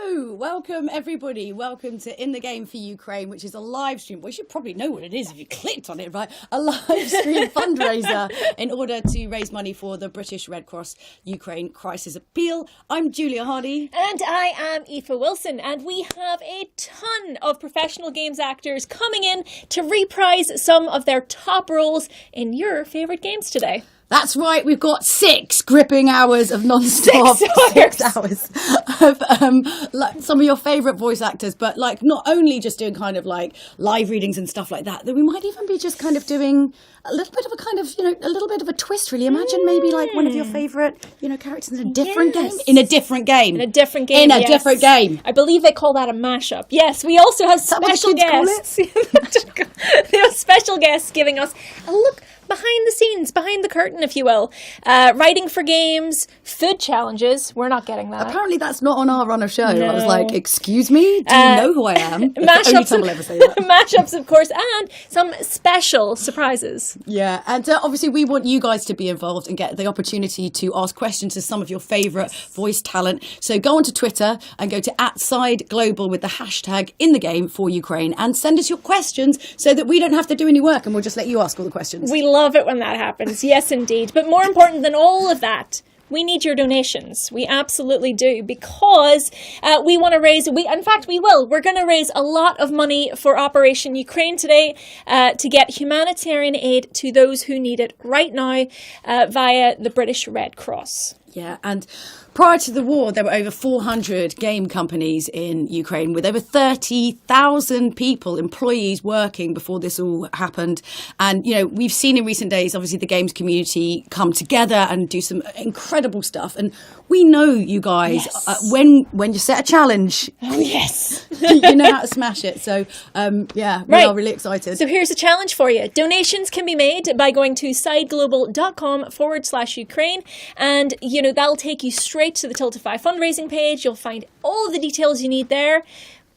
Hello, welcome everybody. Welcome to In the Game for Ukraine, which is a live stream. Well, you should probably know what it is if you clicked on it, right? A live stream fundraiser in order to raise money for the British Red Cross Ukraine Crisis Appeal. I'm Julia Hardy. And I am Aoife Wilson. And we have a ton of professional games actors coming in to reprise some of their top roles in your favourite games today. That's right, we've got 6 gripping hours of non-stop, 6 hours of like some of your favourite voice actors, but like not only just doing kind of like live readings and stuff like that, we might even be just kind of doing a little bit of a kind of, you know, a little bit of a twist really. Imagine maybe like one of your favourite, you know, characters in a different game. In a different game. In a different game, In a different game. I believe they call that a mashup. Yes, we also have special guests. We have special guests giving us a look behind the scenes, behind the curtain, if you will. Writing for games, food challenges. We're not getting that. Apparently that's not on our run of show. No. I was like, excuse me? Do you know who I am? That's the only time I'll ever say that. Mashups, of course, and some special surprises. Yeah, and obviously we want you guys to be involved and get the opportunity to ask questions to some of your favourite voice talent. So go onto Twitter and go to @SideGlobal with the hashtag In the Game for Ukraine and send us your questions so that we don't have to do any work and we'll just let you ask all the questions. We love it when that happens. Yes, indeed. But more important than all of that, we need your donations. We absolutely do, because we want to raise, in fact, we will. We're going to raise a lot of money for Operation Ukraine today to get humanitarian aid to those who need it right now via the British Red Cross. Yeah, and prior to the war, there were over 400 game companies in Ukraine with over 30,000 people, employees working before this all happened. And, you know, we've seen in recent days, obviously, the games community come together and do some incredible stuff. And we know you guys, when you set a challenge, you know how to smash it. So, we are really excited. So here's a challenge for you. Donations can be made by going to sideglobal.com/Ukraine. And, you know, that'll take you straight to the Tiltify fundraising page. You'll find all of the details you need there.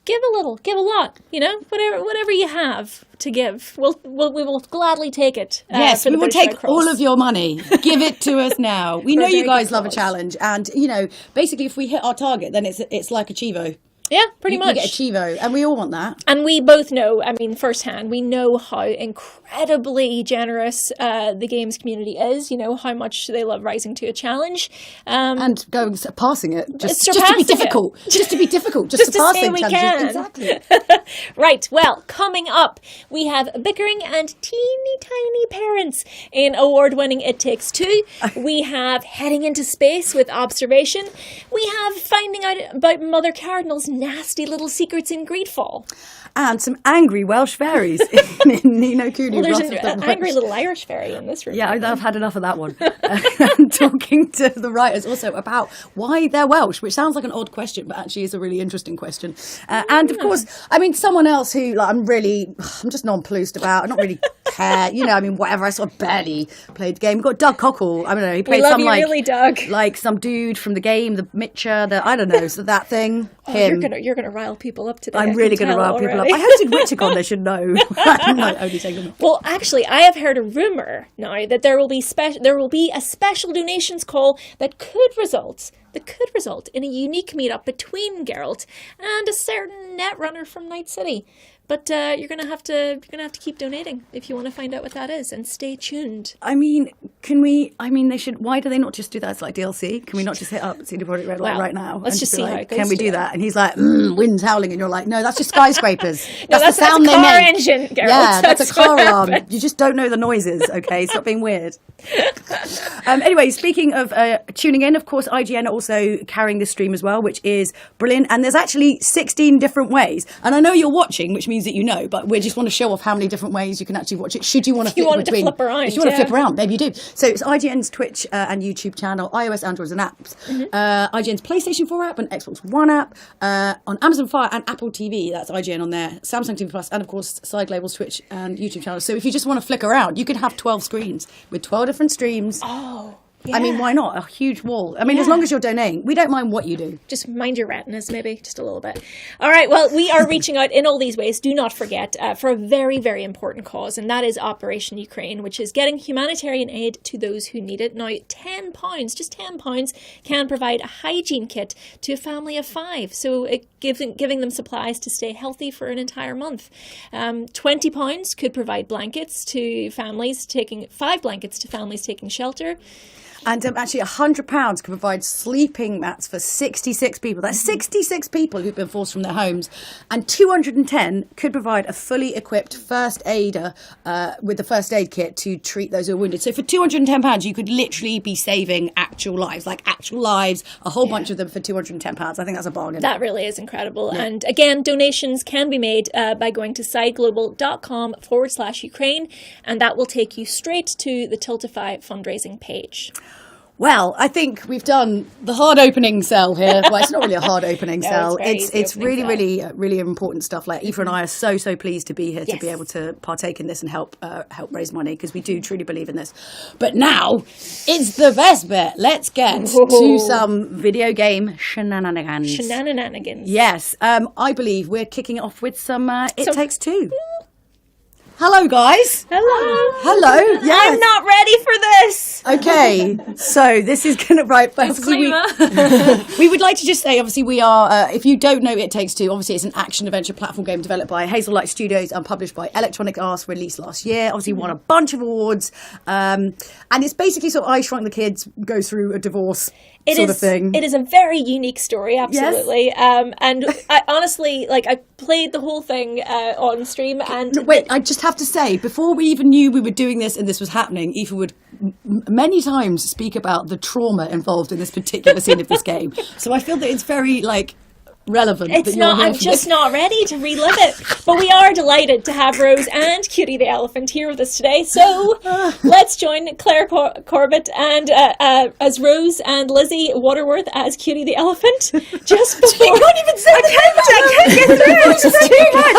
Give a little, give a lot, you know, whatever you have to give. We will gladly take it. Yes, we will take all of your money. Give it to us now. We know you guys love a challenge. And, you know, basically if we hit our target, then it's like a Chivo. Yeah, pretty much. You get a Chivo, and we all want that. And we both know, I mean, firsthand, we know how incredibly generous the games community is, you know, how much they love rising to a challenge. And passing it, just to be difficult. Just to be difficult, just to pass say we can. Exactly. Right, well, coming up, we have bickering and teeny tiny parents in award-winning It Takes Two. We have heading into space with Observation. We have finding out about Mother Cardinal's nasty little secrets in Greedfall. And some angry Welsh fairies in Nino Kuni. Well, there's an angry little Irish fairy in this room. Yeah, I've had enough of that one. Talking to the writers also about why they're Welsh, which sounds like an odd question, but actually is a really interesting question. And of course, I mean, someone else who like, I'm just nonplussed about. I don't really care. You know, I mean, whatever. I sort of barely played the game. We've got Doug Cockle. I don't know. He played some Doug. Like some dude from the game, the Mitcher, I don't know. So that thing. Him. You're gonna rile people up today. I'm really gonna rile people up. I hosted Witchicon, they should know. I'm like only saying them. Well, actually, I have heard a rumour now that there will be a special donations call that could result in a unique meetup between Geralt and a certain netrunner from Night City. But you're gonna have to keep donating if you want to find out what that is, and stay tuned. I mean, they should. Why do they not just do that as like DLC? Can we not just hit up CD Projekt Red right now? Let's just see how it goes. Can we do that? And he's like, wind's howling, and you're like, no, that's just skyscrapers. No, that's the sound they make. Engine, Geralt. Yeah, that's a car alarm. You just don't know the noises. Okay, stop being weird. Anyway, speaking of tuning in, of course, IGN are also carrying this stream as well, which is brilliant. And there's actually 16 different ways. And I know you're watching, which means that you know, but we just want to show off how many different ways you can actually watch it. Should you want to flip between? Flip around, if you want to flip around, maybe you do. So it's IGN's Twitch and YouTube channel, iOS, Androids and apps. IGN's PlayStation 4 app and Xbox One app. On Amazon Fire and Apple TV, that's IGN on there. Samsung TV Plus, and of course, Side Label's Twitch and YouTube channel. So if you just want to flick around, you can have 12 screens with 12 different streams. Oh. I mean, why not? A huge wall. I mean, as long as you're donating, we don't mind what you do. Just mind your retinas, maybe, just a little bit. All right, well, we are reaching out in all these ways. Do not forget, for a very, very important cause, and that is Operation Ukraine, which is getting humanitarian aid to those who need it. Now, £10, just £10, can provide a hygiene kit to a family of 5. So giving them supplies to stay healthy for an entire month. £20 could provide blankets to families taking 5 blankets to families taking shelter. And actually, £100 can provide sleeping mats for 66 people. That's 66 people who've been forced from their homes. And 210 could provide a fully equipped first aider with the first aid kit to treat those who are wounded. So for £210, you could literally be saving actual lives, a whole bunch of them for £210. I think that's a bargain. That really is incredible. Yeah. And again, donations can be made by going to sideglobal.com/Ukraine, and that will take you straight to the Tiltify fundraising page. Well, I think we've done the hard opening cell here. Well, it's not really a hard opening cell. It's really important stuff. Like Aoife and I are so pleased to be here to be able to partake in this and help raise money, because we do truly believe in this. But now it's the best bit. Let's get to some video game shenanigans. Yes, I believe we're kicking it off with some It Takes Two. Hello, guys. Hello. Yes. I'm not ready for this. Okay, so this is going to... Right, first we would like to just say, obviously, we are... if you don't know It Takes Two, obviously, it's an action-adventure platform game developed by Hazelight Studios and published by Electronic Arts, released last year. Obviously, won a bunch of awards. And it's basically sort of I Shrunk the Kids goes through a divorce sort of thing. It is a very unique story, absolutely. Yes. And I honestly, I played the whole thing on stream. And wait, I just have to say, before we even knew we were doing this and this was happening, Aoife would many times speak about the trauma involved in this particular scene of this game. So I feel that it's very, relevant. It's not. I'm just not ready to relive it. But we are delighted to have Rose and Cutie the elephant here with us today. So let's join Clare Corbett and as Rose and Lizzie Waterworth as Cutie the elephant. Just before, you can't even say I can't get through. It's too much.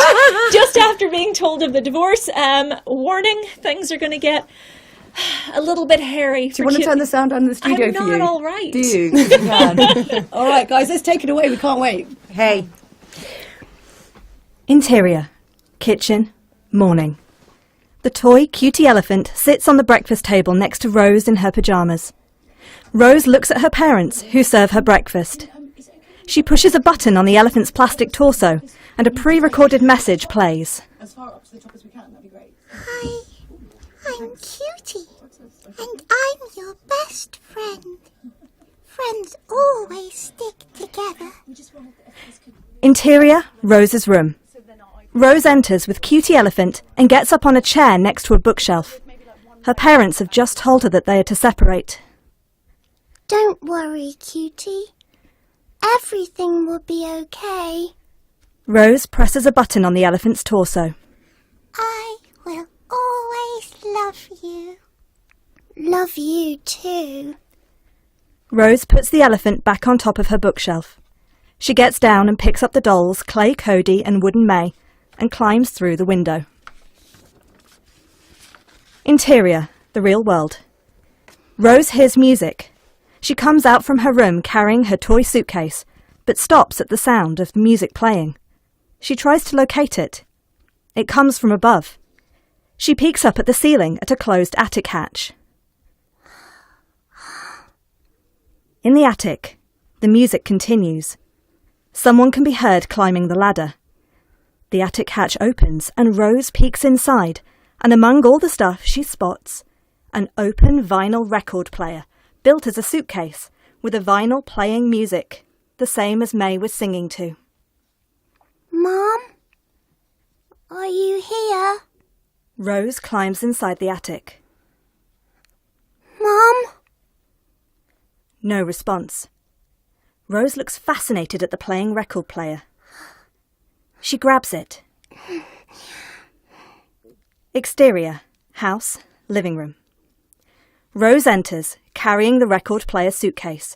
Just after being told of the divorce, warning: things are going to get a little bit hairy. Do you want to turn the sound on in the studio for you? I'm not all right. Do you? You can. All right, guys, let's take it away. We can't wait. Hey. Interior. Kitchen. Morning. The toy Cutie elephant sits on the breakfast table next to Rose in her pyjamas. Rose looks at her parents, who serve her breakfast. She pushes a button on the elephant's plastic torso, and a pre-recorded message plays. As far up to the top as we can, that'd be great. Hi. I'm Cutie, and I'm your best friend. Friends always stick together. Interior, Rose's room. Rose enters with Cutie elephant and gets up on a chair next to a bookshelf. Her parents have just told her that they are to separate. Don't worry, Cutie. Everything will be okay. Rose presses a button on the elephant's torso. I will always love you. Love you too. Rose puts the elephant back on top of her bookshelf. She gets down and picks up the dolls, Clay Cody and Wooden May, and climbs through the window. Interior, the real world. Rose hears music. She comes out from her room carrying her toy suitcase, but stops at the sound of the music playing. She tries to locate it. It comes from above. She peeks up at the ceiling at a closed attic hatch. In the attic, the music continues. Someone can be heard climbing the ladder. The attic hatch opens and Rose peeks inside, and among all the stuff she spots an open vinyl record player built as a suitcase with a vinyl playing music, the same as May was singing to. Mom? Are you here? Rose climbs inside the attic. Mom? No response. Rose looks fascinated at the playing record player. She grabs it. Exterior, house, living room. Rose enters, carrying the record player suitcase.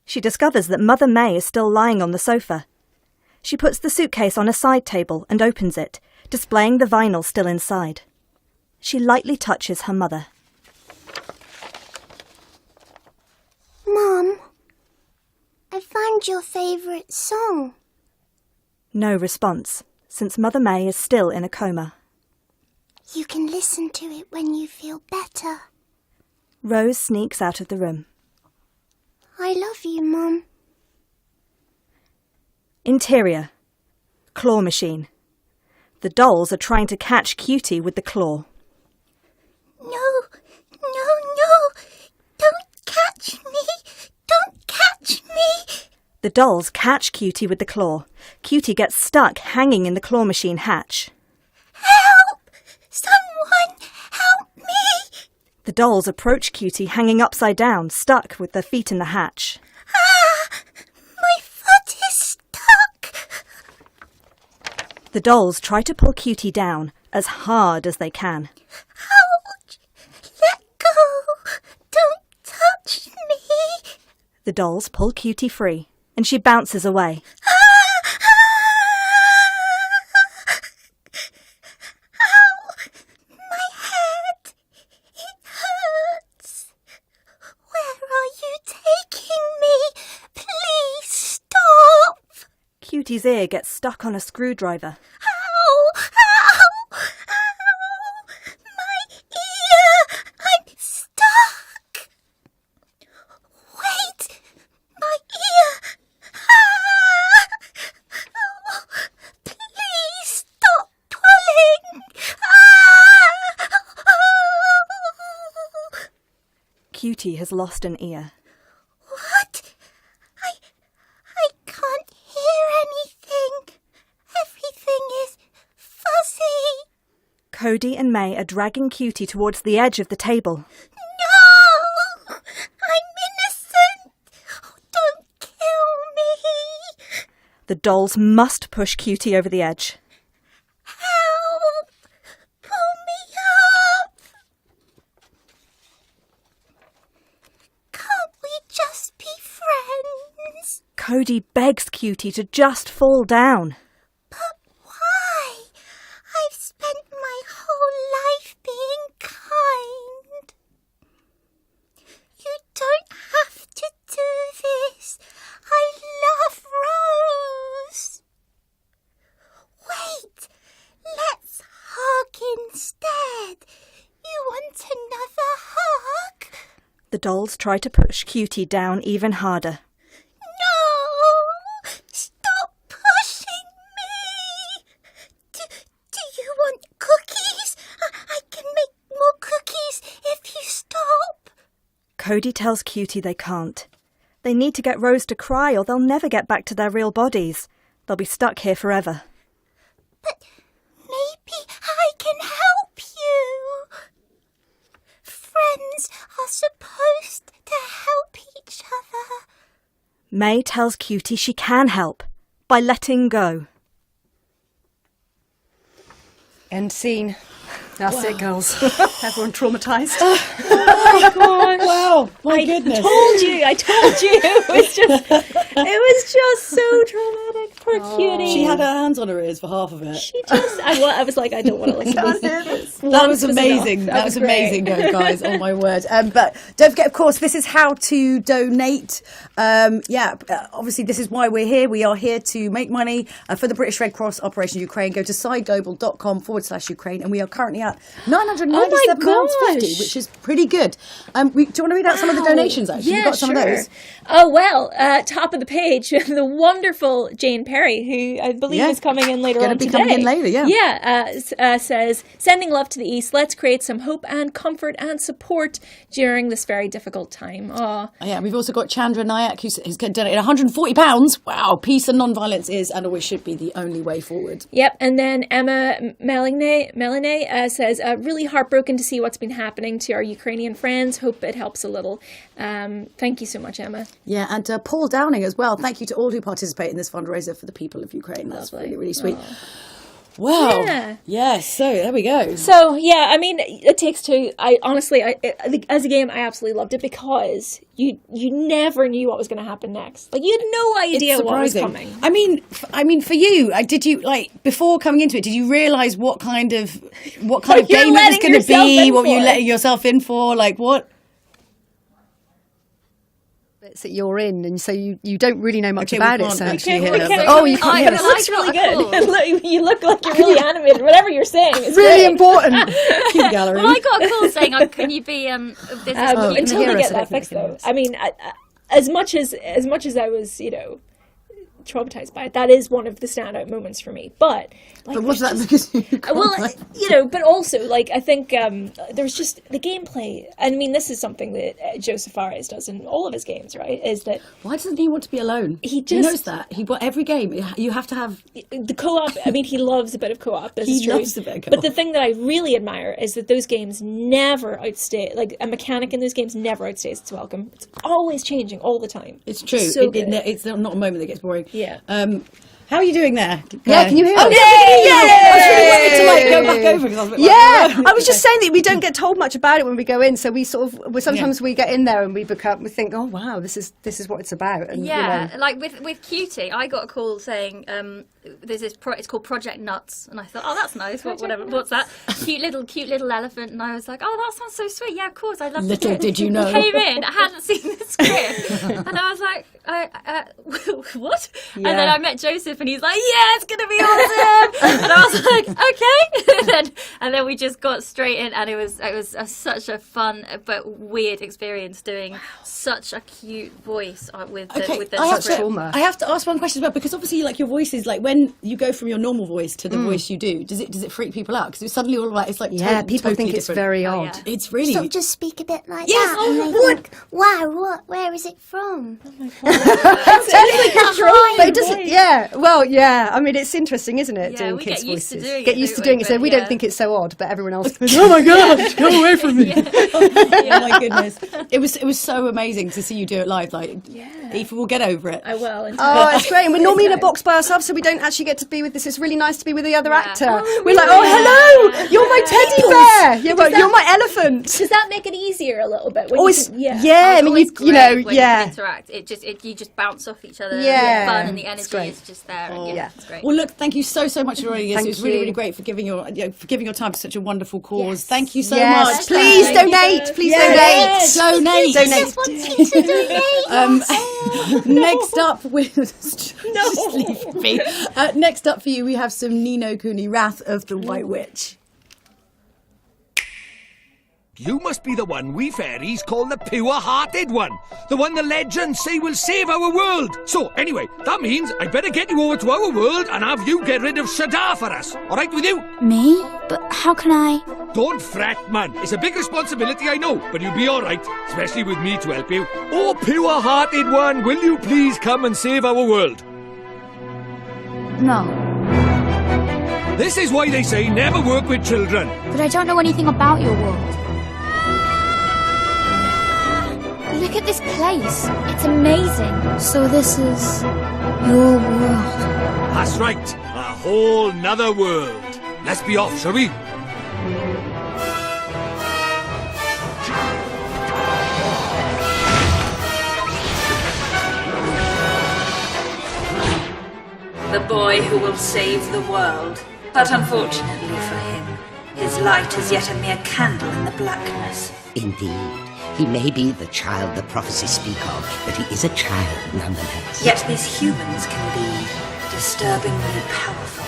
She discovers that Mother May is still lying on the sofa. She puts the suitcase on a side table and opens it, displaying the vinyl still inside. She lightly touches her mother. Mum, I found your favourite song. No response, since Mother May is still in a coma. You can listen to it when you feel better. Rose sneaks out of the room. I love you, Mum. Interior. Claw machine. The dolls are trying to catch Cutie with the claw. No. Don't catch me. Don't catch me. The dolls catch Cutie with the claw. Cutie gets stuck hanging in the claw machine hatch. Help! Someone help me! The dolls approach Cutie hanging upside down, stuck with their feet in the hatch. My foot is stuck. The dolls try to pull Cutie down as hard as they can. Ouch! Let go! Don't touch me! The dolls pull Cutie free, and she bounces away. Ow! My head! It hurts! Where are you taking me? Please stop! Cutie's ear gets stuck on a screwdriver. Ow! Ow! Ow! My ear! I'm stuck! Wait! My ear! Ah! Oh, please stop pulling! Ah! Oh! Cutie has lost an ear. What? I can't hear anything. Everything is fuzzy. Cody and May are dragging Cutie towards the edge of the table. No! I'm innocent. Oh, don't kill me. The dolls must push Cutie over the edge. Help! Pull me up. Can't we just be friends? Cody begs Cutie to just fall down. But why? I've spent my whole life being kind. You don't have to do this. I love Rose. Wait, let's hug instead. You want another hug? The dolls try to push Cutie down even harder. No! Stop pushing me! Do you want cookies? I can make more cookies if you stop. Cody tells Cutie they can't. They need to get Rose to cry or they'll never get back to their real bodies. They'll be stuck here forever. But maybe I can help you. Friends are supposed to help each other. May tells Cutie she can help by letting go. End scene. That's it, girls. Everyone traumatised. Wow, my goodness. I told you. It was just so traumatic. Poor Cutie. She had her hands on her ears for half of it. I was like, I don't want to listen to this. That was amazing. That was amazing, guys. Oh my word! But don't forget, of course, this is how to donate. Obviously, this is why we're here. We are here to make money for the British Red Cross Operation Ukraine. Go to sideglobal.com/Ukraine, and we are currently at £997.50, which is pretty good. Do you want to read out some of the donations? Actually, Yeah, you've got some of those. Oh well, top of the page, the wonderful Jane Perry, who I believe is coming in later on today. Coming in later, says, sending love to the East. Let's create some hope and comfort and support during this very difficult time. Oh yeah, we've also got Chandra Nayak, who's donated £140. Wow, peace and non-violence is and always should be the only way forward. Yep, and then Emma Melanie says, really heartbroken to see what's been happening to our Ukrainian friends. Hope it helps a little. Thank you so much, Emma. Yeah, and Paul Downing as well. Thank you to all who participate in this fundraiser for the people of Ukraine. That's really, really sweet. Oh. Wow. Yeah. Yes. So there we go. So yeah, I mean, It Takes Two. I honestly, as a game, I absolutely loved it because you never knew what was going to happen next. Like you had no idea what was coming. I mean, for you, did you before coming into it? Did you realise what kind of game it was going to be? What were you letting yourself in for? Like what? bits that you're in, and so you don't really know much about it. So actually hear her, but- oh, you can't hear It us. looks really good. You look like you're really animated. Whatever you're saying, it's Really great. important. Cue gallery. Well, I got a call saying, "Can you be this is Until hear they us, get I that don't think fixed, they can though. hear us. I mean, as much as I was, traumatized by it, that is one of the standout moments for me. But like, But what's that? Because but also, like, I think there's just the gameplay. I mean, this is something that Joseph Fares does in all of his games, right? Is that why doesn't he want to be alone? He knows that. Every game you have to have. the co-op, I mean, he loves a bit of co-op. This He is true. loves a bit of co-op. But the thing that I really admire is that those games never outstay, like, a mechanic in those games never outstays its welcome. It's always changing all the time. It's true. So good. It's not a moment that gets boring. Yeah. How are you doing there? Yeah, can you hear Oh, us? yeah, I was really wanted to like go back over because I was a bit like, Yeah, I was just saying that we don't get told much about it when we go in, so we sometimes we get in there and we think, oh wow, this is what it's about. And, Yeah, like with Cutie, I got a call saying there's this it's called Project Nuts, and I thought, oh, that's nice. Whatever, what's that? Cute little elephant, and I was like, oh, that sounds so sweet. Yeah, of course, I love. Little did you know. Came in, I hadn't seen the script, and I was like, what? And then I met Joseph, and he's like, yeah, it's gonna be awesome. And I was like, okay. and then we just got straight in, and it was such a fun but weird experience doing such a cute voice with the I have to ask one question as well, because obviously, like, your voice is like when you go from your normal voice to the voice you do. Does it freak people out? Because it's suddenly all like it's like people totally think it's different. very Oh, odd. yeah. It's really So just speak a bit like Yes, that. And they think, wow, where is it from? But it doesn't. Yeah, well, yeah. I mean, it's interesting, isn't it? Yeah, doing we kids' get used to voices. doing Get it, used to don't doing we? it. So But we yeah. don't think it's so odd, but everyone else goes, "Oh my god, go away from me!" oh my goodness, it was so amazing to see you do it live. Like, Aoife will get over it. I will. Oh, it's great. And we're normally in a box by ourselves, so we don't actually get to be with this. It's really nice to be with the other actor. We're like, oh, hello, you're my teddy bear. Yeah, well, you're my elephant. Does that make it easier a little bit? When Oh, you it's, can- yeah. I mean, It's you know, great when yeah. you interact. You just bounce off each other. Yeah. The fun and the It's energy great. is just there. And yeah. it's great. Well, look, thank you so much for joining us. Thank It was really, you. really great for giving your time for such a wonderful cause. Yes. Thank you so Yes, much. please Thank you donate. both. Please Yes. donate. Donate. Just wanting to donate. Next up, just leave me. Next up for you, we have some Nino Kuni, Wrath of the White Witch. You must be the one we fairies call the pure-hearted one. The one the legends say will save our world. So, anyway, that means I better get you over to our world and have you get rid of Shadar for us. All right with you? Me? But how can I? Don't fret, man. It's a big responsibility, I know, but you'll be all right, especially with me to help you. Oh, pure-hearted one, will you please come and save our world? No. This is why they say never work with children. But I don't know anything about your world. Look at this place. It's amazing. So this is your world. That's right, a whole nother world. Let's be off, shall we? The boy who will save the world. But unfortunately for him, his light is yet a mere candle in the blackness. Indeed. He may be the child the prophecies speak of, but he is a child nonetheless. Yet these humans can be disturbingly powerful.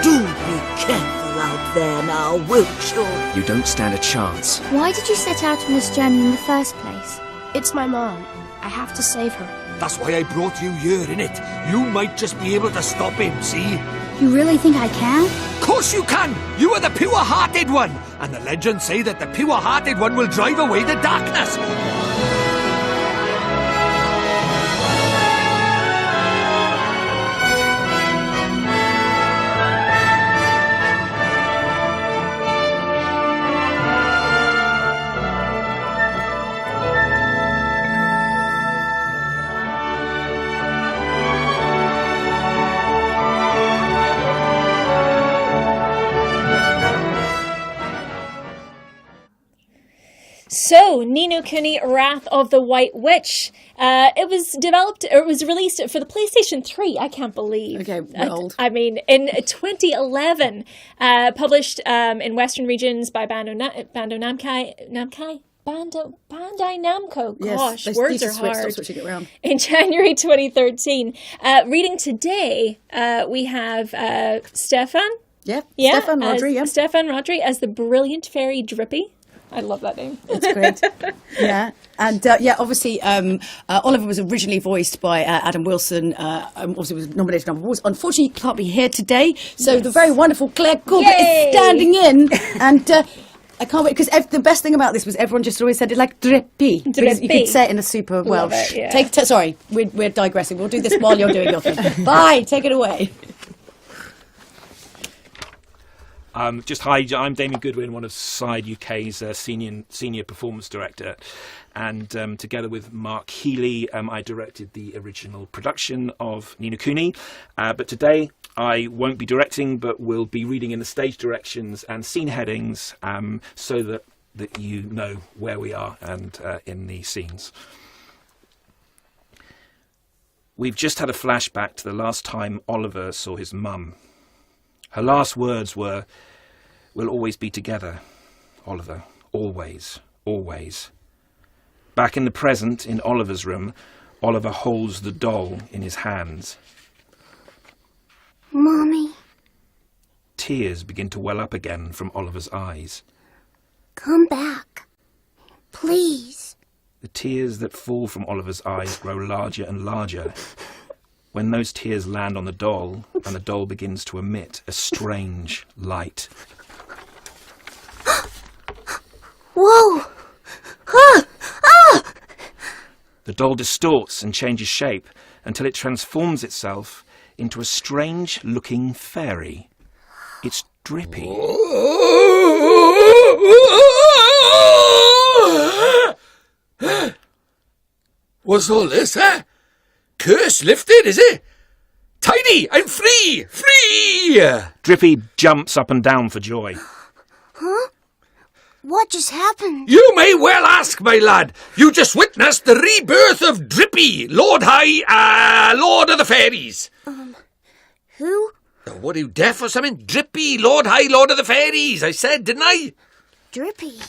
Do be careful out there now, won't you? You don't stand a chance. Why did you set out on this journey in the first place? It's my mom. I have to save her. That's why I brought you here, innit? You might just be able to stop him, see? You really think I can? Of course you can! You are the pure-hearted one! And the legends say that the pure-hearted one will drive away the darkness! So, Ni no Kuni, Wrath of the White Witch. It was released for the PlayStation 3. I can't believe. Okay, we're old. I mean, in 2011, published in Western regions by Bandai Namco. Bandai Namco. Yes, Gosh, they words need to are switch, hard. stop switching it around. In January 2013. Reading today, we have Steffan. Yeah, Yeah, Steffan Rhodri, yeah. Steffan Rhodri as the brilliant fairy Drippy. I love that name. It's great. Yeah. And obviously, Oliver was originally voiced by Adam Wilson. Obviously, was nominated for awards. Unfortunately, he can't be here today. So the very wonderful Clare Corbett is standing in. And I can't wait, because the best thing about this was everyone just always said it like Drippy. Because you could say it in a super Welsh. It, yeah. Sorry, we're digressing. We'll do this while you're doing your thing. Bye. Take it away. Hi, I'm Damien Goodwin, one of Side UK's senior performance director, and together with Mark Healy, I directed the original production of Ni no Kuni. But today I won't be directing, but will be reading in the stage directions and scene headings, so that you know where we are and in the scenes. We've just had a flashback to the last time Oliver saw his mum. Her last words were, "We'll always be together, Oliver. Always, always." Back in the present, in Oliver's room, Oliver holds the doll in his hands. Mommy, Tears begin to well up again from Oliver's eyes. come back. Please. The tears that fall from Oliver's eyes grow larger and larger. When those tears land on the doll, and the doll begins to emit a strange light. Whoa! Ah! Ah! The doll distorts and changes shape until it transforms itself into a strange-looking fairy. It's Drippy. What's all this, eh? Curse lifted, is it? Tidy! I'm free! Free! Drippy jumps up and down for joy. Huh? What just happened? You may well ask, my lad. You just witnessed the rebirth of Drippy, Lord of the Fairies. Who? Oh, what are you, deaf or something? Drippy, Lord of the Fairies, I said, didn't I? Drippy.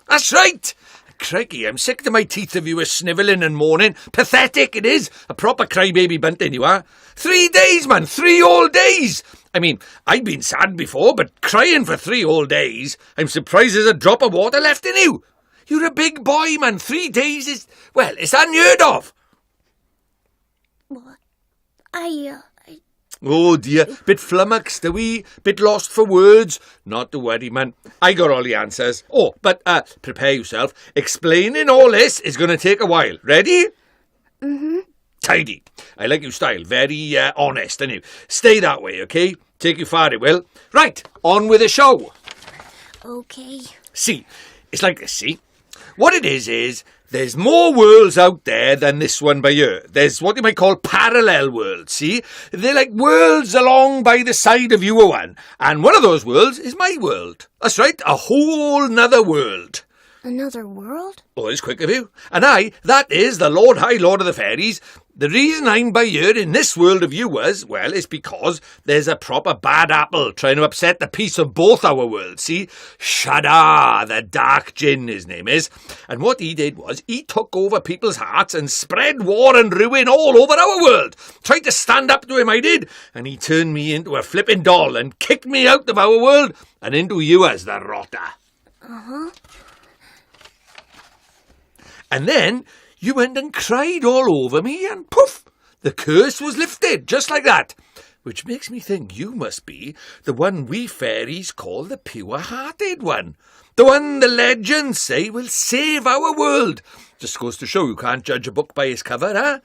That's right. Crikey, I'm sick to my teeth of you a snivelling and moaning. Pathetic it is. A proper crybaby bunting you are. 3 days, man. 3 whole days. I mean, I've been sad before, but crying for 3 whole days, I'm surprised there's a drop of water left in you. You're a big boy, man. 3 days is, well, it's unheard of. What? Oh dear, bit flummoxed, are we? Bit lost for words? Not to worry, man. I got all the answers. Oh, but prepare yourself. Explaining all this is going to take a while. Ready? Mm-hmm. Tidy. I like your style. Very honest, and you stay that way, okay? Take you far, it will. Right, on with the show. Okay. See, it's like this, see? What it is there's more worlds out there than this one by here. There's what you might call parallel worlds, see? They're like worlds along by the side of your one. And one of those worlds is my world. That's right, a whole nother world. Another world? Oh, it's quick of you. And that is the Lord of the Fairies. The reason I'm by here in this world of yours, well, is because there's a proper bad apple trying to upset the peace of both our worlds, see? Shada, the Dark Djinn, his name is. And what he did was, he took over people's hearts and spread war and ruin all over our world. Tried to stand up to him, I did. And he turned me into a flipping doll and kicked me out of our world and into yours, the rotter. Uh-huh. And then you went and cried all over me and poof, the curse was lifted, just like that. Which makes me think you must be the one we fairies call the pure-hearted one. The one the legends say will save our world. Just goes to show you can't judge a book by its cover, huh?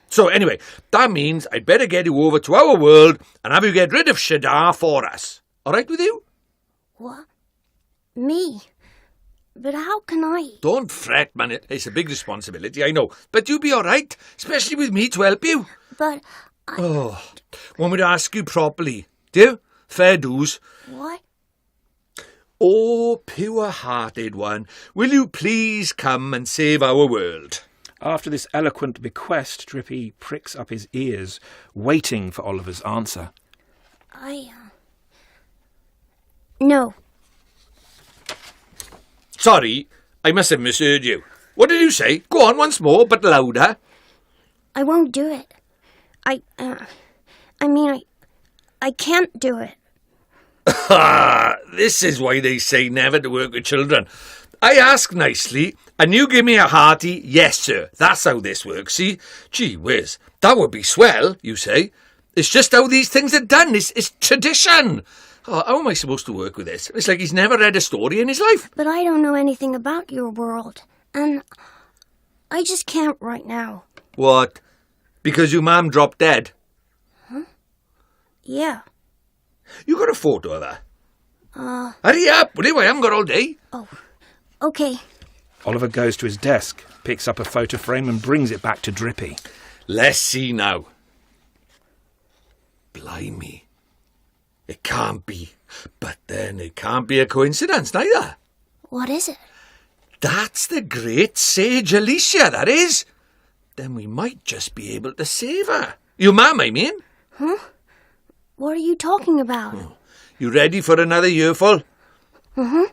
So anyway, that means I'd better get you over to our world and have you get rid of Shada for us. All right with you? What? Me? But how can I? Don't fret, man. It's a big responsibility, I know. But you'll be all right, especially with me to help you. But Oh, want me to ask you properly? Do you? Fair dues. What? Oh, pure-hearted one, will you please come and save our world? After this eloquent bequest, Drippy pricks up his ears, waiting for Oliver's answer. No. Sorry, I must have misheard you. What did you say? Go on once more, but louder. I won't do it. I can't do it. This is why they say never to work with children. I ask nicely, and you give me a hearty, yes, sir. That's how this works, see? Gee whiz, that would be swell, you say. It's just how these things are done. It's tradition. Oh, how am I supposed to work with this? It's like he's never read a story in his life. But I don't know anything about your world, and I just can't right now. What? Because your mum dropped dead? Huh? Yeah. You got a photo of that? Hurry up, will you? I haven't got all day. Oh, okay. Oliver goes to his desk, picks up a photo frame and brings it back to Drippy. Let's see now. Blimey. It can't be. But then it can't be a coincidence neither. What is it? That's the great sage Alicia, that is. Then we might just be able to save her. Your mum, I mean. Huh? What are you talking about? You ready for another earful? Uh-huh.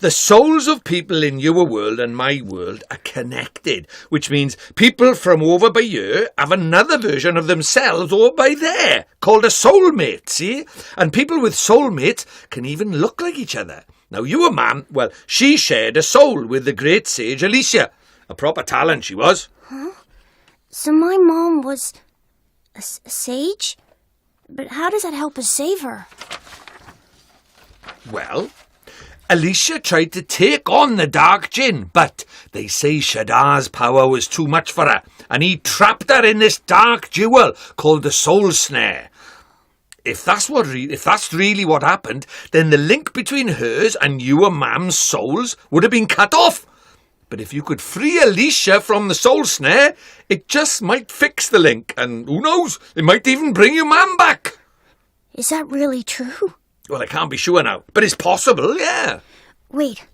The souls of people in your world and my world are connected, which means people from over by here have another version of themselves over by there, called a soulmate, see? And people with soulmates can even look like each other. Now, your mum, well, she shared a soul with the great sage Alicia. A proper talent she was. Huh? So my mom was a sage? But how does that help us save her? Well, Alicia tried to take on the Dark Djinn, but they say Shaddar's power was too much for her, and he trapped her in this dark jewel called the Soul Snare. If that's really what happened, then the link between hers and your mum's souls would have been cut off. But if you could free Alicia from the Soul Snare, it just might fix the link, and who knows, it might even bring your mum back. Is that really true? Well, I can't be sure now, but it's possible, yeah. Wait,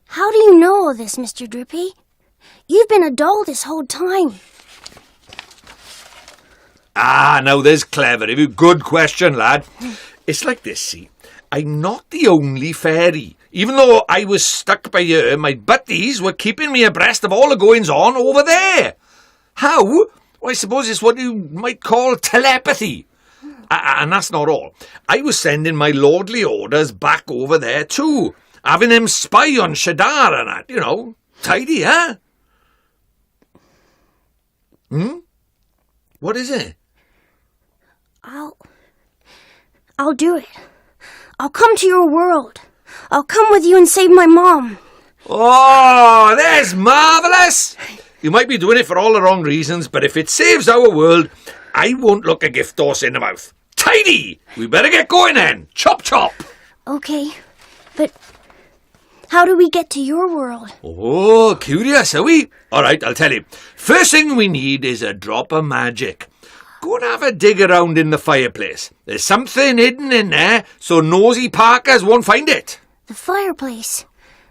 how do you know all this, Mr. Drippy? You've been a doll this whole time. Now there's clever. Good question, lad. It's like this, see. I'm not the only fairy. Even though I was stuck by here, my buddies were keeping me abreast of all the goings-on over there. How? Well, I suppose it's what you might call telepathy. And that's not all. I was sending my lordly orders back over there too, having them spy on Shaddar and that, you know. Tidy, huh? What is it? I'll do it. I'll come to your world. I'll come with you and save my mom. Oh, that's marvellous! You might be doing it for all the wrong reasons, but if it saves our world, I won't look a gift horse in the mouth. Tidy! We better get going then. Chop chop! Okay, but how do we get to your world? Oh, curious, are we? All right, I'll tell you. First thing we need is a drop of magic. Go and have a dig around in the fireplace. There's something hidden in there, so nosy Parkers won't find it. The fireplace?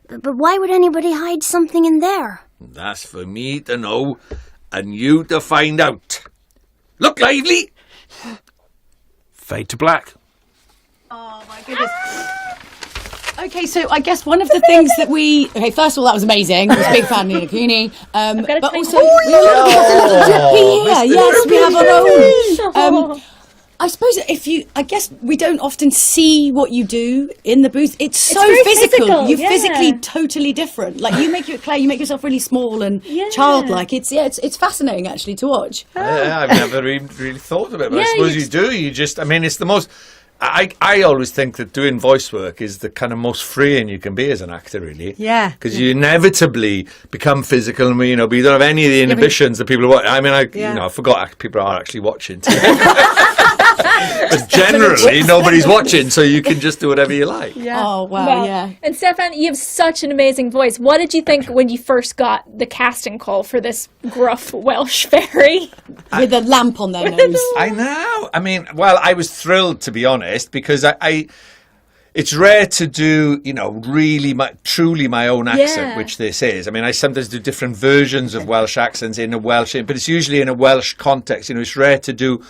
But why would anybody hide something in there? That's for me to know, and you to find out. Look lively! Fade to black. Oh my goodness. Okay, so I guess one of the things that first of all, that was amazing. I was a big fan of Nina Kuni. But also, we have Drippy here. Yes, we have our own. I suppose we don't often see what you do in the booth. It's so physical. You're physically totally different. Like Claire, you make yourself really small and childlike. It's fascinating actually to watch. I've never really thought of it, but I suppose you do. It's the most. I always think that doing voice work is the kind of most freeing you can be as an actor, really. Yeah. Because you inevitably become physical, and but you don't have any of the inhibitions that people watch. I forgot people are actually watching today. But generally, nobody's watching, so you can just do whatever you like. Yeah. Oh, wow, yeah. And Steffan, you have such an amazing voice. What did you think when you first got the casting call for this gruff Welsh fairy? With a lamp on their nose. I know. I was thrilled, to be honest, because it's rare to do, really truly my own accent, which this is. I sometimes do different versions of Welsh accents in a Welsh, but it's usually in a Welsh context. It's rare to do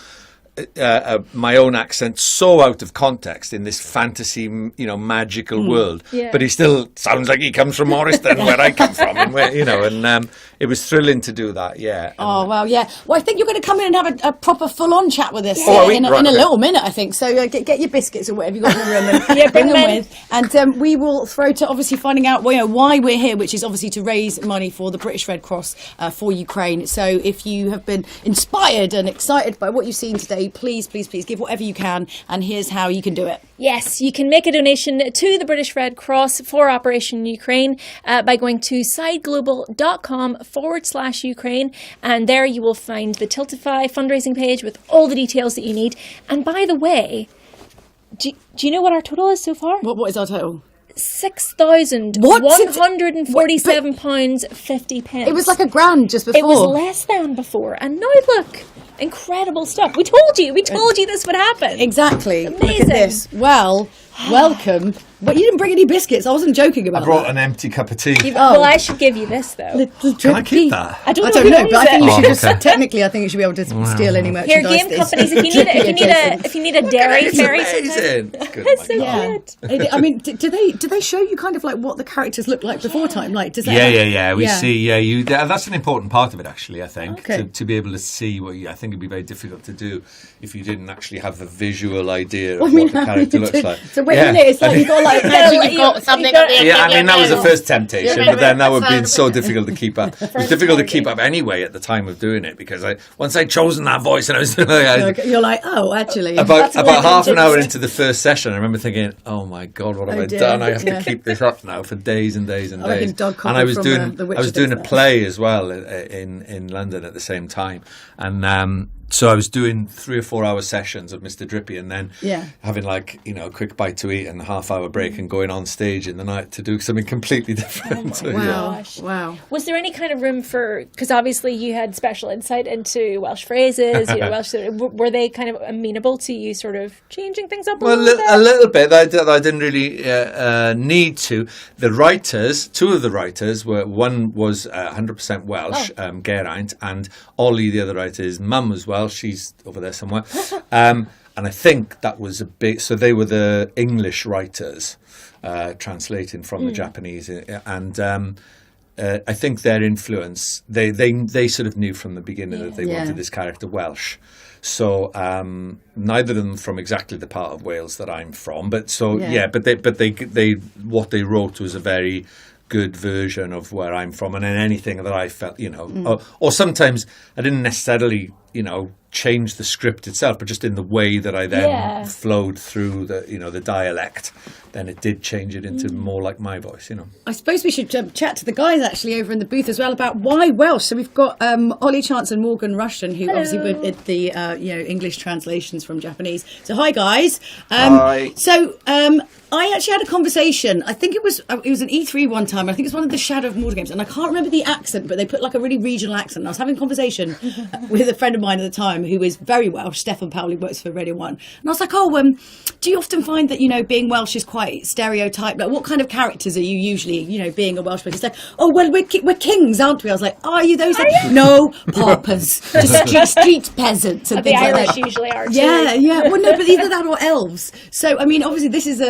my own accent so out of context in this fantasy, magical world. Yeah. But he still sounds like he comes from Morriston, where I come from, and it was thrilling to do that. Yeah. Oh well, yeah. Well, I think you're going to come in and have a proper full-on chat with us in a little minute, I think. So get your biscuits or whatever you got in the room and bring them with. And we will throw to obviously finding out why we're here, which is obviously to raise money for the British Red Cross for Ukraine. So if you have been inspired and excited by what you've seen today, please give whatever you can, and here's how you can do it. Yes, you can make a donation to the British Red Cross for Operation Ukraine by going to sideglobal.com/Ukraine, and there you will find the Tiltify fundraising page with all the details that you need. And by the way, do you know what our total is so far? What is our total? £6,147.50. It was like £1,000 just before. It was less than before, and now look, incredible stuff. We told you this would happen. Exactly. Amazing. Look at this. Well, welcome. But you didn't bring any biscuits. I wasn't joking about that. I brought an empty cup of tea. Well, I should give you this though. Can I keep that? I don't know, but I think you should just technically. I think you should be able to steal any merchandise. Here, game companies, if you need a dairy fairy, amazing. It's so good. I mean, do they show you kind of like what the characters look like before time? Like, does that? Yeah. We see. Yeah, that's an important part of it, actually. I think to be able to see what I think it'd be very difficult to do if you didn't actually have a visual idea of what the character looks like. So wait a minute, it's like you've got like you've got something. That was the first temptation, but then that would be so difficult to keep up. It was difficult to keep up anyway at the time of doing it, because once I'd chosen that voice and I was you're like, oh, actually. About half an hour into the first session, I remember thinking, oh my God, what have I done? I have to keep this up now for days and days and days. And I was doing a play as well in London at the same time, and so I was doing 3 or 4 hour sessions of Mr. Drippy, and then having a quick bite to eat and a half-hour break and going on stage in the night to do something completely different. Oh my gosh. Wow. Was there any kind of room for, because obviously you had special insight into Welsh phrases, Welsh, were they kind of amenable to you sort of changing things up a little bit? A little bit. I didn't really need to. The writers, 2 of the writers, one was 100% Welsh, Geraint, and Ollie, the other writer's mum was Welsh. She's over there somewhere. And I think that was a big... So they were the English writers translating from the Japanese. And I think their influence... They sort of knew from the beginning that they wanted this character Welsh. So neither of them from exactly the part of Wales that I'm from. But they what they wrote was a very good version of where I'm from, and then anything that I felt, or sometimes I didn't necessarily, change the script itself, but just in the way that I then flowed through the dialect, then it did change it into more like my voice, I suppose we should chat to the guys actually over in the booth as well about why Welsh. So we've got Ollie Chance and Morgan Rushton, who obviously were at the English translations from Japanese. So hi guys. Hi. So I actually had a conversation. I think it was an E3 one time. I think it's one of the Shadow of Mordor games, and I can't remember the accent, but they put like a really regional accent. And I was having a conversation with a friend of mine at the time who is very Welsh. Steffan Powley works for Radio 1, and I was like, do you often find that being Welsh is quite stereotyped? Like, what kind of characters are you usually being a Welsh person? He's like, oh well, we're kings, aren't we? I was like, are you those? No, paupers, street peasants, and the things Irish like that. Usually are too. Yeah. Well, no, but either that or elves. So I mean, obviously this is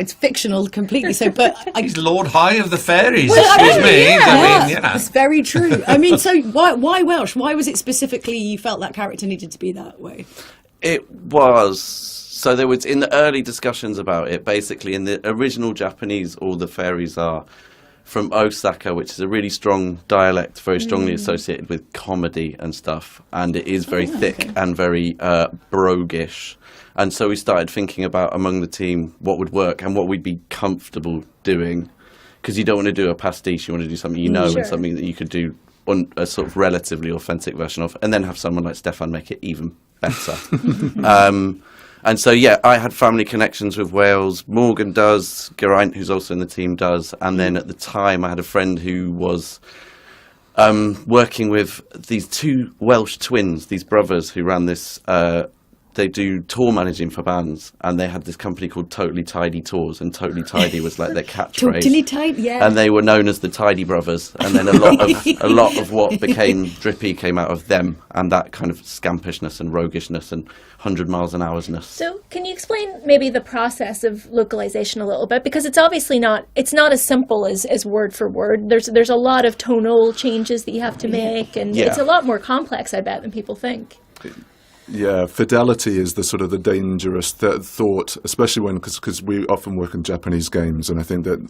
it's fictional completely. So, but he's Lord High of the Fairies. Well, excuse me. It's very true. I mean, so why Welsh? Why was it specifically you felt that character needed to be that way? It was. So there was, in the early discussions about it, basically in the original Japanese, all the fairies are from Osaka, which is a really strong dialect, very strongly associated with comedy and stuff. And it is very thick and very broguish. And so we started thinking about, among the team, what would work and what we'd be comfortable doing. Because you don't want to do a pastiche, you want to do something and something that you could do on a sort of relatively authentic version of, and then have someone like Steffan make it even better. And so, I had family connections with Wales. Morgan does, Geraint, who's also in the team, does. And then at the time, I had a friend who was working with these 2 Welsh twins, these brothers who ran this they do tour managing for bands, and they had this company called Totally Tidy Tours, and Totally Tidy was like their catchphrase. Totally tidy, yeah. And they were known as the Tidy Brothers, and then a lot of what became Drippy came out of them, and that kind of scampishness and roguishness and 100 miles an hourness. So can you explain maybe the process of localization a little bit? Because it's obviously not as simple as word for word. There's a lot of tonal changes that you have to make, and it's a lot more complex, I bet, than people think. Yeah, fidelity is the sort of the dangerous thought, especially because we often work in Japanese games, and I think that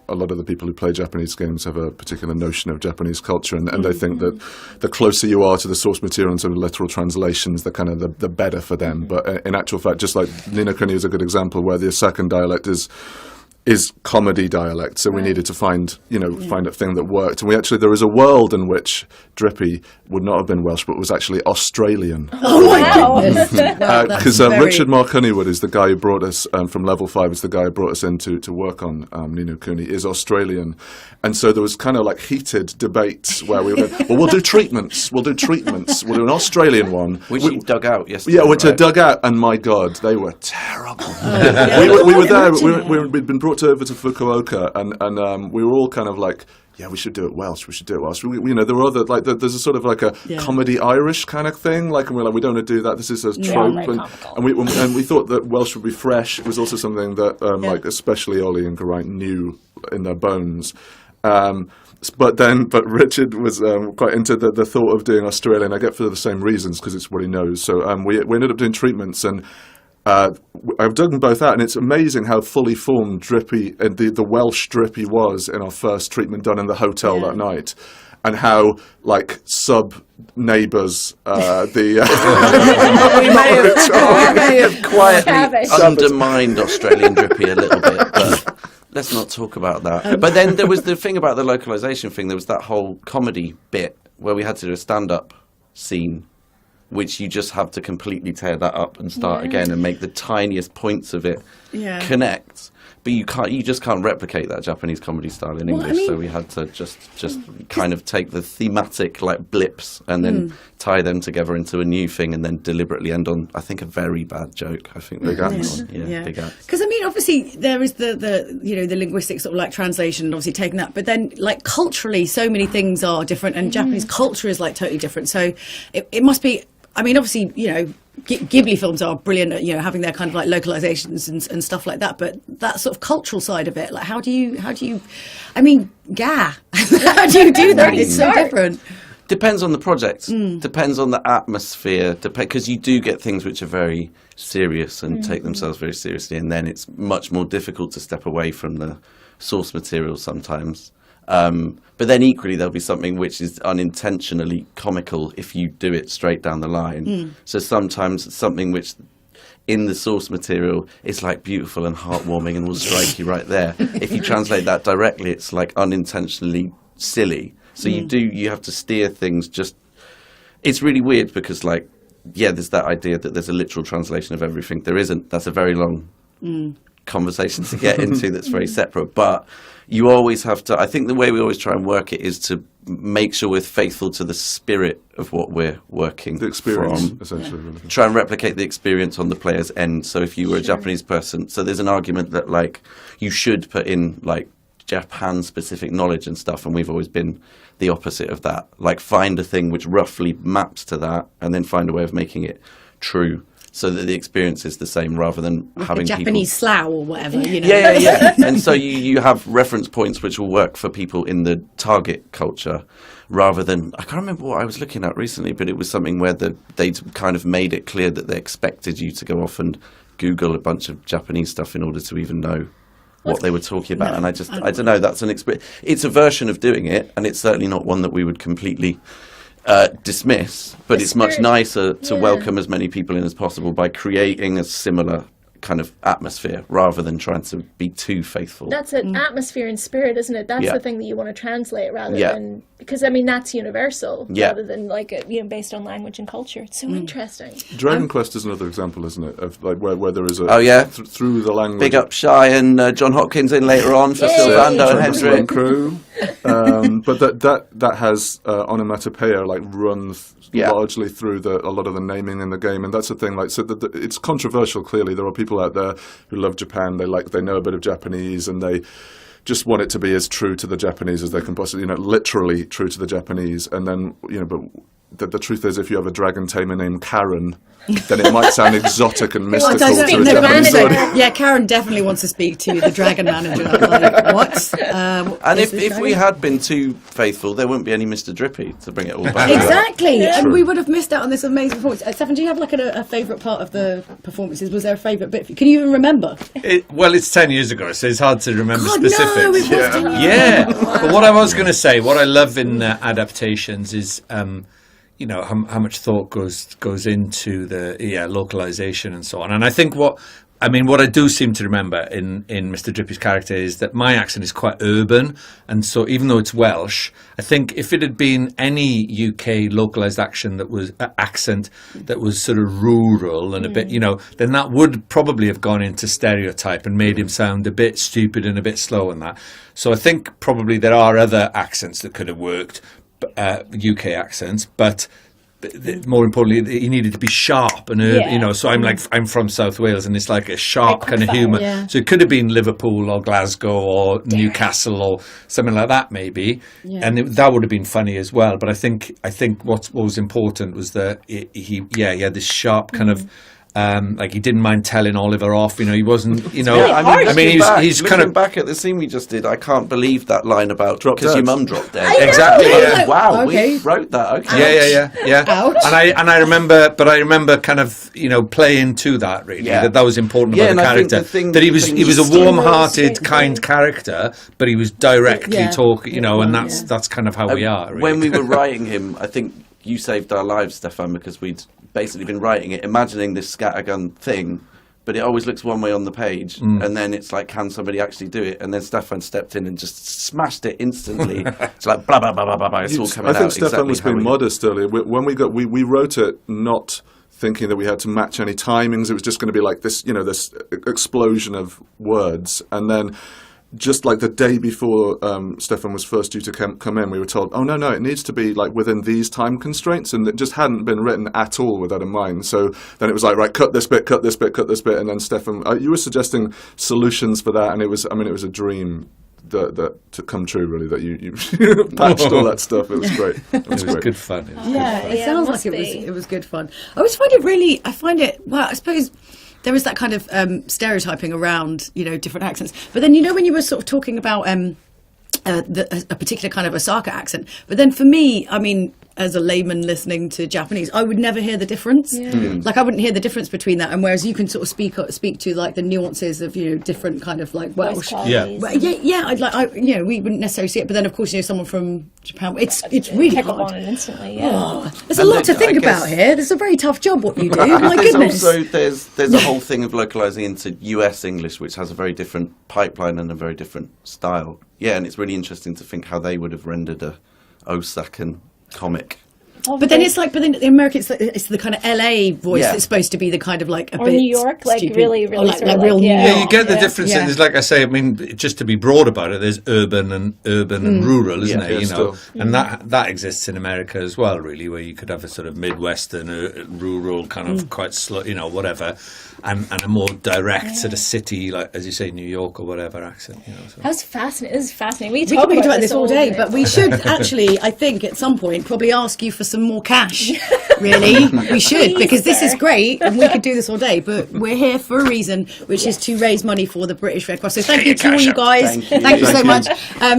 a lot of the people who play Japanese games have a particular notion of Japanese culture, and they think that the closer you are to the source material and sort of literal translations, the kind of the better for them. But in actual fact, just like Ni no Kuni is a good example, where the Osakan dialect is comedy dialect, so we needed to find a thing that worked. And there is a world in which Drippy would not have been Welsh, but was actually Australian. Oh my goodness! Because Richard Mark Honeywood is the guy who brought us from Level 5, is the guy who brought us in to work on Ni no Kuni, is Australian. And so there was kind of like heated debates where we were going, well, we'll do treatments, we'll do an Australian one. Which you dug out yesterday. Yeah, which I dug out, and my God, they were terrible. We were there, we'd been brought over to Fukuoka, and we were all kind of like, yeah, we should do it Welsh. There were other, like, there's a sort of like a comedy Irish kind of thing, like, and we're like, we don't want to do that. This is a trope, and we thought that Welsh would be fresh. It was also something that, like, especially Ollie and Geraint knew in their bones. But Richard was quite into the thought of doing Australian. I get for the same reasons, because it's what he knows. So we ended up doing treatments, and I've dug them both out, and it's amazing how fully formed Drippy, the Welsh Drippy was in our first treatment done in the hotel that night, and how, like, sub-neighbours, we may have quietly undermined Australian Drippy a little bit, but let's not talk about that. But then there was the thing about the localisation thing. There was that whole comedy bit where we had to do a stand-up scene, which you just have to completely tear that up and start again and make the tiniest points of it connect. But you just can't replicate that Japanese comedy style in English. So we had to just kind of take the thematic, like, blips and then tie them together into a new thing, and then deliberately end on, I think, a very bad joke. I think big axe. Big axe. Because I mean, obviously there is the the linguistic sort of like translation, and obviously taking that, but then, like, culturally, so many things are different, and Japanese culture is, like, totally different. So it must be. I mean, obviously, Ghibli films are brilliant at, having their kind of like localizations and stuff like that. But that sort of cultural side of it, like, how do you, I mean, how do you do that? It's so different. Depends on the project. Depends on the atmosphere. Because you do get things which are very serious and take themselves very seriously, and then it's much more difficult to step away from the source material sometimes. But then equally there'll be something which is unintentionally comical if you do it straight down the line. So sometimes something which in the source material is like beautiful and heartwarming and will strike you right there. If you translate that directly, it's like unintentionally silly. So you have to steer things just... It's really weird because, like, there's that idea that there's a literal translation of everything. There isn't. That's a very long conversation to get into that's very separate. But you always have to... I think the way we always try and work it is to make sure we're faithful to the spirit of what we're working the experience, from. Essentially. Try and replicate the experience on the player's end. So if you were a Japanese person... So there's an argument that, like, you should put in, like, Japan-specific knowledge and stuff, and we've always been the opposite of that. Like, find a thing which roughly maps to that, and then find a way of making it true, so that the experience is the same, rather than like having a Japanese slough or whatever, Yeah. And so you have reference points which will work for people in the target culture, rather than... I can't remember what I was looking at recently, but it was something where they'd kind of made it clear that they expected you to go off and Google a bunch of Japanese stuff in order to even know what they were talking about. And I don't know, that's an experience. It's a version of doing it, and it's certainly not one that we would completely dismiss, but it's much nicer to welcome as many people in as possible by creating a similar kind of atmosphere rather than trying to be too faithful. That's an atmosphere and spirit, isn't it? That's the thing that you want to translate rather than... Because, I mean, that's universal rather than, like, based on language and culture. It's so interesting. Dragon Quest is another example, isn't it, of like where there is a... through the language. Big up Shai and John Hopkins in later on for Sylvando and Hendrik. Crew. But that has onomatopoeia like run largely through a lot of the naming in the game, and that's the thing. Like, so it's controversial. Clearly, there are people out there who love Japan. They know a bit of Japanese, and they just want it to be as true to the Japanese as they can possibly, literally true to the Japanese. And then, but the truth is, if you have a dragon tamer named Karen, then it might sound exotic and mystical to a Japanese audience. Yeah, Karen definitely wants to speak to the dragon manager. Like, what? And if we had been too faithful, there wouldn't be any Mr. Drippy to bring it all back. Exactly, and we would have missed out on this amazing performance. Steffan, do you have like a favourite part of the performances? Was there a favourite bit? Can you even remember? Well, it's 10 years ago, so it's hard to remember specifics. No, it was 10 years yeah. But what I was going to say, what I love in adaptations is how much thought goes into the localization and so on. And I think what I do seem to remember in Mr. Drippy's character is that my accent is quite urban, and so even though it's Welsh, I think if it had been any UK localized accent that was sort of rural and a bit, then that would probably have gone into stereotype and made him sound a bit stupid and a bit slow and that. So I think probably there are other accents that could have worked. UK accents, but more importantly, he needed to be sharp and So I'm from South Wales, and it's like a sharp kind of humour. Yeah. So it could have been Liverpool or Glasgow or Newcastle or something like that, maybe, and that would have been funny as well. But I think what was important was that he had this sharp kind of. Like he didn't mind telling Oliver off, he wasn't, he's kind of back at the scene we just did. I can't believe that line about because your mum dropped dead. Exactly. Yeah. Wow, we wrote that. Okay. Yeah. Ouch. And I remember kind of playing to that really. That was important about the character. That he was a warm-hearted, kind character, but he was directly talking, and that's kind of how we are. Really. When we were writing him, I think you saved our lives, Steffan, because we'd basically been writing it, imagining this scattergun thing, but it always looks one way on the page, and then it's like, can somebody actually do it? And then Steffan stepped in and just smashed it instantly. It's like blah blah blah blah blah blah. It's all coming out. I think Steffan was being modest earlier. When we wrote it, not thinking that we had to match any timings. It was just going to be like this, this explosion of words, and then. Just like the day before Steffan was first due to come in, we were told, oh, no, it needs to be like within these time constraints, and it just hadn't been written at all with that in mind. So then it was like, right, cut this bit, and then Steffan, you were suggesting solutions for that, and it was a dream that to come true, really, that you patched all that stuff. It was great. It was good fun. It sounds like it was good fun. I always find it well, I suppose there is that kind of stereotyping around, different accents. But then, when you were sort of talking about a particular kind of Osaka accent, but then for me, as a layman listening to Japanese, I would never hear the difference. Like I wouldn't hear the difference between that, and whereas you can sort of speak to like the nuances of different kind of like Welsh. We wouldn't necessarily see it, but then of course someone from Japan, it's really hard. Instantly, there's a lot to think about here. There's a very tough job what you do. My goodness. Also, there's a whole thing of localizing into US English, which has a very different pipeline and a very different style. Yeah, and it's really interesting to think how they would have rendered a Osakan comic. But then in America, it's the kind of LA voice that's supposed to be the kind of like a or bit New York, like stupid. really Or like sort of real New York. Yeah, you get the difference. There's, like I say, just to be broad about it, there's urban and rural, isn't it? And that exists in America as well, really, where you could have a sort of Midwestern, rural kind of quite slow, whatever, and a more direct sort of city, like as you say, New York or whatever accent. So. That's fascinating. This is fascinating. We could talk about this all day, but we should actually, I think, at some point, probably ask you for some more cash. Really, we should, because this is great, and we could do this all day. But we're here for a reason, which is to raise money for the British Red Cross. So thank you to all you guys. Thank you so much.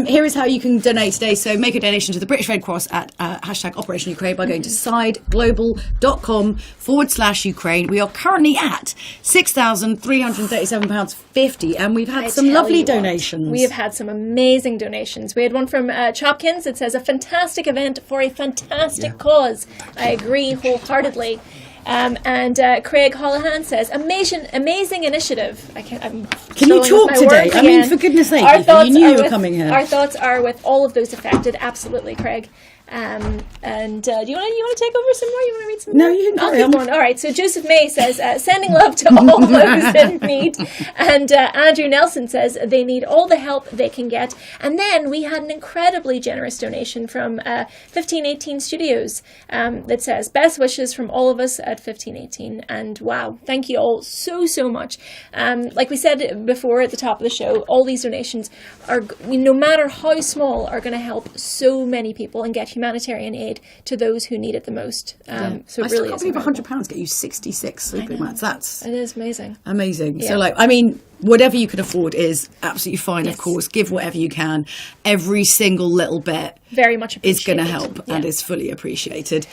Here is how you can donate today. So make a donation to the British Red Cross at #Operation Ukraine by going to sideglobal.com/Ukraine. We are currently at £6,337.50, and we've had some lovely donations. We have had some amazing donations. We had one from Hopkins. It says, a fantastic event for a fantastic cause. I agree wholeheartedly. And Craig Holohan says, amazing initiative. Can you talk today? I mean, for goodness sake, you knew you were coming here. Our thoughts are with all of those affected. Absolutely, Craig. And do you want to take over some more? You want to read some No, more? you can I'll carry keep on. going. All right. So Joseph May says, sending love to all those in need. And Andrew Nelson says they need all the help they can get. And then we had an incredibly generous donation from 1518 Studios that says, best wishes from all of us at 1518. And wow, thank you all so much. Like we said before at the top of the show, all these donations are, no matter how small, are going to help so many people and get humanitarian aid to those who need it the most. So I it still really can't is believe £100 get you 66 sleeping mats. That's it is amazing. Amazing. Yeah. So, like, I mean, whatever you can afford is absolutely fine, of course. Give whatever you can. Every single little bit very much is going to appreciated. help and is fully appreciated.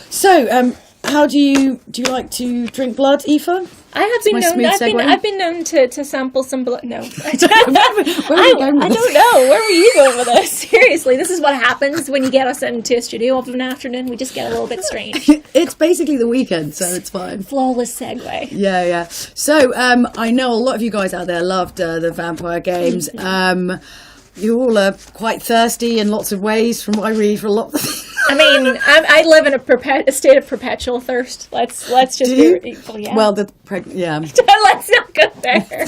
So, how do you like to drink blood, Aoife? I have been known. I've been known to sample some blood. No, I don't know. Where were you going with this? Seriously, this is what happens when you get us into a studio of an afternoon. We just get a little bit strange. It's basically the weekend, so it's fine. Flawless segue. Yeah. So, I know a lot of you guys out there loved the Vampire games. You all are quite thirsty in lots of ways, from what I read for a lot of things. I mean, I live in a state of perpetual thirst. Let's just be. Well, yeah. Well, Let's not go there.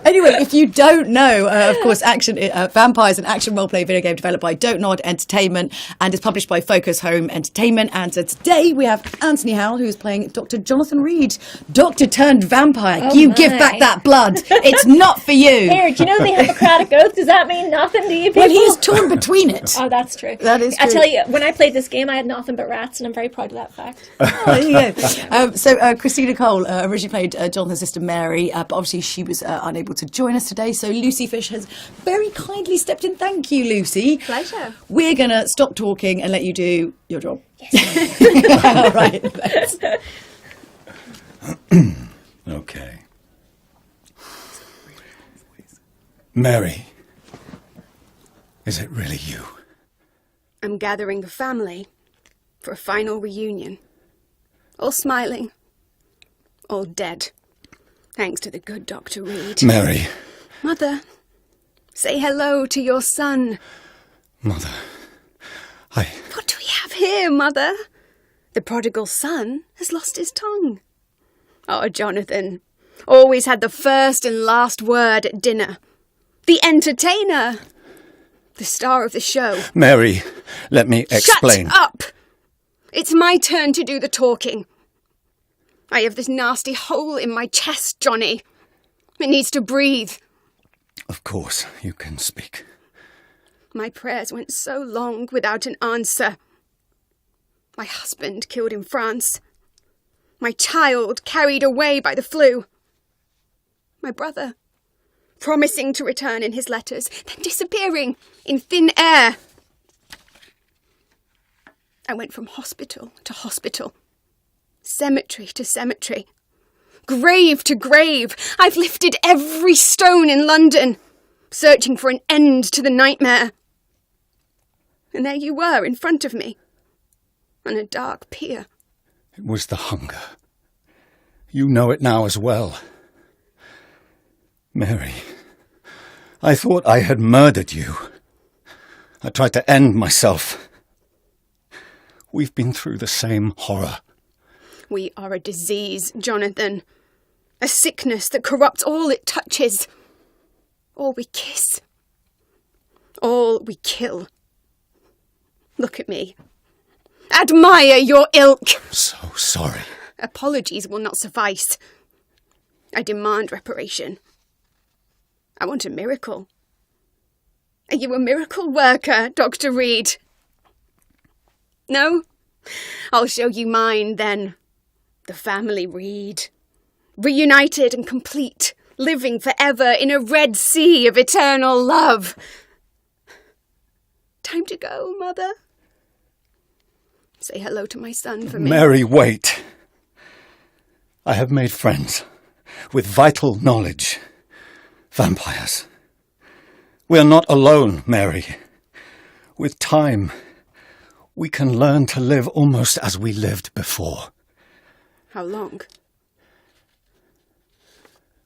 Anyway, if you don't know, of course, Vampire is an action role-play video game developed by Don't Nod Entertainment and is published by Focus Home Entertainment. And so today we have Anthony Howell, who is playing Dr. Jonathan Reid, Doctor turned vampire. Give back that blood. It's not for you. Here, do you know the Hippocratic Oath? Does that mean nothing to you people? Well, he is torn between it. Oh, that's true. That is true. I tell you, when I played this game, I had nothing but rats, and I'm very proud of that fact. Oh, there you go. So Christina Cole originally played Jonathan's sister Mary, but obviously she was unable to join us today. So Lucy Fish has very kindly stepped in. Thank you, Lucy. Pleasure. We're going to stop talking and let you do your job. Yes. All right. Thanks. Okay. Mary, is it really you? I'm gathering the family for a final reunion. All smiling, all dead. Thanks to the good Dr. Reid. Mary. Mother, say hello to your son. Mother, What do we have here, Mother? The prodigal son has lost his tongue. Oh, Jonathan, always had the first and last word at dinner. The entertainer. The star of the show. Mary, let me explain. Shut up! It's my turn to do the talking. I have this nasty hole in my chest, Johnny. It needs to breathe. Of course, you can speak. My prayers went so long without an answer. My husband killed in France. My child carried away by the flu. My brother promising to return in his letters, then disappearing in thin air. I went from hospital to hospital. Cemetery to cemetery, grave to grave. I've lifted every stone in London, searching for an end to the nightmare. And there you were in front of me, on a dark pier. It was the hunger. You know it now as well. Mary, I thought I had murdered you. I tried to end myself. We've been through the same horror. We are a disease, Jonathan. A sickness that corrupts all it touches. All we kiss. All we kill. Look at me. Admire your ilk. So sorry. Apologies will not suffice. I demand reparation. I want a miracle. Are you a miracle worker, Dr. Reid? No? I'll show you mine, then. The family Reid. Reunited and complete, living forever in a red sea of eternal love. Time to go, Mother. Say hello to my son for me. Mary, wait. I have made friends with vital knowledge. Vampires. We are not alone, Mary. With time, we can learn to live almost as we lived before. How long?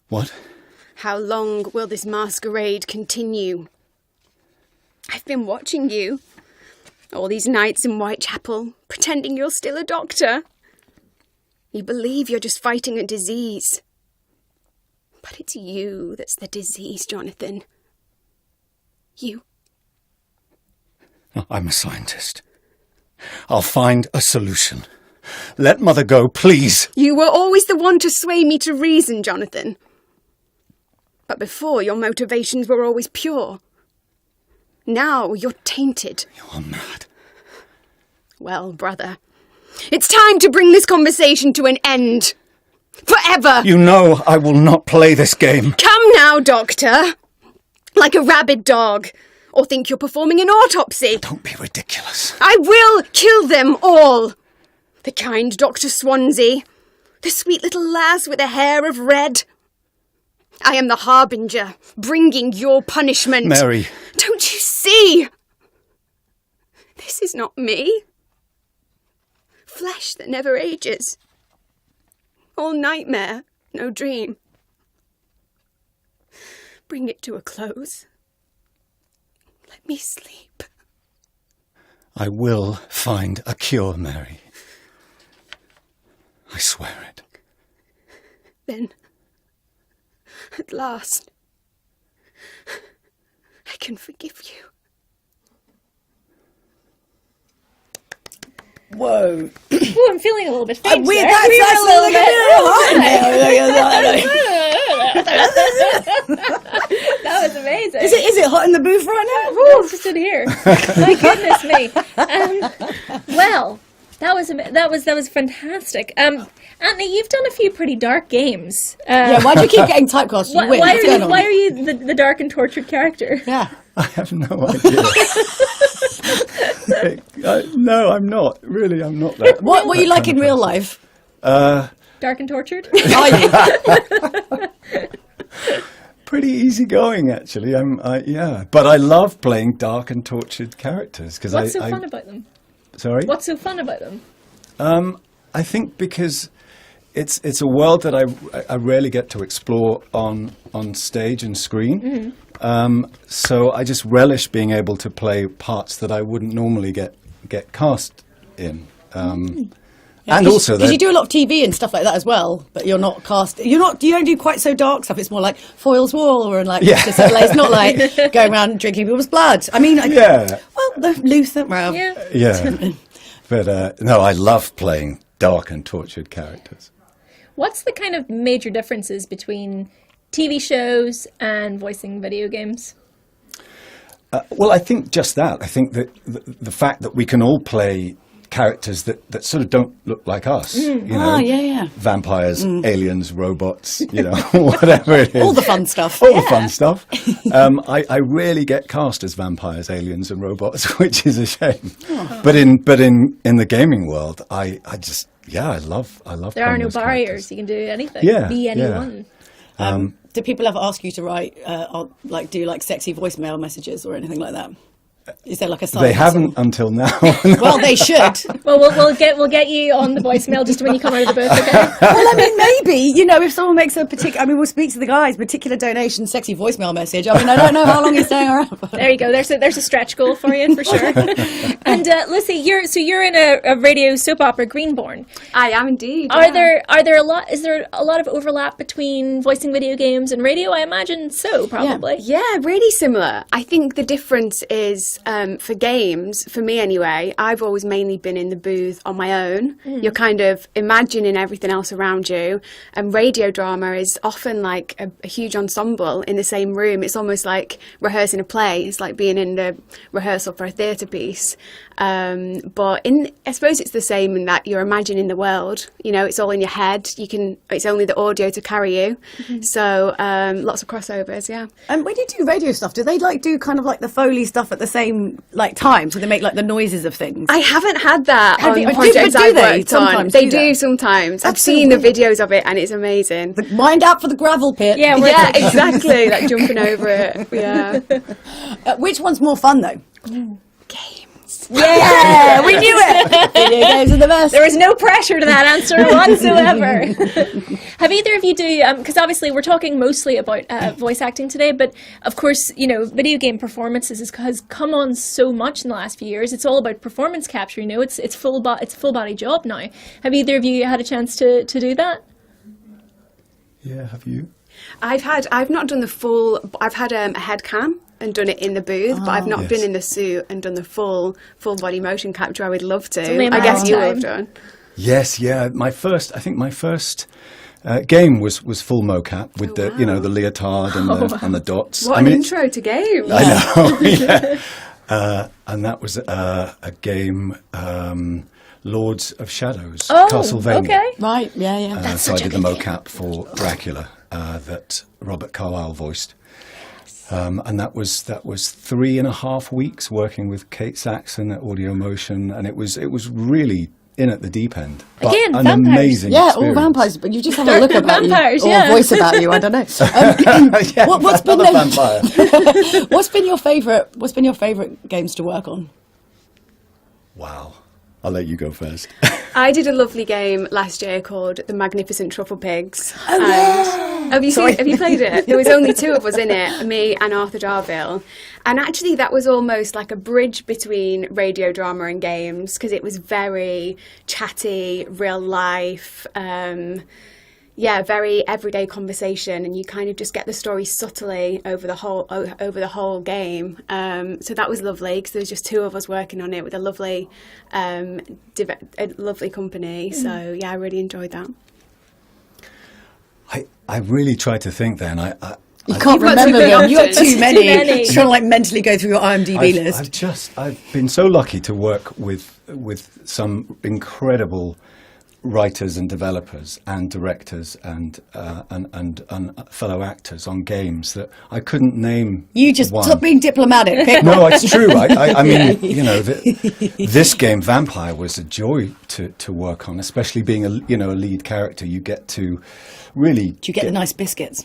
What? How long will this masquerade continue? I've been watching you. All these nights in Whitechapel, pretending you're still a doctor. You believe you're just fighting a disease. But it's you that's the disease, Jonathan. You. I'm a scientist. I'll find a solution. Let Mother go, please. You were always the one to sway me to reason, Jonathan. But before, your motivations were always pure. Now you're tainted. You're mad. Well, brother, it's time to bring this conversation to an end. Forever! You know I will not play this game. Come now, Doctor. Like a rabid dog. Or think you're performing an autopsy. Don't be ridiculous. I will kill them all. The kind Dr. Swansea. The sweet little lass with a hair of red. I am the harbinger, bringing your punishment. Mary. Don't you see? This is not me. Flesh that never ages. All nightmare, no dream. Bring it to a close. Let me sleep. I will find a cure, Mary. I swear it. Then, at last, I can forgive you. Whoa. Ooh, I'm feeling a little bit faint. Weird, there. that's We a were little bit That was amazing. Is it hot in the booth right now? Ooh, just in here. My goodness me. Well, that was fantastic. Anthony, you've done a few pretty dark games. Yeah, why do you keep getting typecast? You win. Why are you the dark and tortured character? Yeah. I have no idea. No, I'm not. Really, I'm not that. What were you like in real life? Dark and tortured? Are you? Pretty easygoing, actually. Yeah, but I love playing dark and tortured characters because What's so fun about them? Sorry. What's so fun about them? I think because it's a world that I rarely get to explore on stage and screen. Mm-hmm. So I just relish being able to play parts that I wouldn't normally get cast in. Yeah, and also because you do a lot of TV and stuff like that as well, but you're not cast. You don't do quite so dark stuff. It's more like Foyle's Wall or like it's not like going around drinking people's blood. I mean, yeah. Well, the Luther. Well, yeah. But no, I love playing dark and tortured characters. What's the kind of major differences between TV shows and voicing video games? Well, I think just that. I think that the fact that we can all play characters that sort of don't look like us. You know, vampires, aliens, robots, whatever it is. All the fun stuff. All the fun stuff. I rarely get cast as vampires, aliens, and robots, which is a shame. Oh. But in the gaming world, I love. There are no those barriers. characters. You can do anything. Yeah, Be anyone. Do people ever ask you to write, do sexy voicemail messages or anything like that? Is there like a side? They haven't until now. Well, they should. Well, we'll get you on the voicemail just when you come out of the booth, okay? Well, I mean, maybe, if someone makes a particular, we'll speak to the guys, particular donation, sexy voicemail message. I mean, I don't know how long he's staying around. There you go. There's a stretch goal for you, for sure. And Lizzie, you're in a radio soap opera, Greenborn. I am indeed. Is there a lot of overlap between voicing video games and radio? I imagine so, probably. Yeah, really similar. I think the difference is for games, for me anyway, I've always mainly been in the booth on my own. You're kind of imagining everything else around you. And radio drama is often like a huge ensemble in the same room. It's almost like rehearsing a play. It's like being in the rehearsal for a theatre piece. But I suppose it's the same in that you're imagining the world. It's all in your head. It's only the audio to carry you. Mm-hmm. So lots of crossovers, yeah. And when you do radio stuff, do they do kind of like the Foley stuff at the same time? So they make the noises of things? I haven't had that on you, projects do I've they? worked Sometimes on. They do that? sometimes. That's I've seen the videos of it and it's amazing. Mind out for the gravel pit. Yeah, exactly. Like jumping over it. Yeah. Which one's more fun though? Games. games. Yeah, we knew it. Video games are the best. There was no pressure to that answer whatsoever. Have either of you because obviously we're talking mostly about voice acting today, but of course, video game performances has come on so much in the last few years. It's all about performance capture, it's full body job now. Have either of you had a chance to do that? Yeah, have you? I've not done the full. I've had a head cam and done it in the booth, but I've not been in the suit and done the full body motion capture. I would love to. I guess you have done. Yes, yeah. My first game was full mocap with the the leotard and the dots. What an intro to games! I know. Yeah. And that was a game. Lords of Shadows, Castlevania. Okay. Right, yeah. So I did the mocap for Dracula that Robert Carlyle voiced. And that was 3.5 weeks working with Kate Saxon at Audio Motion, and it was really in at the deep end. But again, an vampires. amazing Yeah, experience. all vampires, but you just have a look about vampires, you, or yeah. a voice about you. I don't know. What's been vampire? What's been your favourite games to work on? Wow. I'll let you go first. I did a lovely game last year called The Magnificent Truffle Pigs. Oh, have you played it? There was only 2 of us in it, me and Arthur Darville. And actually that was almost like a bridge between radio drama and games, because it was very chatty, real life, very everyday conversation, and you kind of just get the story subtly over the whole game. So that was lovely, because there was just 2 of us working on it with a lovely company. So yeah, I really enjoyed that. I really tried to think then. You can't remember them. You got too many. Just trying to mentally go through your IMDb list. I've been so lucky to work with some incredible writers and developers and directors and fellow actors on games that I couldn't name. You just one. stop being diplomatic. No, it's true. I mean, this game Vampire was a joy to work on, especially being a lead character. You get to really. Do you get the nice biscuits?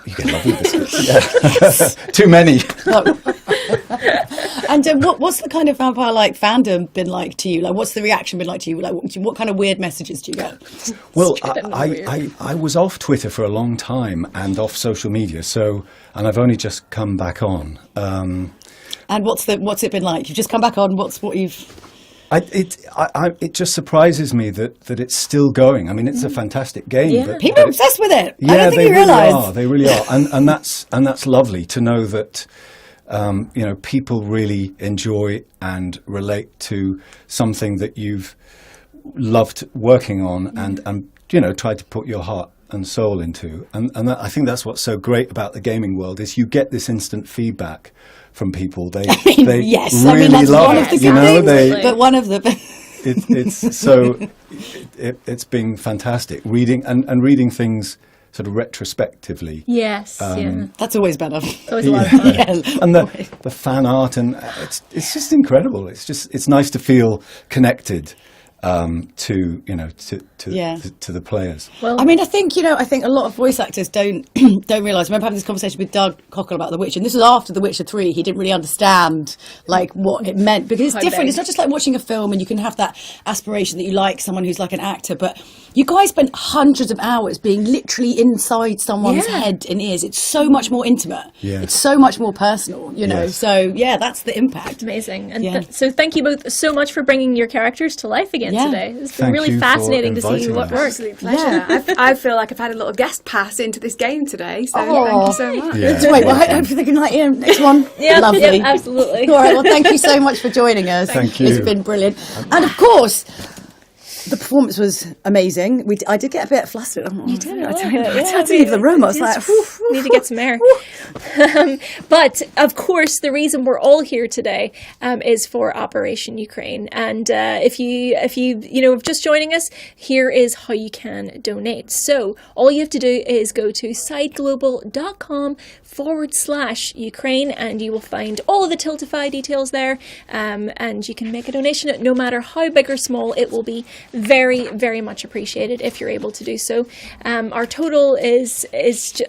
You get lovely biscuits. Yeah. Yes. Too many. And what's the kind of vampire fandom been like to you? What's the reaction been like to you? What kind of weird messages do you get? Well, I was off Twitter for a long time and off social media, and I've only just come back on. And what's it been like? You've just come back on. What you've? It just surprises me that it's still going. I mean, it's a fantastic game. Yeah. People are obsessed with it. Yeah, I don't think you realise. They really are, and that's lovely to know that. People really enjoy and relate to something that you've loved working on and tried to put your heart and soul into. And I think that's what's so great about the gaming world is you get this instant feedback from people. They yes, really that's love one it. of the things, but one of the. It's been fantastic reading and reading things sort of retrospectively. Yes, that's always better. It's always a lot of fun. Yes. And the fan art, and it's just incredible. It's nice to feel connected to the players. Well, I mean, I think a lot of voice actors don't realise. I remember having this conversation with Doug Cockle about The Witcher, and this was after The Witcher 3. He didn't really understand what it meant, because it's different. It's not just like watching a film, and you can have that aspiration that you like someone who's like an actor, but you guys spent hundreds of hours being literally inside someone's head and ears. It's so much more intimate. Yeah. It's so much more personal. Yes. So that's the impact. Amazing. And so thank you both so much for bringing your characters to life again today. It's been really fascinating to see what works. Absolute pleasure. I feel like I've had a little guest pass into this game today, so thank you so much. Yeah. Wait, well, I hope they can next one. Lovely. Yeah, absolutely. All right, well, thank you so much for joining us. Thank you. It's been brilliant. And of course, the performance was amazing. I did get a bit flustered. You did. I had to leave the room. I was like, need to get some air. But of course, the reason we're all here today is for Operation Ukraine. And if you just joining us, here is how you can donate. So all you have to do is go to sideglobal.com/Ukraine, and you will find all of the Tiltify details there. And you can make a donation. No matter how big or small, it will be very, very much appreciated if you're able to do so. Our total is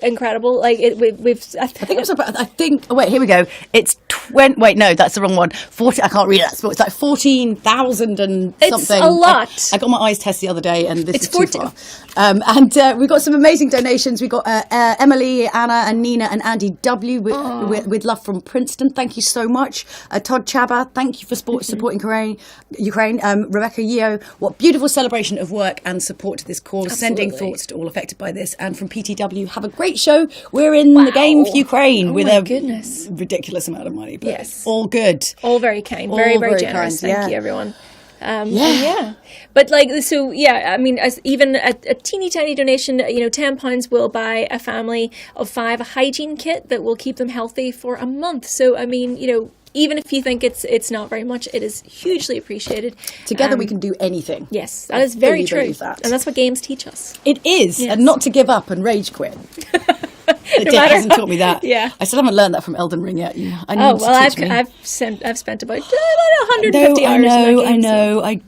incredible. Like I think. Oh wait, here we go. It's 20. Wait, no, that's the wrong one. 40. I can't read that. It's like 14,000 and something. It's a lot. I got my eyes tested the other day, and this It's is too 40. far. And we got some amazing donations. We got Emily, Anna, and Nina, and Andy W. With love from Princeton. Thank you so much. Todd Chaba, thank you for supporting Ukraine. Rebecca Yeo, what beautiful celebration of work and support to this cause. Sending thoughts to all affected by this. And from PTW, have a great show. We're in the game for Ukraine with a ridiculous amount of money. But all good. All very kind. Very, very generous. Kind, Thank you, everyone. But like, so yeah, I mean, as even a teeny tiny donation, £10 will buy a family of 5 a hygiene kit that will keep them healthy for a month. So I mean, even if you think it's not very much, it is hugely appreciated. Together we can do anything. Yes, that is very true. And that's what games teach us. It is, and not to give up and rage quit. The No deck matter hasn't taught me that. Yeah. I still haven't learned that from Elden Ring yet. I need I've to teach me. I've spent about 150 hours. I know.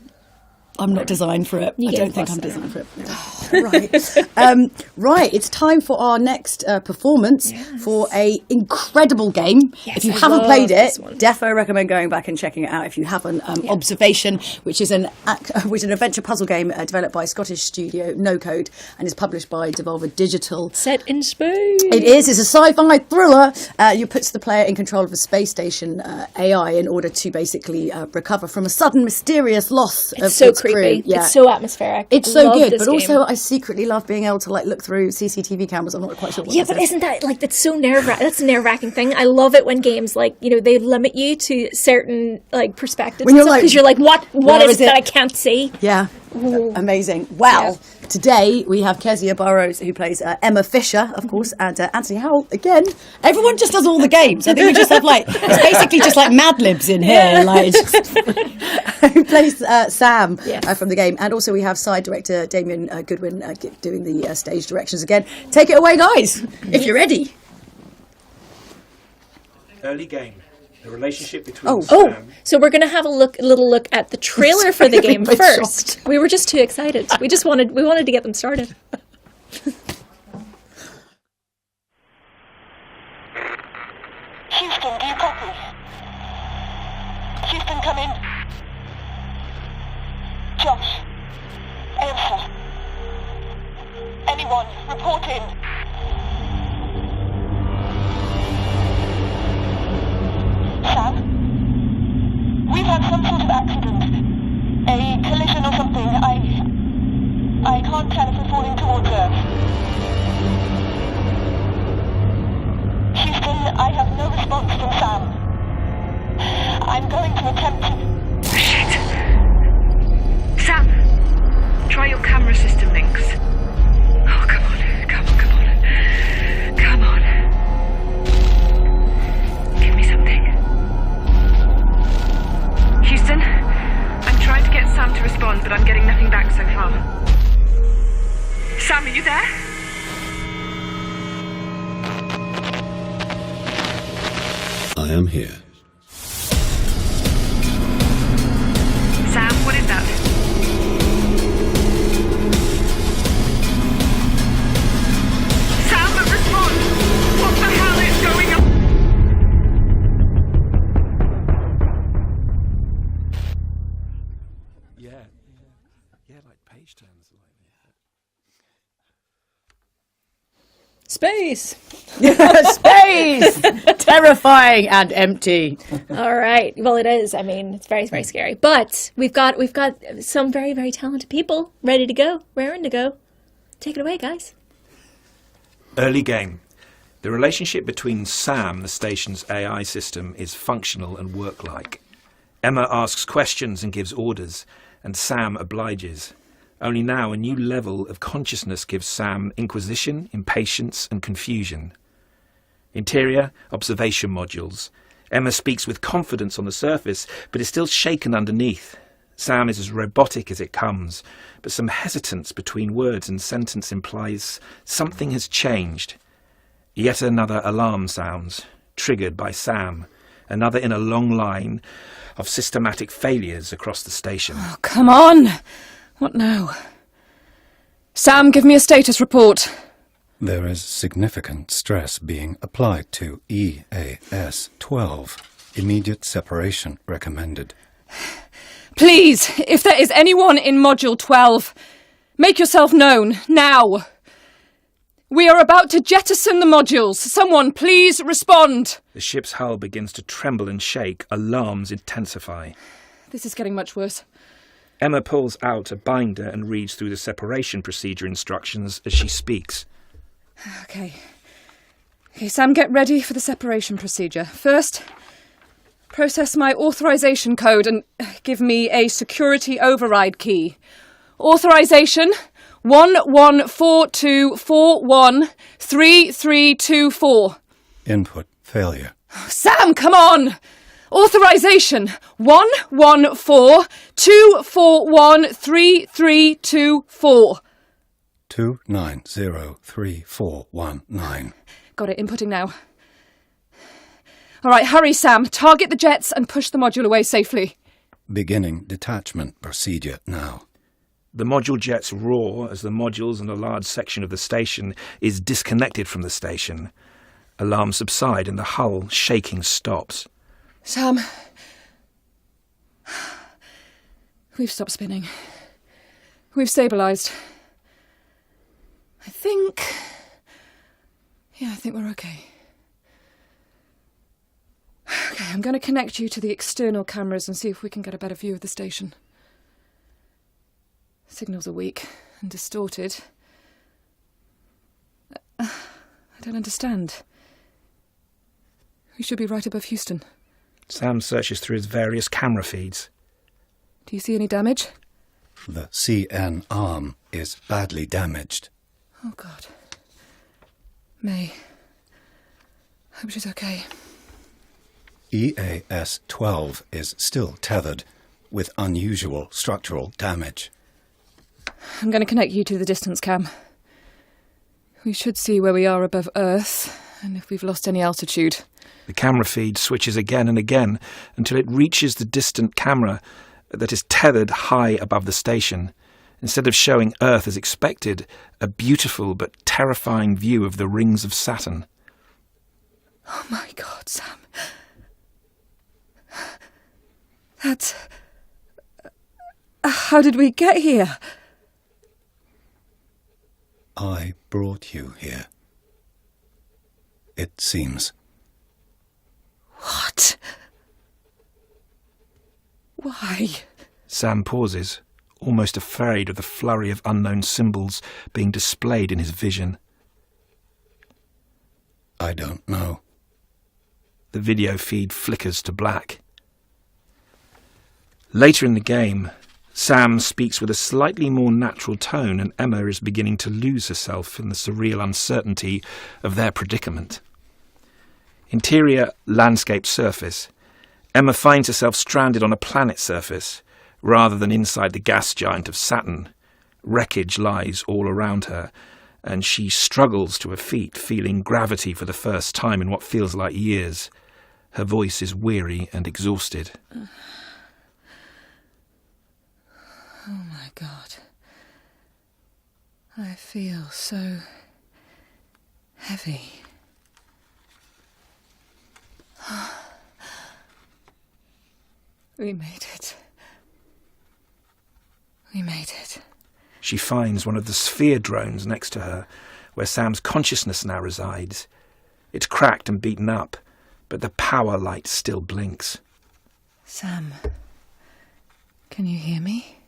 I'm not designed for it. I don't think I'm designed for it. Right. It's time for our next performance for a incredible game. Yes, if you I haven't love played it, this one. defo recommend going back and checking it out. If you haven't, Observation, which is an adventure puzzle game developed by Scottish studio No Code and is published by Devolver Digital. Set in space. It is. It's a sci-fi thriller. You puts the player in control of a space station AI in order to basically recover from a sudden mysterious loss of so its creepy. crew. Yeah. It's so atmospheric. It's so Love good, this but also game. I secretly love being able to look through CCTV cameras. I'm not quite sure what Yeah, this but is. isn't that that's so that's a nerve-wracking thing. I love it when games they limit you to certain perspectives. When you're because you're like, what is it that I can't see? Yeah. Amazing. Well, today we have Kezia Burrows, who plays Emma Fisher, of course, and Anthony Howell again. Everyone just does all the games. I think we just have it's basically just like Mad Libs in here, who plays Sam from the game. And also we have side director Damien Goodwin doing the stage directions again. Take it away, guys, if you're ready. Early game. The relationship between Sam... Oh, so we're going to have a little look at the trailer for the game first. We were just too excited. We wanted to get them started. Houston, do you copy? Houston, come in. Josh. Aoife. Anyone, report in. Sam? We've had some sort of accident. A collision or something. I can't tell if we're falling towards Earth. Houston, I have no response from Sam. I'm going to attempt to... Shit! Sam! Try your camera system links. Oh, come on. Come on. Give me something. Houston, I'm trying to get Sam to respond, but I'm getting nothing back so far. Sam, are you there? I am here. Sam, what is that? Sam, respond! What the hell is going on? like page turns. Space! Space! Terrifying and empty. All right. Well, it is. I mean, it's very, very scary. But we've got some very, very talented people ready to go, raring to go. Take it away, guys. Early game. The relationship between Sam, the station's AI system, is functional and work-like. Emma asks questions and gives orders, and Sam obliges. Only now a new level of consciousness gives Sam inquisition, impatience, and confusion. Interior, observation modules. Emma speaks with confidence on the surface, but is still shaken underneath. Sam is as robotic as it comes, but some hesitance between words and sentence implies something has changed. Yet another alarm sounds, triggered by Sam, another in a long line of systematic failures across the station. Oh, come on! What now? Sam, give me a status report. There is significant stress being applied to EAS-12. Immediate separation recommended. Please, if there is anyone in Module 12, make yourself known, now. We are about to jettison the modules. Someone, please respond. The ship's hull begins to tremble and shake. Alarms intensify. This is getting much worse. Emma pulls out a binder and reads through the separation procedure instructions as she speaks. Okay, Sam, get ready for the separation procedure. First, process my authorization code and give me a security override key. Authorization 1142413324. Input failure. Sam, come on! Authorization 1142413324. 29034119. Got it, inputting now. All right, hurry, Sam. Target the jets and push the module away safely. Beginning detachment procedure now. The module jets roar as the modules and a large section of the station is disconnected from the station. Alarms subside and the hull, shaking, stops. Sam. We've stopped spinning. We've stabilised. I think we're okay. Okay, I'm going to connect you to the external cameras and see if we can get a better view of the station. Signals are weak and distorted. I don't understand. We should be right above Houston. Sam searches through his various camera feeds. Do you see any damage? The CN arm is badly damaged. Oh, God. May. Hope she's okay. EAS-12 is still tethered, with unusual structural damage. I'm going to connect you to the distance cam. We should see where we are above Earth, and if we've lost any altitude. The camera feed switches again and again until it reaches the distant camera that is tethered high above the station. Instead of showing Earth as expected, a beautiful but terrifying view of the rings of Saturn. Oh my God, Sam. That's... How did we get here? I brought you here. It seems. What? Why? Sam pauses, almost afraid of the flurry of unknown symbols being displayed in his vision. I don't know. The video feed flickers to black. Later in the game, Sam speaks with a slightly more natural tone, and Emma is beginning to lose herself in the surreal uncertainty of their predicament. Interior landscape surface. Emma finds herself stranded on a planet surface, rather than inside the gas giant of Saturn. Wreckage lies all around her, and she struggles to her feet, feeling gravity for the first time in what feels like years. Her voice is weary and exhausted. Oh my God. I feel so heavy. We made it. We made it. She finds one of the sphere drones next to her, where Sam's consciousness now resides. It's cracked and beaten up, but the power light still blinks. Sam, can you hear me?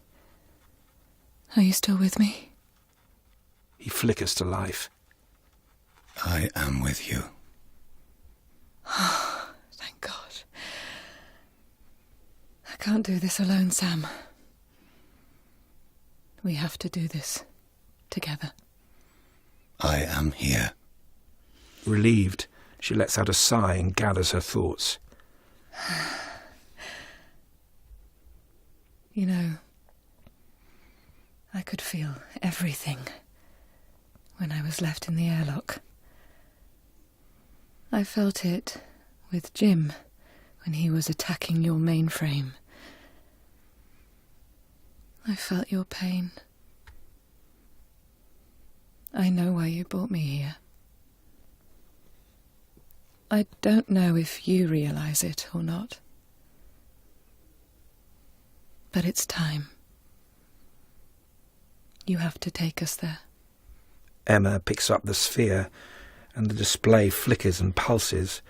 Are you still with me? He flickers to life. I am with you. Thank God. I can't do this alone, Sam. We have to do this together. I am here. Relieved, she lets out a sigh and gathers her thoughts. You know, I could feel everything when I was left in the airlock. I felt it with Jim when he was attacking your mainframe. I felt your pain. I know why you brought me here. I don't know if you realise it or not. But it's time. You have to take us there. Emma picks up the sphere, and the display flickers and pulses,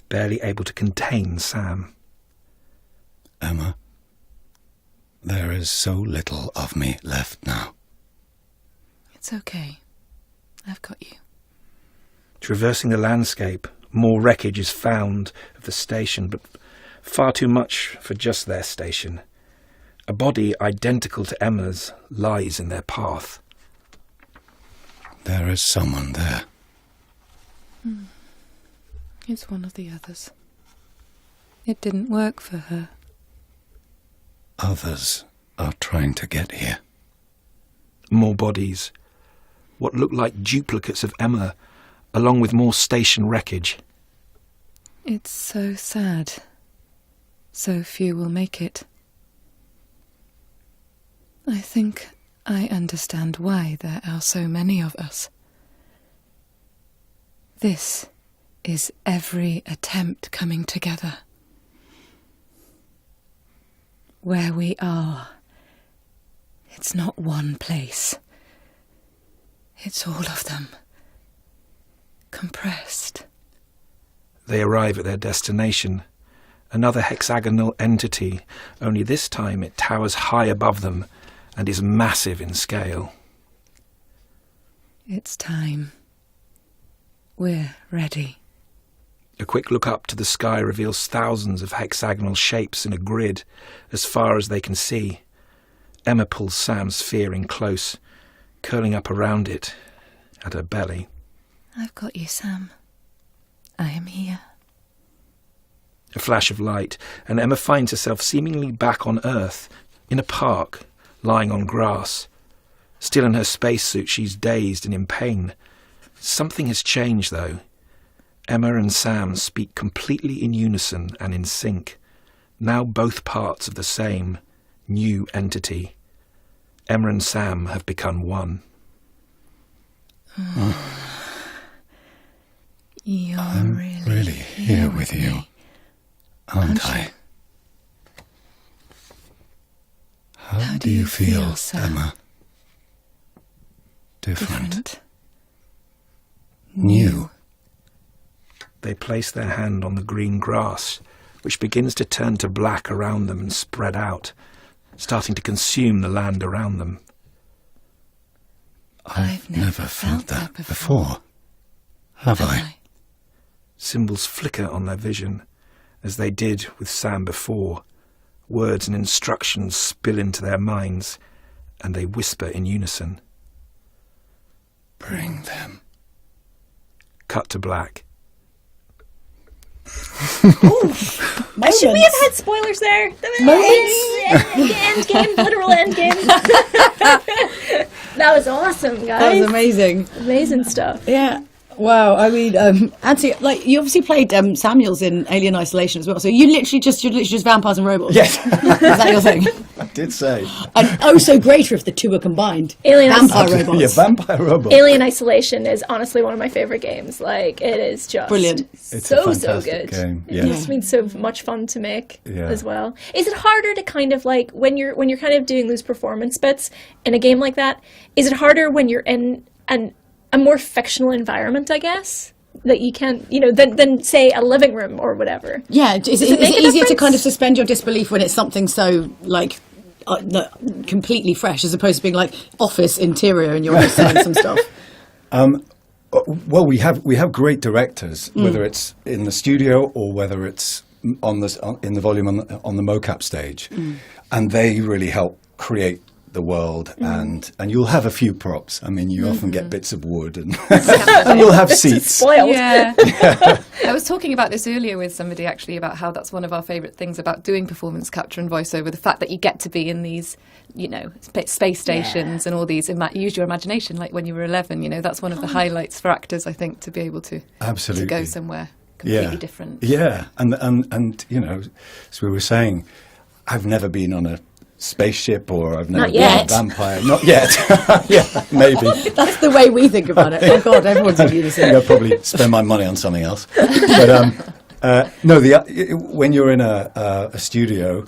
barely able to contain Sam. Emma, there is so little of me left now. It's okay. I've got you. Traversing the landscape, more wreckage is found of the station, but far too much for just their station. A body identical to Emma's lies in their path. There is someone there. It's one of the others. It didn't work for her. Others are trying to get here. More bodies. What look like duplicates of Emma, along with more station wreckage. It's so sad. So few will make it. I think I understand why there are so many of us. This is every attempt coming together. Where we are, it's not one place. It's all of them. Compressed. They arrive at their destination. Another hexagonal entity, only this time it towers high above them and is massive in scale. It's time. We're ready. A quick look up to the sky reveals thousands of hexagonal shapes in a grid as far as they can see. Emma pulls Sam's sphere in close, curling up around it at her belly. I've got you, Sam. I am here. A flash of light, and Emma finds herself seemingly back on Earth, in a park, lying on grass. Still in her spacesuit, she's dazed and in pain. Something has changed, though. Emma and Sam speak completely in unison and in sync, now both parts of the same, new entity. Emma and Sam have become one. You're I'm really here with you, aren't I? How do you feel, Emma? Different. New. They place their hand on the green grass, which begins to turn to black around them and spread out, starting to consume the land around them. I've never felt that before. Have I? Symbols flicker on their vision, as they did with Sam before. Words and instructions spill into their minds, and they whisper in unison. Bring them. Cut to black. Should we have had spoilers there? End game, literal end game. That was awesome, guys. That was amazing. Amazing stuff. Yeah. Wow. I mean, Anthony, like you obviously played Samuels in Alien Isolation as well. So you're literally just vampires and robots. Yes. Is that your thing? I did say. And oh, so greater if the two are combined. Alien vampire robots. Yeah, vampire robots. Alien Isolation is honestly one of my favorite games. Like it is just brilliant. It's so a fantastic good. Game. Yes. It's been so much fun to make Yeah. as well. Is it harder to kind of like when you're kind of doing those performance bits in a game like that? Is it harder when you're in a more fictional environment, I guess? That you can, than say a living room or whatever. Yeah, is it easier to kind of suspend your disbelief when it's something so like completely fresh, as opposed to being like office interior and you're selling some stuff? Well, we have great directors, whether it's in the studio or whether it's in the volume on the mocap stage, and they really help create the world, and you'll have a few props. I mean, you often get bits of wood, and you'll have seats. Yeah. I was talking about this earlier with somebody actually about how that's one of our favourite things about doing performance capture and voiceover, the fact that you get to be in these, space stations and all these, use your imagination like when you were 11, that's one of the highlights for actors, I think, to be able to Absolutely. to go somewhere completely different. Yeah, and as we were saying, I've never been on a spaceship, or I've never Not been yet. a vampire. Not yet. Yeah, maybe. That's the way we think about it. Oh God, everyone's in unison. I'll probably spend my money on something else. But no, when you're in a studio,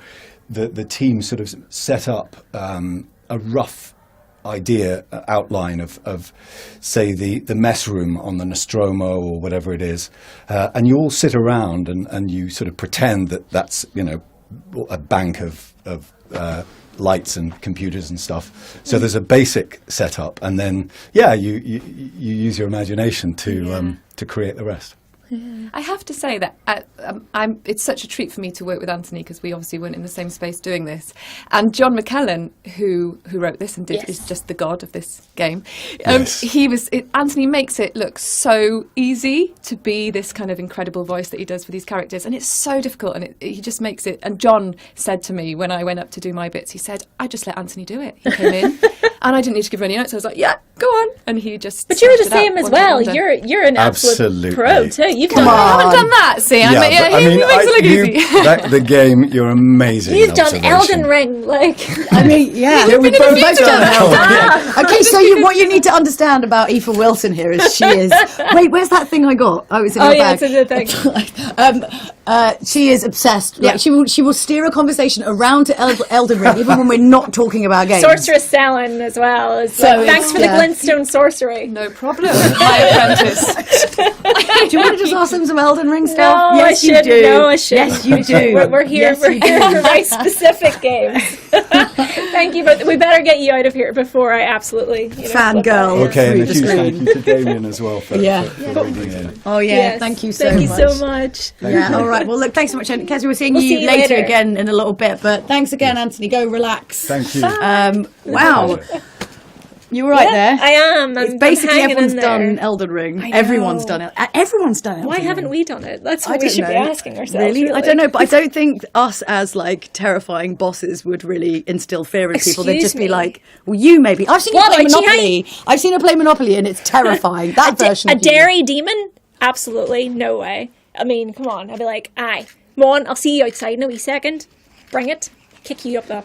the team sort of set up a rough outline of say the mess room on the Nostromo or whatever it is, and you all sit around and you sort of pretend that's a bank of lights and computers and stuff. So there's a basic setup, and then you use your imagination to create the rest. I have to say that it's such a treat for me to work with Anthony, because we obviously weren't in the same space doing this. And John McKellen, who wrote this and is just the god of this game. Anthony makes it look so easy to be this kind of incredible voice that he does for these characters, and it's so difficult. And he just makes it. And John said to me when I went up to do my bits, he said, "I just let Anthony do it. He came in, and I didn't need to give any notes. I was like, yeah, go on." And he just. But you're the same as well. You're an absolute pro too. I haven't done that. See, he makes it look easy. The game, you're amazing. You've done Elden Ring, like. I mean, yeah, we both done Elden Ring. Okay, so what you need to understand about Aoife Wilson here is she is. Wait, where's that thing I got? Oh, it's in your bag. It's in the thing. She is obsessed. Like, she will steer a conversation around to Elden Ring, even when we're not talking about games. Sorceress Salen as well. Thanks for the glintstone sorcery. No problem. My apprentice. Do you want to just ask them some Elden Ring stuff? No, Yes, I you shouldn't. do. No, I shouldn't. Yes, you do. We're here. We're here for very specific games. Thank you, but we better get you out of here before I absolutely fangirl. Okay, and a huge thank you to Damien as well for reading in. Oh yeah, Yes, thank you so much. Thank you so much. Yeah, all right. Well, look, thanks so much, and Kezia, we'll see We'll you see you later later. again in a little bit. But thanks again, Anthony. Go relax. Thank you. Wow. You were right there. I am. It's I'm basically hanging everyone's in there. done Elden Ring. I know. Everyone's done it. Everyone's done it. Why haven't we done it? That's what we should be asking ourselves. Really? I don't know, but I don't think us as like terrifying bosses would really instill fear in people. They'd just be like, "Well, you maybe." I've seen you play Monopoly. I've seen her play Monopoly, and it's terrifying. That version. A dairy demon? Absolutely no way. I mean, come on. I'd be like, "Aye, come on. I'll see you outside in a wee second. Bring it. Kick you up the."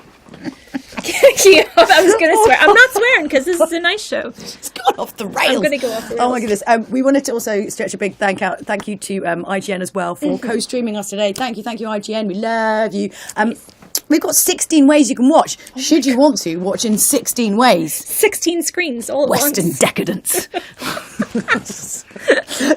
Kick you up. I was going to swear. I'm not swearing because this is a nice show. It's gone off the rails. I'm going to go off the rails. Oh my goodness. We wanted to also stretch a big thank you to IGN as well for co-streaming us today. Thank you, IGN. We love you. We've got 16 ways you can watch. Should you want to watch in 16 ways? 16 screens all at Western once. decadence.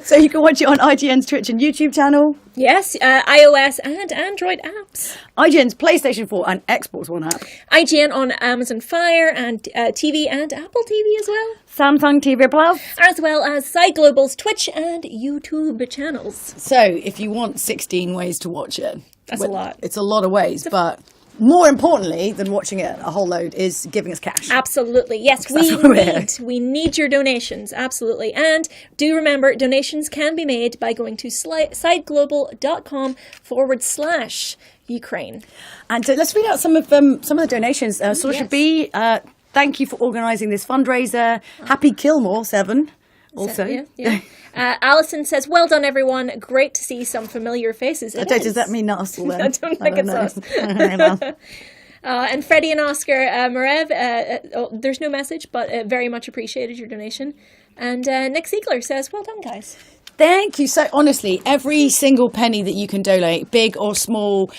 So you can watch it on IGN's Twitch and YouTube channel. Yes, iOS and Android apps. IGN's PlayStation 4 and Xbox One app. IGN on Amazon Fire and TV and Apple TV as well. Samsung TV Plus. As well as Side Global's Twitch and YouTube channels. So if you want 16 ways to watch it. That's a lot. It's a lot of ways, but more importantly than watching it a whole load is giving us cash. Absolutely. Yes, we need your donations. Absolutely. And do remember, donations can be made by going to sideglobal.com/Ukraine. And let's read out some of the donations. Sorsha B, thank you for organising this fundraiser. Happy Kilmore 7. Also. Yeah. Alison says, well done, everyone. Great to see some familiar faces. Does that mean us? Then? I don't think it's us. And Freddie and Oscar Marev, there's no message, but very much appreciated your donation. And Nick Ziegler says, well done, guys. Thank you. So honestly, every single penny that you can donate, big or small,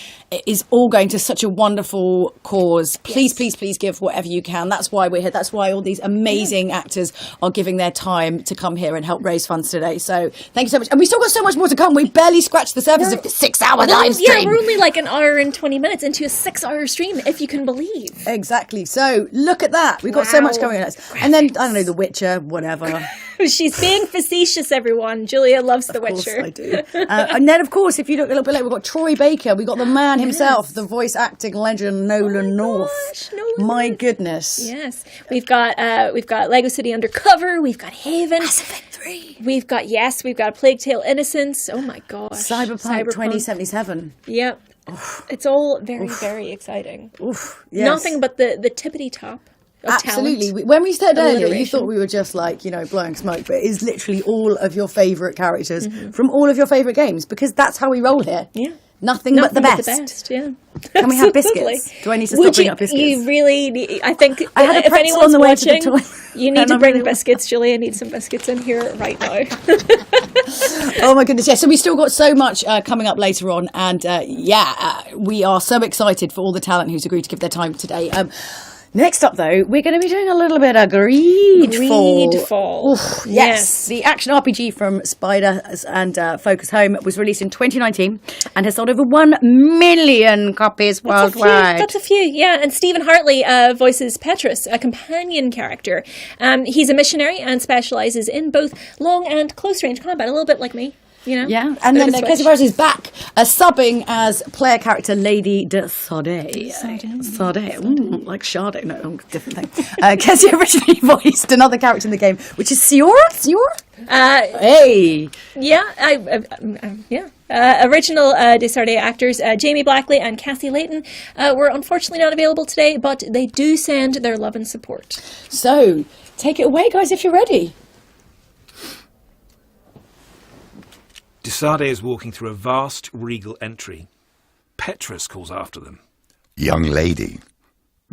is all going to such a wonderful cause. Please, please, please give whatever you can. That's why we're here. That's why all these amazing actors are giving their time to come here and help raise funds today. So thank you so much. And we still got so much more to come. We barely scratched the surface of the 6-hour live stream. Yeah, we're only like an hour and 20 minutes into a 6-hour stream, if you can believe. Exactly. So look at that. We've got so much going on. And then, I don't know, The Witcher, whatever. She's being facetious, everyone. Julia loves The Witcher. Of course I do. And then, of course, if you look a little bit later, we've got Troy Baker. We've got the man himself, the voice acting legend, Nolan North. My goodness. Yes. We've got Lego City Undercover. We've got Haven. Mass Effect 3. We've got Plague Tale Innocence. Oh my gosh. Cyberpunk 2077. Yep. Oof. It's all very, very exciting. Oof. Yes. Nothing but the tippity top. Absolutely. Talent. When we said earlier, you thought we were just like, blowing smoke, but it is literally all of your favourite characters from all of your favourite games, because that's how we roll here. Yeah. Nothing but the best. Yeah. Can we have Absolutely. biscuits? Do I need to stop bringing up biscuits? You really need, I think I had a if pretzel anyone's on the way to the watching, toilet. you need And to I'm bring really- biscuits. Julia needs some biscuits in here right now. Oh my goodness, yes. So we still got so much coming up later on. And we are so excited for all the talent who's agreed to give their time today. Next up, though, we're going to be doing a little bit of GREEDFALL. GREEDFALL. Oof, yes. The action RPG from Spider and Focus Home was released in 2019 and has sold over 1 million copies worldwide. That's a few, yeah. And Stephen Hartley voices Petrus, a companion character. He's a missionary and specialises in both long and close range combat, a little bit like me. You know? Yeah, and then Kezia Burrows is back subbing as player character Lady de Sade. Sade, like Sade, no, different thing. Kezia originally voiced another character in the game, which is Siora? Hey! Yeah, original de Sade actors Jaimi Blackley and Cassie Layton were unfortunately not available today, but they do send their love and support. So, take it away, guys, if you're ready. De Sade is walking through a vast, regal entry. Petrus calls after them. Young lady,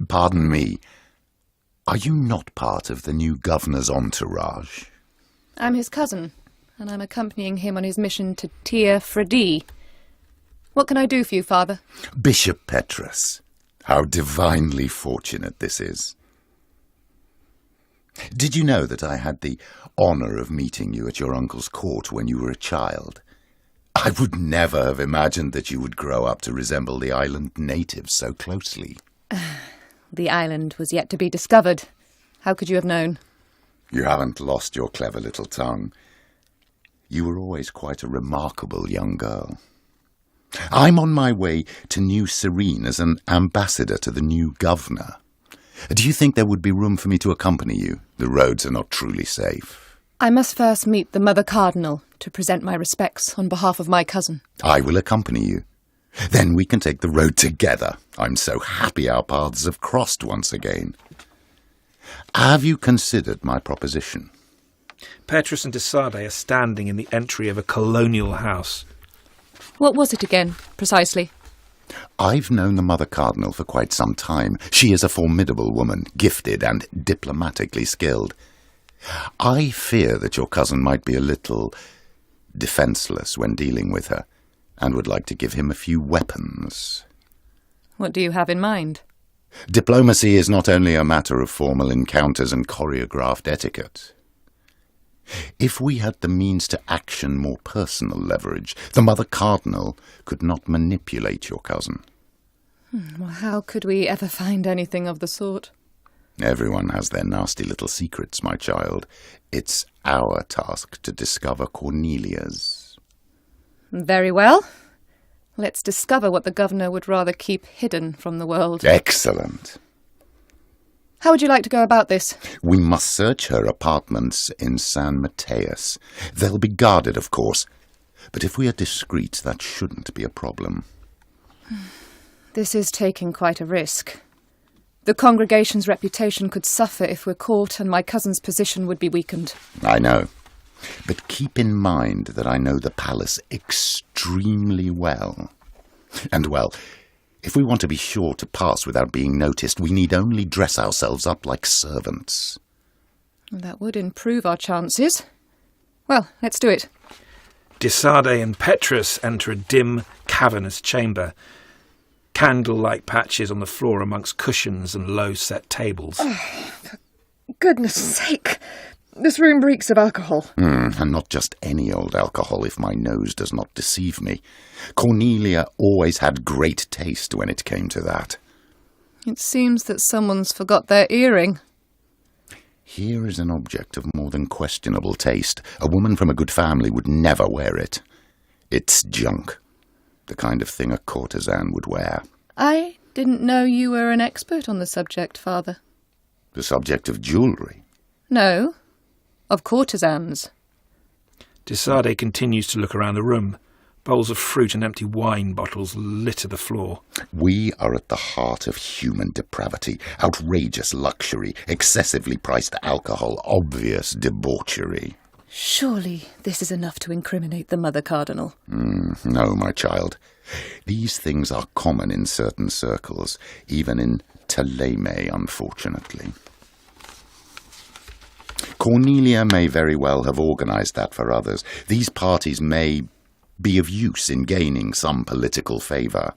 pardon me, are you not part of the new governor's entourage? I'm his cousin, and I'm accompanying him on his mission to Tir Fredi. What can I do for you, Father? Bishop Petrus, how divinely fortunate this is. Did you know that I had the honour of meeting you at your uncle's court when you were a child? I would never have imagined that you would grow up to resemble the island natives so closely. The island was yet to be discovered. How could you have known? You haven't lost your clever little tongue. You were always quite a remarkable young girl. I'm on my way to New Serene as an ambassador to the new governor. Do you think there would be room for me to accompany you? The roads are not truly safe. I must first meet the Mother Cardinal to present my respects on behalf of my cousin. I will accompany you. Then we can take the road together. I'm so happy our paths have crossed once again. Have you considered my proposition? Petrus and de Sade are standing in the entry of a colonial house. What was it again, precisely? I've known the Mother Cardinal for quite some time. She is a formidable woman, gifted and diplomatically skilled. I fear that your cousin might be a little defenceless when dealing with her, and would like to give him a few weapons. What do you have in mind? Diplomacy is not only a matter of formal encounters and choreographed etiquette. If we had the means to action more personal leverage, the Mother Cardinal could not manipulate your cousin. Well, how could we ever find anything of the sort? Everyone has their nasty little secrets, my child. It's our task to discover Cornelia's. Very well. Let's discover what the governor would rather keep hidden from the world. Excellent. How would you like to go about this? We must search her apartments in San Mateus. They'll be guarded, of course. But if we are discreet, that shouldn't be a problem. This is taking quite a risk. The congregation's reputation could suffer if we're caught, and my cousin's position would be weakened. I know. But keep in mind that I know the palace extremely well. And, well, if we want to be sure to pass without being noticed, we need only dress ourselves up like servants. That would improve our chances. Well, let's do it. De Sade and Petrus enter a dim, cavernous chamber. Candle-like patches on the floor amongst cushions and low-set tables. Oh, for goodness sake. This room reeks of alcohol. And not just any old alcohol, if my nose does not deceive me. Cornelia always had great taste when it came to that. It seems that someone's forgot their earring. Here is an object of more than questionable taste. A woman from a good family would never wear it. It's junk. The kind of thing a courtesan would wear. I didn't know you were an expert on the subject, Father. The subject of jewellery? No, of courtesans. De Sade continues to look around the room. Bowls of fruit and empty wine bottles litter the floor. We are at the heart of human depravity. Outrageous luxury, excessively priced alcohol, obvious debauchery. Surely this is enough to incriminate the Mother Cardinal. No, my child. These things are common in certain circles, even in Teleme, unfortunately. Cornelia may very well have organised that for others. These parties may be of use in gaining some political favour.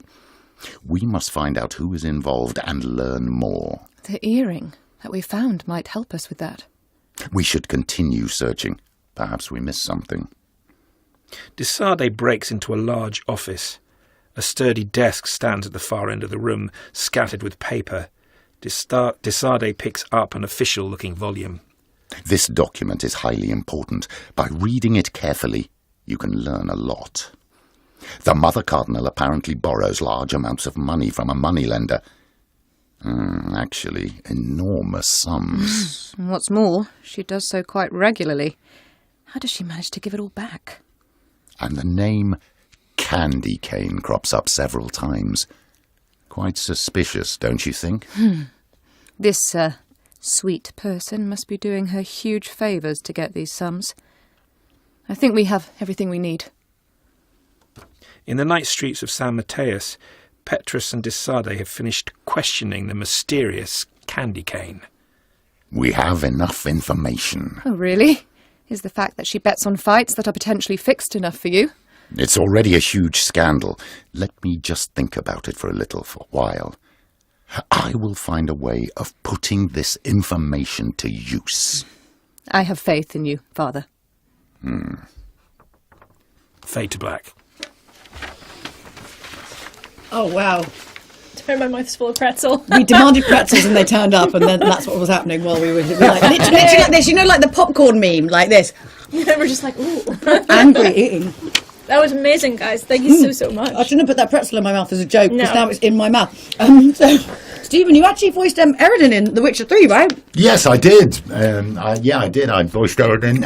We must find out who is involved and learn more. The earring that we found might help us with that. We should continue searching. Perhaps we missed something. Desade breaks into a large office. A sturdy desk stands at the far end of the room, scattered with paper. Desade picks up an official-looking volume. This document is highly important. By reading it carefully, you can learn a lot. The Mother Cardinal apparently borrows large amounts of money from a moneylender. Actually, enormous sums. What's more, she does so quite regularly. How does she manage to give it all back? And the name Candy Cane crops up several times. Quite suspicious, don't you think? This, sweet person must be doing her huge favours to get these sums. I think we have everything we need. In the night streets of San Mateus, Petrus and Desade have finished questioning the mysterious Candy Cane. We have enough information. Oh, really? Is the fact that she bets on fights that are potentially fixed enough for you? It's already a huge scandal. Let me just think about it for a little while. I will find a way of putting this information to use. I have faith in you, Father. Fade to black. Oh, wow. Sorry, my mouth's full of pretzel. We demanded pretzels and they turned up, and then that's what was happening while we were like, literally like this. You know, like the popcorn meme, like this. We're just like, ooh. Angry eating. That was amazing, guys. Thank you so much. I shouldn't have put that pretzel in my mouth as a joke, because No. now it's in my mouth. So, Stephen, you actually voiced Eridan in The Witcher 3, right? Yes, I did. I did. I voiced Eridan.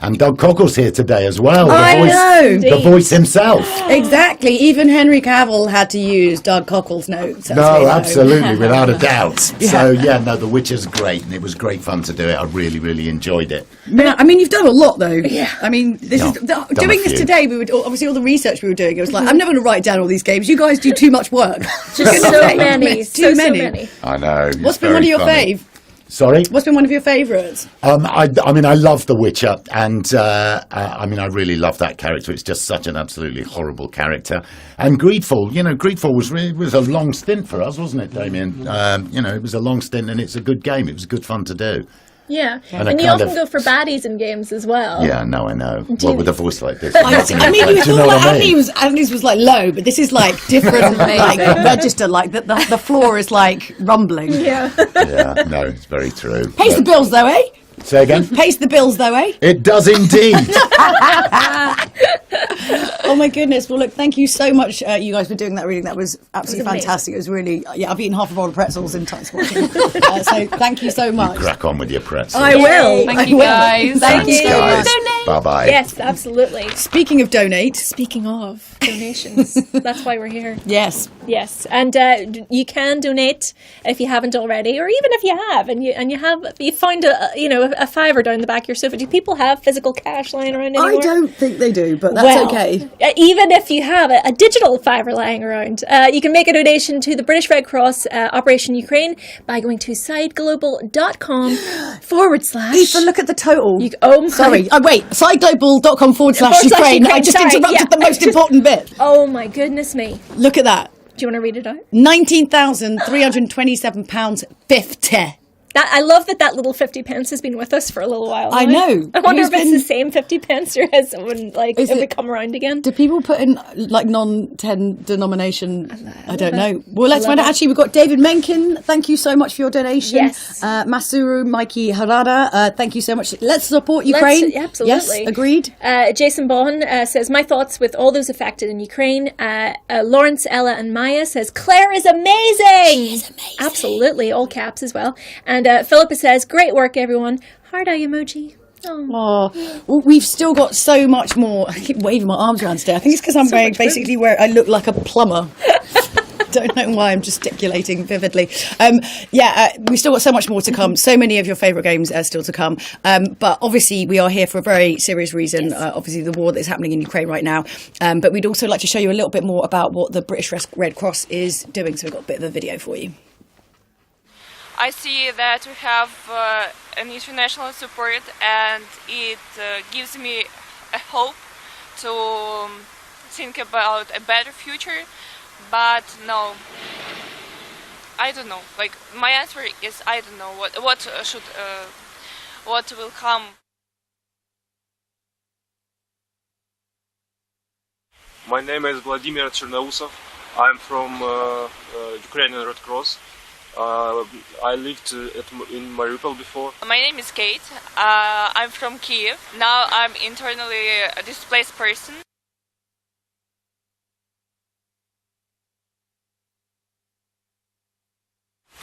And Doug Cockle's here today as well. The voice himself. Exactly. Even Henry Cavill had to use Doug Cockle's notes. No, absolutely, without a doubt. So, The Witcher's great, and it was great fun to do it. I really, really enjoyed it. I mean, you've done a lot, though. Yeah. I mean, doing this few. today, we would obviously all the research we were doing. It was like, I'm never going to write down all these games. You guys do too much work. Just so many. Too many. I know. What's been one of your fave? Sorry? What's been one of your favourites? I love The Witcher, and I really love that character. It's just such an absolutely horrible character. And GREEDFALL, GREEDFALL was a long stint for us, wasn't it, Damien? It was a long stint, and it's a good game. It was good fun to do. Yeah, And you often go for baddies in games as well. Yeah, no, I know. Well, with a voice like this. I mean, you thought like Andy's was like low, but this is like different, like register, like the floor is like rumbling. Yeah. Yeah, no, it's very true. Pays the bills though, eh? Say again? Pays the bills though, eh? It does indeed. Oh my goodness. Well, look, thank you so much, you guys, for doing that reading. That was absolutely amazing. fantastic. It was really, I've eaten half a bowl of pretzels in time watching. So thank you so much. Crack on with your pretzels. I will. Thank you, guys. Thank you. guys. Donate. Bye-bye. Yes, absolutely. Speaking of donate. Speaking of donations, that's why we're here. Yes. Yes, and you can donate if you haven't already, or even if you have, and you find a fiver down the back of your sofa. Do people have physical cash lying around anymore? I don't think they do, but that's okay. Even if you have a digital fiver lying around, you can make a donation to the British Red Cross Operation Ukraine by going to sideglobal.com / Aoife, look at the total. Sorry. Wait. Sideglobal.com / Ukraine. I just interrupted the most important bit. Oh my goodness me. Look at that. Do you want to read it out? £19,327.50. I love that little 50 pence has been with us for a little while. I know. I wonder if it's the same 50 pence or has someone if it come around again. Do people put in like non-10 denomination? I don't know. Well, let's find out. Actually, we've got David Menken. Thank you so much for your donation. Yes. Masuru Mikey Harada. Thank you so much. Let's support Ukraine. Absolutely. Yes, agreed. Jason Bohan says, my thoughts with all those affected in Ukraine. Lawrence, Ella and Maya says, Clare is amazing. She is amazing. Absolutely. All caps as well. And Philippa says, great work, everyone. Heart eye emoji. Oh, well, we've still got so much more. I keep waving my arms around today. I think it's because I'm wearing I look like a plumber. don't know why I'm gesticulating vividly. We've still got so much more to come. So many of your favourite games are still to come. But obviously we are here for a very serious reason. Yes. Obviously the war that's happening in Ukraine right now. But we'd also like to show you a little bit more about what the British Red Cross is doing. So we've got a bit of a video for you. I see that we have an international support, and it gives me a hope to think about a better future. But no, I don't know. Like, my answer is I don't know what will come. My name is Vladimir Chernousov. I'm from Ukrainian Red Cross. I lived in Mariupol before. My name is Kate. I'm from Kiev. Now I'm internally a displaced person.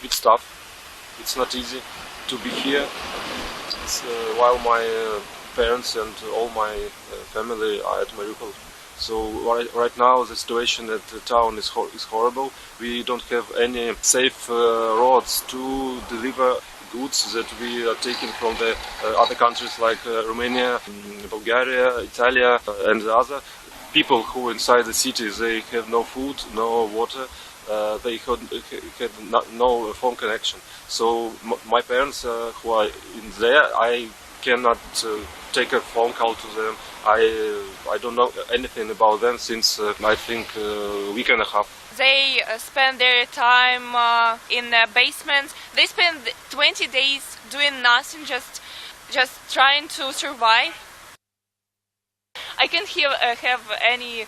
It's tough. It's not easy to be here. While my parents and all my family are at Mariupol. So right now the situation at the town is horrible. We don't have any safe roads to deliver goods that we are taking from the other countries like Romania, Bulgaria, Italy, and the other. People who are inside the city, they have no food, no water. They had no phone connection. So my parents who are in there, I cannot take a phone call to them. I don't know anything about them since I think a week and a half. They spend their time in basements. They spend 20 days doing nothing, just trying to survive. I can't have any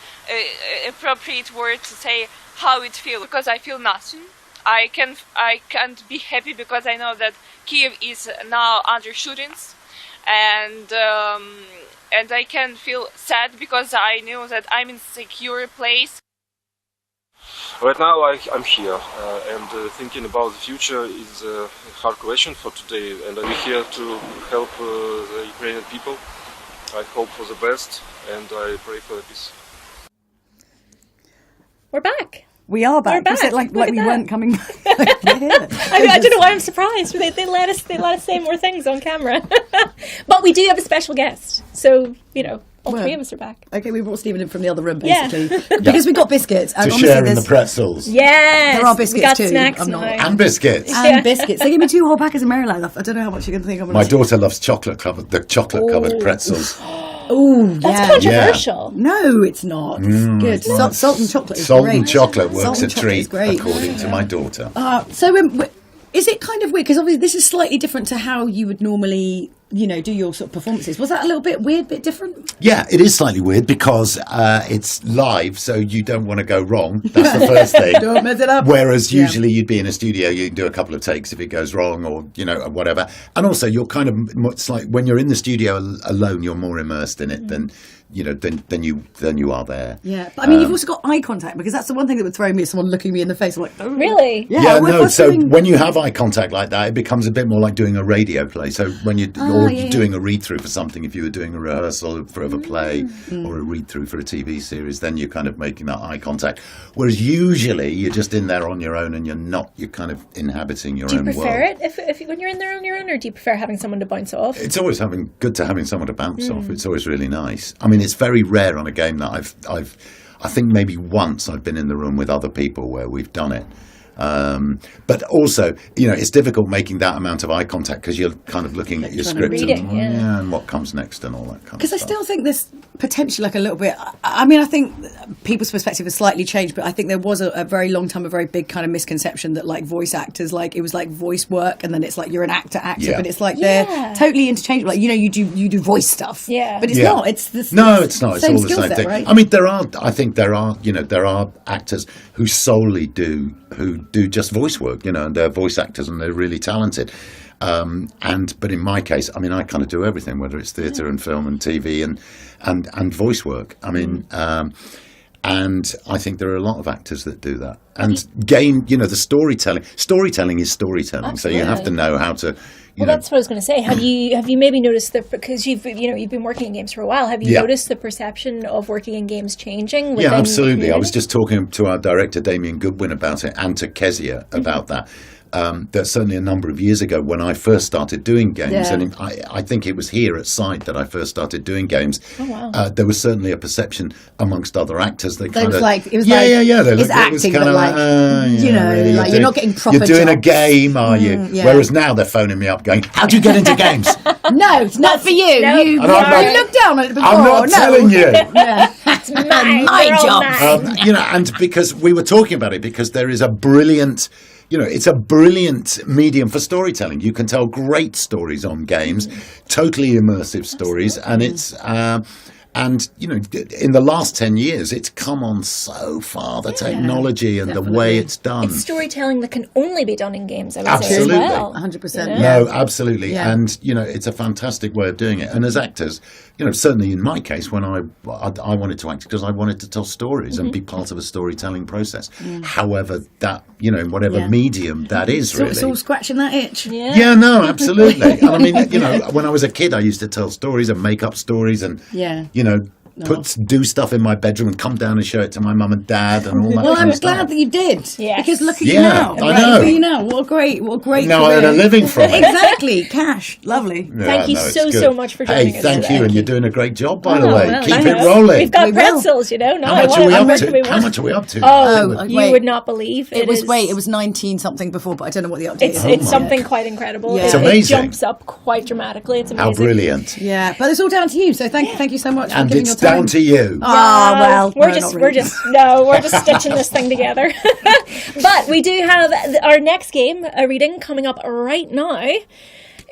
appropriate word to say how it feels, because I feel nothing. I can't be happy because I know that Kiev is now under shootings, and I can feel sad because I know that I'm in a secure place. Right now I'm here and thinking about the future is a hard question for today, and I'm here to help the Ukrainian people. I hope for the best and I pray for the peace. We're back. We are back. We're Was it like we weren't coming back? I don't know why I'm surprised. They let us say more things on camera. But we do have a special guest. So, all three of us are back. Okay, we brought Stephen in from the other room, basically. Because we got biscuits. To share in the pretzels. Yes. There are biscuits we got too. Snacks And biscuits. And biscuits. They gave me 2 whole packets of Maryland. I don't know how much you're going to think I'm My daughter loves chocolate-covered pretzels. Oh, that's controversial. Yeah. No, it's not. It's good. Salt and chocolate is Salt great. and chocolate works Salt a and chocolate is treat, great. according to my daughter. So is it kind of weird? Because obviously this is slightly different to how you would normally, do your sort of performances. Was that a little bit weird, bit different? Yeah, it is slightly weird because it's live, so you don't want to go wrong. That's the first thing. Don't mess it up. Whereas usually you'd be in a studio, you can do a couple of takes if it goes wrong or, whatever. And also you're kind of, it's like when you're in the studio alone, you're more immersed in it than you are there. Yeah, but I mean, you've also got eye contact, because that's the one thing that would throw me, is someone looking me in the face. I'm like, oh, really? Yeah, no. So when you have eye contact like that, it becomes a bit more like doing a radio play. So when you're doing a read through for something, if you were doing a rehearsal of a play or a read through for a TV series, then you're kind of making that eye contact. Whereas usually you're just in there on your own, and you're kind of inhabiting your own world. Do you prefer it if when you're in there on your own, or do you prefer having someone to bounce off? It's always good to having someone to bounce off. It's always really nice. I mean, it's very rare on a game that I think maybe once I've been in the room with other people where we've done it. But also, it's difficult making that amount of eye contact because you're kind of looking at your script and what comes next and all that kind of stuff. Because I still think there's potentially like a little bit. I mean, I think people's perspective has slightly changed, but I think there was a very long time a very big kind of misconception that like voice actors, like it was like voice work, and then it's like you're an actor, but it's like they're totally interchangeable. Like you do voice stuff, but it's not. It's it's not. It's all the same thing. Right? I mean, there are actors who solely do just voice work, and they're voice actors and they're really talented. But in my case, I mean, I kind of do everything, whether it's theatre and film and TV and voice work. I mean, and I think there are a lot of actors that do that. And the storytelling is storytelling. Absolutely. So you have to know how to Well, that's what I was going to say. Have you maybe noticed that, because you've been working in games for a while? Have you noticed the perception of working in games changing? Yeah, absolutely. I was just talking to our director Damien Goodwin about it, and to Kezia about that. That certainly a number of years ago when I first started doing games, and I think it was here at Side that I first started doing games. Oh, wow. There was certainly a perception amongst other actors. They It kind was of like it's acting, kind but of like really, like you're not getting proper. You're doing a jobs. game, are you? Yeah. Whereas now they're phoning me up, going, "How do you get into games?" No, it's not for you. No. You And I'm like, looked down on it before. I'm not telling you. That's my job. And because we were talking about it, because there is a brilliant. It's a brilliant medium for storytelling. You can tell great stories on games, totally immersive stories, and it's in the last 10 years, it's come on so far. The technology and the way it's done. It's storytelling that can only be done in games. I would Absolutely. say as well. 100%. No, absolutely. Yeah. And, it's a fantastic way of doing it. And as actors, certainly in my case, when I wanted to act because I wanted to tell stories and be part of a storytelling process. However that, whatever medium that is, really. It's all scratching that itch. Yeah, no, absolutely. And I mean, when I was a kid, I used to tell stories and make up stories and, do stuff in my bedroom and come down and show it to my mum and dad and all that. Well, kind I'm of stuff. glad that you did. Yes. Because look at you Yeah, now. I know. Look at you now. What a great Now I career. earn a living from it. Exactly. Cash. Lovely. Yeah, Thank you no, it's so good. much for joining us. Hey, thank today. you, and you're doing a great job, by Oh, the way. well, Keep I it know. rolling. We've got pretzels, Now How much are we I'm up ready to? we How want. much are we up to? Oh, you wait. would not believe It was 19 something before, but I don't know what the update is. It's something quite incredible. Yeah. It's It amazing. jumps up quite dramatically. It's amazing. How brilliant. Yeah, but it's all down to you. So thank you so much for And giving it's your time. down to you. Oh, well, we're no, just not really. we're just stitching this thing together. But we do have our next game, a reading coming up right now.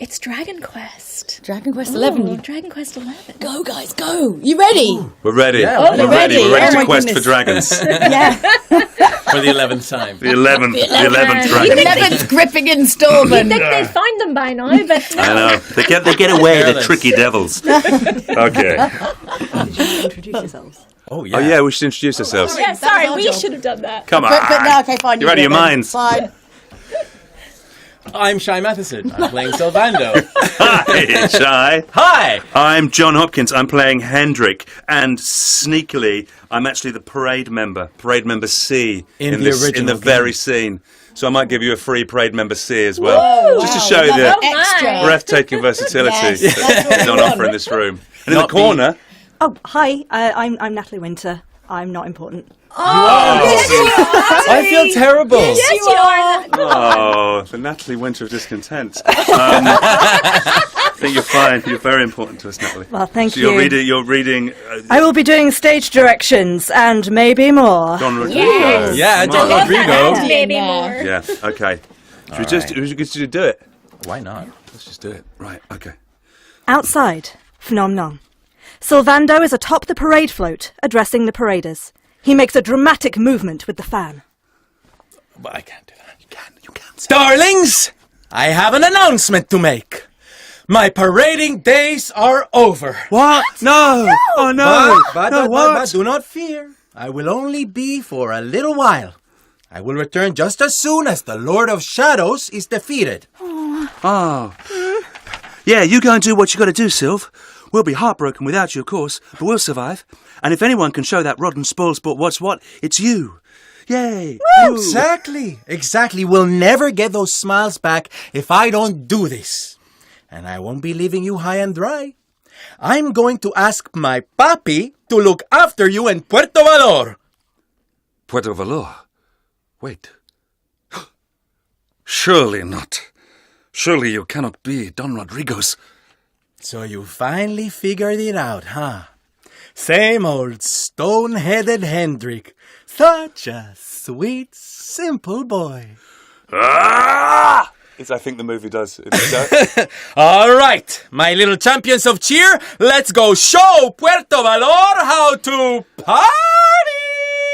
It's Dragon Quest. Dragon Quest 11. Dragon Quest 11. Go, guys, go. You ready? We're ready. Yeah, we're ready. We're ready Oh, to my quest for goodness. dragons. Yeah. For the 11th time. The 11th The dragon. 11th gripping You'd installment. think they'd find them by now, but no. I know. They get away, the tricky devils. Okay. Did you introduce yourselves? Oh, yeah. Oh, yeah, we should introduce ourselves. Yeah, sorry, our we job. should have done that. Come on. But no, okay, fine. You're out of your minds. Fine. I'm Shai Matheson. I'm playing Sylvando. Hi, Shai. Hi! I'm John Hopkins. I'm playing Hendrik. And sneakily, I'm actually the parade member C In the this, original in the game. very scene. So I might give you a free parade member C as well. Whoa, just to wow, show you love the that. Extra. breathtaking versatility Yes, that's what that is we on want. offer in this room. And in Not the corner... Oh, hi. I'm Natalie Winter. I'm not important. I feel terrible. Yes, you are. Oh, the Natalie Winter of discontent. I think you're fine. You're very important to us, Natalie. Well, thank so you. You're reading I will be doing stage directions and maybe more. Don Rodrigo. Yes. Yeah, Come Don on. Rodrigo. Maybe Yeah. more. Yeah, okay. Should we just do it? Why not? Let's just do it. Right, okay. Outside, phenomenon. Sylvando is atop the parade float, addressing the paraders. He makes a dramatic movement with the fan. But I can't do that. You can. Darlings, I have an announcement to make. My parading days are over. What? No! Oh, no! But do not fear. I will only be for a little while. I will return just as soon as the Lord of Shadows is defeated. Oh. Yeah, you go and do what you got to do, Sylv. We'll be heartbroken without you, of course, but we'll survive. And if anyone can show that rotten spoil sport what's what, it's you. Yay! Woo. Exactly. We'll never get those smiles back if I don't do this. And I won't be leaving you high and dry. I'm going to ask my papi to look after you in Puerto Valor. Puerto Valor? Wait. Surely not. Surely you cannot be Don Rodrigo's. So you finally figured it out, huh? Same old stone-headed Hendrik. Such a sweet, simple boy. Ah! I think the movie does. All right, my little champions of cheer, let's go show Puerto Valor how to party!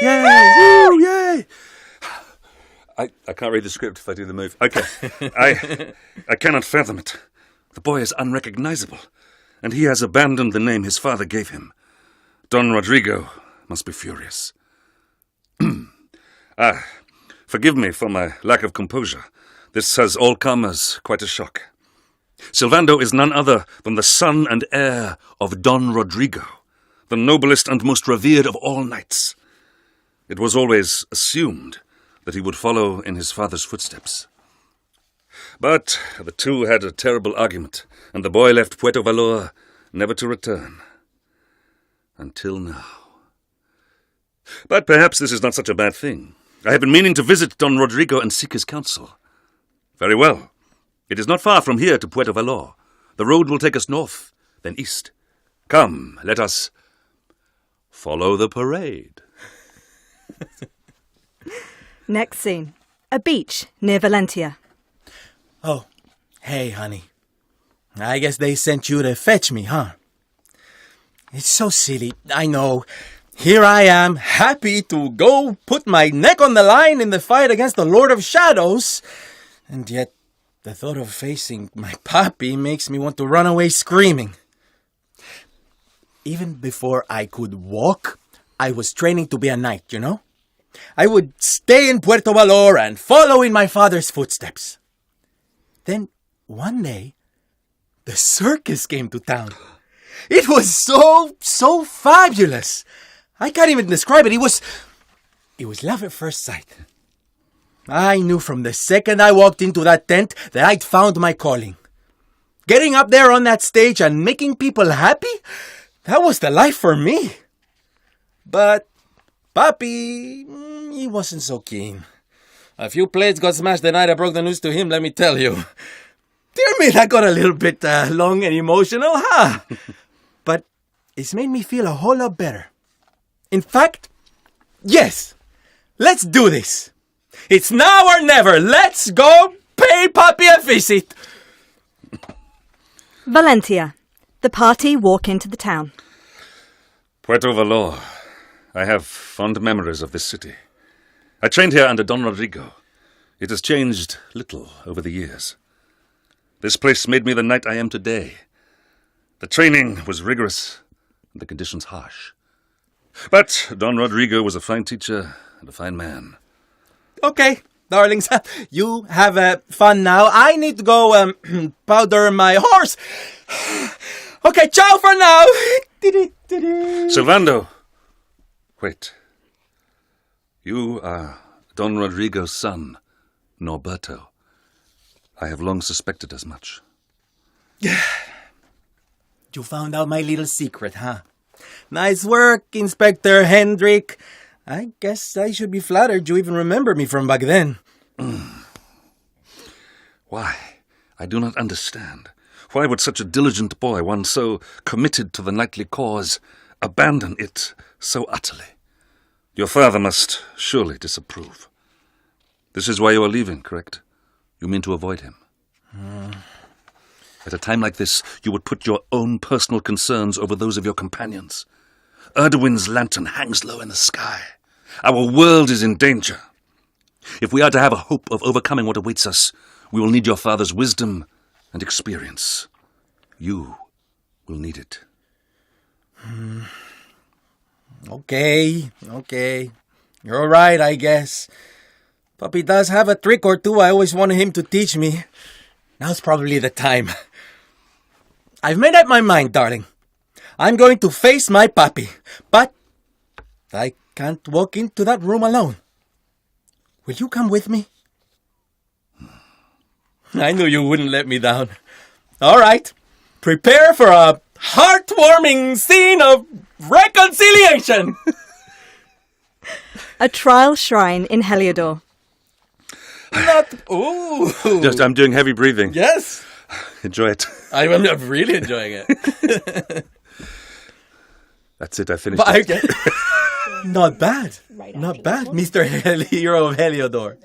Yay! Woo! Yay! I can't read the script if I do the move. Okay. I cannot fathom it. The boy is unrecognizable, and he has abandoned the name his father gave him. Don Rodrigo must be furious. Forgive me for my lack of composure. This has all come as quite a shock. Sylvando is none other than the son and heir of Don Rodrigo, the noblest and most revered of all knights. It was always assumed that he would follow in his father's footsteps. But the two had a terrible argument, and the boy left Puerto Valor never to return. Until now. But perhaps this is not such a bad thing. I have been meaning to visit Don Rodrigo and seek his counsel. Very well. It is not far from here to Puerto Valor. The road will take us north, then east. Come, let us follow the parade. Next scene. A beach near Valentia. Oh, hey, honey. I guess they sent you to fetch me, huh? It's so silly, I know. Here I am, happy to go put my neck on the line in the fight against the Lord of Shadows. And yet, the thought of facing my papi makes me want to run away screaming. Even before I could walk, I was training to be a knight, you know? I would stay in Puerto Valor and follow in my father's footsteps. Then, one day, the circus came to town. It was so fabulous. I can't even describe it. It was love at first sight. I knew from the second I walked into that tent that I'd found my calling. Getting up there on that stage and making people happy, that was the life for me. But Papi, he wasn't so keen. A few plates got smashed the night I broke the news to him, let me tell you. Dear me, that got a little bit long and emotional, huh? But it's made me feel a whole lot better. In fact, yes, let's do this. It's now or never. Let's go pay Papi a visit. Valentia. The party walk into the town. Puerto Valor. I have fond memories of this city. I trained here under Don Rodrigo. It has changed little over the years. This place made me the knight I am today. The training was rigorous and the conditions harsh. But Don Rodrigo was a fine teacher and a fine man. Okay, darlings, you have fun now. I need to go powder my horse. Okay, ciao for now. Sylvando. Wait. You are Don Rodrigo's son, Norberto. I have long suspected as much. You found out my little secret, huh? Nice work, Inspector Hendrik. I guess I should be flattered you even remember me from back then. Why? I do not understand. Why would such a diligent boy, one so committed to the knightly cause, abandon it so utterly? Your father must surely disapprove. This is why you are leaving, correct? You mean to avoid him? At a time like this, you would put your own personal concerns over those of your companions. Erdwin's lantern hangs low in the sky. Our world is in danger. If we are to have a hope of overcoming what awaits us, we will need your father's wisdom and experience. You will need it. Okay. You're right, I guess. Papi does have a trick or two I always wanted him to teach me. Now's probably the time. I've made up my mind, darling. I'm going to face my papi, but I can't walk into that room alone. Will you come with me? I knew you wouldn't let me down. All right, prepare for a heartwarming scene of reconciliation. A trial shrine in Heliodor. I'm doing heavy breathing. Yes. Enjoy it. I'm really enjoying it. That's it, I finished it. Not bad. Not bad, Mr. Hero of Heliodor.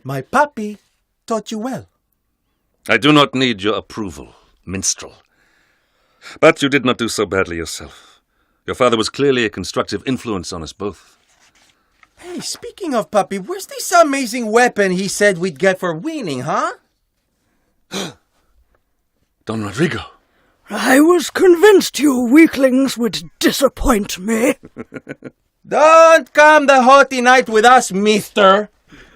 My papi taught you well. I do not need your approval, minstrel. But you did not do so badly yourself. Your father was clearly a constructive influence on us both. Hey, speaking of papi, where's this amazing weapon he said we'd get for winning, huh? Don Rodrigo. I was convinced you weaklings would disappoint me. Don't come the haughty knight with us, mister.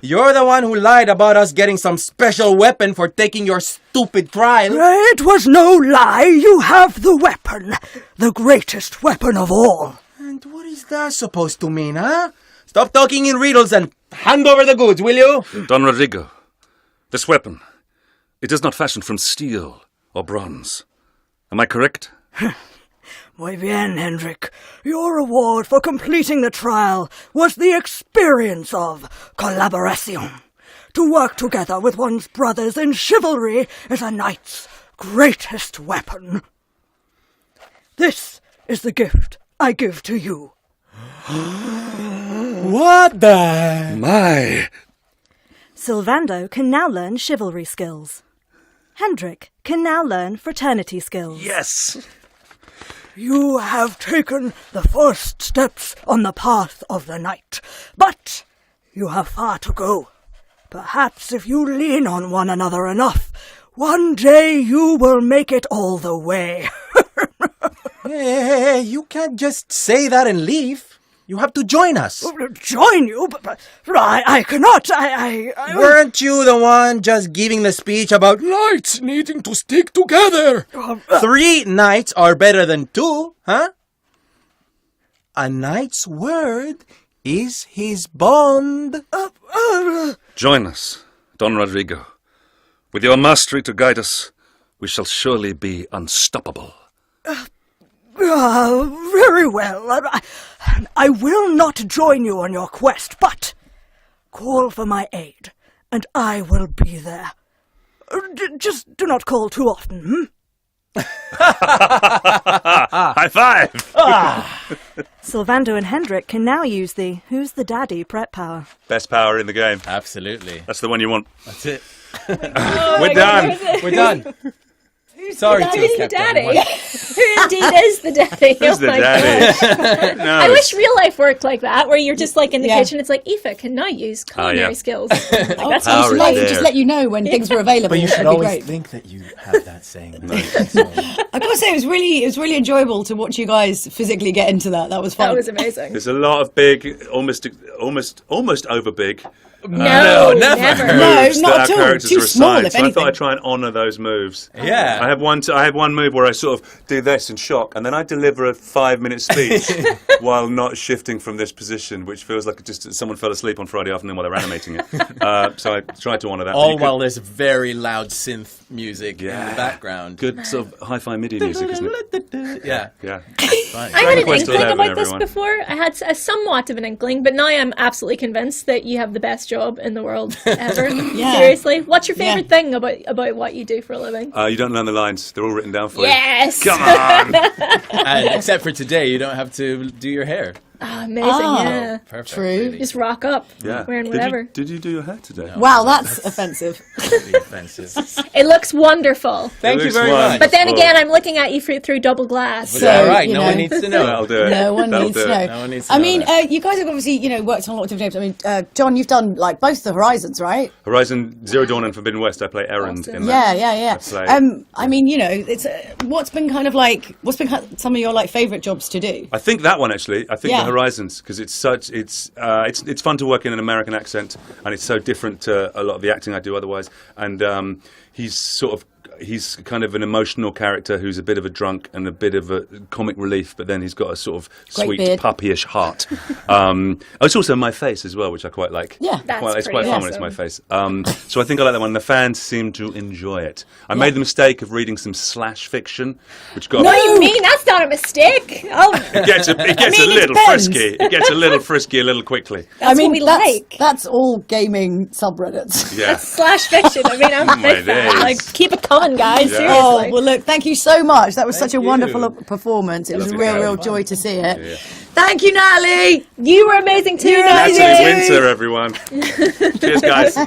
You're the one who lied about us getting some special weapon for taking your stupid trial. It was no lie. You have the weapon. The greatest weapon of all. And what is that supposed to mean, huh? Stop talking in riddles and hand over the goods, will you? Don Rodrigo, this weapon, it is not fashioned from steel or bronze. Am I correct? Muy bien, Hendrik. Your reward for completing the trial was the experience of collaboration. To work together with one's brothers in chivalry is a knight's greatest weapon. This is the gift I give to you. What the? My. Sylvando can now learn chivalry skills. Hendrik can now learn fraternity skills. Yes! You have taken the first steps on the path of the knight, but you have far to go. Perhaps if you lean on one another enough, one day you will make it all the way. Hey, you can't just say that and leave. You have to join us. Join you? But I cannot. I Weren't you the one just giving the speech about knights needing to stick together? 3 knights are better than 2, huh? A knight's word is his bond. Join us, Don Rodrigo. With your mastery to guide us, we shall surely be unstoppable. Very well. I will not join you on your quest, but call for my aid, and I will be there. Just do not call too often, High five! Sylvando and Hendrik can now use the Who's the Daddy prep power. Best power in the game. Absolutely. That's the one you want. That's it. We're done. We're done. Sorry to Who's have the kept daddy? on. Who indeed is the daddy? Who's the daddy? No, I wish real life worked like that, where you're just like in the Yeah. kitchen. It's like, Aoife can now use culinary skills. Like, that's I used to like to there. just let you know when things were available. But you should That'd be always great. think that you have that saying. I gotta say, it was really enjoyable to watch you guys physically get into that. That was fun. That was amazing. There's a lot of big, almost over big. No, never. never. No, moves not that at our all. characters Too are small, assigned. if So I thought anything. I'd try and honour those moves. Yeah. I had one move where I sort of do this in shock, and then I deliver a 5-minute speech while not shifting from this position, which feels like just someone fell asleep on Friday afternoon while they're animating it. So I tried to honour that. All while there's very loud synth music in the background. Good sort of hi-fi MIDI music, isn't it? Yeah. Yeah. I had an Quest inkling 11, about this everyone. before. I had a somewhat of an inkling, but now I'm absolutely convinced that you have the best job in the world ever. Yeah. Seriously. What's your favourite thing about what you do for a living? You don't learn the lines. They're all written down for Yes! you. Come on! And except for today, you don't have to do your hair. Oh, amazing, yeah. Perfect. True. Really. Just rock up Yeah. wearing whatever. Did you do your hair today? Wow, that's offensive. Really offensive. It looks wonderful. Thank you looks very wonderful. much. But then again, I'm looking at you through double glass. But all right, you no know. one needs to know. That'll do it. No one That'll needs do to it. know. No one needs to I know mean, that. you guys have obviously, worked on a lot of different games. I mean, John, you've done like both the Horizons, right? Horizon Zero Dawn and Forbidden West. I play Errand in Yeah, that. yeah. That's like- I mean, it's what's been some of your like favourite jobs to do? I think that one actually. I think Yeah. the Horizons because it's fun to work in an American accent and it's so different to a lot of the acting I do otherwise. And he's kind of an emotional character who's a bit of a drunk and a bit of a comic relief, but then he's got a sort of Great sweet beard. puppyish heart. It's also my face as well, which I quite like. Yeah. That's It's quite pretty fun when it's my face. So I think I like that one. The fans seem to enjoy it. I made the mistake of reading some slash fiction, which got What do you mean? That's not a mistake. Oh, it gets a little depends. frisky. It gets a little frisky a little quickly. That's what we like. That's all gaming subreddits. Yeah. Slash fiction. I mean, I'm a My big fan. days. Like, keep it coming, guys. Yeah. Seriously. Oh, well, look, thank you so much. That was such a you. wonderful performance. It was a Lovely to real have joy to see it. Yeah. Thank you, Natalie. You were amazing too, You're Natalie. Natalie Winter, everyone. Cheers, guys.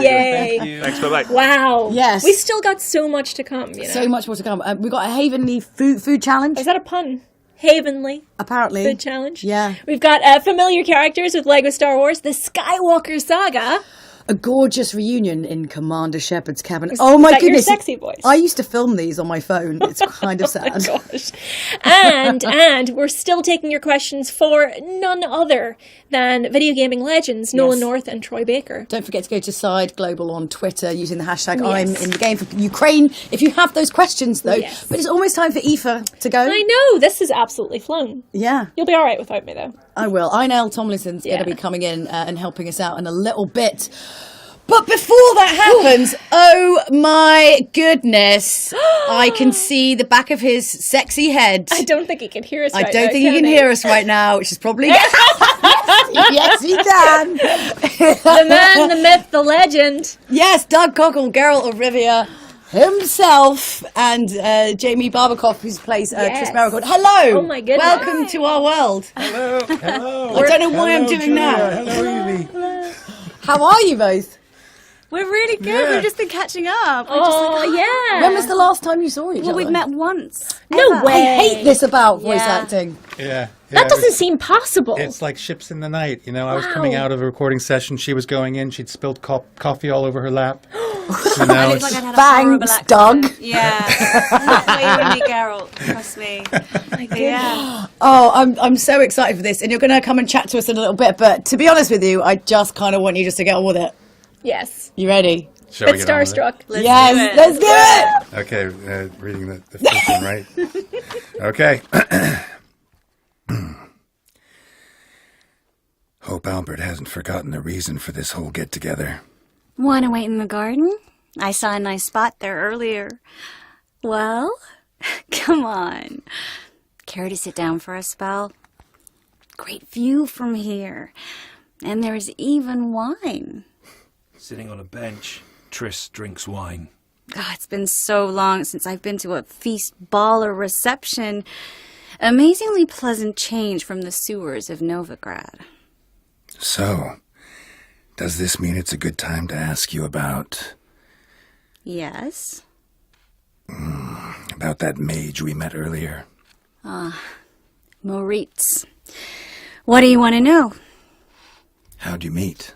Yay. Thanks, bye-bye. Wow. Yes. We still got so much to come, you know. So much more to come. We've got a Havenly food challenge, Is that a pun? Havenly apparently. food challenge. Yeah. We've got familiar characters with Lego Star Wars, the Skywalker Saga. A gorgeous reunion in Commander Shepard's cabin. Is Oh my that your goodness. sexy voice? I used to film these on my phone. It's kind of sad. Oh my gosh. And we're still taking your questions for none other than video gaming legends Nolan North and Troy Baker. Don't forget to go to Side Global on Twitter using the hashtag Yes. I'm in the game for Ukraine if you have those questions though. Yes. But it's almost time for Aoife to go. I know, this is absolutely flown. Yeah. You'll be all right without me, though. I will. Inel Tomlinson's going to be coming in and helping us out in a little bit. But before that happens, oh my goodness, I can see the back of his sexy head. I don't think he can hear us I right now. don't think he can hear us right now, which is probably... Yes, he can. The man, the myth, the legend. Yes, Doug Cockle, Geralt of Rivia himself, and Jaimi Barbakoff, who plays Triss Maracord. Hello. Oh my goodness. Welcome to our world. Hello. I don't know why I'm doing that. Hello, Evie. How are you both? We're really good. Yeah. We've just been catching up. We're yeah. When was the last time you saw each other? Well, we've met once. No ever. way. I hate this about voice acting. Yeah. That doesn't seem possible. It's like ships in the night. You know, I was coming out of a recording session. She was going in. She'd spilled coffee all over her lap. So now Like I'd had a horrible Thanks, accident. Doug. Yeah. Not the way you would be, Geralt. Trust me. Yeah. Oh, I'm so excited for this, and you're going to come and chat to us in a little bit. But to be honest with you, I just kind of want you just to get on with it. Yes. You ready? Shall we Bit get on with it? starstruck. Let's do it. Okay, reading the first one, right? Okay. Hope Albert hasn't forgotten the reason for this whole get-together. Want to wait in the garden? I saw a nice spot there earlier. Well, come on. Care to sit down for a spell? Great view from here. And there's even wine. Sitting on a bench, Triss drinks wine. God, it's been so long since I've been to a feast, ball, or reception. Amazingly pleasant change from the sewers of Novigrad. So, does this mean it's a good time to ask you about... Yes? About that mage we met earlier? Moritz. What do you want to know? How'd you meet?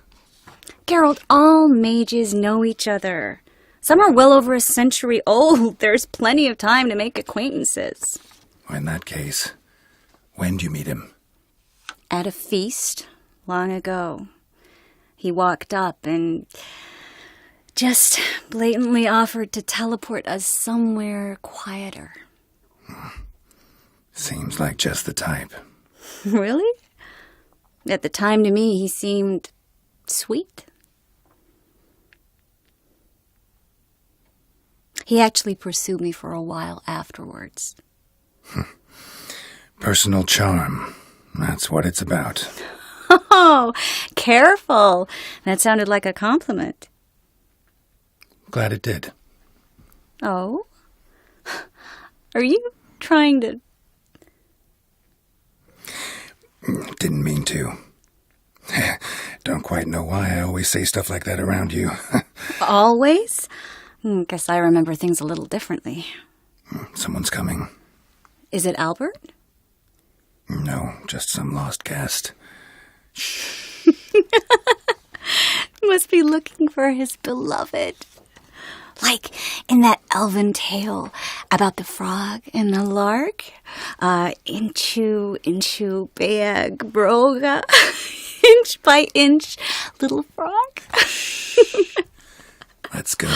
Geralt, all mages know each other. Some are well over a century old. There's plenty of time to make acquaintances. Well, in that case, when'd you meet him? At a feast long ago. He walked up and just blatantly offered to teleport us somewhere quieter. Seems like just the type. Really? At the time, to me, he seemed sweet. He actually pursued me for a while afterwards. Personal charm. That's what it's about. Oh, careful. That sounded like a compliment. Glad it did. Oh? Are you trying to... Didn't mean to. Don't quite know why I always say stuff like that around you. Always? Guess I remember things a little differently. Someone's coming. Is it Albert? No, just some lost caste. Must be looking for his beloved. Like in that elven tale about the frog and the lark. Inchu, beag, broga. Inch by inch, little frog. Let's go.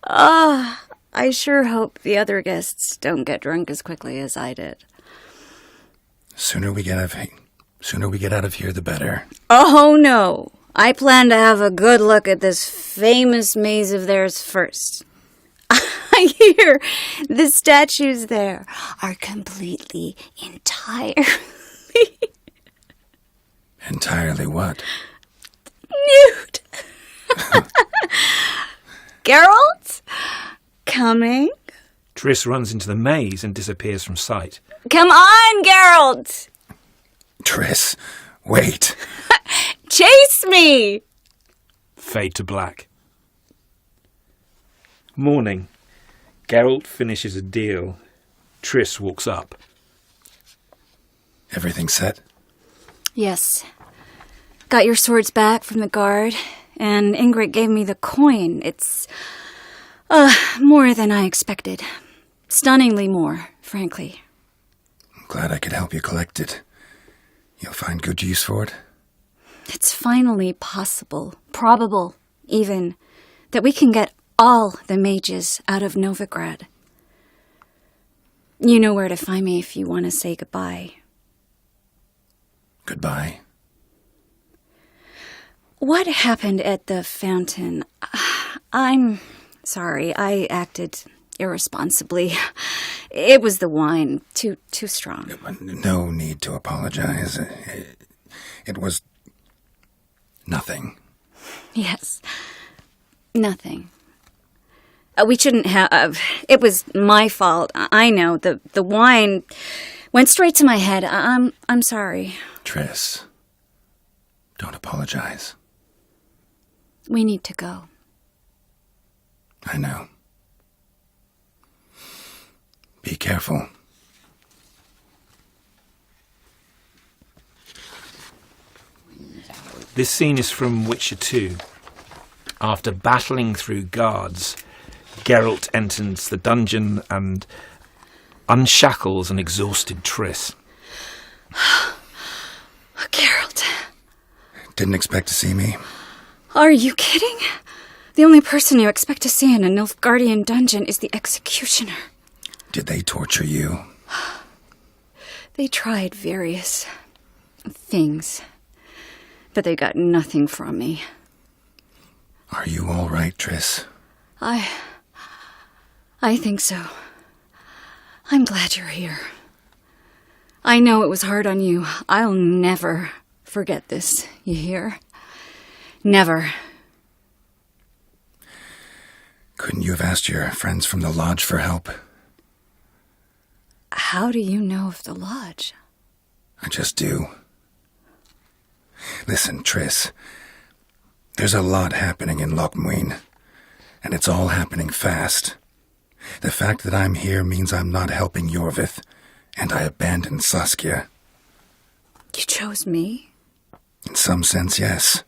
I sure hope the other guests don't get drunk as quickly as I did. Sooner we get out of here, the better. Oh, no. I plan to have a good look at this famous maze of theirs first. I hear the statues there are completely, entirely... Entirely what? nude. Geralt? Coming? Triss runs into the maze and disappears from sight. Come on, Geralt! Triss, wait. Chase me! Fade to black. Morning. Geralt finishes a deal. Triss walks up. Everything set? Yes. Got your swords back from the guard and Ingrid gave me the coin. It's more than I expected. Stunningly more, frankly. I'm glad I could help you collect it. You'll find good use for it? It's finally possible, probable even, that we can get all the mages out of Novigrad. You know where to find me if you want to say goodbye. Goodbye. What happened at the fountain? I'm sorry, I acted irresponsibly. It was the wine, too strong. No need to apologize. It was nothing. Yes, nothing. We shouldn't have. It was my fault. I know. The wine went straight to my head. I'm sorry. Triss, don't apologize. We need to go. I know. Be careful. This scene is from Witcher 2. After battling through guards, Geralt enters the dungeon and unshackles an exhausted Triss. Geralt. Didn't expect to see me? Are you kidding? The only person you expect to see in a Nilfgaardian dungeon is the executioner. Did they torture you? They tried various things, but they got nothing from me. Are you all right, Triss? I think so. I'm glad you're here. I know it was hard on you. I'll never forget this, you hear? Never. Couldn't you have asked your friends from the lodge for help? How do you know of the lodge? I just do. Listen, Triss. There's a lot happening in Lochmuin, and it's all happening fast. The fact that I'm here means I'm not helping Yorvith, and I abandoned Saskia. You chose me? In some sense, yes.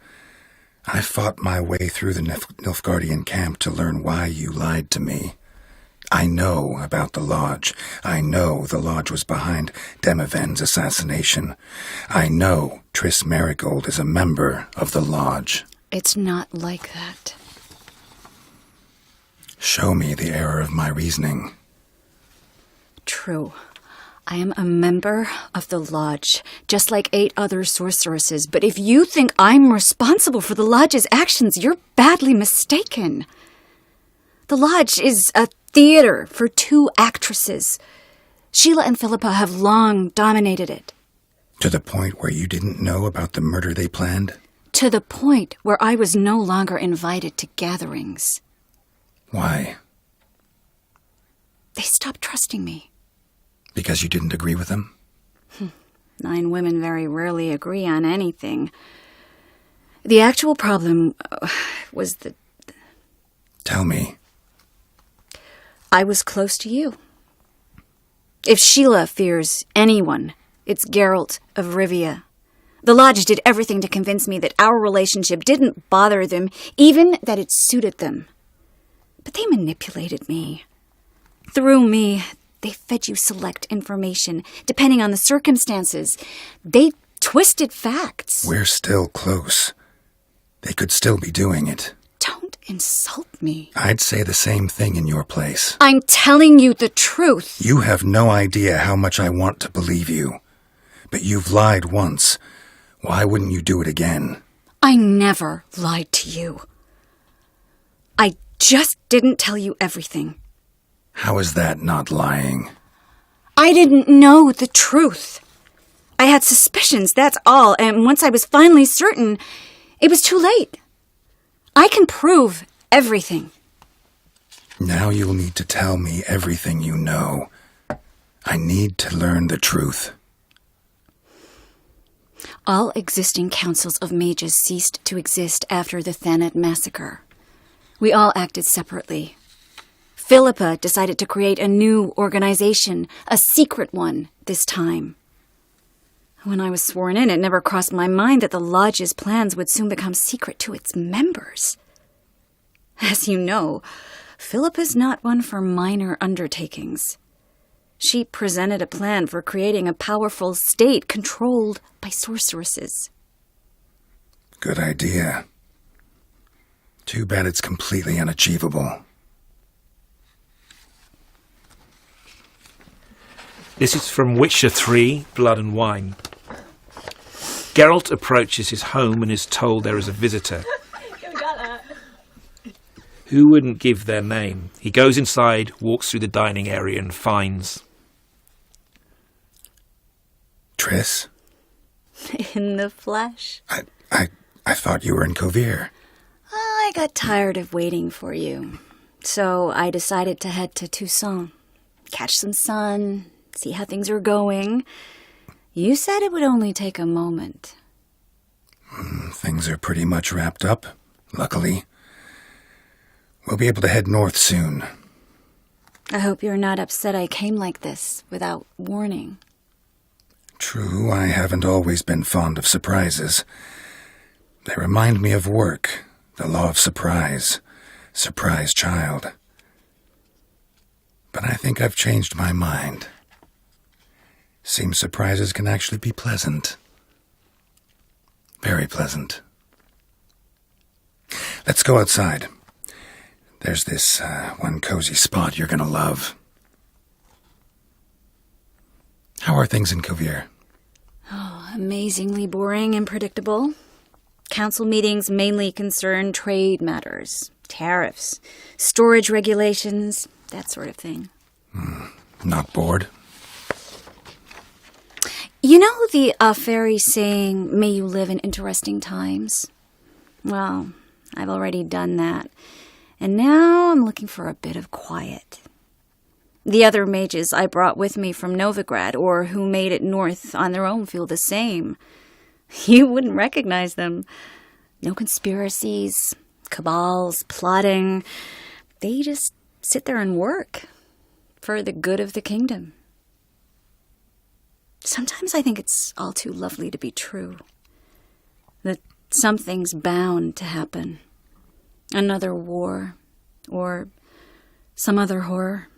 I fought my way through the Nilfgaardian camp to learn why you lied to me. I know about the lodge. I know the lodge was behind Demiven's assassination. I know Triss Marigold is a member of the lodge. It's not like that. Show me the error of my reasoning. True. I am a member of the lodge, just like 8 other sorceresses. But if you think I'm responsible for the lodge's actions, you're badly mistaken. The lodge is a theater for 2 actresses. Sheila and Philippa have long dominated it. To the point where you didn't know about the murder they planned? To the point where I was no longer invited to gatherings. Why? They stopped trusting me. Because you didn't agree with them? 9 women very rarely agree on anything. The actual problem was that... Tell me. I was close to you. If Sheila fears anyone, it's Geralt of Rivia. The lodge did everything to convince me that our relationship didn't bother them, even that it suited them. But they manipulated me. Through me, they fed you select information, depending on the circumstances. They twisted facts. We're still close. They could still be doing it. Don't insult me. I'd say the same thing in your place. I'm telling you the truth. You have no idea how much I want to believe you. But you've lied once. Why wouldn't you do it again? I never lied to you. I just didn't tell you everything. How is that not lying? I didn't know the truth. I had suspicions, that's all, and once I was finally certain, it was too late. I can prove everything. Now you'll need to tell me everything you know. I need to learn the truth. All existing councils of mages ceased to exist after the Thanet massacre. We all acted separately. Philippa decided to create a new organization, a secret one this time. When I was sworn in, it never crossed my mind that the Lodge's plans would soon become secret to its members. As you know, Philip is not one for minor undertakings. She presented a plan for creating a powerful state controlled by sorceresses. Good idea. Too bad it's completely unachievable. This is from Witcher 3, Blood and Wine. Geralt approaches his home and is told there is a visitor. Who wouldn't give their name? He goes inside, walks through the dining area and finds... Triss? In the flesh. I thought you were in Kovir. I got tired of waiting for you, so I decided to head to Tucson, catch some sun, see how things are going. You said it would only take a moment. Things are pretty much wrapped up, luckily. We'll be able to head north soon. I hope you're not upset I came like this, without warning. True, I haven't always been fond of surprises. They remind me of work, the law of surprise, surprise child. But I think I've changed my mind. Seems surprises can actually be pleasant. Very pleasant. Let's go outside. There's this one cozy spot you're gonna love. How are things in Kovir? Oh, amazingly boring and predictable. Council meetings mainly concern trade matters, tariffs, storage regulations, that sort of thing. Not bored? You know the fairy saying, may you live in interesting times? Well, I've already done that. And now I'm looking for a bit of quiet. The other mages I brought with me from Novigrad, or who made it north on their own, feel the same. You wouldn't recognize them. No conspiracies, cabals, plotting. They just sit there and work for the good of the kingdom. Sometimes I think it's all too lovely to be true. That something's bound to happen. Another war, or some other horror.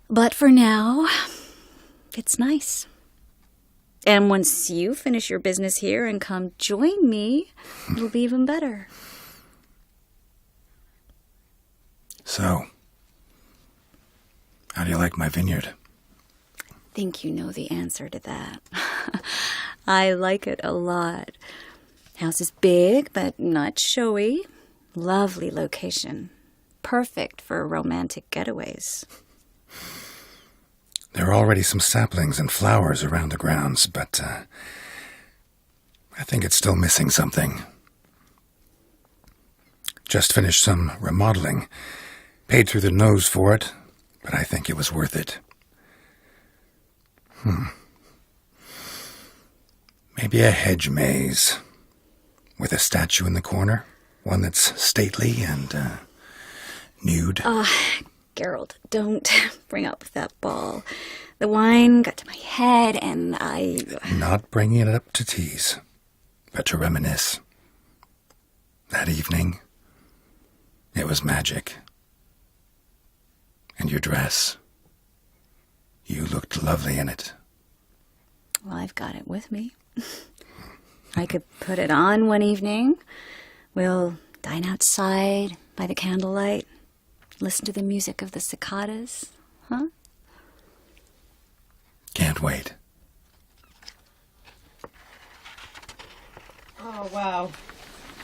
But for now, it's nice. And once you finish your business here and come join me, it'll be even better. So, how do you like my vineyard? Think you know the answer to that. I like it a lot. House is big, but not showy. Lovely location. Perfect for romantic getaways. There are already some saplings and flowers around the grounds, but I think it's still missing something. Just finished some remodeling. Paid through the nose for it, but I think it was worth it. Maybe a hedge maze with a statue in the corner. One that's stately and nude. Geralt, don't bring up that ball. The wine got to my head and I... Not bringing it up to tease, but to reminisce. That evening, it was magic. And your dress. You looked lovely in it. Well, I've got it with me. I could put it on one evening. We'll dine outside by the candlelight. Listen to the music of the cicadas, huh? Can't wait. Oh, wow.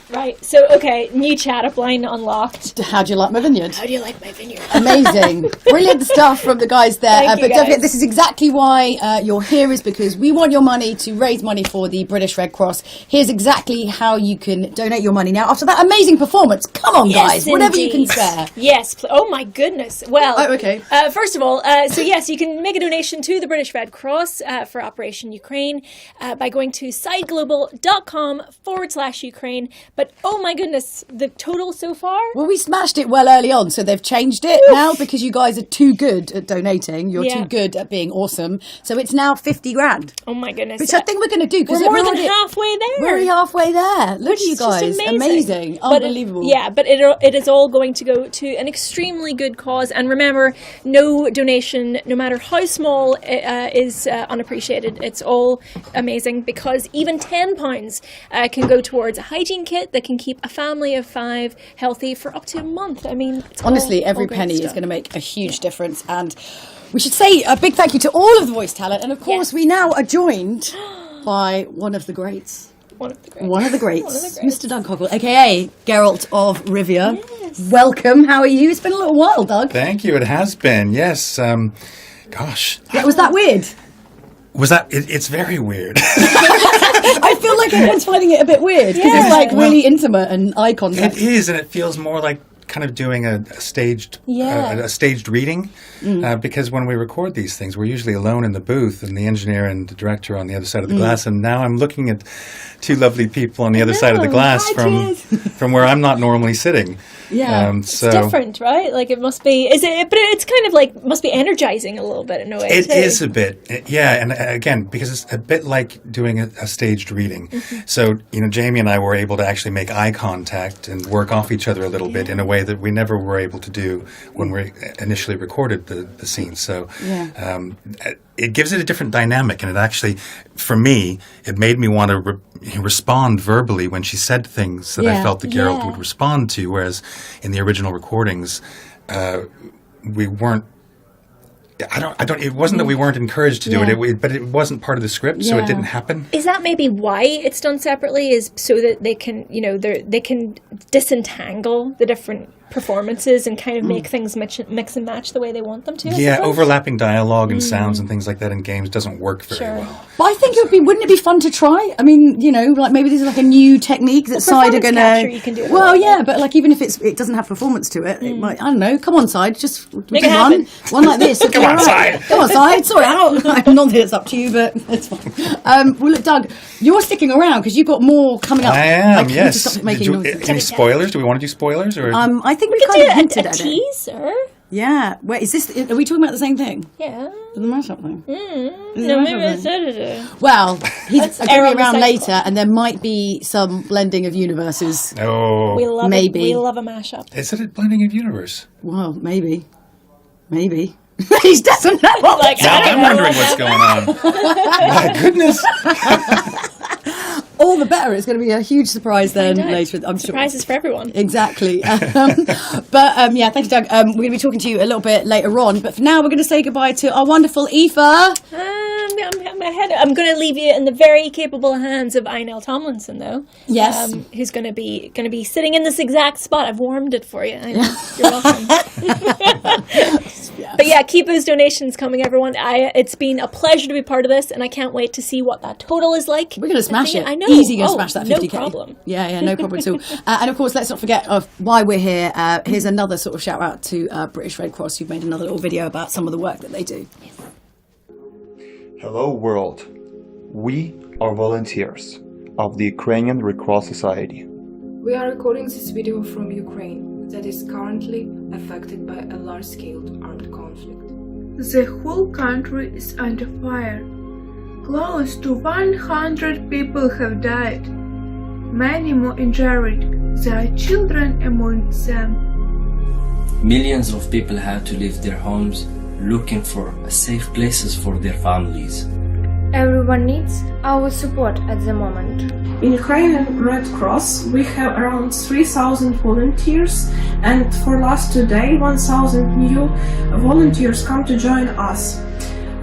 Right, so, okay, new chat up line unlocked. How do you like my vineyard? How do you like my vineyard? Amazing. Brilliant stuff from the guys there. Thank you, but guys. definitely, this is exactly why you're here, is because we want your money to raise money for the British Red Cross. Here's exactly how you can donate your money now after that amazing performance. Come on, guys, whatever you can spare. Yes, oh my goodness. Well, okay. First of all, so yes, you can make a donation to the British Red Cross for Operation Ukraine by going to sideglobal.com/Ukraine. But oh my goodness, the total so far? Well, we smashed it well early on, so they've changed it now because you guys are too good at donating. You're too good at being awesome. So it's now 50 grand. Oh my goodness. Which I think we're going to do. We're more than halfway there. We're already halfway there. Look at you guys. Amazing. Unbelievable. But it is all going to go to an extremely good cause. And remember, no donation, no matter how small, is unappreciated. It's all amazing because even £10 can go towards a hygiene kit that can keep a family of 5 healthy for up to a month. I mean, it's honestly, every penny is going to make a huge difference. And we should say a big thank you to all of the voice talent. And of course, we now are joined by one of the greats. One of the greats. Mr. Doug Cockle, a.k.a. Geralt of Rivia. Yes. Welcome. How are you? It's been a little while, Doug. Thank you. It has been. Yes. Gosh. Yeah, was that weird? Was that? It's very weird. I feel like everyone's finding it a bit weird because it's like really intimate and eye contact. It is, and it feels more like kind of doing a staged reading because when we record these things, we're usually alone in the booth and the engineer and the director on the other side of the glass. And now I'm looking at 2 lovely people on the other side of the glass from where I'm not normally sitting. Yeah, it's different, right? Like it must be. But it's kind of like must be energizing a little bit in a way. It is a bit, and again because it's a bit like doing a staged reading. So Jaimi and I were able to actually make eye contact and work off each other a little bit in a way that we never were able to do when we initially recorded the scene. So it gives it a different dynamic, and it actually, for me, it made me want to respond verbally when she said things that I felt that Geralt would respond to, whereas in the original recordings, we weren't. It wasn't that we weren't encouraged to do it, but it wasn't part of the script, so it didn't happen. Is that maybe why it's done separately? Is so that they can, they can disentangle the different performances and kind of make things mix and match the way they want them to? Yeah, overlapping dialogue and sounds and things like that in games doesn't work very well. But I think wouldn't it be fun to try? I mean, like maybe this is like a new technique that Side are going to. Well, yeah, but like even if it doesn't have performance to it, it might. I don't know. Come on, Side, just make it happen. One like this. Come on, Side. Come on, Side. Sorry, I'm not that it's up to you, but it's fine. Well, look, Doug, you're sticking around because you've got more coming up. I am. Yes. Stop making noises. Any spoilers? Do we want to do spoilers? Or I think we could kind of do a teaser. Yeah. Wait, is this? Are we talking about the same thing? Yeah. The mashup thing. No, well, he's going to be around later, and there might be some blending of universes. Oh, we love maybe. We love a mashup. Is it a blending of universe? Well, maybe. He doesn't know. I'm wondering what's going on. My goodness. All the better. It's going to be a huge surprise then later. I'm sure. Surprises for everyone. Exactly. But yeah, thank you, Doug. We're going to be talking to you a little bit later on. But for now, we're going to say goodbye to our wonderful Aoife. I'm going to leave you in the very capable hands of Einel Tomlinson, though. Yes. Who's going to be sitting in this exact spot. I've warmed it for you. You're welcome. But yeah, keep those donations coming, everyone. It's been a pleasure to be part of this, and I can't wait to see what that total is like. We're going to smash it. I know. Easy going to smash that 50k. No problem. Yeah, no problem at all. And of course, let's not forget of why we're here. Here's another sort of shout out to British Red Cross, who've made another little video about some of the work that they do. Hello world. We are volunteers of the Ukrainian Red Cross Society. We are recording this video from Ukraine that is currently affected by a large-scale armed conflict. The whole country is under fire. Close to 100 people have died. Many more injured. There are children among them. Millions of people had to leave their homes looking for safe places for their families. Everyone needs our support at the moment. In Ukrainian Red Cross, we have around 3,000 volunteers, and for last 2 days, 1,000 new volunteers come to join us.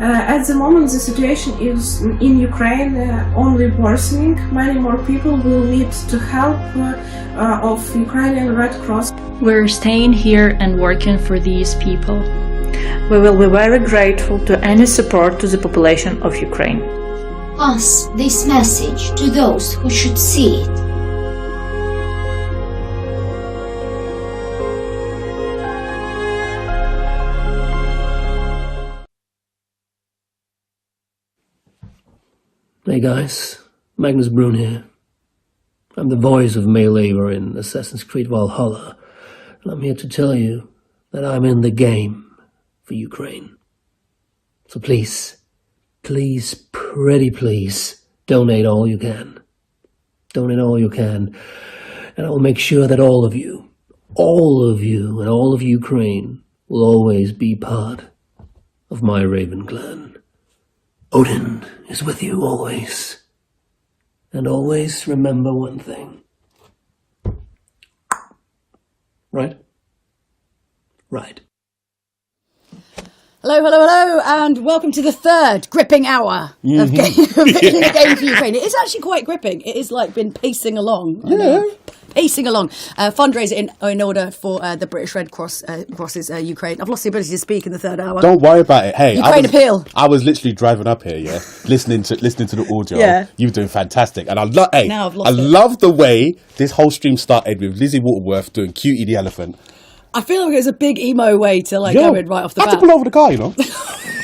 At the moment, the situation is in Ukraine only worsening. Many more people will need the help of Ukrainian Red Cross. We're staying here and working for these people. We will be very grateful to any support to the population of Ukraine. Pass this message to those who should see it. Hey guys, Magnus Brun here. I'm the voice of May Labor in Assassin's Creed Valhalla, and I'm here to tell you that I'm in the game for Ukraine. So please, pretty please, donate all you can. Donate all you can, and I will make sure that all of you, and all of Ukraine will always be part of my Raven clan. Odin is with you always. And always remember one thing. Right? Right. Hello, and welcome to the third gripping hour of game, in the game for Ukraine. It is actually quite gripping. It is like been pacing along. Pacing along. Fundraiser in order for the British Red Cross crosses Ukraine. I've lost the ability to speak in the third hour. Don't worry about it. Hey, Ukraine appeal. I was literally driving up here, listening to the audio. Yeah. You were doing fantastic, and I love the way this whole stream started with Lizzie Waterworth doing Cutie the elephant. I feel like it was a big emo way to go in right off the bat. I had to pull over the car, I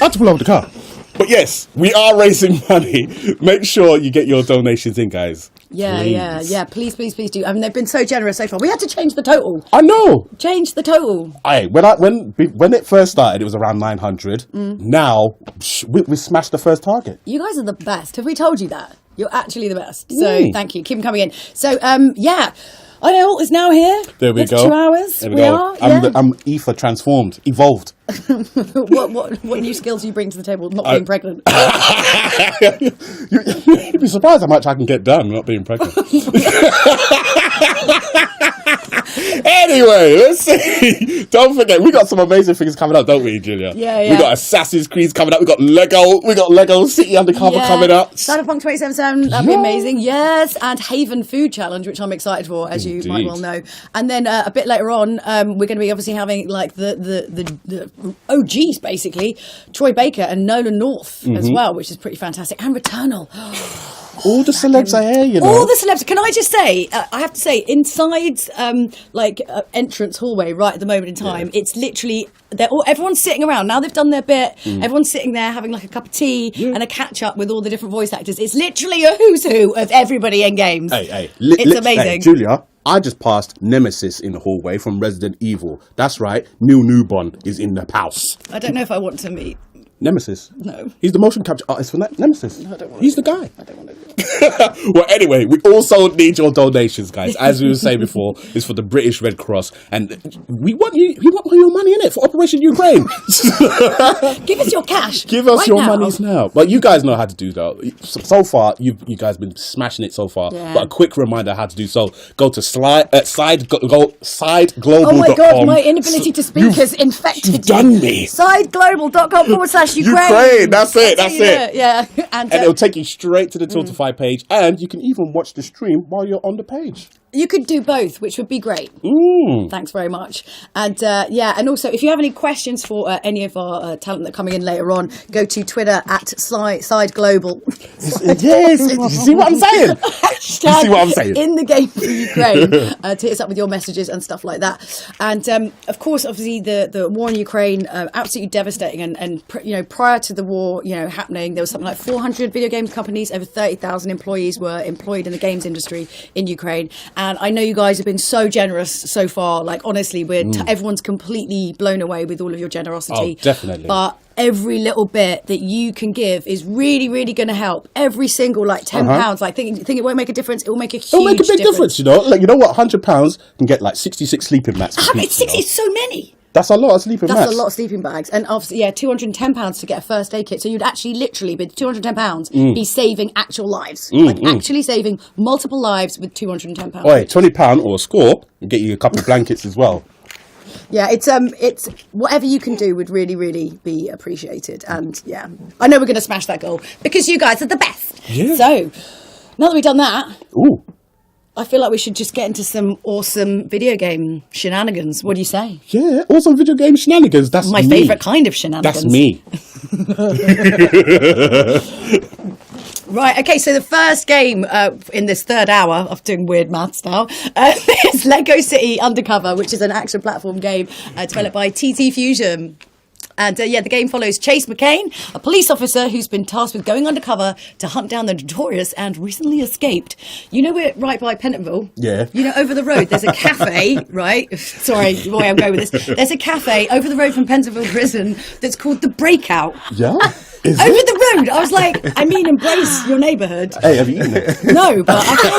had to pull over the car. But yes, we are raising money. Make sure you get your donations in, guys. Yeah. Please do. I mean, they've been so generous so far. We had to change the total. I know. Change the total. When it first started, it was around 900. Now we smashed the first target. You guys are the best. Have we told you that? You're actually the best. So thank you. Keep them coming in. So I know is now here. There we go. 2 hours. There we go. I'm Aoife transformed, evolved. What new skills do you bring to the table? Not being pregnant. You'd be surprised how much I can get done not being pregnant. Anyway, let's see. Don't forget, we got some amazing things coming up, don't we, Julia? Yeah. We got Assassin's Creed coming up. We got Lego City Undercover coming up. Cyberpunk 2077, that'd be amazing. Yes, and Haven Food Challenge, which I'm excited for, as you might well know. And then a bit later on, we're going to be obviously having like the OGs basically, Troy Baker and Nolan North as well, which is pretty fantastic. And Returnal. All the celebs are here, All the celebs. Can I just say, I have to say, inside entrance hallway right at the moment in time, it's literally, everyone's sitting around. Now they've done their bit, everyone's sitting there having like a cup of tea and a catch up with all the different voice actors. It's literally a who's who of everybody in games. It's amazing. Hey, Julia, I just passed Nemesis in the hallway from Resident Evil. That's right, Neil Newbon is in the house. I don't know if I want to meet Nemesis. No. He's the motion capture artist for Nemesis. No, I don't want He's the guy. I don't want to. Well, anyway, we also need your donations, guys. As we were saying before, it's for the British Red Cross, and we want your money in it for Operation Ukraine. Give us your cash. Give us right your now. monies now. But you guys know how to do that. So far, you guys been smashing it so far. Yeah. But a quick reminder how to do so. Go to sideglobal.com. Oh my God, my inability to speak has infected You've done me. Sideglobal.com/Ukraine. That's it. Yeah. And it'll take you straight to the Tiltify page, and you can even watch the stream while you're on the page. You could do both, which would be great. Thanks very much. And and also, if you have any questions for any of our talent that are coming in later on, go to Twitter at SideGlobal. Yes, you see what I'm saying? Hashtag see what I'm saying? In the game for Ukraine to hit us up with your messages and stuff like that. And of course, obviously, the war in Ukraine, absolutely devastating. And prior to the war, happening, there was something like 400 video game companies, over 30,000 employees were employed in the games industry in Ukraine. And I know you guys have been so generous so far. Like, honestly, everyone's completely blown away with all of your generosity. Oh, definitely. But every little bit that you can give is really, really going to help. Every single, £10. Like, think it won't make a difference. It will make a huge difference. It'll make a big difference, Like, you know what? £100 can get, 66 sleeping mats. It's so many. That's a lot of sleeping bags. That's a lot of sleeping bags. And obviously, £210 to get a first aid kit. So you'd actually literally, with £210, be saving actual lives. Actually saving multiple lives with £210. Oi, £20 or a score and get you a couple of blankets as well. Yeah, it's whatever you can do would really, really be appreciated. And yeah, I know we're going to smash that goal because you guys are the best. Yeah. So now that we've done that, I feel like we should just get into some awesome video game shenanigans. What do you say? Yeah, awesome video game shenanigans. That's my favourite kind of shenanigans. That's me. Right, okay, so the first game in this third hour, I'm doing weird maths now, is Lego City Undercover, which is an action platform game developed by TT Fusion. And the game follows Chase McCain, a police officer who's been tasked with going undercover to hunt down the notorious and recently escaped. You know, we're right by Pentonville. Yeah. You know, over the road, there's a cafe, right? Sorry, why I'm going with this. There's a cafe over the road from Pentonville Prison that's called The Breakout. Yeah? Over the road. I was like, I mean, embrace your neighbourhood. Hey, have you eaten it? No, but I feel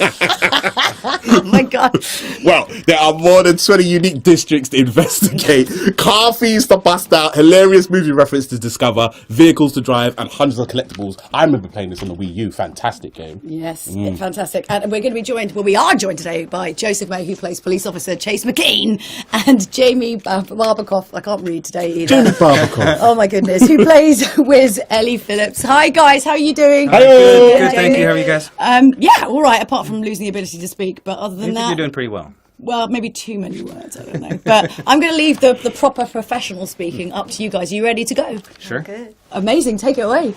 like... Oh, my God. Well, there are more than 20 unique districts to investigate, car thieves to bust out, hilarious movie references to discover, vehicles to drive, and hundreds of collectibles. I remember playing this on the Wii U. Fantastic game. Yes, fantastic. And we're going to be joined, we are joined today by Joseph May, who plays police officer Chase McCain, and Jaimi Barbakoff. I can't read today either. Jaimi Barbakoff. Oh, my goodness. Who plays Wiz Ellie Phillips. Hi, guys. How are you doing? Hi. Good, thank you. How are you guys? Yeah, all right, apart from losing the ability to speak. But other than that... You're doing pretty well. Well, maybe too many words, I don't know. But I'm going to leave the proper professional speaking up to you guys. Are you ready to go? Sure. Good. Amazing. Take it away.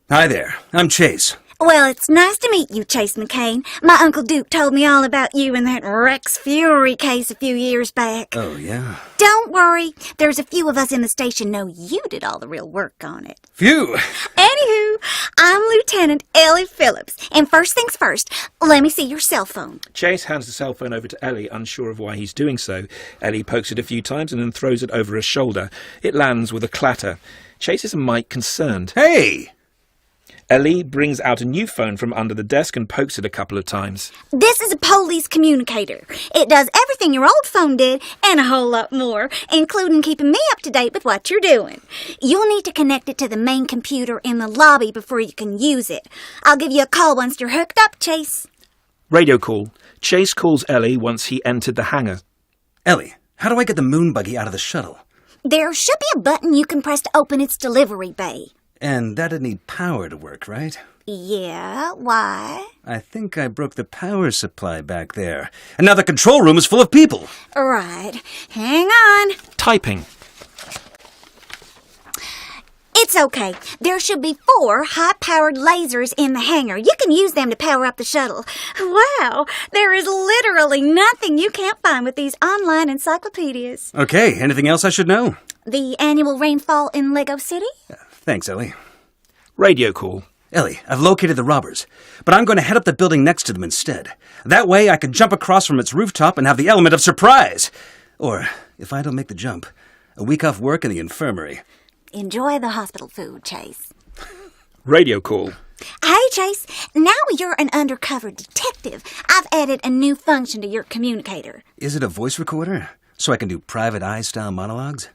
Hi there. I'm Chase. Well, it's nice to meet you, Chase McCain. My Uncle Duke told me all about you in that Rex Fury case a few years back. Oh, yeah? Don't worry. There's a few of us in the station know you did all the real work on it. Phew! Anywho, I'm Lieutenant Ellie Phillips. And first things first, let me see your cell phone. Chase hands the cell phone over to Ellie, unsure of why he's doing so. Ellie pokes it a few times and then throws it over her shoulder. It lands with a clatter. Chase is a mite concerned. Hey! Ellie brings out a new phone from under the desk and pokes it a couple of times. This is a police communicator. It does everything your old phone did and a whole lot more, including keeping me up to date with what you're doing. You'll need to connect it to the main computer in the lobby before you can use it. I'll give you a call once you're hooked up, Chase. Radio call. Chase calls Ellie once he entered the hangar. Ellie, how do I get the moon buggy out of the shuttle? There should be a button you can press to open its delivery bay. And that'd need power to work, right? Yeah, why? I think I broke the power supply back there. And now the control room is full of people. Right. Hang on. Typing. It's okay. There should be 4 high-powered lasers in the hangar. You can use them to power up the shuttle. Wow, there is literally nothing you can't find with these online encyclopedias. Okay, anything else I should know? The annual rainfall in Lego City? Thanks, Ellie. Radio call. Ellie, I've located the robbers, but I'm going to head up the building next to them instead. That way I can jump across from its rooftop and have the element of surprise. Or, if I don't make the jump, a week off work in the infirmary. Enjoy the hospital food, Chase. Radio call. Hey, Chase, now you're an undercover detective. I've added a new function to your communicator. Is it a voice recorder? So I can do private eye-style monologues?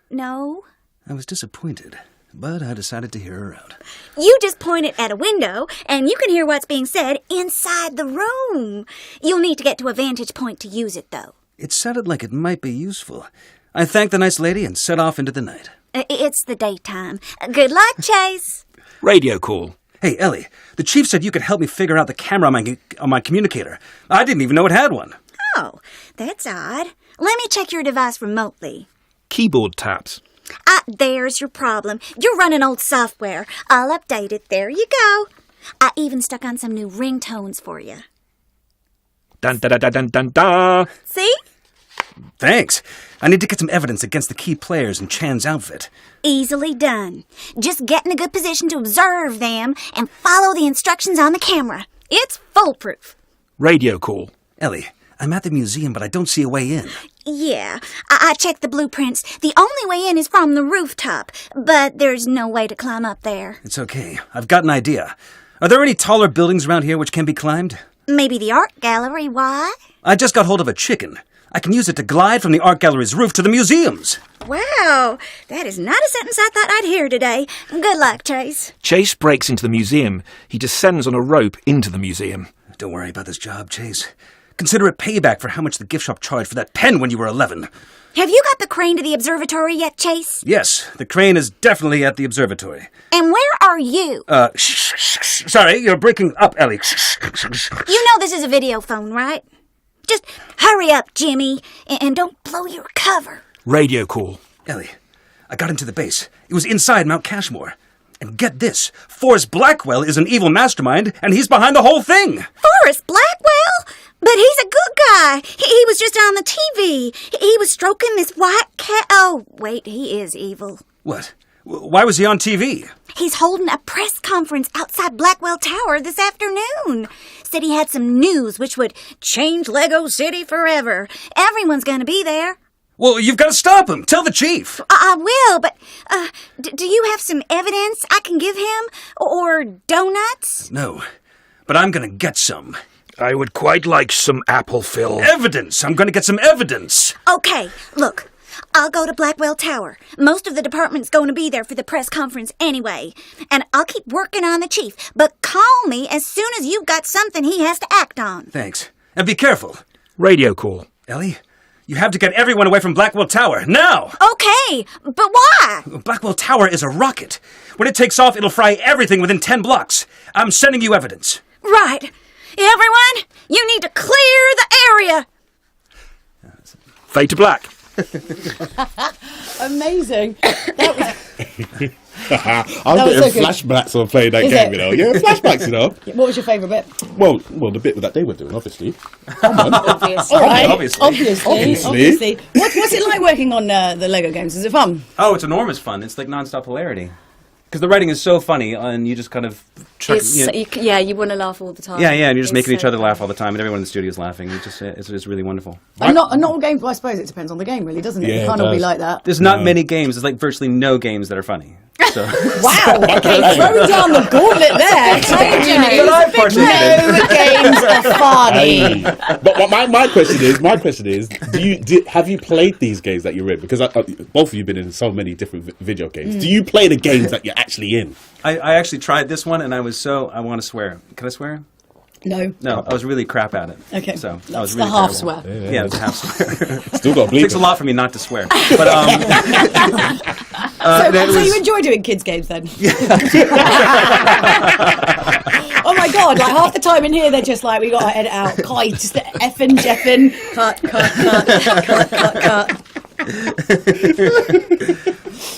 No. I was disappointed, but I decided to hear her out. You just point it at a window, and you can hear what's being said inside the room. You'll need to get to a vantage point to use it, though. It sounded like it might be useful. I thanked the nice lady and set off into the night. It's the daytime. Good luck, Chase. Radio call. Hey, Ellie, the chief said you could help me figure out the camera on my communicator. I didn't even know it had one. Oh, that's odd. Let me check your device remotely. Keyboard taps. There's your problem. You're running old software. I'll update it. There you go. I even stuck on some new ringtones for you. Dun da da da dun dun da. See? Thanks. I need to get some evidence against the key players in Chan's outfit. Easily done. Just get in a good position to observe them and follow the instructions on the camera. It's foolproof. Radio call. Ellie, I'm at the museum, but I don't see a way in. Yeah, I checked the blueprints. The only way in is from the rooftop, but there's no way to climb up there. It's okay. I've got an idea. Are there any taller buildings around here which can be climbed? Maybe the art gallery, why? I just got hold of a chicken. I can use it to glide from the art gallery's roof to the museums. Wow, that is not a sentence I thought I'd hear today. Good luck, Chase. Chase breaks into the museum. He descends on a rope into the museum. Don't worry about this job, Chase. Consider it payback for how much the gift shop charged for that pen when you were 11. Have you got the crane to the observatory yet, Chase? Yes, the crane is definitely at the observatory. And where are you? Sorry, you're breaking up, Ellie. You know this is a video phone, right? Just hurry up, Jimmy, and don't blow your cover. Radio call. Ellie, I got into the base. It was inside Mount Cashmore. And get this, Forrest Blackwell is an evil mastermind, and he's behind the whole thing. Forrest Blackwell? But he's a good guy. He was just on the TV. He was stroking this white cat. Oh, wait, he is evil. What? Why was he on TV? He's holding a press conference outside Blackwell Tower this afternoon. Said he had some news which would change Lego City forever. Everyone's gonna be there. Well, you've got to stop him. Tell the chief. I will, but do you have some evidence I can give him? Or donuts? No, but I'm going to get some. I would quite like some apple fill. Evidence! I'm going to get some evidence. Okay, look. I'll go to Blackwell Tower. Most of the department's going to be there for the press conference anyway. And I'll keep working on the chief. But call me as soon as you've got something he has to act on. Thanks. And be careful. Radio call. Ellie, you have to get everyone away from Blackwell Tower, now! Okay, but why? Blackwell Tower is a rocket. When it takes off, it'll fry everything within 10 blocks. I'm sending you evidence. Right. Everyone, you need to clear the area. Fade to black. Amazing. That was... I was getting flashbacks on playing that game, you know. Yeah, flashbacks, you know. What was your favourite bit? Well, the bit that they were doing, obviously. Obviously. All right. Obviously. What's it like working on the Lego games? Is it fun? Oh, it's enormous fun. It's like non-stop hilarity. Because the writing is so funny, and you just kind of... you want to laugh all the time. Yeah, and you're just making each other laugh all the time, and everyone in the studio is laughing. It's really wonderful. And not all games, but I suppose it depends on the game, really, doesn't it? Yeah, it can't all be like that. There's not many games. There's like virtually no games that are funny. So. Wow, okay, throwing down the gauntlet there. No games are funny. But my question is, have you played these games that you're in? Because both of you have been in so many different video games. Do you play the games that you're actually in? I actually tried this one, and I want to swear. Can I swear? No, I was really crap at it. Okay, so that's I was really the half terrible. swear. Yeah, it's half swear. Still got to bleep. It takes a lot for me not to swear. But so you enjoy doing kids games then? Oh my god! Like half the time in here, they're just like, we got to edit out. God, just the effing, jeffing, cut.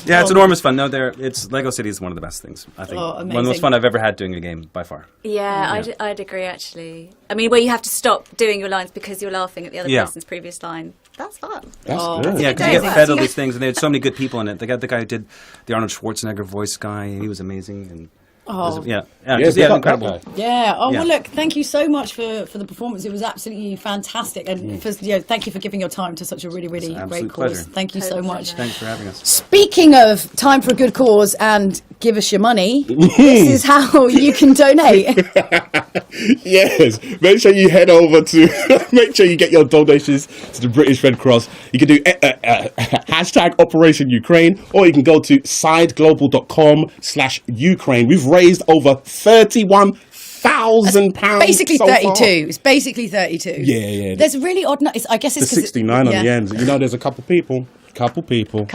Yeah, it's enormous fun. No, it's Lego City is one of the best things. I think one of the most fun I've ever had doing a game by far. Yeah, I'd agree actually. I mean, where you have to stop doing your lines because you're laughing at the other person's previous line. That's fun. That's good. Yeah, because you get fed all these things, and they had so many good people in it. They got the guy who did the Arnold Schwarzenegger voice guy. He was amazing. And incredible. Yeah. Oh Yeah. well, look. Thank you so much for the performance. It was absolutely fantastic, and thank you for giving your time to such a really great cause. Pleasure. Thank you so much. Thanks for having us. Speaking of time for a good cause and give us your money, this is how you can donate. Yes, make sure you head over to make sure you get your donations to the British Red Cross. You can do hashtag Operation Ukraine, or you can go to sideglobal.com/Ukraine. We've raised over £31,000. Basically so 32. far. It's basically 32. Yeah. There's a really odd. I guess it's the 69 on the end. You know, there's a couple people. Couple people.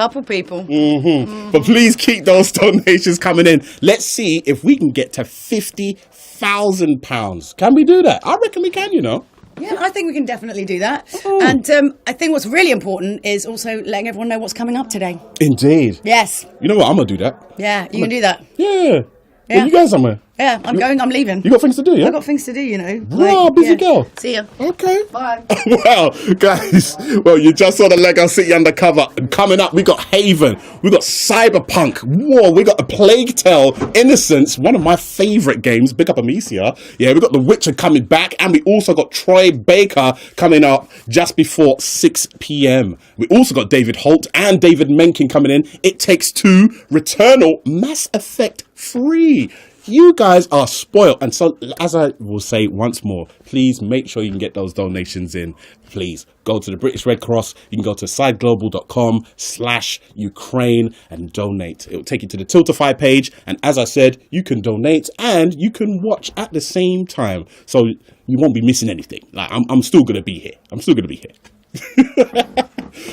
Mm-hmm. But please keep those donations coming in. Let's see if we can get to £50,000. Can we do that? I reckon we can, you know. Yeah, I think we can definitely do that. And I think what's really important is also letting everyone know what's coming up today. Indeed. Yes. You know what? I'm going to do that. Yeah, you can do that. Yeah. Are you going somewhere? Yeah, I'm leaving. You got things to do, yeah? I've got things to do, you know. Busy girl. See ya. Okay. Bye. Well, guys, you just saw the Lego City Undercover. And coming up, we got Haven. We got Cyberpunk. Whoa, we got A Plague Tale, Innocence, one of my favourite games. Big up Amicia. Yeah, we got The Witcher coming back. And we also got Troy Baker coming up just before 6 p.m. We also got David Holt and David Menken coming in. It Takes Two, Returnal, Mass Effect 3. You guys are spoiled. And so, as I will say once more, please make sure you can get those donations in. Please go to the British Red Cross. You can go to sideglobal.com/Ukraine and donate. It will take you to the Tiltify page. And as I said, you can donate and you can watch at the same time. So you won't be missing anything. Like I'm still going to be here.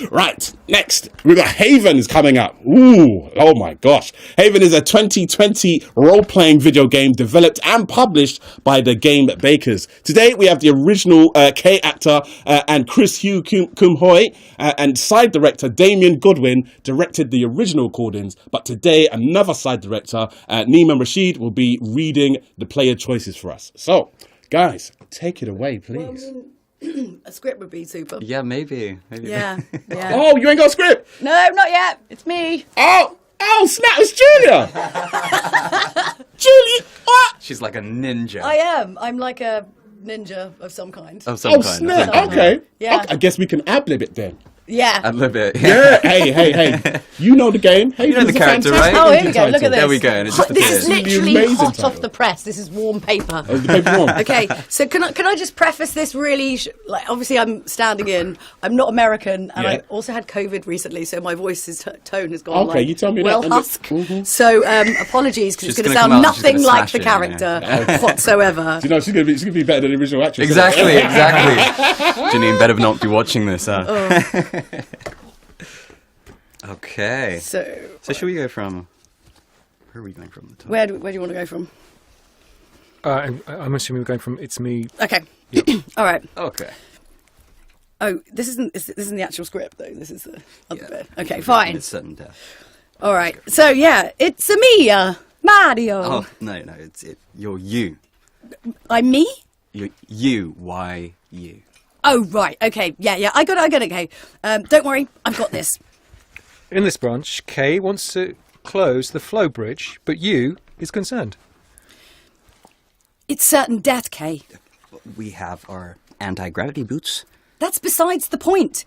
Right, next, we got Haven is coming up. Ooh, oh my gosh. Haven is a 2020 role-playing video game developed and published by the Game Bakers. Today, we have the original K actor and Chris Hugh Kumhoy and side director Damien Goodwin directed the original recordings. But today, another side director, Nima Rashid, will be reading the player choices for us. So, guys, take it away, please. A script would be super. Yeah, maybe. Yeah. Oh, you ain't got a script? No, not yet. It's me. Oh, snap, it's Julia. Julie, what? She's like a ninja. I am. I'm like a ninja of some kind. Of some kind. Snap. Of some Okay. kind. Yeah. I guess we can ad-lib it then. Yeah. A little bit. Yeah. Hey. You know the game. Hey, You know the character, right? Oh, here we go. Look at this. There we go. And it just This appears. is literally Amazing hot title. off the press. This is warm paper. Oh, the paper warm. Okay, so can I just preface this really? Obviously, I'm standing in. I'm not American, and Yeah. I also had COVID recently, so my voice's tone has gone Okay, you tell me well that. husk. So apologies because it's She's going to gonna sound come out and she's nothing gonna like the smash it, character yeah. whatsoever. Do you know she's gonna be better than the original actress? isn't Exactly, it? exactly. Janine better not be watching this, huh? Okay. So should we go from... Where are we going from? The top? Where do you want to go from? I'm assuming we're going from It's Me. Okay. All right. Okay. Oh, this isn't the actual script though. This is the other bit. Okay, fine. It's sudden death. All right. So yeah, it's me, Mario. Oh, no, it's it. You're you. I'm me. You're you. Why you? Oh right. Okay. Yeah. I got it. Okay. Don't worry. I've got this. In this branch, Kay wants to close the flow bridge, but you is concerned. It's certain death, Kay. We have our anti-gravity boots. That's besides the point.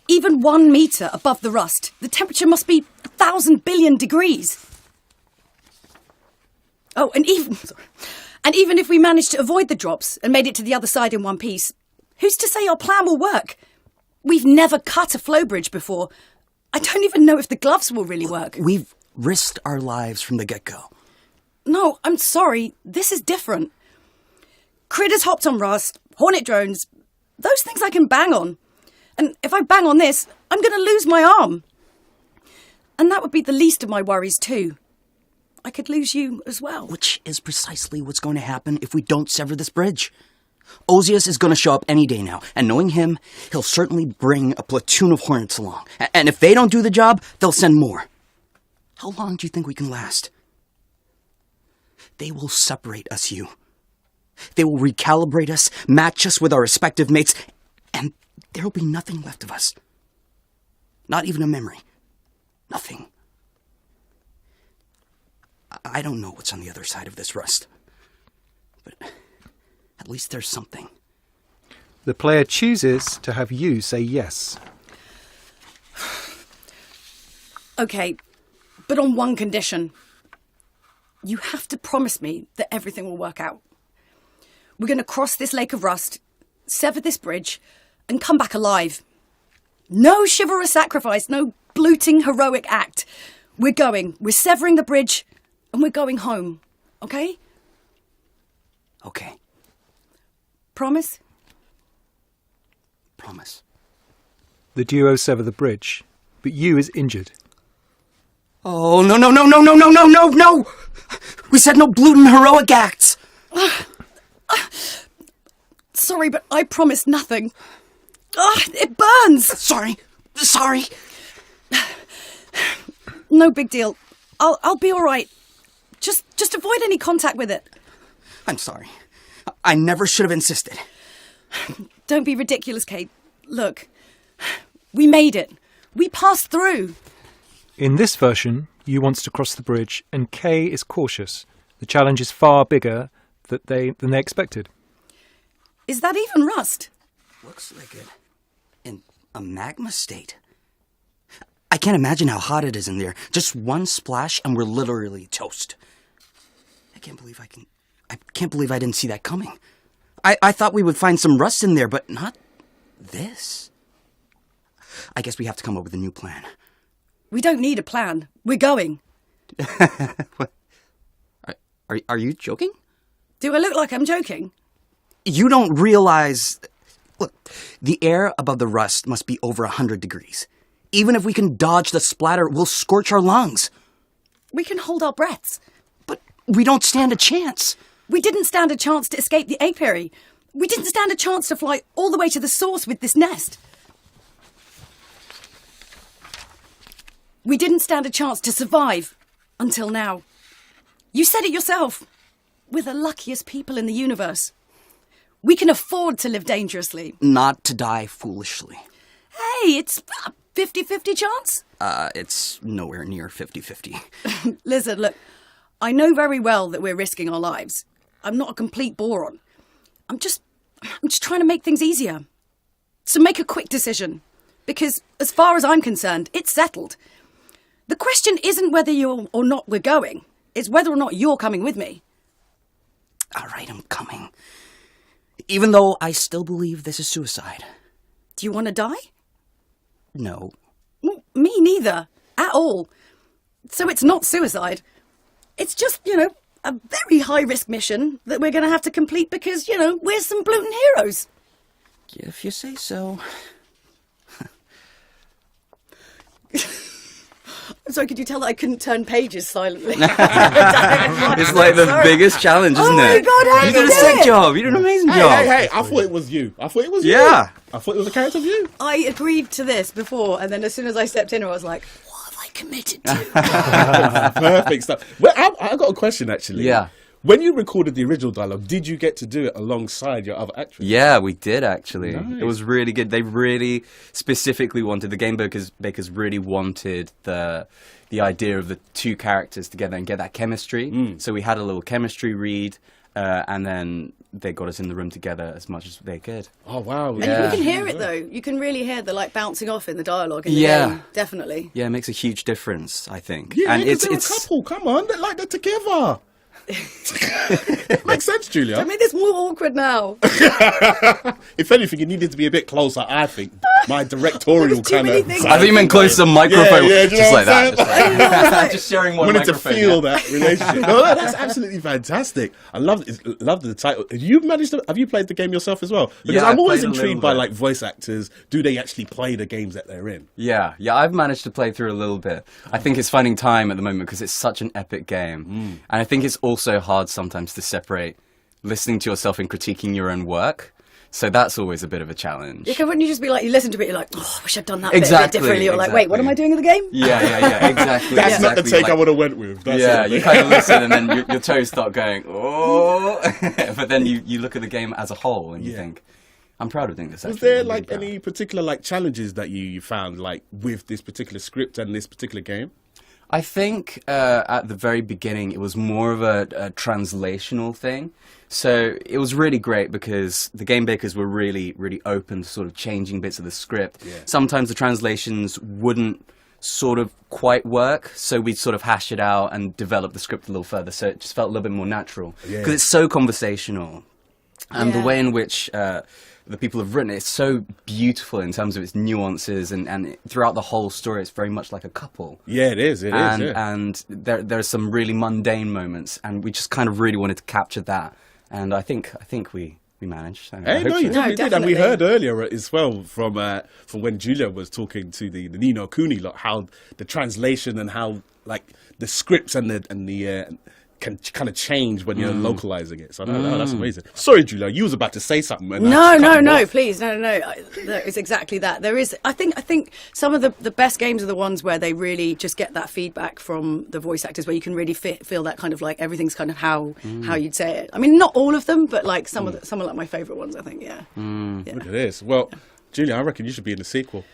Even 1 meter above the rust, the temperature must be 1,000 billion degrees. Oh, and even if we managed to avoid the drops and made it to the other side in one piece, who's to say our plan will work? We've never cut a flow bridge before. I don't even know if the gloves will really work. We've risked our lives from the get-go. No, I'm sorry. This is different. Critters hopped on rust, hornet drones, those things I can bang on. And if I bang on this, I'm going to lose my arm. And that would be the least of my worries too. I could lose you as well. Which is precisely what's going to happen if we don't sever this bridge. Ozias is going to show up any day now, and knowing him, he'll certainly bring a platoon of hornets along. And if they don't do the job, they'll send more. How long do you think we can last? They will separate us, you. They will recalibrate us, match us with our respective mates, and there'll be nothing left of us. Not even a memory. Nothing. I don't know what's on the other side of this rust. But at least there's something. The player chooses to have you say yes. Okay, but on one condition. You have to promise me that everything will work out. We're going to cross this lake of rust, sever this bridge, and come back alive. No chivalrous sacrifice, no blooting heroic act. We're severing the bridge, and we're going home, okay? Okay. Promise? Promise. The duo sever the bridge, but you is injured. Oh, no! We said no blootin' heroic acts! Sorry, but I promised nothing. It burns! Sorry. No big deal. I'll be all right. Just avoid any contact with it. I'm sorry. I never should have insisted. Don't be ridiculous, Kate. Look, we made it. We passed through. In this version, you wants to cross the bridge, and Kay is cautious. The challenge is far bigger than they expected. Is that even rust? Looks like it. In a magma state. I can't imagine how hot it is in there. Just one splash and we're literally toast. I can't believe I didn't see that coming. I thought we would find some rust in there, but not this. I guess we have to come up with a new plan. We don't need a plan. We're going. What? Are you joking? Do I look like I'm joking? You don't realize... Look, the air above the rust must be over 100 degrees. Even if we can dodge the splatter, we'll scorch our lungs. We can hold our breaths. But we don't stand a chance. We didn't stand a chance to escape the apiary. We didn't stand a chance to fly all the way to the source with this nest. We didn't stand a chance to survive until now. You said it yourself. We're the luckiest people in the universe. We can afford to live dangerously. Not to die foolishly. Hey, it's a 50-50 chance. It's nowhere near 50-50. Listen, look, I know very well that we're risking our lives. I'm not a complete moron. I'm just trying to make things easier. So make a quick decision. Because as far as I'm concerned, it's settled. The question isn't whether you're or not we're going. It's whether or not you're coming with me. All right, I'm coming. Even though I still believe this is suicide. Do you want to die? No. Well, me neither. At all. So it's not suicide. It's just, a very high-risk mission that we're going to have to complete because, we're some blooming heroes. If you say so. Sorry, could you tell that I couldn't turn pages silently? It's like the biggest challenge, isn't it? Oh my God, how you did a sick job. You did an amazing job. Hey, I thought it was you. I thought it was a character of you. I agreed to this before, and then as soon as I stepped in, I was like, what have I committed to? Perfect stuff. Well, I got a question, actually. Yeah. When you recorded the original dialogue, did you get to do it alongside your other actress? Yeah, we did, actually. Nice. It was really good. They really specifically wanted, the game makers really wanted the idea of the two characters together and get that chemistry. So we had a little chemistry read, and then they got us in the room together as much as they could. Oh, wow. And you can hear it, though. You can really hear the, bouncing off in the dialogue in the game. Definitely. Yeah, it makes a huge difference, I think. Yeah, and it's a couple. Come on, they're together. Makes sense, Julia. I made this more awkward now. If anything, you needed to be a bit closer, I think. My directorial kind of... I think you meant close to the microphone. Yeah, just like that. Just sharing one wanted microphone. To feel that relationship. No, that's absolutely fantastic. I love the title. Have you played the game yourself as well? Because I'm always intrigued by voice actors. Do they actually play the games that they're in? Yeah, I've managed to play through a little bit. I think it's finding time at the moment because it's such an epic game. And I think it's also hard sometimes to separate listening to yourself and critiquing your own work. So that's always a bit of a challenge. Yeah, wouldn't you just be like, you listen to it, you're like, oh, I wish I'd done that Exactly, bit differently. Or like, wait, what am I doing in the game? Yeah, exactly. That's not the take I would have went with. That's you kind of listen and then your toes start going, oh. But then you look at the game as a whole and you think, I'm proud of doing this. Was there any particular challenges that you found with this particular script and this particular game? I think at the very beginning it was more of a translational thing. So it was really great because the game makers were really, really open to sort of changing bits of the script. Yeah. Sometimes the translations wouldn't sort of quite work, so we'd sort of hash it out and develop the script a little further, so it just felt a little bit more natural. Because it's so conversational. And the way in which the people have written it, it's so beautiful in terms of its nuances, and throughout the whole story, it's very much like a couple. Yeah, it is. And there are some really mundane moments, and we just kind of really wanted to capture that. And I think we managed. So you did. And we heard earlier as well from when Julia was talking to the Nino Kuni lot, how the translation and how the scripts and the can kind of change when you're localizing it. So no, that's amazing. Sorry, Julia, you was about to say something. No, please, no. It's exactly that. There is. I think some of the best games are the ones where they really just get that feedback from the voice actors, where you can really feel that kind of everything's kind of how you'd say it. I mean, not all of them, but some of my favorite ones. I think, yeah. Look at this. Well, Julia, I reckon you should be in the sequel.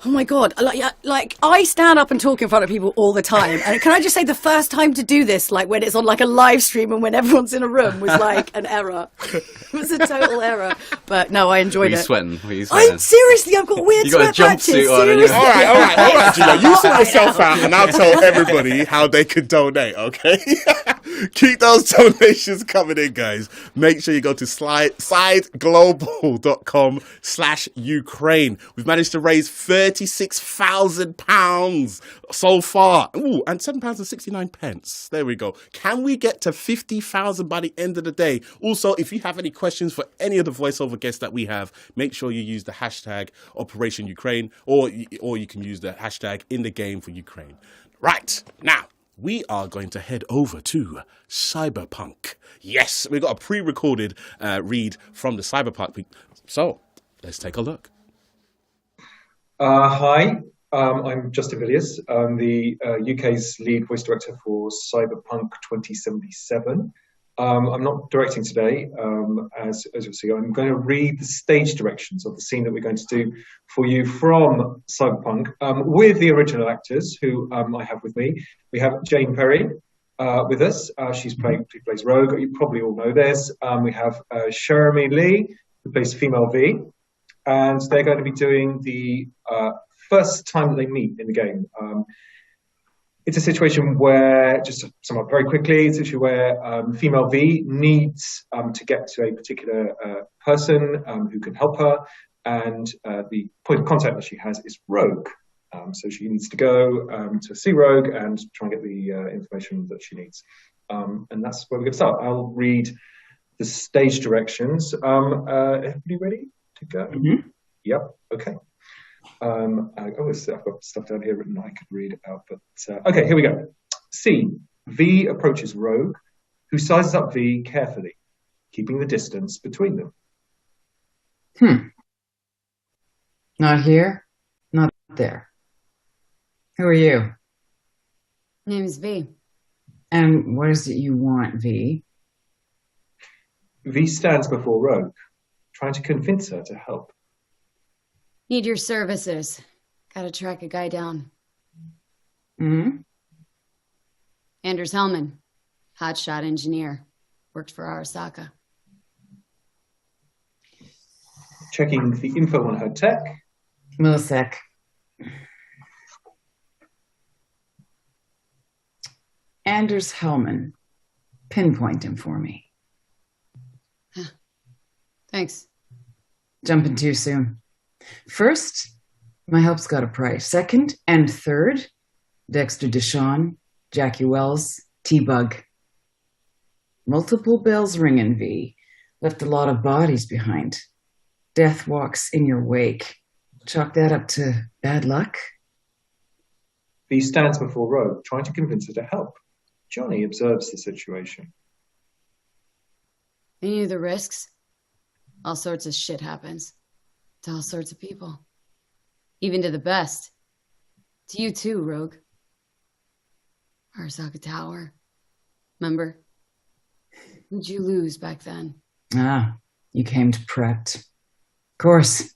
Oh my God, I stand up and talk in front of people all the time. And can I just say, the first time to do this, when it's on a live stream and when everyone's in a room, was an error. It was a total error. But no, I enjoyed it. Were you sweating? Seriously, I've got weird sweat patches. You got a jumpsuit on. All right, Julia, you sort yourself out and I'll tell everybody how they can donate, okay? Keep those donations coming in, guys. Make sure you go to sideglobal.com/Ukraine. We've managed to raise £36,000 so far. Ooh, and £7.69. There we go. Can we get to 50,000 by the end of the day? Also, if you have any questions for any of the voiceover guests that we have, make sure you use the hashtag Operation Ukraine, or you can use the hashtag in the game for Ukraine. Right, now, we are going to head over to Cyberpunk. Yes, we got a pre-recorded read from the Cyberpunk. So, let's take a look. Hi, I'm Justin Villiers. I'm the UK's lead voice director for Cyberpunk 2077. I'm not directing today, as you'll see. I'm going to read the stage directions of the scene that we're going to do for you from Cyberpunk with the original actors who I have with me. We have Jane Perry with us. She plays Rogue. You probably all know this. We have Sheremy Lee, who plays female V, and they're going to be doing the first time that they meet in the game. It's a situation where, just to sum up very quickly, it's a situation where female V needs to get to a particular person who can help her, and the point of contact that she has is Rogue. So she needs to go to see Rogue and try and get the information that she needs. And that's where we're going to start. I'll read the stage directions. Everybody ready to go? Mm-hmm. Yep, okay. I've got stuff down here written I could read it out, but okay, here we go. Scene: V approaches Rogue, who sizes up V carefully, keeping the distance between them. Not here, not there. Who are you? Name's V. And what is it you want, V? V stands before Rogue, trying to convince her to help. Need your services. Gotta track a guy down. Hmm? Anders Hellman, hotshot engineer. Worked for Arasaka. Checking the info on her tech. Millisec. Anders Hellman. Pinpoint him for me. Thanks. Jumping too soon. First, my help's got a price. Second and third, Dexter Deshawn, Jackie Wells, T-Bug. Multiple bells ringing, V. Left a lot of bodies behind. Death walks in your wake. Chalk that up to bad luck? V stands before Rogue, trying to convince her to help. Johnny observes the situation. They knew the risks. All sorts of shit happens. To all sorts of people. Even to the best. To you too, Rogue. Arasaka Tower. Remember? Who'd you lose back then? Ah, you came to prepped. Of course.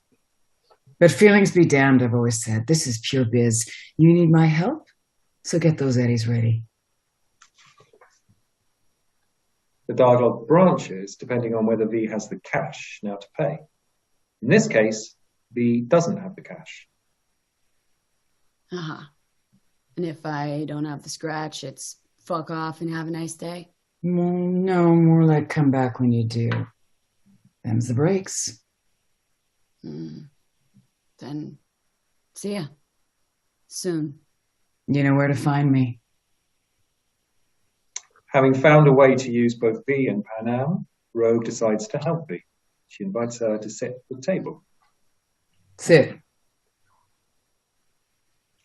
But feelings be damned, I've always said. This is pure biz. You need my help? So get those eddies ready. The dialogue branches depending on whether V has the cash now to pay. In this case, V doesn't have the cash. Uh-huh. And if I don't have the scratch, it's fuck off and have a nice day? No, more like come back when you do. Them's the breaks. Then, see ya. Soon. You know where to find me. Having found a way to use both V and Panam, Rogue decides to help V. She invites her to sit at the table. Sit.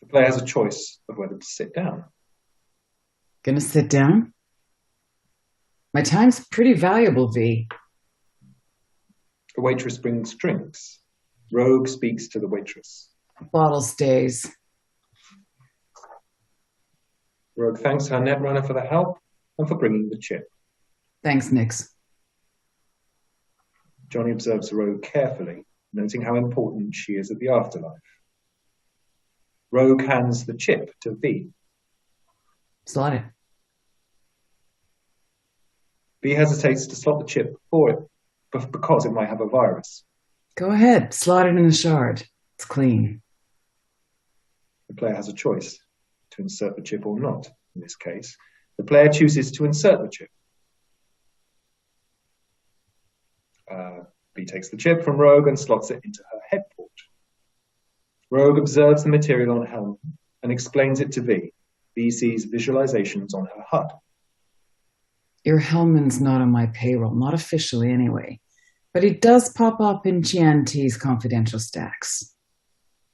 The player has a choice of whether to sit down. Gonna sit down? My time's pretty valuable, V. A waitress brings drinks. Rogue speaks to the waitress. Bottle stays. Rogue thanks her netrunner for the help and for bringing the chip. Thanks, Nix. Johnny observes Rogue carefully, noting how important she is at the afterlife. Rogue hands the chip to V. Slot it. V hesitates to slot the chip for it because it might have a virus. Go ahead, slot it in the shard. It's clean. The player has a choice to insert the chip or not. In this case, the player chooses to insert the chip. V takes the chip from Rogue and slots it into her head port. Rogue observes the material on helm and explains it to V. V sees visualizations on her HUD. Your Hellman's not on my payroll, not officially anyway. But he does pop up in GNT's confidential stacks.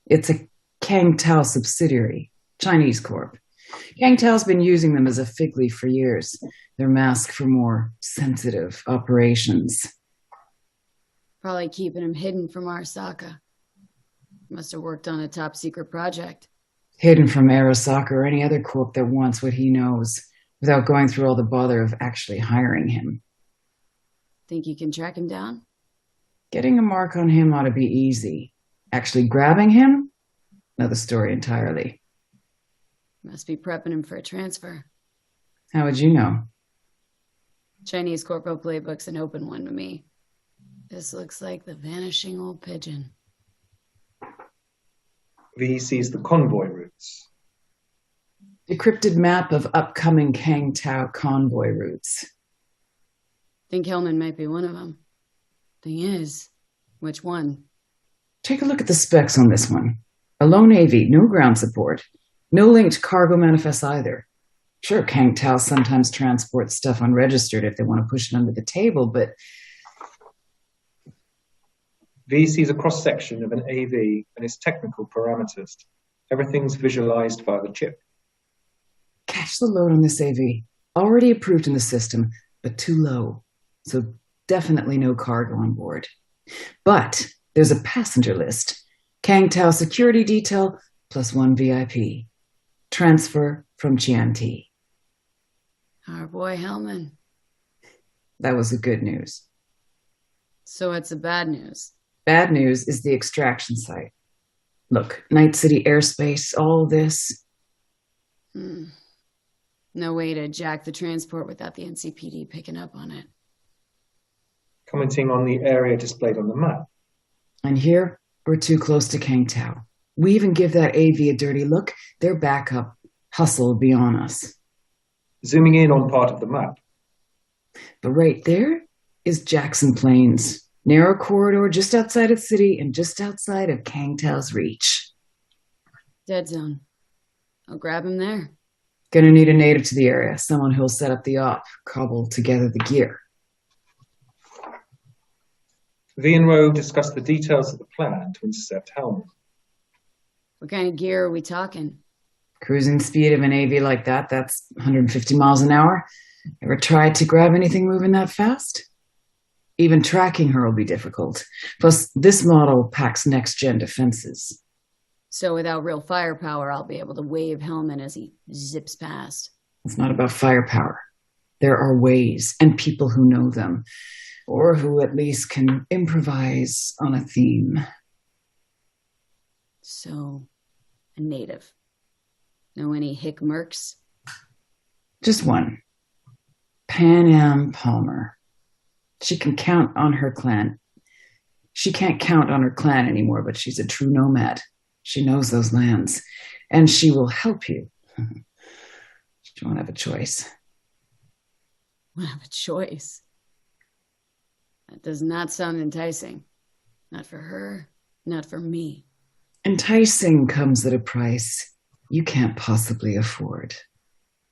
It's a Kang Tao subsidiary, Chinese corp. Kang Tao's been using them as a fig leaf for years. Their mask for more sensitive operations. Probably keeping him hidden from Arasaka. Must have worked on a top secret project. Hidden from Arasaka or any other corp that wants what he knows. without going through all the bother of actually hiring him. Think you can track him down? Getting a mark on him ought to be easy. Actually grabbing him? Another story entirely. Must be prepping him for a transfer. How would you know? Chinese corpo playbook's an open one to me. This looks like the vanishing old pigeon. V sees the convoy routes. Decrypted map of upcoming Kang Tao convoy routes. Think Hellman might be one of them. Thing is, which one? Take a look at the specs on this one. A lone AV, no ground support. No linked cargo manifests either. Sure, Kang Tao sometimes transports stuff unregistered if they want to push it under the table, but... V sees a cross-section of an AV and its technical parameters. Everything's visualized via the chip. Catch the load on this AV. Already approved in the system, but too low. So definitely no cargo on board. But there's a passenger list. Kang Tao security detail plus 1 VIP. Transfer from Chianti. Our boy Hellman. That was the good news. So what's the bad news? Bad news is the extraction site. Look, Night City airspace, all this. No way to jack the transport without the NCPD picking up on it. Commenting on the area displayed on the map. And here, we're too close to Kang Tao. We even give that AV a dirty look, their backup hustle will be on us. Zooming in on part of the map. But right there is Jackson Plains. Narrow corridor just outside of the city and just outside of Kang Tao's reach. Dead zone. I'll grab him there. Gonna need a native to the area, someone who'll set up the op, cobble together the gear. V and Ro discuss the details of the plan to intercept Hellman. What kind of gear are we talking? Cruising speed of an AV like that's 150 miles an hour. Ever tried to grab anything moving that fast? Even tracking her will be difficult. Plus, this model packs next-gen defenses. So without real firepower, I'll be able to wave Hellman as he zips past. It's not about firepower. There are ways and people who know them, or who at least can improvise on a theme. So, a native. Know any hick mercs? Just one. Pan Am Palmer. She can count on her clan. She can't count on her clan anymore, but she's a true nomad. She knows those lands, and she will help you. She won't have a choice. Won't have a choice? That does not sound enticing. Not for her, not for me. Enticing comes at a price you can't possibly afford.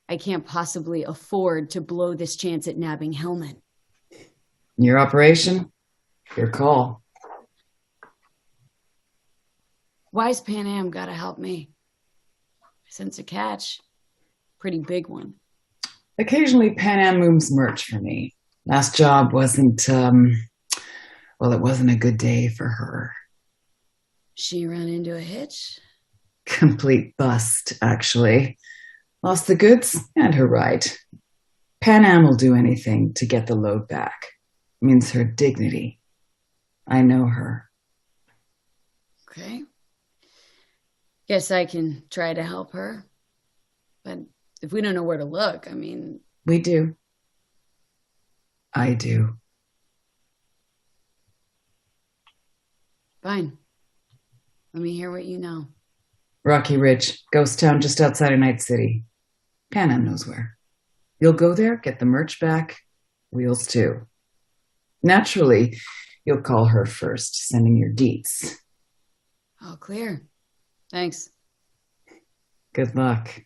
I can't possibly afford to blow this chance at nabbing Hellman. Your operation? Your call. Why's Pan Am gotta help me? I sense a catch. Pretty big one. Occasionally Pan Am moves merch for me. Last job wasn't, it wasn't a good day for her. She ran into a hitch? Complete bust, actually. Lost the goods and her ride. Pan Am will do anything to get the load back. Means her dignity. I know her. Okay. Guess I can try to help her. But if we don't know where to look, We do. I do. Fine. Let me hear what you know. Rocky Ridge, ghost town just outside of Night City. Pan Am knows where. You'll go there, get the merch back. Wheels too. Naturally, you'll call her first, sending your deets. All clear. Thanks. Good luck.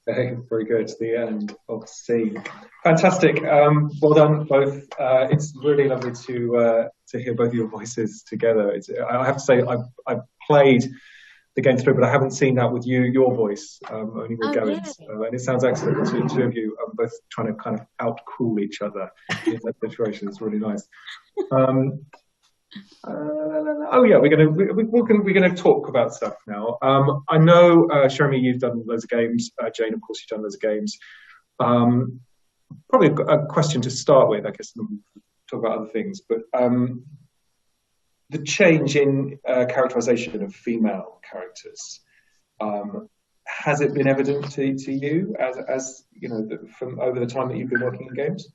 Very good. The end of the scene. Fantastic. Well done, both. It's really lovely to hear both of your voices together. I have to say, I've played the game through, but I haven't seen that with your voice, only with Gavin's. And it sounds excellent. The two of you are both trying to kind of out-cool each other in that situation. It's really nice. Oh yeah, we're gonna talk about stuff now. I know, Shermy, you've done loads of games. Jane, of course, you've done loads of games. Probably a question to start with, I guess, and we'll talk about other things. But the change in characterization of female characters, has it been evident to you as you know, from over the time that you've been working in games?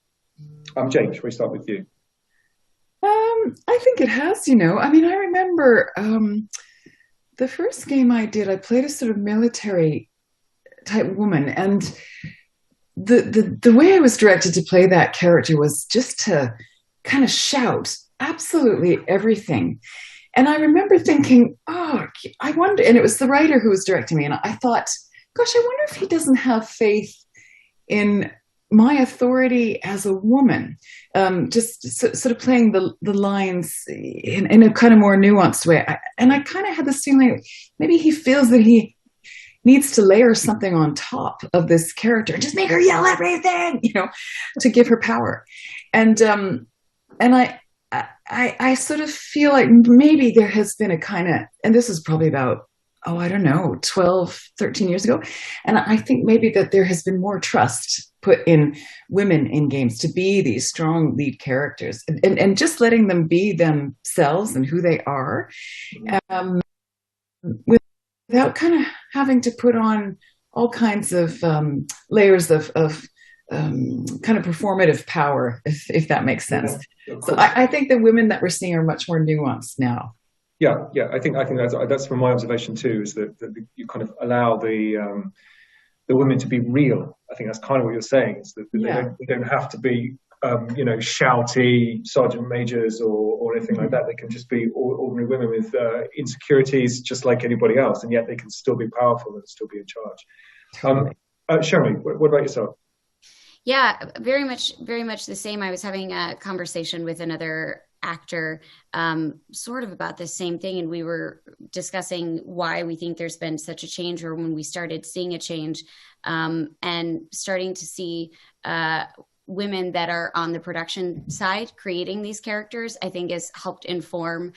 Jane, shall we start with you? I think it has, you know. I mean, I remember the first game I did, I played a sort of military type woman, and the way I was directed to play that character was just to kind of shout absolutely everything. And I remember thinking, oh, I wonder, and it was the writer who was directing me, and I thought, gosh, I wonder if he doesn't have faith in my authority as a woman, just sort of playing the lines in a kind of more nuanced way. And I kind of had this feeling like maybe he feels that he needs to layer something on top of this character and just make her yell everything, you know, to give her power. And I sort of feel like maybe there has been a kind of, and this is probably about, I don't know, 12, 13 years ago. And I think maybe that there has been more trust put in women in games to be these strong lead characters and just letting them be themselves and who they are, without kind of having to put on all kinds of layers of kind of performative power, if that makes sense. Yeah, so I think the women that we're seeing are much more nuanced now. Yeah. I think that's from my observation too. Is that you kind of allow the women to be real. I think that's kind of what you're saying. Is that they don't have to be you know, shouty sergeant majors or anything like that. They can just be ordinary women with insecurities, just like anybody else, and yet they can still be powerful and still be in charge. Sherry, what about yourself? Yeah, very much the same. I was having a conversation with another actor sort of about the same thing, and we were discussing why we think there's been such a change, or when we started seeing a change, and starting to see women that are on the production side creating these characters, I think has helped inform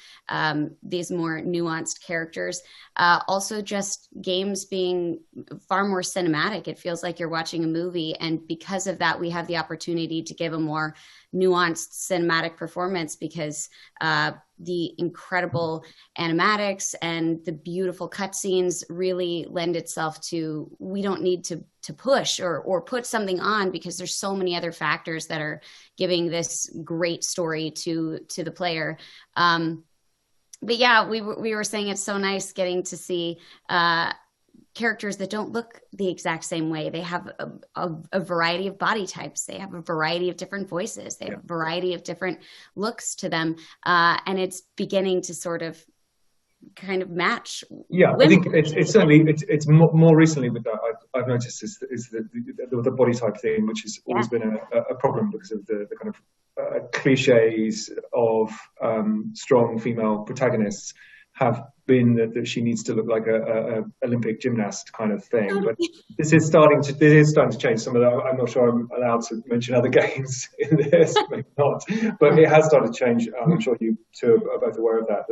these more nuanced characters. Also, just games being far more cinematic. It feels like you're watching a movie, and because of that, we have the opportunity to give a more nuanced cinematic performance, because the incredible animatics and the beautiful cutscenes really lend itself to, we don't need to push or put something on, because there's so many other factors that are giving this great story to the player. But yeah, we were saying it's so nice getting to see characters that don't look the exact same way. They have a variety of body types. They have a variety of different voices. They have a variety of different looks to them. And it's beginning to sort of kind of match. Yeah, women. I think it's certainly, it's more recently with that, I've noticed is the body type thing, which has always been a problem because of the kind of cliches of strong female protagonists have been that she needs to look like a Olympic gymnast kind of thing. But this is starting to change some of that. I'm not sure I'm allowed to mention other games in this, maybe not. But it has started to change. I'm sure you two are both aware of that.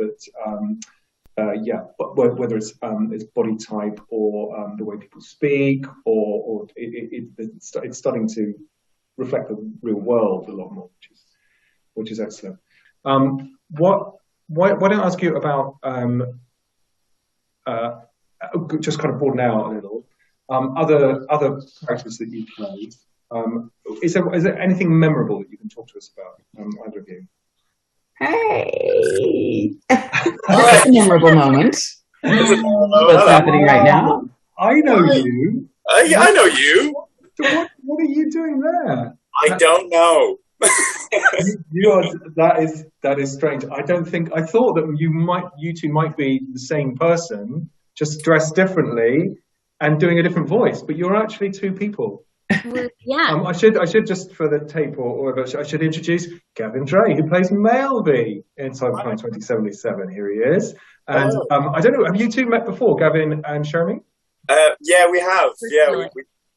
But whether it's body type or the way people speak, or it's starting to reflect the real world a lot more, which is excellent. Why don't I ask you about just kind of broaden out a little, other characters that you played. Is there anything memorable that you can talk to us about, either of you? Hey, that's a memorable moment. What's happening right now? I know you. I know you. What are you doing there? I don't know. That is strange. I thought that you two might be the same person, just dressed differently and doing a different voice, but you're actually two people. Yeah. I should just, for the tape or I should introduce Gavin Dre, who plays Melby in Cyberpunk 2077. Here he is. And I don't know, have you two met before, Gavin and Shermy? Yeah, we have. Yeah,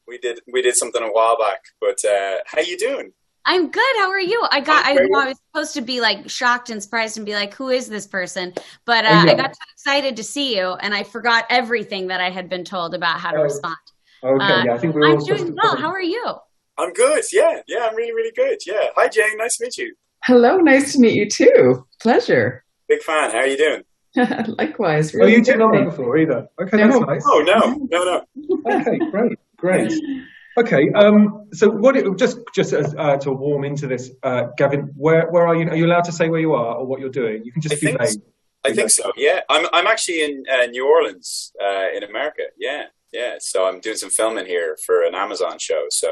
we did something a while back. But how you doing? I'm good. How are you? I was supposed to be like shocked and surprised and be like, who is this person? But I got so excited to see you, and I forgot everything that I had been told about how to respond. Okay, I think we're I'm all doing well. How are you? I'm good. Yeah, I'm really, really good. Yeah. Hi, Jane. Nice to meet you. Hello, nice to meet you too. Pleasure. Big fan. How are you doing? Likewise. Really you two not met before either? Okay, No. that's nice. Oh, no. Okay, great. Okay, so just as, to warm into this, Gavin, where are you? Are you allowed to say where you are or what you're doing? You can just be vague. I think so. Yeah, I'm actually in New Orleans, in America. Yeah. So I'm doing some filming here for an Amazon show. So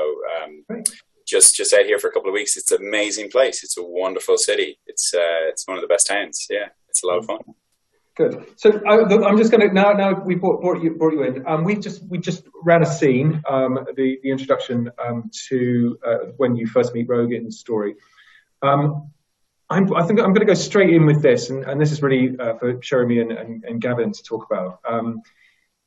just out here for a couple of weeks. It's an amazing place. It's a wonderful city. It's one of the best towns. Yeah, it's a lot of fun. Good. So I'm just going to now we brought you in. We just ran a scene, the introduction to when you first meet Rogan's story. I think I'm going to go straight in with this, and this is really for Jeremy and Gavin to talk about.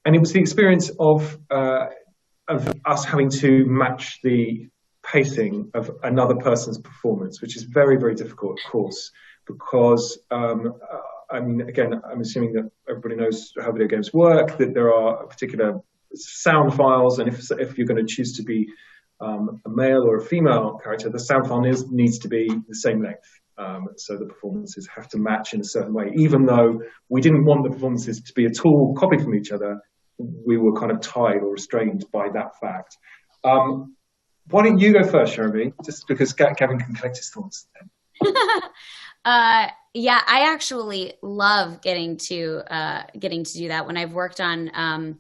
And it was the experience of us having to match the pacing of another person's performance, which is very, very difficult, of course, because. I mean, again, I'm assuming that everybody knows how video games work, that there are particular sound files, and if you're going to choose to be a male or a female character, the sound file needs to be the same length. So the performances have to match in a certain way. Even though we didn't want the performances to be at all copied from each other, we were kind of tied or restrained by that fact. Why don't you go first, Jeremy? Just because Gavin can collect his thoughts then. Yeah, I actually love getting to do that when I've worked on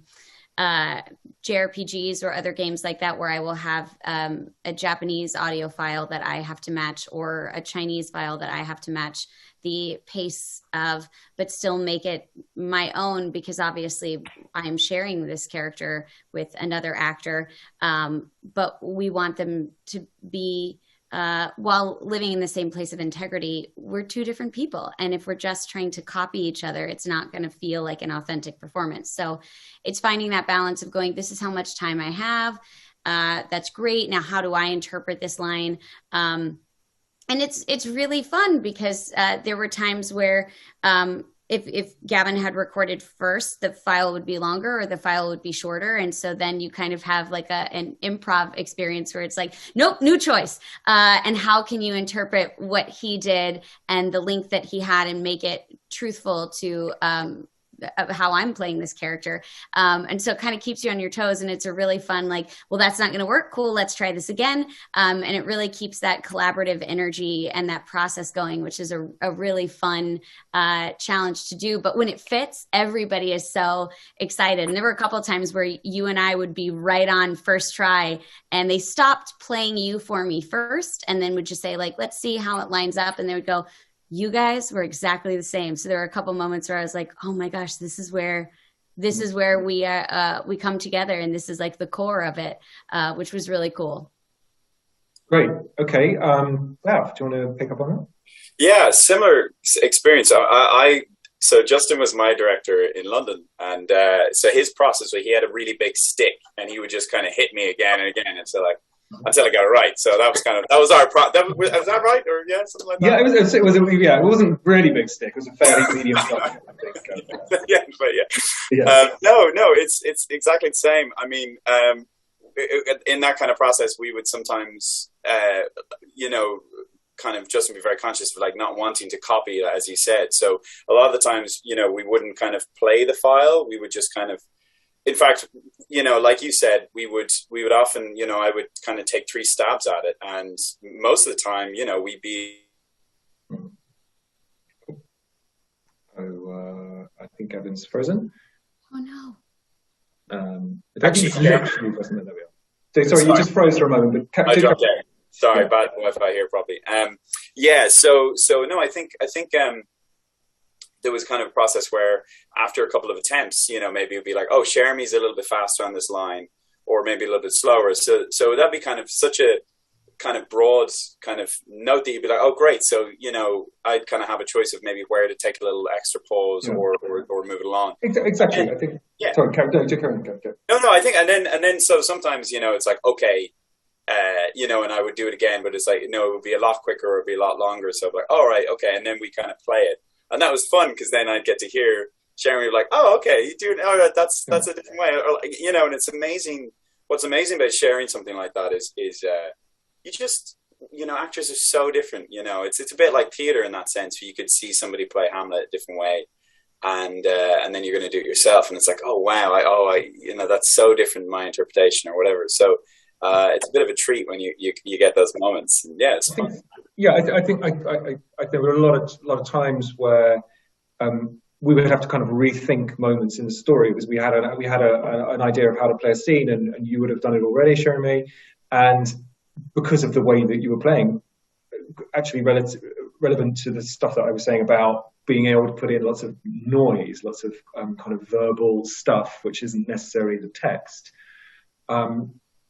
JRPGs or other games like that, where I will have a Japanese audio file that I have to match, or a Chinese file that I have to match the pace of, but still make it my own, because obviously I'm sharing this character with another actor, but we want them to be while living in the same place of integrity. We're two different people. And if we're just trying to copy each other, it's not going to feel like an authentic performance. So it's finding that balance of going, this is how much time I have. That's great. Now, how do I interpret this line? And it's really fun, because there were times where if Gavin had recorded first, the file would be longer or the file would be shorter. And so then you kind of have like an improv experience where it's like, nope, new choice. And how can you interpret what he did and the link that he had and make it truthful to how I'm playing this character. And so it kind of keeps you on your toes, and it's a really fun, like, well, that's not going to work. Cool. Let's try this again. And it really keeps that collaborative energy and that process going, which is a really fun challenge to do. But when it fits, everybody is so excited. And there were a couple of times where you and I would be right on first try, and they stopped playing you for me first, and then would just say, like, let's see how it lines up. And they would go, you guys were exactly the same. So there were a couple moments where I was like, oh my gosh, this is where we come together, and this is like the core of it, which was really cool. Great. Okay. Lav, do you want to pick up on that? Yeah, similar experience. So Justin was my director in London, and so his process was he had a really big stick, and he would just kind of hit me again and again until I got it right. So that was our was that right, or something like that? Yeah, it wasn't really big stick. It was a fairly medium size, I think. No, it's exactly the same. I mean, in that kind of process, we would sometimes, kind of just be very conscious of like not wanting to copy it, as you said. So a lot of the times, we wouldn't kind of play the file. We would just kind of. In fact, like you said, we would often, I would kind of take 3 stabs at it, and most of the time, we'd be. I think Gavin's frozen. Oh no! Actually frozen. There we are. Sorry, you just froze for a moment. But I dropped out. Sorry, bad Wi-Fi here, probably. So no, I think. There was kind of a process where after a couple of attempts, maybe it'd be like, oh, Jeremy's a little bit faster on this line, or maybe a little bit slower. So that'd be kind of such a kind of broad kind of note that you'd be like, oh, great. So, I'd kind of have a choice of maybe where to take a little extra pause or move it along. Exactly. And, I think. Yeah. Sorry, go. No, I think, and then so sometimes, it's like, okay, and I would do it again, but it's like, it would be a lot quicker or it'd be a lot longer. So I'm like, all right, okay. And then we kind of play it. And that was fun because then I'd get to hear Jeremy like, oh, okay, you do it. Oh, that's a different way. Or, and it's amazing. What's amazing about sharing something like that is you just, actors are so different. It's a bit like theater in that sense, where you could see somebody play Hamlet a different way. And then you're going to do it yourself. And it's like, oh, wow. That's so different, my interpretation or whatever. So it's a bit of a treat when you get those moments. And yeah, it's fun. Yeah, I think there were a lot of times where we would have to kind of rethink moments in the story because we had an idea of how to play a scene, and you would have done it already, Jeremy, and because of the way that you were playing, actually relevant to the stuff that I was saying about being able to put in lots of noise, lots of kind of verbal stuff, which isn't necessarily the text.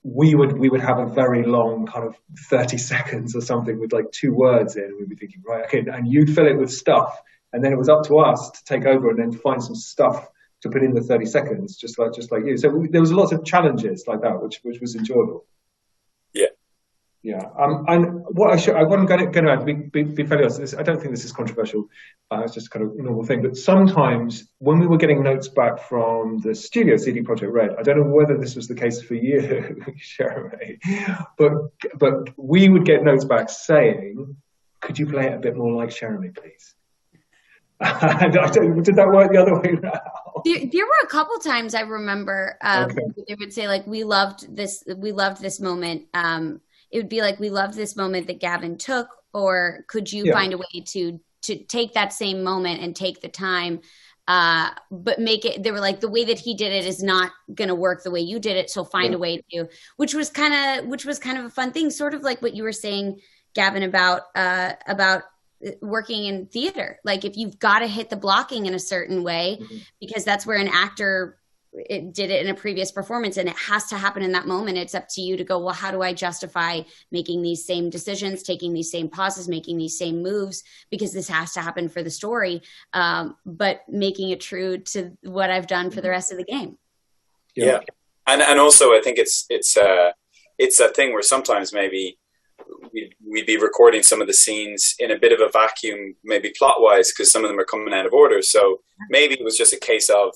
We would have a very long kind of 30 seconds or something with like 2 words in, and we'd be thinking, right, okay, and you'd fill it with stuff, and then it was up to us to take over and then find some stuff to put in the 30 seconds, just like you. So there was lots of challenges like that, which was enjoyable. Yeah. And what I'm going to add, be fairly honest, I don't think this is controversial. It's just kind of a normal thing. But sometimes when we were getting notes back from the studio, CD Projekt Red, I don't know whether this was the case for you, Jeremy, but we would get notes back saying, could you play it a bit more like Jeremy, please? Did that work the other way around? There were a couple times I remember they would say, like, we loved this moment. It would be like, we loved this moment that Gavin took, or could you find a way to take that same moment and take the time, but make it, they were like, the way that he did it is not going to work the way you did it. So find a way to, which was kind of a fun thing, sort of like what you were saying, Gavin, about working in theater. Like, if you've got to hit the blocking in a certain way, because that's where an actor did it in a previous performance, and it has to happen in that moment. It's up to you to go, well, how do I justify making these same decisions, taking these same pauses, making these same moves, because this has to happen for the story, but making it true to what I've done for the rest of the game. Yeah. And also I think it's a thing where sometimes maybe we'd be recording some of the scenes in a bit of a vacuum, maybe plot wise, because some of them are coming out of order. So maybe it was just a case of,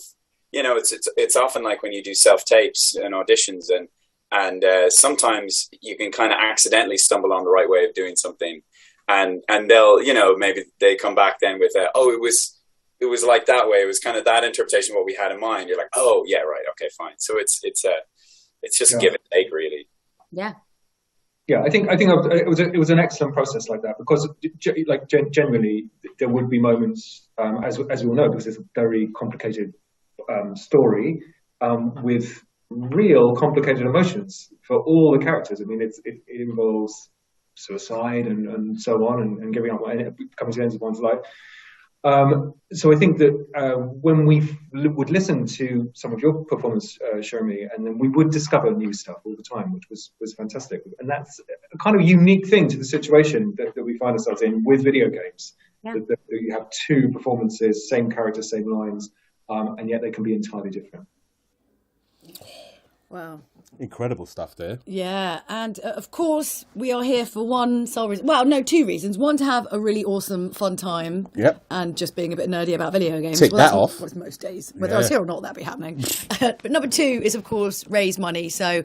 it's often like when you do self-tapes and auditions, and sometimes you can kind of accidentally stumble on the right way of doing something, and they'll, maybe they come back then with it was like that way. It was kind of that interpretation of what we had in mind. You're like, oh yeah, right, okay, fine. So it's just give and take, really. Yeah. Yeah, I think it was an excellent process like that, because generally there would be moments, as we all know, because it's a very complicated story with real complicated emotions for all the characters. I mean, it involves suicide and so on, and giving up, coming to the end of one's life. So I think that when we would listen to some of your performance, Jeremy, and then we would discover new stuff all the time, which was fantastic. And that's a kind of unique thing to the situation that we find ourselves in with video games. Yeah. That you have 2 performances, same character, same lines, and yet they can be entirely different. Wow. Incredible stuff there. Yeah, and of course we are here for one sole reason. Well, no, 2 reasons. One, to have a really awesome, fun time. Yep. And just being a bit nerdy about video games. Tick that off. What's most days. Whether I was here or not, that'd be happening. But number 2 is, of course, raise money. So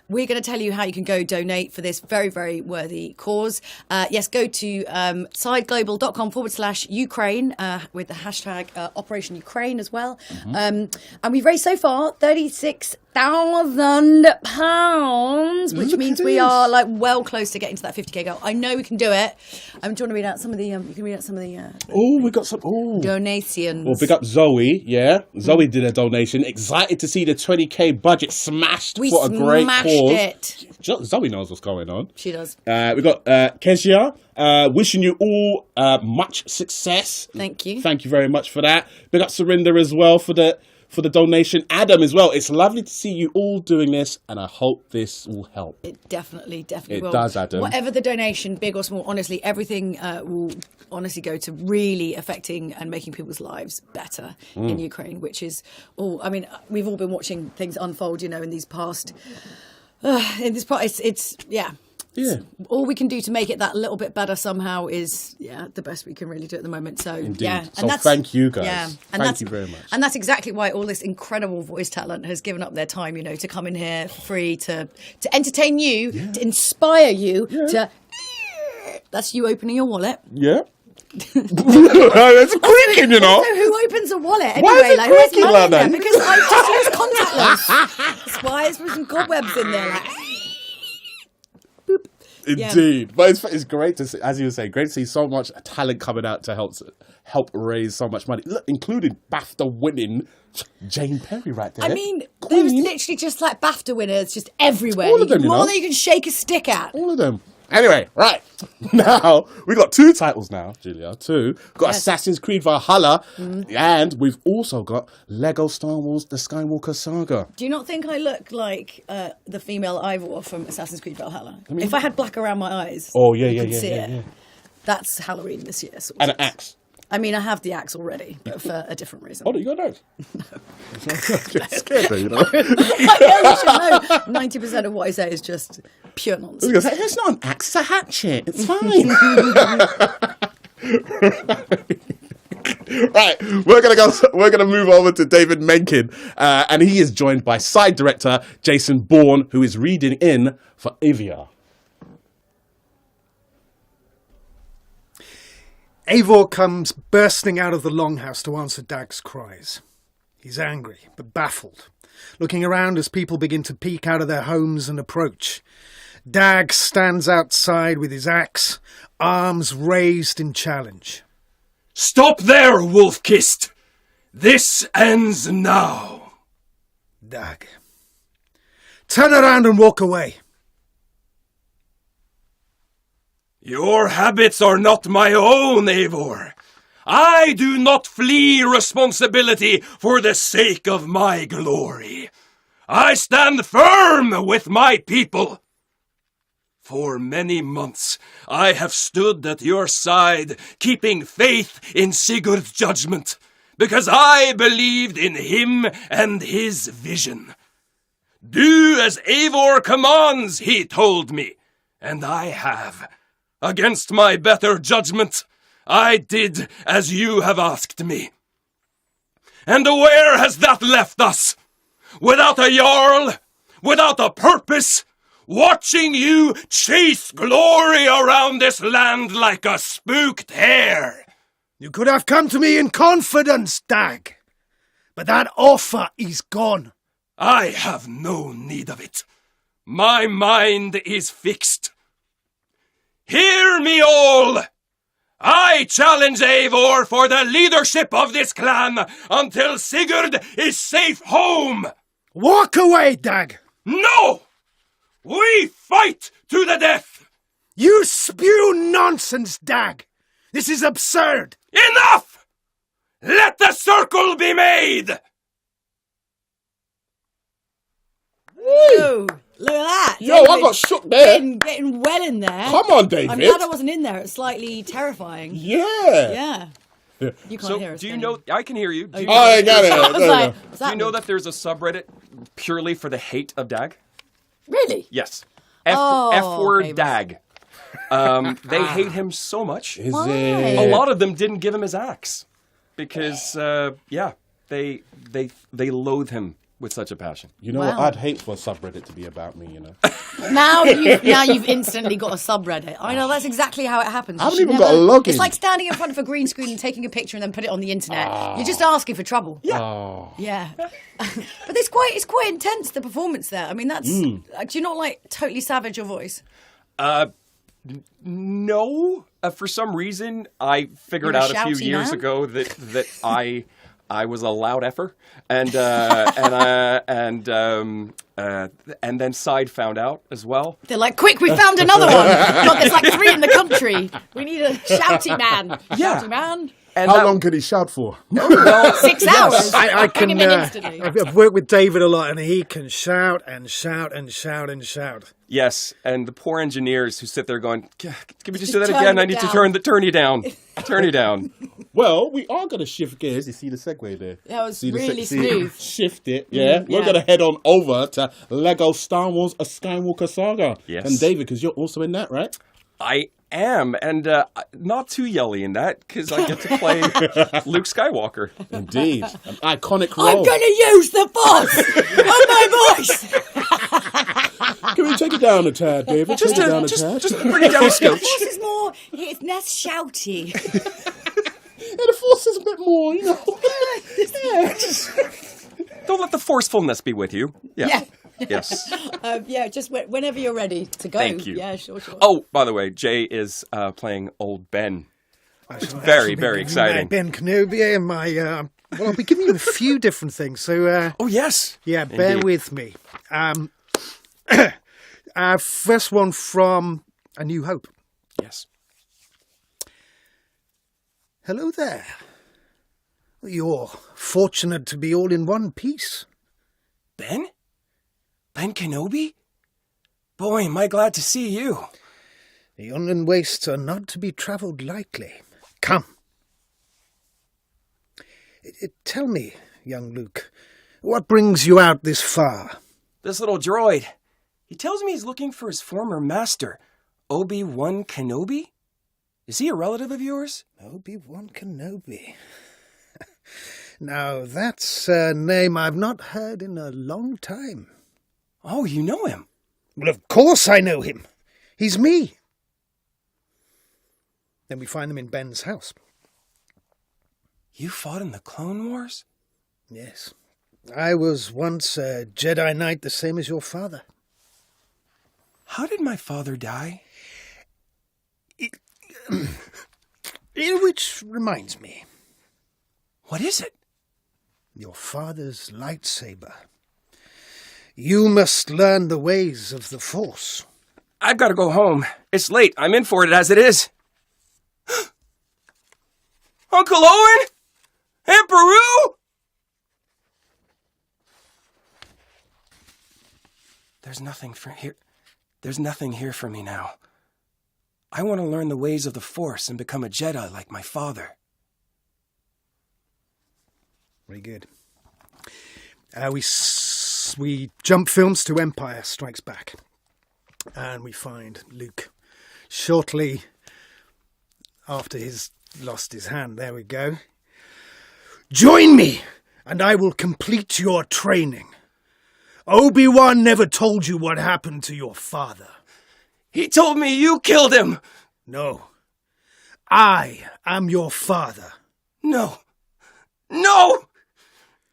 we're going to tell you how you can go donate for this very, very worthy cause. Yes, go to sideglobal.com/Ukraine with the hashtag Operation Ukraine as well. And we've raised so far £36,000, which means we are like well close to getting to that 50k goal. I know we can do it. Do you want to read out some of the? You can read out some of the. We got some donations. Well, big up Zoe. Yeah, Zoe did a donation. Excited to see the 20k budget smashed for a great cause. It. Zoe knows what's going on. She does. We got Kezia. Wishing you all much success. Thank you. Thank you very much for that. Big up Surinder as well for the donation. Adam as well. It's lovely to see you all doing this, and I hope this will help. It definitely will. It does, Adam. Whatever the donation, big or small, honestly, everything will honestly go to really affecting and making people's lives better in Ukraine, which is all. I mean, we've all been watching things unfold, in these past In this part, it's Yeah. All we can do to make it that little bit better somehow is the best we can really do at the moment. So Indeed. and So thank you guys. Yeah, Thank you very much. And that's exactly why all this incredible voice talent has given up their time, to come in here for free to entertain you, to inspire you, to. That's you opening your wallet. Yeah. It's creaking, Also, who opens a wallet? Why is it Anyway, who has creaking money like in there? that? Because I just use contactless. That's why it's with some cobwebs in there. Indeed, but it's great to see, as you were saying, great to see so much talent coming out to help raise so much money, including BAFTA winning Jane Perry right there. I mean, there was literally just like BAFTA winners just everywhere. All of them, more than you can shake a stick at. All of them. Anyway, right. Now, we've got 2 titles now, Julia. 2. We've got Assassin's Creed Valhalla, and we've also got Lego Star Wars The Skywalker Saga. Do you not think I look like the female Ivor from Assassin's Creed Valhalla? If I had black around my eyes, you could see it. That's Halloween this year. And an axe. I mean, I have the axe already, but for a different reason. Oh, you got an axe? No. I'm scared though, You should know 90% of what I say is just pure nonsense. It's not an axe, it's a hatchet. It's fine. Right, we're gonna move over to David Menken, and he is joined by side director Jason Bourne, who is reading in for Aoife. Eivor comes bursting out of the longhouse to answer Dag's cries. He's angry, but baffled, looking around as people begin to peek out of their homes and approach. Dag stands outside with his axe, arms raised in challenge. Stop there, wolf-kissed! This ends now. Dag. Turn around and walk away. Your habits are not my own, Eivor. I do not flee responsibility for the sake of my glory. I stand firm with my people. For many months I have stood at your side, keeping faith in Sigurd's judgment, because I believed in him and his vision. Do as Eivor commands, he told me, and I have. Against my better judgment, I did as you have asked me. And where has that left us? Without a jarl, without a purpose, watching you chase glory around this land like a spooked hare. You could have come to me in confidence, Dag, but that offer is gone. I have no need of it. My mind is fixed. Hear me all! I challenge Eivor for the leadership of this clan until Sigurd is safe home! Walk away, Dag! No! We fight to the death! You spew nonsense, Dag! This is absurd! Enough! Let the circle be made! Whoa! Look at that! Yo, I got shook there. Getting well in there. Come on, David. I'm glad I wasn't in there. It's slightly terrifying. Yeah. You can't hear us. Do you know? I can hear you. Do you Oh, I got it. I was like, what's Do you that know mean? that there's a subreddit purely for the hate of Dag? Really? Yes. Oh, F-word Davis. Dag. They hate him so much. Is Why? it? A lot of them didn't give him his axe because, they loathe him with such a passion. You know Wow. what? I'd hate for a subreddit to be about me, you know. Now you've instantly got a subreddit. I know that's exactly how it happens. I haven't You should even got a login. It's like standing in front of a green screen and taking a picture and then put it on the internet. You're just asking for trouble. Oh. Yeah. But it's quite intense, the performance there. I mean, that's do you not like totally savage your voice? No. For some reason, I figured You're a out a few shouty years man? ago that I was a loud effer, and then Side found out as well. They're like, quick, we found another one. Look, there's like 3 in the country. We need a shouty man. Yeah. Shouty man. And How long could he shout for? 6 hours. I Bring can. him in instantly. I've worked with David a lot, and he can shout and shout and shout and shout. Yes, and the poor engineers who sit there going, "Can we just do that turn again? it I need to down." turn you down. Turn you down." Well, we are going to shift gears. You see the segue there? That was See the really smooth. Shift it, yeah. Yeah. We're going to head on over to the Lego Star Wars: A Skywalker Saga. Yes. And David, because you're also in that, right? I am, and not too yelly in that, because I get to play Luke Skywalker. Indeed. An iconic role. I'm going to use the Force on my voice. Can we take it down a tad, David? Just take it down just bring it down a The scotch. Force is more, it's less shouty. Yeah, the Force is a bit more, you know. Don't let the forcefulness be with you. Yeah. Yes. Yeah, just whenever you're ready to go. Thank you. Yeah, sure. Oh, by the way, Jay is playing old Ben. It's very, very exciting. Ben Kenobi and my... well, I'll be giving you a few different things, so... oh, yes. Yeah, bear Indeed. with me. First one from A New Hope. Yes. Hello there. You're fortunate to be all in one piece. Ben? Ben Kenobi? Boy, am I glad to see you. The Unland Wastes are not to be travelled lightly. Come. Tell me, young Luke, what brings you out this far? This little droid. He tells me he's looking for his former master, Obi-Wan Kenobi? Is he a relative of yours? Obi-Wan Kenobi. Now, that's a name I've not heard in a long time. Oh, you know him? Well, of course I know him. He's me. Then we find them in Ben's house. You fought in the Clone Wars? Yes. I was once a Jedi Knight the same as your father. How did my father die? Which reminds me. What is it? Your father's lightsaber. You must learn the ways of the Force. I've got to go home. It's late. I'm in for it as it is. Uncle Owen? Aunt Beru? There's nothing here for me now. I want to learn the ways of the Force and become a Jedi like my father. Very good. We jump films to Empire Strikes Back. And we find Luke shortly after he's lost his hand. There we go. Join me, and I will complete your training. Obi-Wan never told you what happened to your father. He told me you killed him! No. I am your father. No!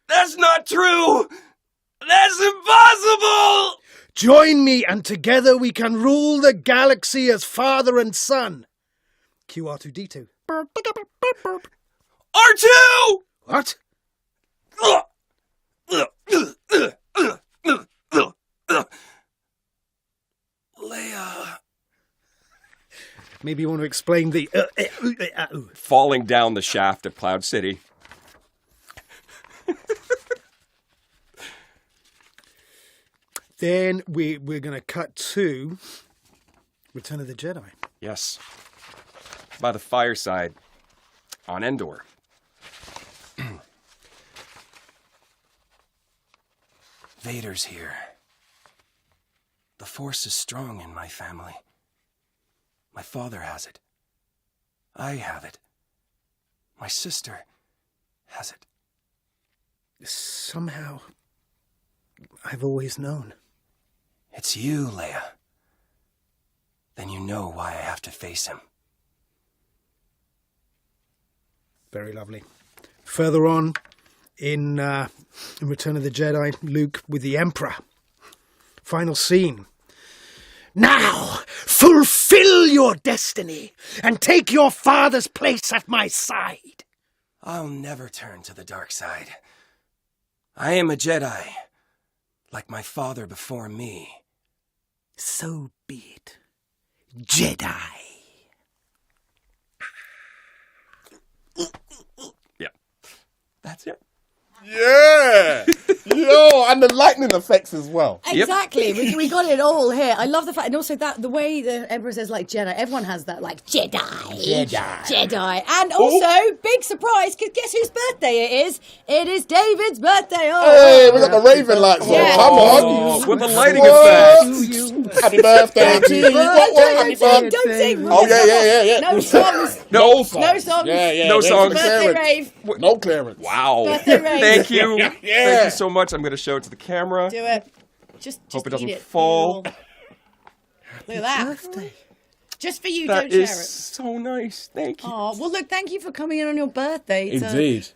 That's not true! That's impossible! Join me, and together we can rule the galaxy as father and son. Cue R2-D2. R2! What? Leia. Maybe you want to explain the... Falling down the shaft of Cloud City. Then we're going to cut to Return of the Jedi. Yes. By the fireside on Endor. Vader's here. The Force is strong in my family. My father has it. I have it. My sister has it. Somehow, I've always known. It's you, Leia. Then you know why I have to face him. Very lovely. Further on, in Return of the Jedi, Luke with the Emperor. Final scene. Now, fulfill your destiny and take your father's place at my side. I'll never turn to the dark side. I am a Jedi, like my father before me. So be it. Jedi. Yeah, that's it. Yeah. Yo, and the lightning effects as well. Exactly. We got it all here. I love the fact, and also that the way the Emperor says like Jedi, everyone has that like Jedi. And also, big surprise, because guess whose birthday it is? It is David's birthday. Hey, we got the Raven lights on. Come on. With the lighting effect. Happy birthday to you. Don't sing. Oh, yeah. No songs. No songs. No songs. Yeah. No songs. Birthday rave. No clearance. Wow. Birthday rave. Thank you. Yeah. Thank you so much. I'm going to show it to the camera. Do it. Just Hope it doesn't eat it. fall. Look at that. Just for you, That don't share is it. so nice. Thank you. Oh, well, look, thank you for coming in on your birthday. Indeed.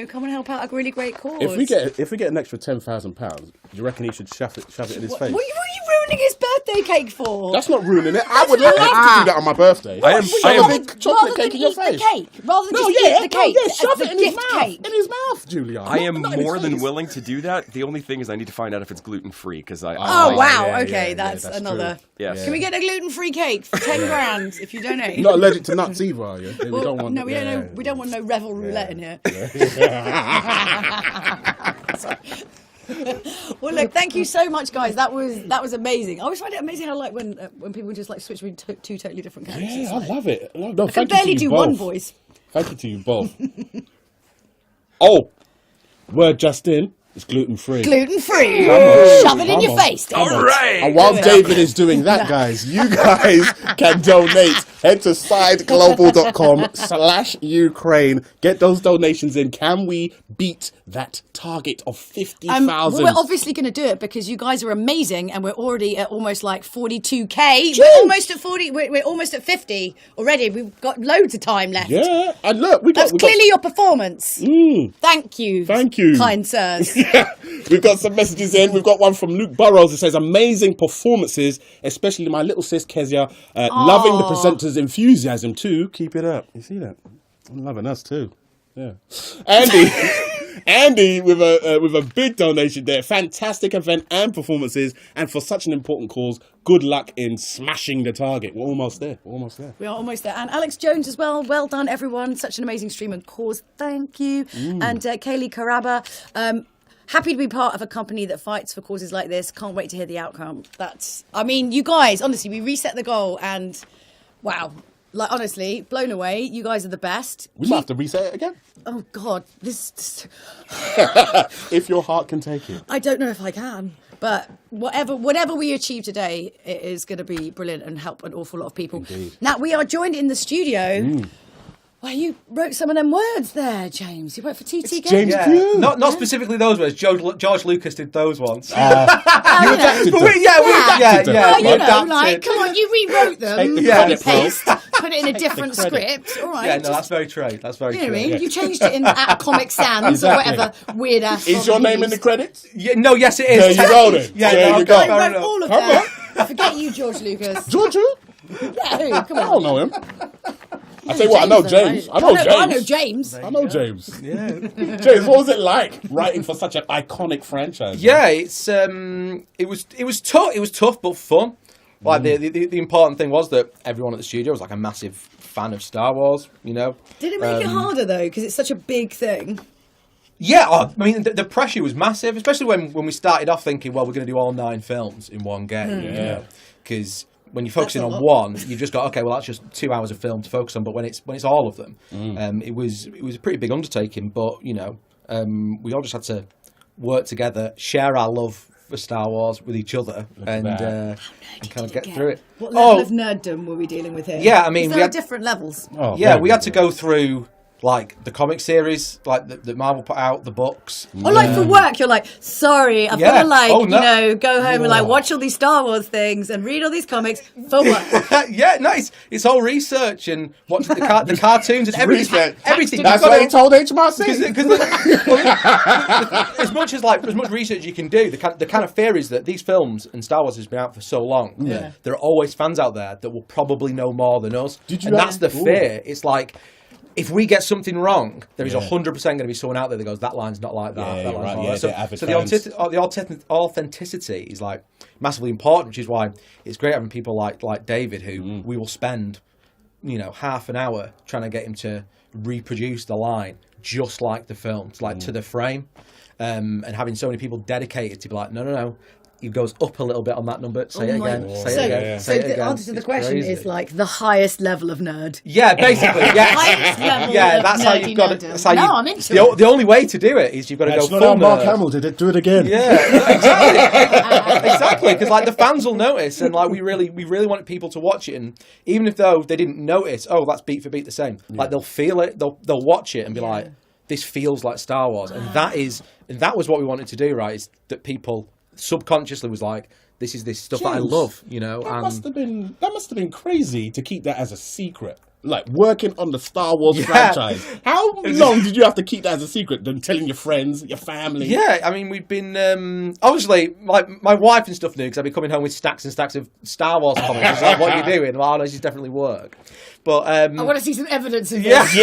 Come and help out a really great cause. If we get an extra £10,000, do you reckon he should shove it in his face? What are you ruining his birthday cake for? That's not ruining it. I would love to do that on my birthday. I am Shove a big chocolate cake in your face. Rather than just eat the cake. Shove it in his gift mouth. cake. In his mouth, Julia. I am Not in his more than face. willing to do that. The only thing is I need to find out if it's gluten-free because I... Oh, wow. yeah, Okay, yeah, that's that's another. true. Yes. Can we get a gluten-free cake for 10 grand if you donate? You're not allergic to nuts either, are you? We don't want. No, we don't know. We don't want no revel roulette in here. Well, look, thank you so much, guys. That was amazing. I always find it amazing how when people just switch between two totally different characters. Yeah, I love it. No, I can barely do one voice. Thank you to you both. Oh, word just in. It's gluten-free. Gluten-free. Shove it in your face. All right. And while David is doing that, guys, you guys can donate. Head to sideglobal.com/Ukraine. Get those donations in. Can we beat that target of 50,000? Well, we're obviously going to do it because you guys are amazing, and we're already at almost like 42k. We're almost at 40. We're almost at 50 already. We've got loads of time left. Yeah, and look, That's clearly your performance. Thank you, kind sirs. Yeah, we've got some messages in. We've got one from Luke Burrows. It says, amazing performances, especially my little sis Kezia. Loving the presenter's enthusiasm too. Keep it up. You see that? I'm loving us too. Yeah. Andy with a big donation there. Fantastic event and performances. And for such an important cause, good luck in smashing the target. We're almost there. We are almost there. And Alex Jones as well. Well done, everyone. Such an amazing stream and cause. Thank you. And Kaylee Karaba. Happy to be part of a company that fights for causes like this. Can't wait to hear the outcome. You guys, honestly, we reset the goal and wow. Like, honestly, blown away. You guys are the best. We might have to reset it again. Oh, God. This if your heart can take it. I don't know if I can. But whatever we achieve today, it is going to be brilliant and help an awful lot of people. Indeed. Now, we are joined in the studio. Well, you wrote some of them words there, James. You worked for TT Games. Not specifically those words. George Lucas did those once. You adapted them. We adapted them. Come on, you rewrote them. Put it in a different script. All right. Yeah, no, that's very true. That's very true. You know what I mean? You changed it at Comic Sans or whatever weird ass. Is your name in the credits? Yeah, no, yes, it is. There you go then. There you go. I wrote all of that. Forget you, George Lucas. George who? Yeah, who? Come on. I don't know him. I tell you what, I know James. I know James. I know James. Yeah. James, what was it like writing for such an iconic franchise? Yeah, it was tough. It was tough but fun. Like the important thing was that everyone at the studio was like a massive fan of Star Wars. You know. Did it make it harder though? Because it's such a big thing. Yeah, I mean the pressure was massive, especially when we started off thinking, well, we're going to do all 9 films in one game. Yeah. Because when you're focusing on one, you've just got well, that's just 2 hours of film to focus on. But when it's all of them, it was a pretty big undertaking. But we all just had to work together, share our love for Star Wars with each other, and kind of get through it. What level of nerddom were we dealing with here? Yeah, I mean, there are different levels. We had to go through like the comic series, like that Marvel put out, the books. Or like for work, you're like, sorry, I've got to go home and watch all these Star Wars things and read all these comics for work. It's all research and watching the cartoons and everything. That's what he told HMRC. As much research you can do, the kind of fear is that these films and Star Wars has been out for so long. Yeah. There are always fans out there that will probably know more than us. That's the fear. It's like, if we get something wrong, there is 100% going to be someone out there that goes, that line's not like that. So the authenticity is like massively important, which is why it's great having people like David, who we will spend half an hour trying to get him to reproduce the line just like the film, to the frame, and having so many people dedicated to be like, no. He goes up a little bit on that number. Say it again. So the answer to the question is like the highest level of nerd. Yeah, basically. Yeah, that's how you've got it. I'm into it. The only way to do it is you've got to go full nerd. Mark Hamill did it. Do it again. Yeah, exactly. Because the fans will notice, and we really want people to watch it, and even if though they didn't notice, that's beat for beat the same. They'll feel it. They'll watch it and be like, this feels like Star Wars, and that was what we wanted to do. Right, is that people subconsciously was like, this is this stuff that I love, That must have been crazy to keep that as a secret. Like working on the Star Wars franchise. How long did you have to keep that as a secret than telling your friends, your family? Yeah, I mean, we've been obviously my wife and stuff knew because I'd be coming home with stacks and stacks of Star Wars comics. It's like, what are you doing? Well, I know this is definitely work. But I want to see some evidence of this.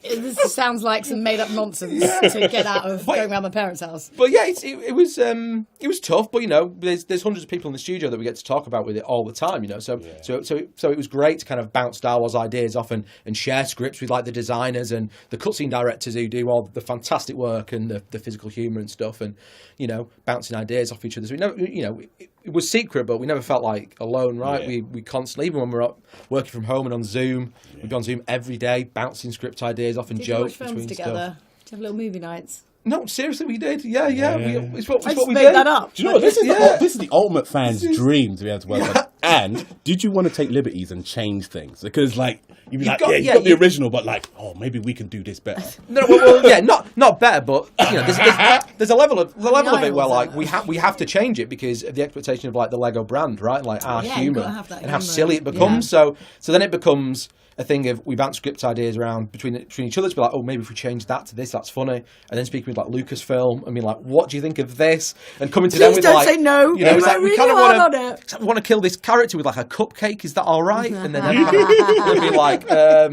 This sounds like some made up nonsense to get out of going around my parents' house. But yeah, it was tough. But there's hundreds of people in the studio that we get to talk about with it all the time. So it was great to kind of bounce Star Wars ideas off and share scripts with the designers and the cutscene directors who do all the fantastic work and the physical humour and stuff, and bouncing ideas off each other. So we never, it was secret, but we never felt like alone, right? Yeah. We constantly, even when we were working from home and on Zoom, we'd be on Zoom every day, bouncing script ideas off and jokes between films together. Stuff. To have little movie nights. No, seriously, we did. Yeah. It's what we made did. That up. Do you know what? This is the ultimate fan's dream to be able to work on. And did you want to take liberties and change things? Because you'd be you've got the original, but maybe we can do this better. No, not better, but there's a level of it where we have to change it because of the expectation of the Lego brand, right? Our humour and how silly it becomes. Yeah. So then it becomes a thing of we bounce script ideas around between each other to be like, maybe if we change that to this, that's funny. And then speaking with Lucasfilm and being like, what do you think of this? And coming to them with don't say no. It's like, really we kind of want to kill this character with a cupcake. Is that all right? And then they'll be like, I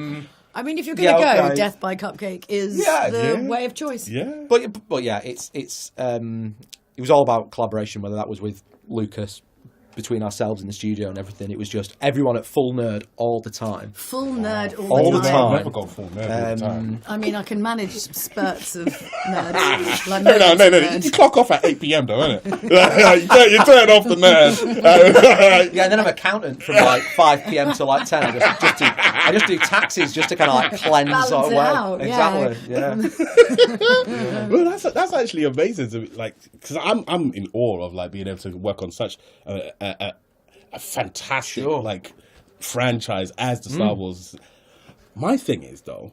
mean, if you're going to go, death by cupcake is the way of choice. Yeah, but yeah, it was all about collaboration, whether that was with Lucas, between ourselves in the studio and everything. It was just everyone at full nerd all the time. Full nerd all the time. I've never gone full nerd all the time. I mean, I can manage spurts of nerds. No. You clock off at 8 p.m. though, isn't it? you turn off the nerd. Yeah, and then I'm accountant from 5 p.m. to 10. I just do taxes just to kind of cleanse balance away. Out. Exactly. Yeah. Well, that's actually amazing. Because I'm in awe of being able to work on such a fantastic franchise as the Star Wars. My thing is though,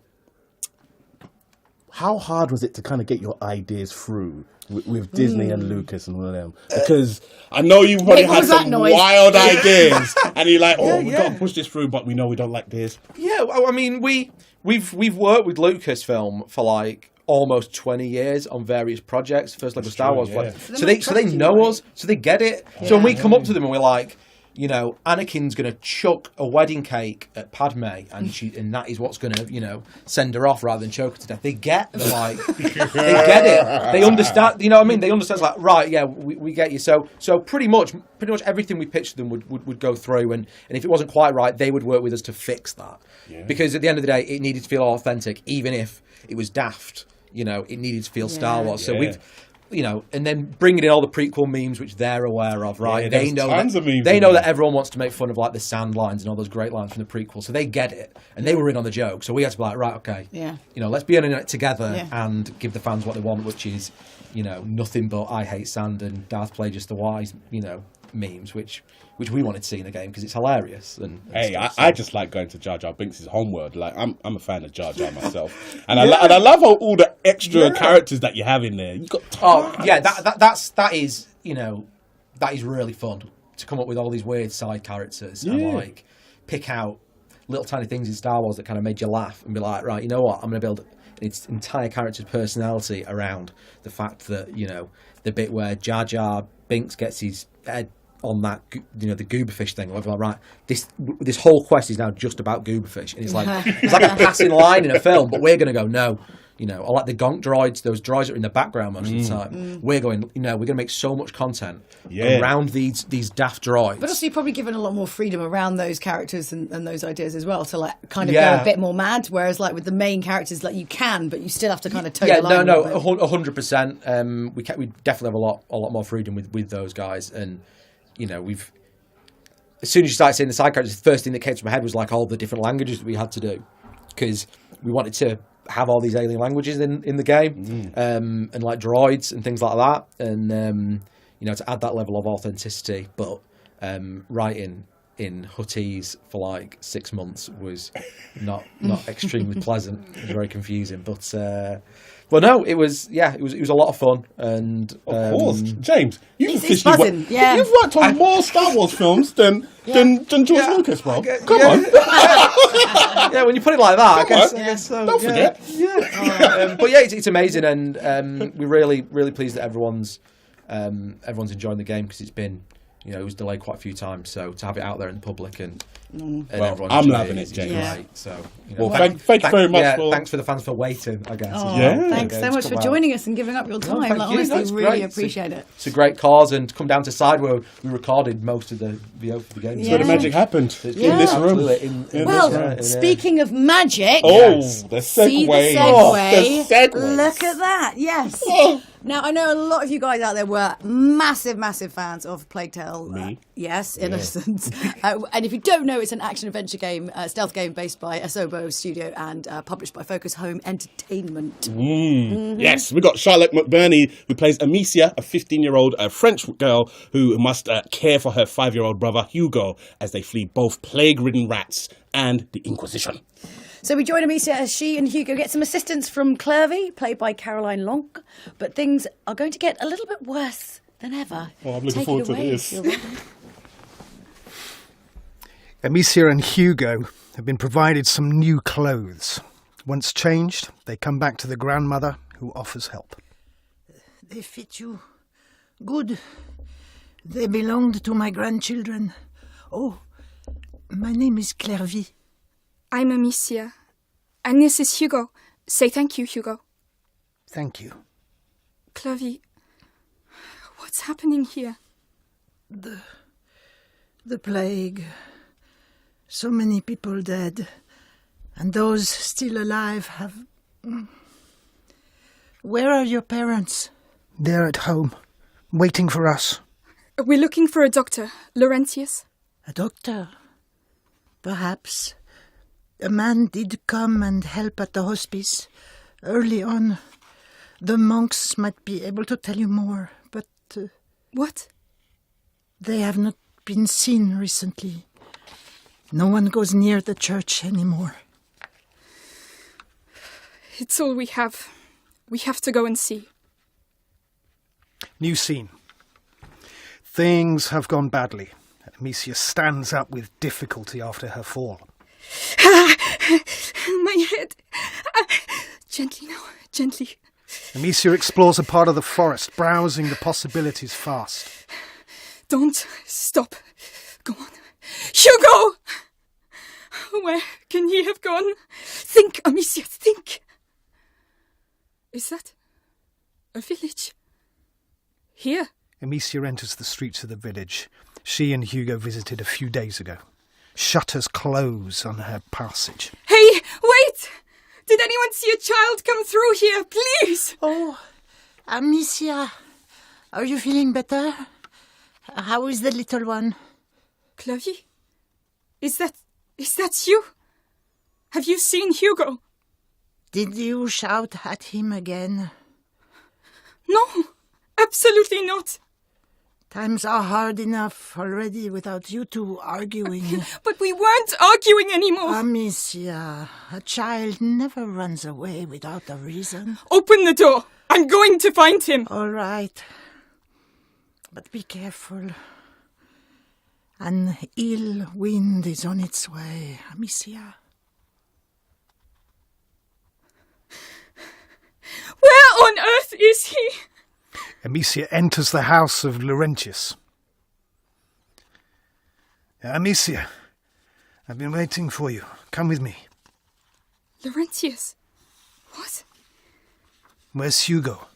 how hard was it to kind of get your ideas through with Disney and Lucas and all of them? Because I know you probably had some wild ideas, and you're like, we've got to push this through, but we know we don't like this. Yeah, well, I mean, we've worked with Lucasfilm for almost 20 years on various projects. First Lego Star Wars, so they know us, so they get it. Yeah. So when we come up to them and we're like, Anakin's going to chuck a wedding cake at Padme, and that is what's going to, send her off rather than choke her to death. They get they get it. They understand. You know what I mean? They understand. It's right, yeah, we get you. So pretty much everything we pitched them would go through, and if it wasn't quite right, they would work with us to fix that. Yeah. Because at the end of the day, it needed to feel authentic, even if it was daft. It needed to feel Star Wars. So we've, and then bringing in all the prequel memes, which they're aware of, right? Yeah, they know that everyone wants to make fun of the sand lines and all those great lines from the prequel. So they get it, and they were in on the joke. So we had to be like, right, okay, let's be in it together and give the fans what they want, which is, nothing but I hate sand and Darth Plagueis the Wise, memes, which we wanted to see in the game because it's hilarious. And I just like going to Jar Jar Binks' homeworld. I'm a fan of Jar Jar myself, and I love all the extra characters that you have in there. You got that is really fun to come up with all these weird side characters and pick out little tiny things in Star Wars that kind of made you laugh and be like, right, you know what, I'm going to build its entire character's personality around the fact that the bit where Jar Jar Binks gets his head on that, the gooberfish thing. Like, right, this whole quest is now just about gooberfish, and it's like a passing line in a film, but we're going to go, no, You know, or like the gonk droids, those droids that are in the background most of the time. We're going, you know, we're going to make so much content around these daft droids. But also, you're probably given a lot more freedom around those characters and those ideas as well to like kind of go a bit more mad. Whereas like with the main characters, like you can, but you still have to kind of toe the line. 100%. We definitely have a lot more freedom with those guys, and you know, as soon as you start seeing the side characters, the first thing that came to my head was like all the different languages that we had to do, because we wanted to have all these alien languages in the game, and like droids and things like that, and you know, to add that level of authenticity. But writing in Huttese for like 6 months was not extremely pleasant. It was very confusing, but no, it was a lot of fun. And of course, James, you've worked on more Star Wars films than George Lucas, bro. Come on. Yeah, when you put it like that, I guess so. Don't forget. But yeah, it's amazing, and we're really pleased that everyone's enjoying the game, because it's been, you know, it was delayed quite a few times, so to have it out there in the public and everyone's I'm loving it, James. Great. So, you know, well, thank you very much. Thanks for the fans for waiting, I guess. Thanks so much for joining us and giving up your time. Honestly, really appreciate it. It's a great cause, and to come down to Side where we recorded most of the VO for the game. That's where the magic happened, in this room. Speaking of magic, the segue. Look at that. Yes. Now, I know a lot of you guys out there were massive fans of Plague Tale. Me? Yes, Innocence. And if you don't know, it's an action-adventure game, stealth game based by Asobo Studio and published by Focus Home Entertainment. Yes, we got Charlotte McBurney, who plays Amicia, a 15-year-old French girl who must care for her 5-year-old brother, Hugo, as they flee both plague-ridden rats and the Inquisition. So we join Amicia as she and Hugo get some assistance from Clare, played by Caroline Lonk, but things are going to get a little bit worse than ever. Oh, I'm looking forward to this. Amicia and Hugo have been provided some new clothes. Once changed, they come back to the grandmother, who offers help. They fit you. Good. They belonged to my grandchildren. Oh, my name is Claire. I'm Amicia. And this is Hugo. Say thank you, Hugo. Thank you. Clavi, what's happening here? The plague. So many people dead. And those still alive have... Where are your parents? They're at home, waiting for us. We're looking for a doctor, Laurentius. A doctor? Perhaps. A man did come and help at the hospice early on. The monks might be able to tell you more, but... What? They have not been seen recently. No one goes near the church anymore. It's all we have. We have to go and see. New scene. Things have gone badly. Amicia stands up with difficulty after her fall. My head. Gently now, gently. Amicia explores a part of the forest, browsing the possibilities fast. Don't stop. Go on. Hugo! Where can he have gone? Think, Amicia, think. Is that a village? Here? Amicia enters the streets of the village she and Hugo visited a few days ago. Shutters close on her passage. Hey, wait! Did anyone see a child come through here, please? Oh, Amicia, are you feeling better? How is the little one? Clavi? Is that you? Have you seen Hugo? Did you shout at him again? No, absolutely not. Times are hard enough already without you two arguing. But we weren't arguing anymore. Amicia, a child never runs away without a reason. Open the door. I'm going to find him. All right. But be careful. An ill wind is on its way, Amicia. Where on earth is he? Amicia enters the house of Laurentius. Amicia, I've been waiting for you. Come with me. Laurentius? What? Where's Hugo?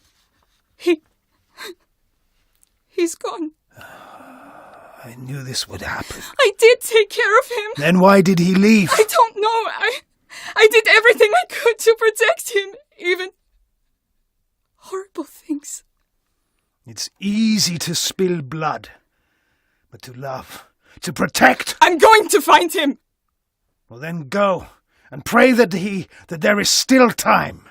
He's gone. I knew this would happen. I did take care of him. Then why did he leave? I don't know. I did everything I could to protect him, even horrible things. It's easy to spill blood, but to love, to protect... I'm going to find him! Well, then go, and pray that there is still time.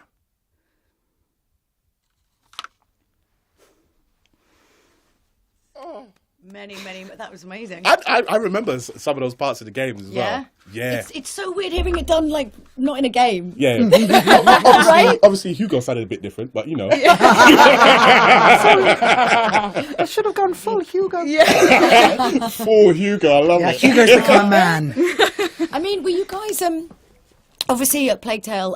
Many. That was amazing. I remember some of those parts of the games as well. Yeah. It's so weird hearing it done, like, not in a game. Yeah. Right? Obviously, Hugo sounded a bit different, but you know. I should have gone full Hugo. Yeah. Full Hugo, I love it. Hugo's the kind of man. I mean, were you guys, obviously at Plague Tale,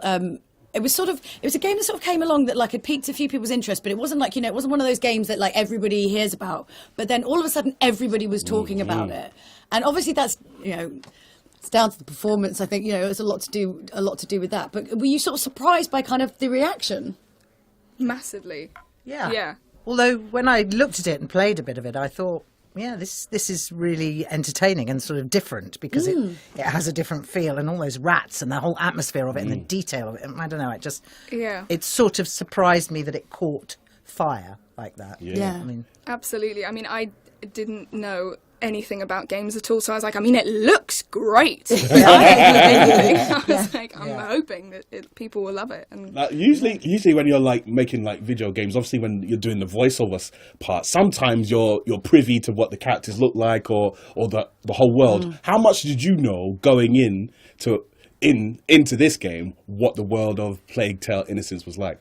it was a game that sort of came along that like had piqued a few people's interest, but it wasn't like, it wasn't one of those games that like everybody hears about. But then all of a sudden everybody was talking about it. And obviously that's, it's down to the performance. I think, it's a lot to do with that. But were you sort of surprised by kind of the reaction? Massively. Yeah. Although when I looked at it and played a bit of it, I thought, this is really entertaining and sort of different because it has a different feel, and all those rats and the whole atmosphere of it and the detail of it. I don't know, it sort of surprised me that it caught fire like that. Yeah. I mean, absolutely. I mean, I didn't know anything about games at all, so I was like, it looks great. I was like, I'm hoping that people will love it. And usually when you're like making like video games, obviously when you're doing the voiceover part, sometimes you're privy to what the characters look like or the whole world. How much did you know going into this game what the world of Plague Tale: Innocence was like?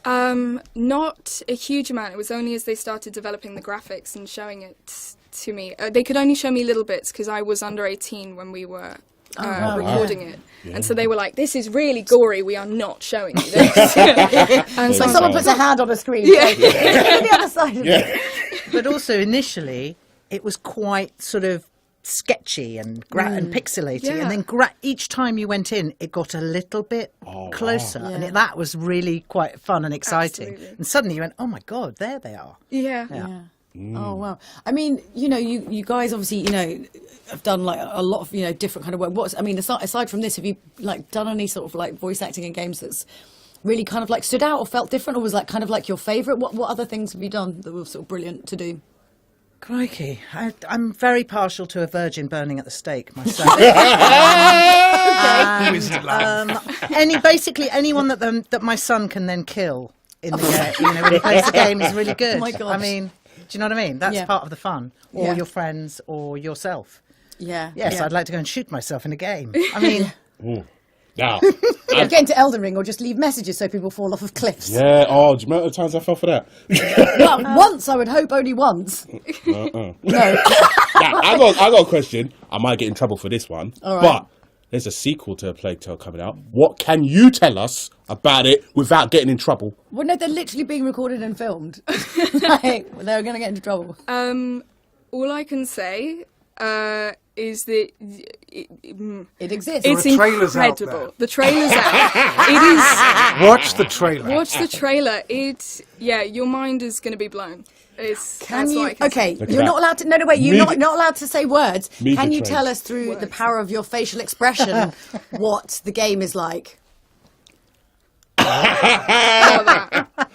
Not a huge amount. It was only as they started developing the graphics and showing it to me. They could only show me little bits because I was under 18 when we were recording it. Yeah. And so they were like, this is really gory, we are not showing you this. And so someone puts a hand on a screen. Yeah. The other side of it. But also initially, it was quite sort of sketchy and and pixelated, and then each time you went in it got a little bit closer, and that was really quite fun and exciting. Absolutely. And suddenly you went, oh my god, there they are. Oh wow. I mean, you guys obviously have done like a lot of different kind of work. Aside from this, have you like done any sort of like voice acting in games that's really kind of like stood out or felt different, or was like kind of like your favourite? What other things have you done that were sort of brilliant to do? Crikey, I'm very partial to a virgin burning at the stake myself. Basically anyone that my son can then kill in the game, when he plays the game is really good. Oh my gosh. I mean, do you know what I mean? That's part of the fun, or your friends, or yourself. Yes, I'd like to go and shoot myself in a game. I mean. Now, get into Elden Ring or just leave messages so people fall off of cliffs. Yeah. Oh, do you remember the times I fell for that? Well, once, I would hope, only once. No. No. Now, I got a question. I might get in trouble for this one, but there's a sequel to Plague Tale coming out. What can you tell us about it without getting in trouble? Well, no, they're literally being recorded and filmed. They're going to get into trouble. All I can say is that it exists. It's incredible. The trailer's out. It is. Watch the trailer. Watch the trailer. Your mind is going to be blown. Can you? Okay, you're not allowed to. No, wait. You're not allowed to say words. Can you tell us through the power of your facial expression what the game is like?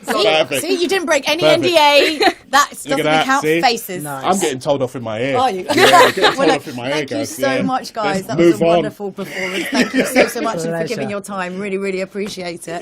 See, you didn't break any NDA. That doesn't count faces. Nice. I'm getting told off in my ear. Are you? Yeah, getting told off in my ear, Thank you guys. so much, guys. That was a wonderful performance. Thank you so much for giving your time. Really, really appreciate it.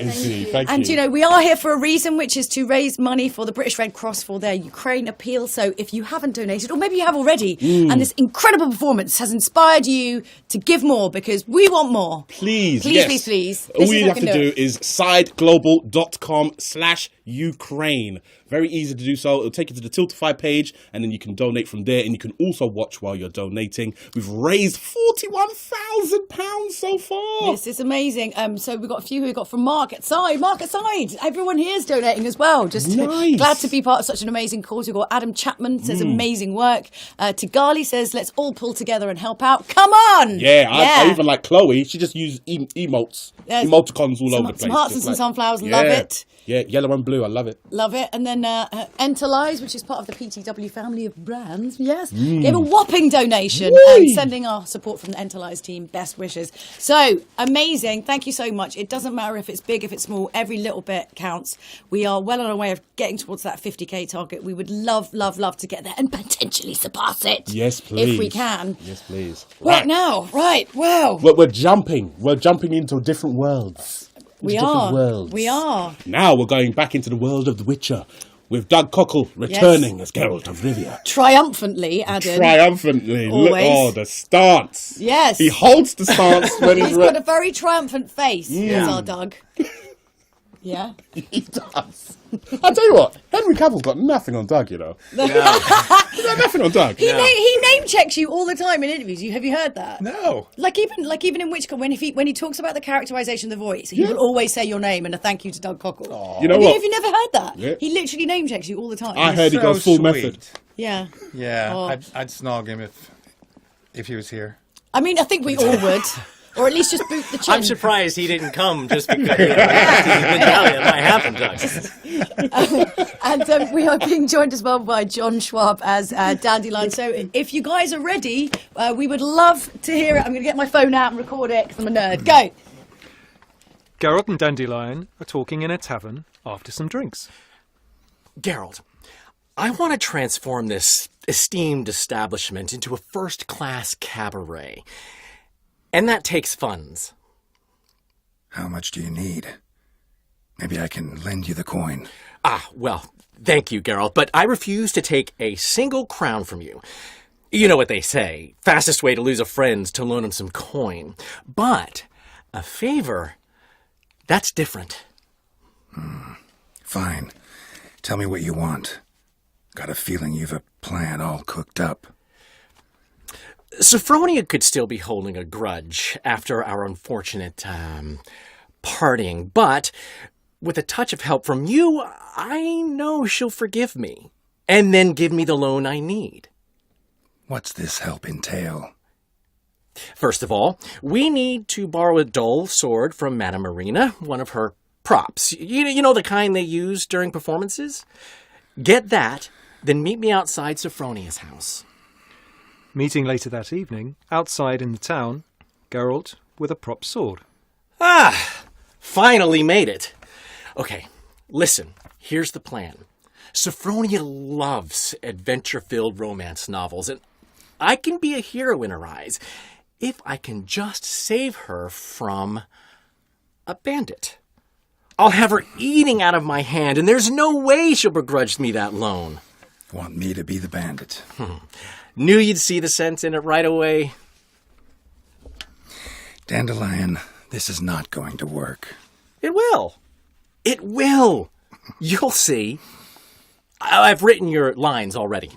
Thank you. We are here for a reason, which is to raise money for the British Red Cross for their Ukraine appeal. So if you haven't donated, or maybe you have already, and this incredible performance has inspired you to give more, because we want more. Please. Please. All you have to do is sideglobal.com/Ukraine. Very easy to do so. It'll take you to the Tiltify page, and then you can donate from there, and you can also watch while you're donating. We've raised £41,000 so far. This is amazing. So we've got a few who we got from Mark at Side. Everyone here is donating as well. Just glad to be part of such an amazing cause. We've got Adam Chapman says amazing work. Tigali says let's all pull together and help out. Come on! Yeah, I even like Chloe. She just used emotes, emoticons all over the place. Some hearts and some sunflowers. Love it. Yeah, yellow and blue. I love it. Love it. And then Enterlise, which is part of the PTW family of brands, gave a whopping donation and sending our support from the Enterlise team best wishes. So amazing. Thank you so much. It doesn't matter if it's big, if it's small, every little bit counts. We are well on our way of getting towards that 50k target. We would love to get there and potentially surpass it. Yes, please. If we can. Yes, please. Right now, wow. We're jumping. We're jumping into different worlds. We are. Now we're going back into the world of The Witcher with Doug Cockle returning as Geralt of Rivia. Triumphantly, Adam. Triumphantly. Always. Look, the stance. Yes. He holds the stance when he's got a very triumphant face, is our Doug. Yeah. He does. I'll tell you what, Henry Cavill's got nothing on Doug, you know. He's got nothing on Doug. He name checks you all the time in interviews. Have you heard that? No. Like even in Witchcom, when he talks about the characterization of the voice, he will always say your name and a thank you to Doug Cockle. Aww. You know what? Have you never heard that? Yeah. He literally name checks you all the time. I heard he goes full method. Yeah. Yeah, Oh. I'd snog him if he was here. I mean, I think we all would. Or at least just boot the chin. I'm surprised he didn't come just because it might happen, Doug. And we are being joined as well by John Schwab as Dandelion. So if you guys are ready, we would love to hear it. I'm going to get my phone out and record it because I'm a nerd. Go! Geralt and Dandelion are talking in a tavern after some drinks. Geralt, I want to transform this esteemed establishment into a first-class cabaret. And that takes funds. How much do you need? Maybe I can lend you the coin. Well, thank you, Geralt, but I refuse to take a single crown from you. You know what they say, fastest way to lose a friend's to loan him some coin. But a favor, that's different. Fine. Tell me what you want. Got a feeling you've a plan all cooked up. Sophronia could still be holding a grudge after our unfortunate parting, but with a touch of help from you, I know she'll forgive me and then give me the loan I need. What's this help entail? First of all, we need to borrow a dull sword from Madame Marina, one of her props. You know the kind they use during performances? Get that, then meet me outside Sophronia's house. Meeting later that evening, outside in the town, Geralt with a prop sword. Finally made it. Okay, listen, here's the plan. Sophronia loves adventure-filled romance novels, and I can be a hero in her eyes if I can just save her from a bandit. I'll have her eating out of my hand, and there's no way she'll begrudge me that loan. Want me to be the bandit? Knew you'd see the sense in it right away. Dandelion, this is not going to work. It will. It will. You'll see. I've written your lines already.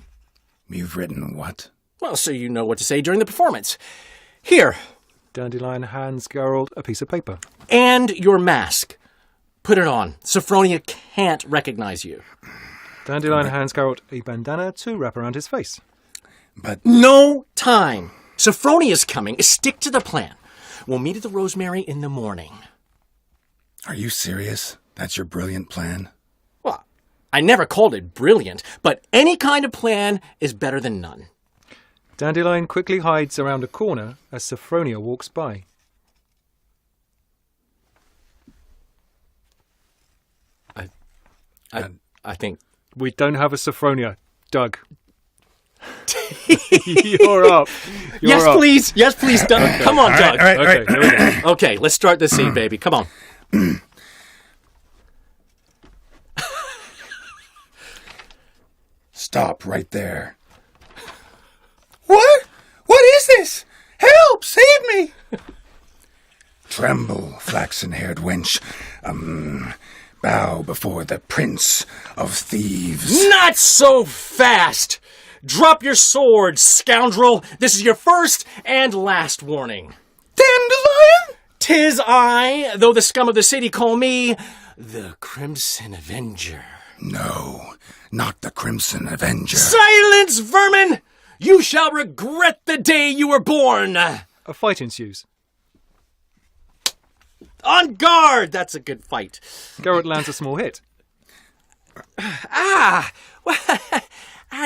You've written what? Well, so you know what to say during the performance. Here. Dandelion hands Geralt a piece of paper. And your mask. Put it on. Sophronia can't recognize you. Dandelion hands Geralt a bandana to wrap around his face. But no time. Sophronia's coming. Stick to the plan. We'll meet at the Rosemary in the morning. Are you serious? That's your brilliant plan? Well, I never called it brilliant, but any kind of plan is better than none. Dandelion quickly hides around a corner as Sophronia walks by. I think... We don't have a Sophronia, Doug. You're up. Yes, please, Doug. Okay. Come on, Doug. All right. Here we go. Okay, let's start this scene, baby. Come on. Stop right there. What? What is this? Help! Save me! Tremble, flaxen-haired wench. bow before the Prince of Thieves. Not so fast! Drop your sword, scoundrel! This is your first and last warning. Dandelion? 'Tis I, though the scum of the city call me the Crimson Avenger. No, not the Crimson Avenger. Silence, vermin! You shall regret the day you were born! A fight ensues. On guard! That's a good fight. Geralt lands a small hit.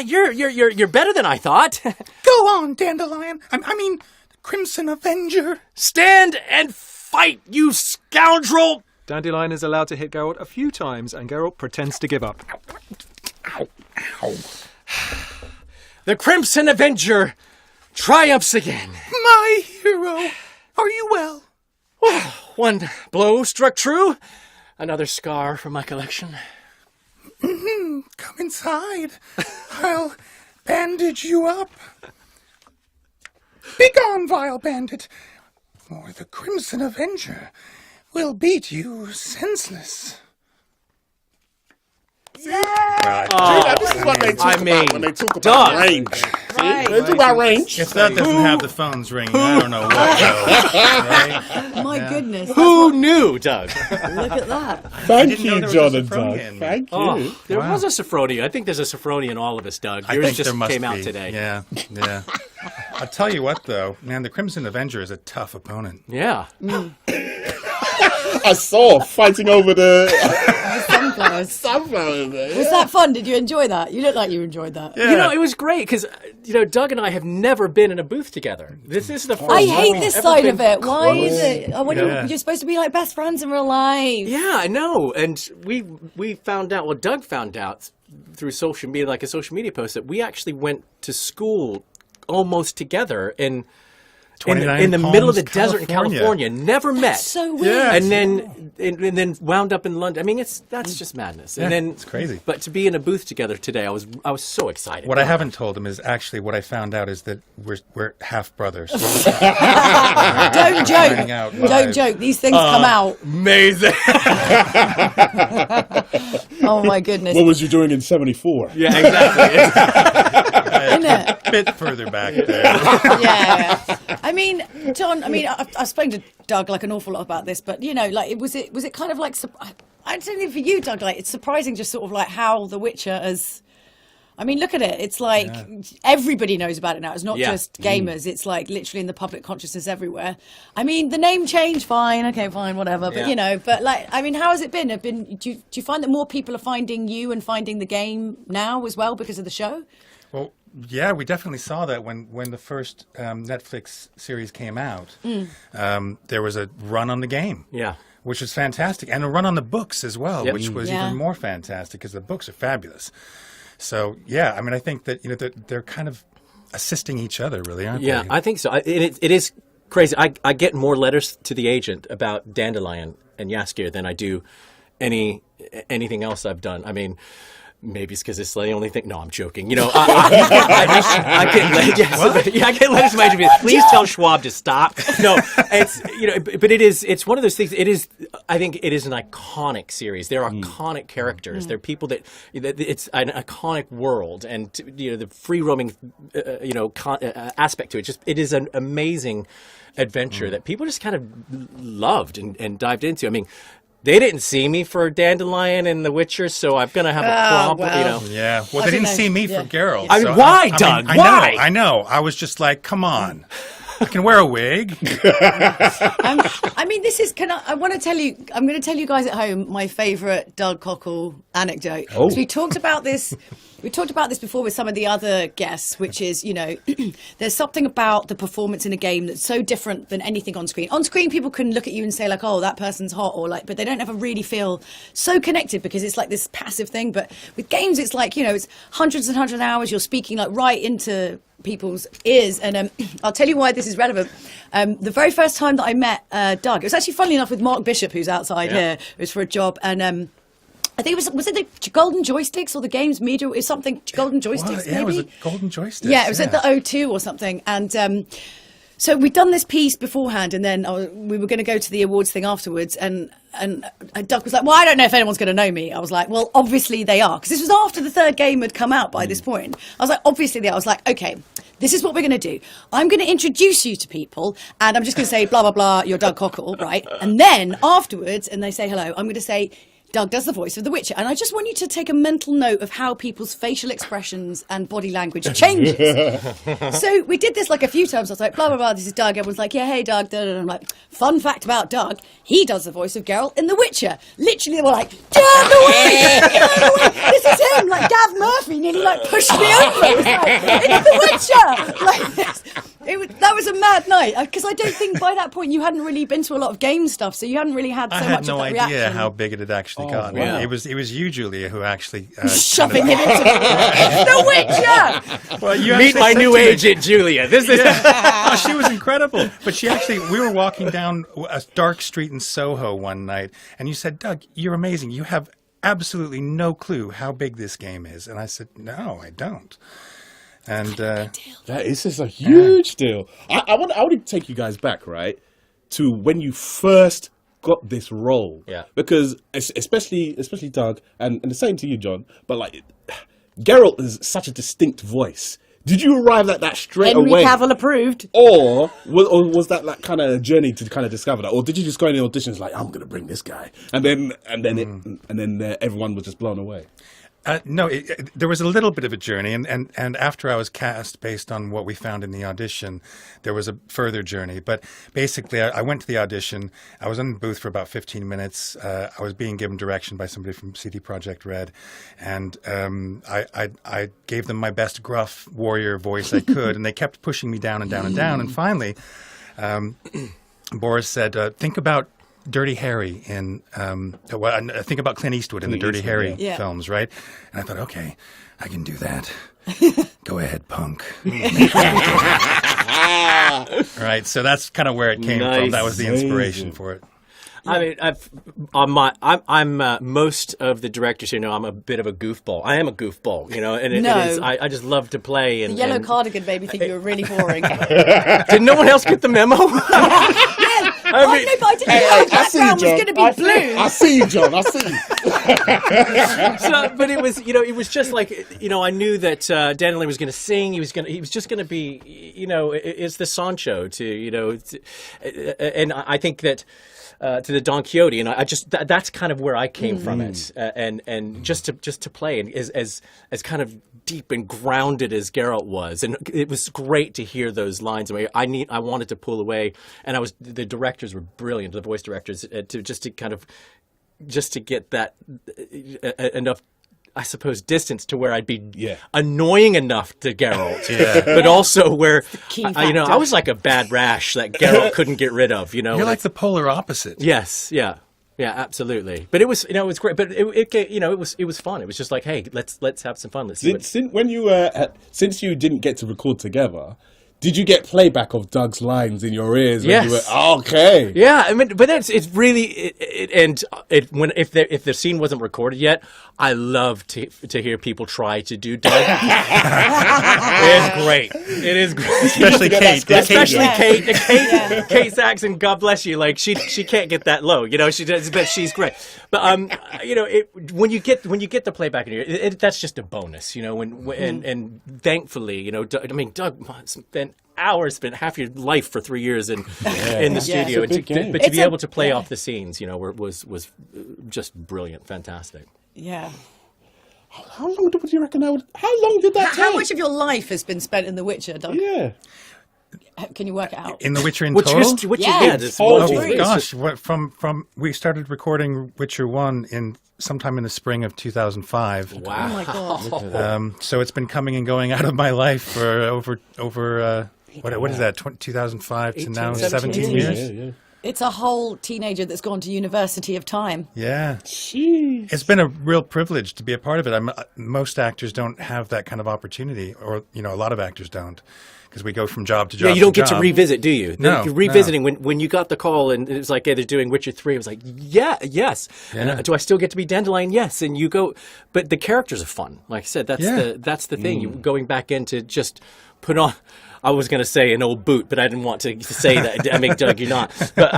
You're better than I thought. Go on, Dandelion. I mean, Crimson Avenger. Stand and fight, you scoundrel! Dandelion is allowed to hit Geralt a few times, and Geralt pretends to give up. Ow, ow. The Crimson Avenger triumphs again. My hero, are you well? One blow struck true. Another scar from my collection. Come inside. I'll bandage you up. Begone, vile bandit, or the Crimson Avenger will beat you senseless. Yeah! This is what they talk about when they talk about range. Right. They talk about range. If that doesn't have the phones ringing, I don't know what does. Right? My goodness. Who knew, Doug? Look at that. Thank you, John and Doug. Thank you. There was a Sophronia. I think there's a Sophronia in all of us, Doug. I Yours think just there must came out be. today. Yeah. I'll tell you what, though. Man, the Crimson Avenger is a tough opponent. Yeah. I saw fighting over the sunflowers. Was that fun? Did you enjoy that? You look like you enjoyed that. Yeah. You know, it was great because, Doug and I have never been in a booth together. This is the first I time hate we've this ever side been of it. Why close. is it? You're supposed to be like best friends in real life. Yeah, I know. And we found out, well, Doug found out through social media, like a social media post, that we actually went to school almost together in the middle of the desert in California. Never met. That's so weird. Yeah. And then wound up in London. I mean, that's just madness. Yeah, And then it's crazy. But to be in a booth together today, I was so excited. What I haven't told him is actually what I found out is that we're half brothers. Don't joke. Don't joke. These things come out. Amazing. Oh my goodness. What was you doing in 74? Yeah, exactly. Isn't it? A bit further back there. Yeah. I mean, John. I've spoken to Doug like an awful lot about this, but was it kind of like I don't think for you, Doug. Like it's surprising, just sort of like how The Witcher has. I mean, look at it. It's like everybody knows about it now. It's not just gamers. It's like literally in the public consciousness everywhere. I mean, the name change, fine, okay, fine, whatever. But but like, I mean, how has it been? Do you find that more people are finding you and finding the game now as well because of the show? Well, yeah, we definitely saw that when the first Netflix series came out. There was a run on the game. Yeah. Which was fantastic. And a run on the books as well, Yep. which was even more fantastic because the books are fabulous. So, yeah, I mean, I think that, they're kind of assisting each other, really, aren't they? Yeah, I think so. It is crazy. I get more letters to the agent about Dandelion and Jaskier than I do anything else I've done. I mean, maybe it's because it's the only thing. No, I'm joking. I get letters to my agent. Please tell Schwab to stop. No, it's but it's one of those things. It is. I think it is an iconic series. They're iconic characters. They're people that it's an iconic world, and the free roaming, aspect to it. It is an amazing adventure that people just kind of loved and dived into. I mean. They didn't see me for Dandelion and The Witcher, so I'm going to have a problem, Yeah, well, they didn't see me for Geralt. I mean, why, Doug? Why? I know. I was just like, come on. I can wear a wig. I mean, this is. I want to tell you. I'm going to tell you guys at home my favourite Doug Cockle anecdote. Oh. We talked about this. We talked about this before with some of the other guests, which is, there's something about the performance in a game that's so different than anything on screen. On screen, people can look at you and say like, oh, that person's hot, or like, but they don't ever really feel so connected because it's like this passive thing. But with games, it's like, it's hundreds and hundreds of hours. You're speaking like right into people's ears. And I'll tell you why this is relevant. The very first time that I met Doug, it was actually funnily enough with Mark Bishop, who's outside here. It was for a job. And I think it was it the Golden Joysticks or the Games Media? It was something Golden Joysticks, maybe? Yeah, it was a Golden Joystick. Yeah, it was at the O2 or something. And So we'd done this piece beforehand, and then we were going to go to the awards thing afterwards, and Doug was like, well, I don't know if anyone's going to know me. I was like, well, obviously they are, because this was after the third game had come out by this point. I was like, obviously they are. I was like, okay, this is what we're going to do. I'm going to introduce you to people, and I'm just going to say, blah, blah, blah, you're Doug Cockle, right? And then afterwards, and they say hello, I'm going to say, Doug does the voice of the Witcher. And I just want you to take a mental note of how people's facial expressions and body language changes. So we did this like a few times. I was like, blah, blah, blah, this is Doug. Everyone's like, yeah, hey, Doug. And I'm like, fun fact about Doug, he does the voice of Geralt in The Witcher. Literally, they were like, get out of the way! Get out of the way! This is him! Like, Gav Murphy nearly like pushed me over. It was like, it's The Witcher! Like this. That was a mad night, because I don't think by that point you hadn't really been to a lot of game stuff, so you hadn't really had so much of that reaction. I had no idea how big it had actually gotten. wow. It was you, Julia, who actually shoving him into The Witcher. Well, you meet my new agent, Julia. This is oh, she was incredible. But we were walking down a dark street in Soho one night, and you said, Doug, you're amazing. You have absolutely no clue how big this game is. And I said, no, I don't. And that is just a huge deal. I want to take you guys back, right, to when you first got this role. Yeah. Because especially Doug, and the same to you, John. But like, Geralt is such a distinct voice. Did you arrive at that straight away? Henry Cavill approved. Or was that like kind of journey to kind of discover that? Or did you just go in the auditions like, I'm going to bring this guy, and then everyone was just blown away? No, there was a little bit of a journey, and after I was cast based on what we found in the audition, there was a further journey. But basically, I went to the audition. I was in the booth for about 15 minutes. I was being given direction by somebody from CD Projekt Red, and I gave them my best gruff warrior voice I could, and they kept pushing me down and down and down. And finally, Boris said, think about Dirty Harry in I think about Clint Eastwood in the Dirty Harry films, right? And I thought, okay, I can do that. Go ahead, punk. Right, so that's kind of where it came from. That was the inspiration for it. I mean, I'm most of the directors here know I'm a bit of a goofball. I am a goofball, and it is. I just love to play. And the yellow cardigan made me think you were really boring. Did no one else get the memo? I didn't know the background was going to be blue. I see you, John. I see you. But it was, it was just like, I knew that Dan Lane was going to sing. He was just going to be, it's the Sancho and I think that. To the Don Quixote, and I just that's kind of where I came from it, and just to play, and as kind of deep and grounded as Geralt was, and it was great to hear those lines. I wanted to pull away, and the directors were brilliant, the voice directors, to get that enough. I suppose distance to where I'd be annoying enough to Geralt, but also where I was like a bad rash that Geralt couldn't get rid of. You're like the polar opposite. Yes, yeah, absolutely. But it was it was great. But it was fun. It was just like, hey, let's have some fun. Let's see. Since you didn't get to record together. Did you get playback of Doug's lines in your ears? Yes. When you were, okay. Yeah, I mean, but it's really if the scene wasn't recorded yet, I love to hear people try to do Doug. It is great. It is great. Especially Kate. Kate Saxon, God bless you. Like she can't get that low. She does, but she's great. But when you get the playback in here, that's just a bonus. And thankfully, Doug spent half your life for 3 years in the studio, and to be able to play off the scenes, was just brilliant, fantastic. Yeah. How long do you reckon how long did that take? How much of your life has been spent in The Witcher, Doug? Yeah. Can you work it out? In The Witcher in total? Oh gosh, from we started recording Witcher 1 sometime in the spring of 2005. Wow. Oh my God. So it's been coming and going out of my life for over what is that, 2005 to now 17 years? Yeah. It's a whole teenager that's gone to University of Time. Yeah. Jeez. It's been a real privilege to be a part of it. most actors don't have that kind of opportunity, or a lot of actors don't. Because we go from job to job. Yeah, you don't get to revisit, do you? No. Revisiting, when you got the call and it was like, hey, they're doing Witcher 3, it was like, yes. Yeah. And do I still get to be Dandelion? Yes. And you go, but the characters are fun. Like I said, that's the thing. You going back in to just put on. I was going to say an old boot, but I didn't want to say that. I mean, Doug, you're not. But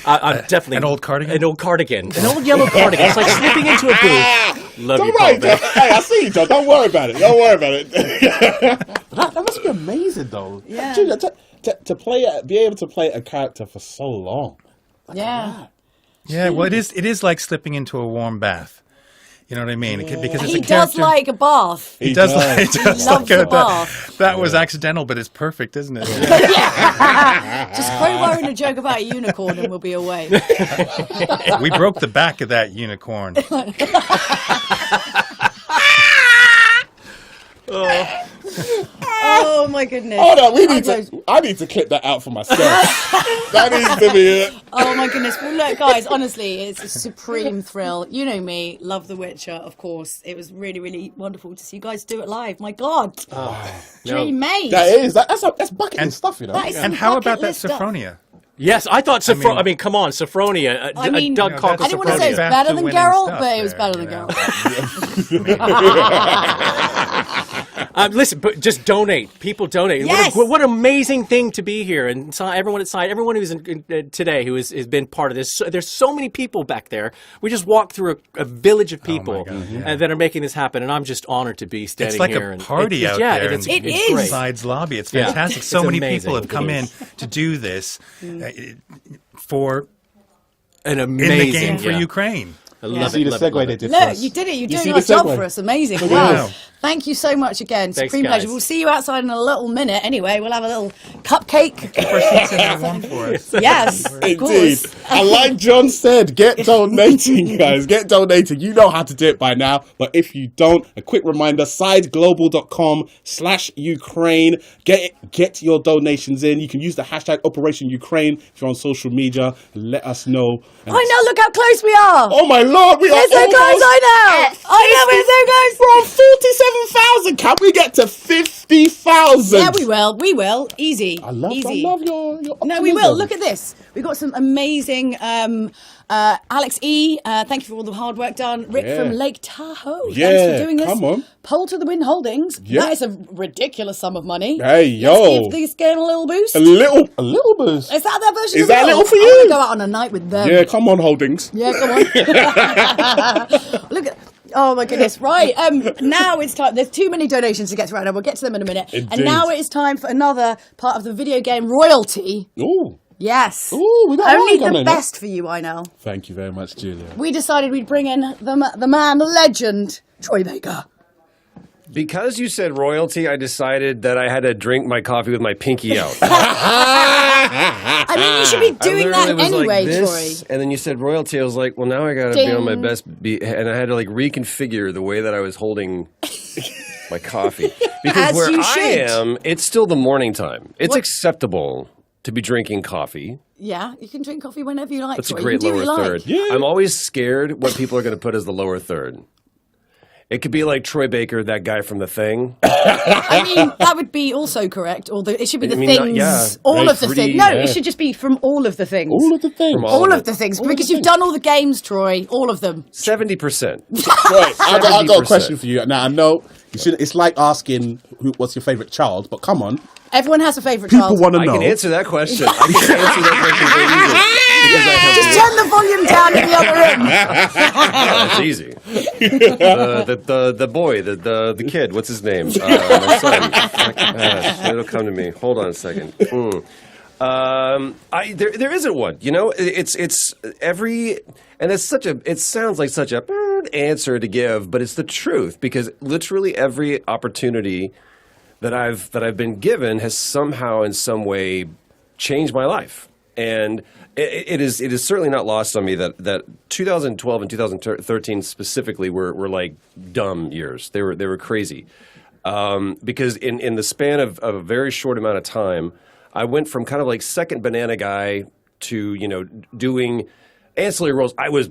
I'm definitely an old cardigan. An old cardigan. An old yellow cardigan. It's like slipping into a booth. Love you, right, Paul, hey, I see you, John. Don't worry about it. Don't worry about it. that must be amazing, though. Yeah. Julia, to play, be able to play a character for so long. Yeah. Yeah, well, it is like slipping into a warm bath. You know what I mean? Because it's He a does character. like a bath. He does like loves a a bath. That was accidental, but it's perfect, isn't it? Just crowbar in a joke about a unicorn and we'll be away. We broke the back of that unicorn. Oh my goodness. Hold on, I need to clip that out for myself. That needs to be it. Oh my goodness. Well, look, guys, honestly, it's a supreme thrill. You know me, love The Witcher, of course. It was really, really wonderful to see you guys do it live. My God. Dream made. That's bucket list stuff, you know. And how about that Sophronia? Yes, I thought Sophronia. I mean, come on, Sophronia. Doug Cockle. I didn't want to say it's better than Geralt, but it was better than Geralt. Listen, but just donate. People donate. Yes. What an amazing thing to be here. And everyone inside, everyone who's today who has been part of this. There's so many people back there. We just walked through a village of people that are making this happen. And I'm just honored to be standing here. It's like a party out there. It is. Sides lobby. It's fantastic. Yeah. So many people have come in to do this for an amazing in the game for Ukraine. I love See the segue they did for Look, us. you did it. You're You doing see a the job segue? for us. Amazing. Look Wow. at that. Thanks you so much again. Thanks, Supreme pleasure. guys. We'll see you outside in a little minute anyway. We'll have a little cupcake. Keep our seats in there warm for us. Yes, of Indeed. course. And like John said, get donating, guys. Get donating. You know how to do it by now. But if you don't, a quick reminder, sideglobal.com/Ukraine. Get your donations in. You can use the hashtag Operation Ukraine if you're on social media. Let us know. And I know, look how close we are. oh my Lord, we are We're so close, almost I know. I know, we're so close. from 47,000. Can we get to 50,000? Yeah, we will. We will. Easy. I love Easy. your No, we will. optimism. Look at this. We've got some amazing Alex E. Thank you for all the hard work done. Rick Yeah. from Lake Tahoe. Yeah, Thanks for doing this. come on. Poll to the Wind Holdings. Yeah. That is a ridiculous sum of money. Hey, yo. Let's give this game a little boost. A little boost. Is that their version Is of that the little bill? for I you? want to go out on a night with them. Yeah, come on, Holdings. Yeah, come on. Look at. Oh my goodness! Right, now it's time. There's too many donations to get through right now. We'll get to them in a minute. Indeed. And now it is time for another part of the video game royalty. Ooh. Yes. Ooh, we got only one the coming, best for you, I know. Thank you very much, Julia. We decided we'd bring in the man, the legend, Troy Baker. Because you said royalty, I decided that I had to drink my coffee with my pinky out. I mean, you should be doing that I literally was anyway, like this, Troy. and then you said royalty. I was like, well, now I got to be on my best, and I had to like reconfigure the way that I was holding my coffee because As where you I should. am, it's still the morning time. It's What? acceptable to be drinking coffee. Yeah, you can drink coffee whenever you like. That's a Troy. great You can do lower what you third. like. I'm always scared what people are going to put as the lower third. It could be like Troy Baker, that guy from The Thing. I mean, that would be also correct. Or it should be the I mean, things, all Right, of the pretty, things. No, yeah. it should just be from all of the things. All of the things. From All of of it. the things, All of because the you've things. done all the games, Troy. All of them. 70%. Right, I got a 70%. question for you. Now, I know you should. It's like asking what's your favourite child, but come on. Everyone has a favourite People child. want to I know. can answer that question. I can answer that question very easily. Because I have Just turn the volume down in the other room. That's easy. The boy, the kid. What's his name? My son. It'll come to me. Hold on a second. There isn't one. You know, it's every, and it's such a. It sounds like such a answer to give, but it's the truth because literally every opportunity that I've been given has somehow in some way changed my life. And it is certainly not lost on me that 2012 and 2013 specifically were like dumb years. They were crazy because in the span of a very short amount of time, I went from kind of like second banana guy to doing ancillary roles. I was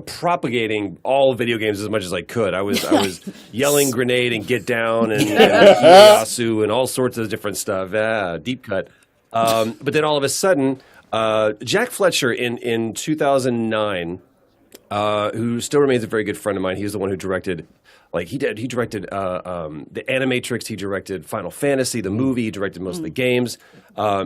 propagating all video games as much as I could. I was yelling grenade and get down and Yasu and all sorts of different stuff. Deep cut. But then all of a sudden, Jack Fletcher in 2009, who still remains a very good friend of mine, he's the one who directed Like he directed the Animatrix, he directed Final Fantasy, the movie, he directed most of the games.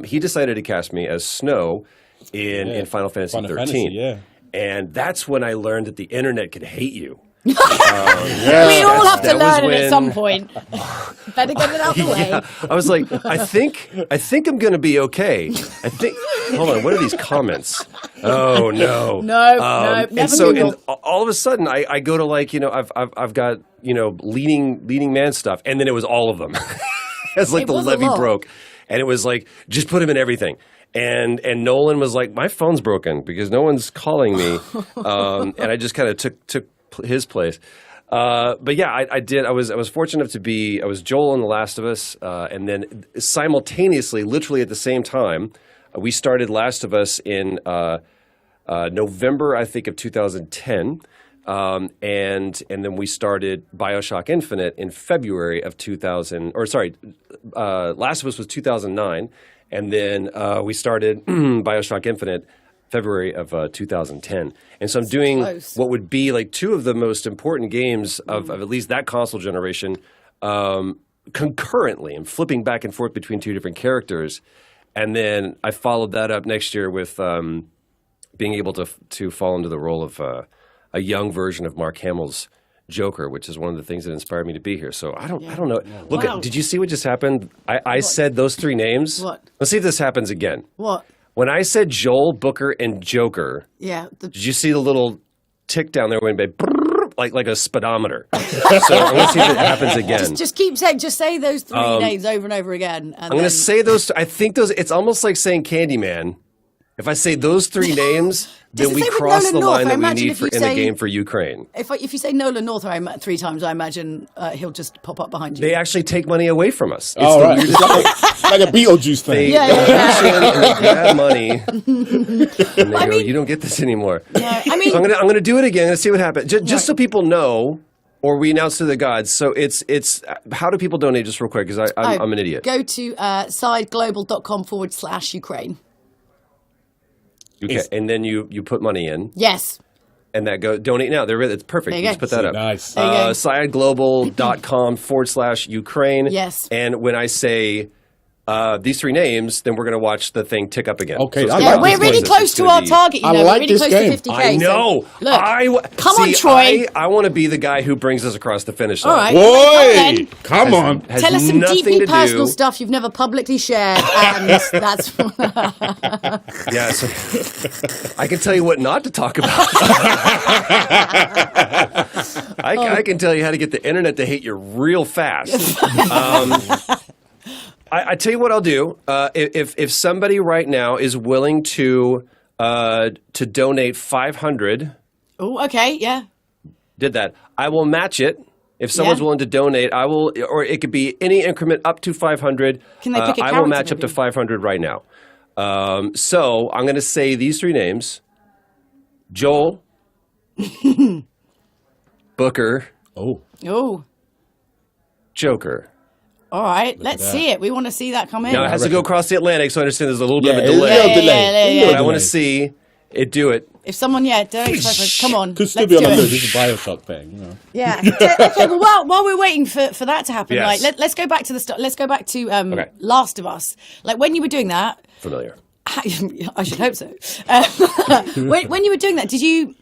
He decided to cast me as Snow in Final Fantasy 13. And that's when I learned that the internet could hate you. We all have to learn it at some point. Better get it out the way. I was like, I think I'm going to be okay. Hold on, what are these comments? Oh no, no. And so, and all of a sudden, I go to like, I've got leading man stuff, and then it was all of them. It's like the levee broke, and it was like just put him in everything. And Nolan was like, my phone's broken because no one's calling me, and I just kind of took his place. But yeah, I did. I was fortunate enough to be. I was Joel in The Last of Us, and then simultaneously, literally at the same time, we started Last of Us in November, I think, of 2010, and then we started BioShock Infinite in February of 2000. Or sorry, Last of Us was 2009, and then we started BioShock Infinite February of 2010. And so I'm doing what would be like two of the most important games of at least that console generation concurrently. I'm flipping back and forth between two different characters. And then I followed that up next year with being able to fall into the role of a young version of Mark Hamill's Joker, which is one of the things that inspired me to be here. So I don't know. Look, did you see what just happened? I said those three names. What? Let's see if this happens again. What? When I said Joel, Booker, and Joker, did you see the little tick down there when it went like a speedometer? So I'm going to see if it happens again. Just keep saying, just say those three names over and over again. I'm going to say those. I think those. It's almost like saying Candyman. If I say those three names, then we cross the line that we need in the game for Ukraine. If you say Nolan North three times, I imagine he'll just pop up behind you. They actually take money away from us. It's right. It's like a Beetlejuice thing. They grab money, and they go, "You don't get this anymore." Yeah, I mean, so I'm gonna do it again and see what happens. Just so people know, or we announce to the gods. So it's how do people donate? Just real quick, because I'm an idiot. Go to sideglobal.com/Ukraine. Okay, and then you put money in. Yes. And that go donate now. It's perfect. You just put that up. Nice. Sideglobal.com/Ukraine. Yes. And when I say these three names, then we're going to watch the thing tick up again. Okay. So we're really close to our target. I like we're really this close game. to 50K. I know. So, look, come on, Troy. I want to be the guy who brings us across the finish line. All right. Boy, come on. Tell us some deeply personal stuff you've never publicly shared, and that's. Yeah, so I can tell you what not to talk about. I can tell you how to get the internet to hate you real fast. I tell you what I'll do. If somebody right now is willing to donate 500. Oh, okay, yeah. Did that? I will match it. If someone's willing to donate, I will, or it could be any increment up to 500. Can they pick a I will match up to 500 right now. So I'm going to say these three names: Joel, Booker, Joker. All right, let's see it. We want to see that come in. Now it has to go across the Atlantic, so I understand there's a little bit of a delay. But I want to see it do it. If someone, donates, come on. Could still be on the list. This is a BioShock thing, Yeah. Okay. Well, while we're waiting for that to happen, Yes. let's go back to the let's go back to Last of Us. Like when you were doing that. Familiar. I should hope so. When you were doing that, did you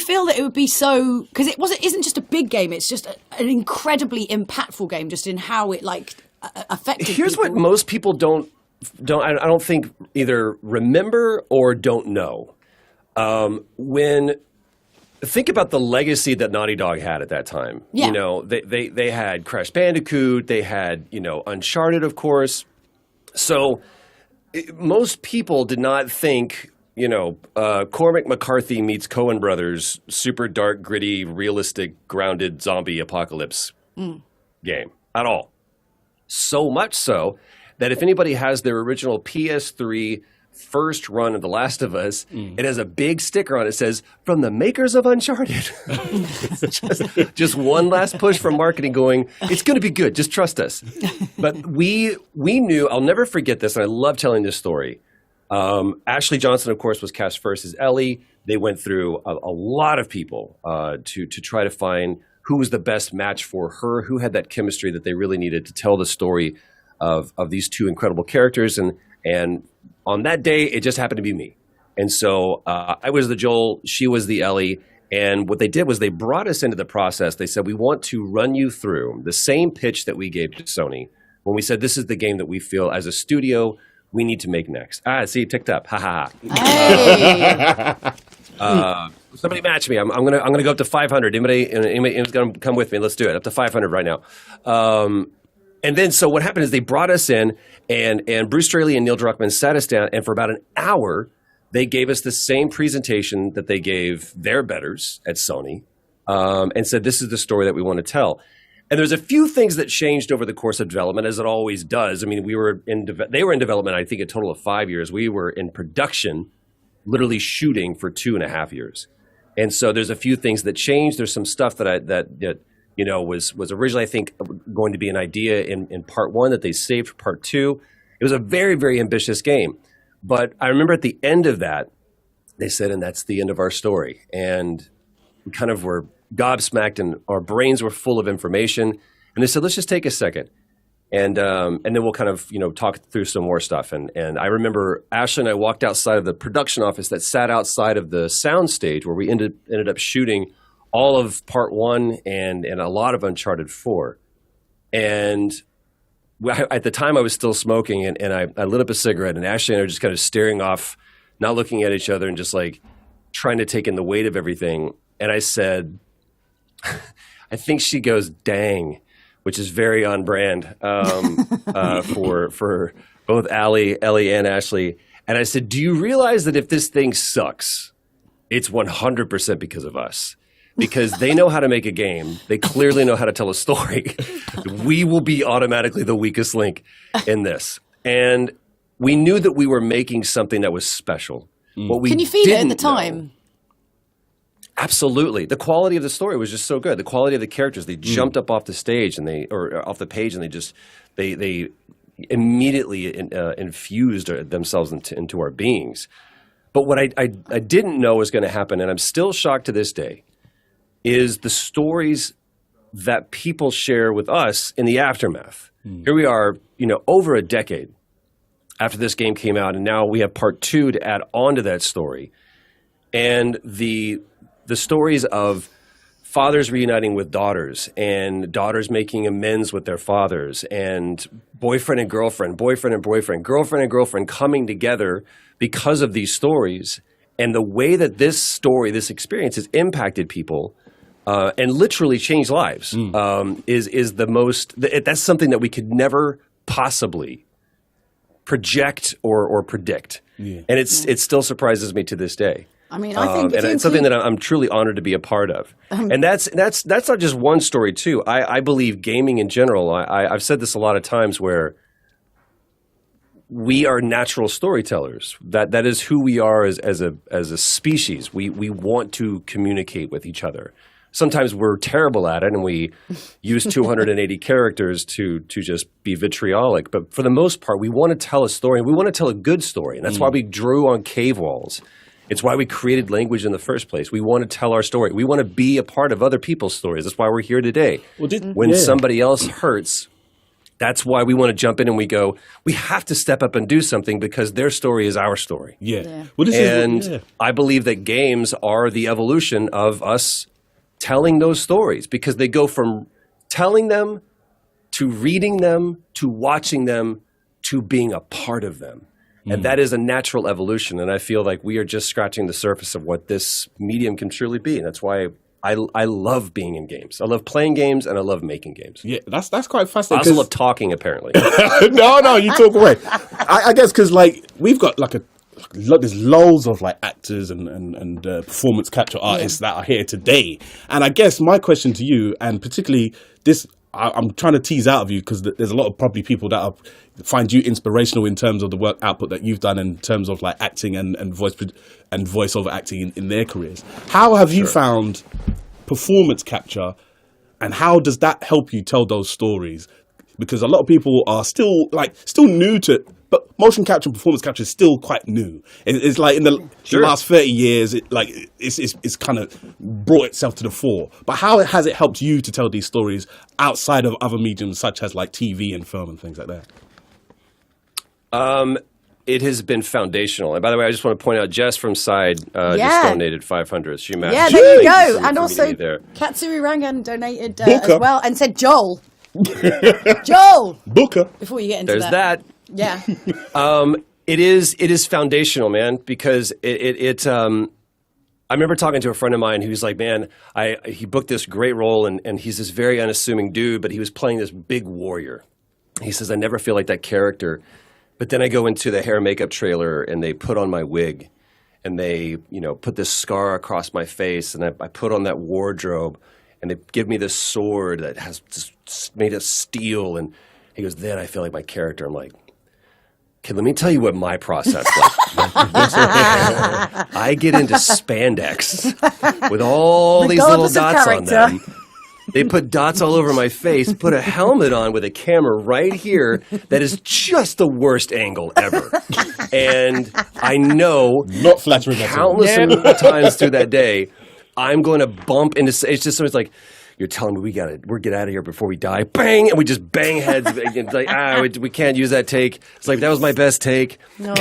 feel that it would be so? Because it isn't just a big game; it's just an incredibly impactful game, just in how it affected. Here's people. what most people don't I don't think either remember or don't know. Think about the legacy that Naughty Dog had at that time. Yeah. You know, they had Crash Bandicoot, they had Uncharted, of course. So most people did not think. Cormac McCarthy meets Coen Brothers, super dark, gritty, realistic, grounded zombie apocalypse game at all. So much so that if anybody has their original PS3 first run of The Last of Us, it has a big sticker on it that says, "From the makers of Uncharted." just one last push from marketing going, it's going to be good, just trust us. But we knew, I'll never forget this, and I love telling this story. Ashley Johnson, of course, was cast first as Ellie. They went through a lot of people to try to find who was the best match for her, who had that chemistry that they really needed to tell the story of these two incredible characters. And on that day, it just happened to be me. And so I was the Joel, she was the Ellie. And what they did was they brought us into the process. They said, we want to run you through the same pitch that we gave to Sony when we said, this is the game that we feel as a studio we need to make next. See, it ticked up. Ha ha ha. Somebody match me. I'm gonna go up to 500. Anybody's gonna come with me? Let's do it. Up to 500 right now. And then so what happened is they brought us in, and Bruce Straley and Neil Druckmann sat us down, and for about an hour, they gave us the same presentation that they gave their betters at Sony, and said, this is the story that we want to tell. And there's a few things that changed over the course of development, as it always does. I mean, they were in development, I think, a total of 5 years. We were in production, literally shooting for 2.5 years. And so there's a few things that changed. There's some stuff that was originally, I think, going to be an idea in part one that they saved for part two. It was a very, very ambitious game. But I remember at the end of that, they said, and that's the end of our story. And we kind of were gobsmacked, and our brains were full of information. And they said, let's just take a second. And then we'll kind of, talk through some more stuff. And I remember Ashley and I walked outside of the production office that sat outside of the sound stage where we ended up shooting all of part one and a lot of Uncharted 4. And at the time I was still smoking, and I lit up a cigarette, and Ashley and I were just kind of staring off, not looking at each other, and just like trying to take in the weight of everything. And I said, I think she goes, dang, which is very on brand for both Ellie and Ashley. And I said, do you realize that if this thing sucks, it's 100% because of us? Because they know how to make a game. They clearly know how to tell a story. We will be automatically the weakest link in this. And we knew that we were making something that was special. Can you feel it at the time? Absolutely. The quality of the story was just so good. The quality of the characters, they jumped up off the stage or off the page, and they immediately infused themselves into our beings. But what I didn't know was going to happen, and I'm still shocked to this day, is the stories that people share with us in the aftermath. Here we are, over a decade after this game came out, and now we have part two to add on to that story. And the stories of fathers reuniting with daughters, and daughters making amends with their fathers, and boyfriend and girlfriend, girlfriend and girlfriend coming together because of these stories, and the way that this experience has impacted people and literally changed lives is the most. That's something that we could never possibly project or predict, and it still surprises me to this day. I mean, I think, and it's something that I'm truly honored to be a part of. And that's not just one story too. I believe gaming in general. I've said this a lot of times, where we are natural storytellers. That is who we are as a species. We want to communicate with each other. Sometimes we're terrible at it, and we use 280 characters to just be vitriolic. But for the most part, we want to tell a story, and we want to tell a good story. And that's why we drew on cave walls. It's why we created language in the first place. We want to tell our story. We want to be a part of other people's stories. That's why we're here today. When somebody else hurts, that's why we want to jump in and we go, we have to step up and do something, because their story is our story. I believe that games are the evolution of us telling those stories, because they go from telling them to reading them to watching them to being a part of them. And that is a natural evolution. And I feel like we are just scratching the surface of what this medium can truly be. And that's why I love being in games. I love playing games, and I love making games. Yeah, that's quite fascinating. I also love talking, apparently. No, you talk away. I guess because we've got there's loads of actors and performance capture artists that are here today. And I guess my question to you, and particularly this, I'm trying to tease out of you, because there's a lot of probably people that find you inspirational in terms of the work output that you've done in terms of acting and voiceover acting in their careers. How have you found performance capture, and how does that help you tell those stories? Because a lot of people are still new to but motion capture and performance capture is still quite new. It's like in the last 30 years, it's kind of brought itself to the fore. But how has it helped you to tell these stories outside of other mediums such as like TV and film and things like that? It has been foundational. And by the way, I just want to point out Jess from Side just donated 500. She matched. Yeah, there you go. And for also, there. Katsuri Rangan donated as well and said Joel. Joel! Booker. Before you get into There's that. Yeah. It is foundational, man, because I remember talking to a friend of mine who's like, man, he booked this great role and he's this very unassuming dude, but he was playing this big warrior. He says, I never feel like that character. But then I go into the hair and makeup trailer and they put on my wig and they, put this scar across my face and I put on that wardrobe and they give me this sword that has just made of steel. And he goes, then I feel like my character. I'm like, okay, let me tell you what my process was. I get into spandex with all these little dots on them. They put dots all over my face, put a helmet on with a camera right here that is just the worst angle ever. And I know not flattering countless times through that day, I'm going to bump into, it's just something like, you're telling me we're get out of here before we die. Bang! And we just bang heads. It's like, we can't use that take. It's like, that was my best take. No.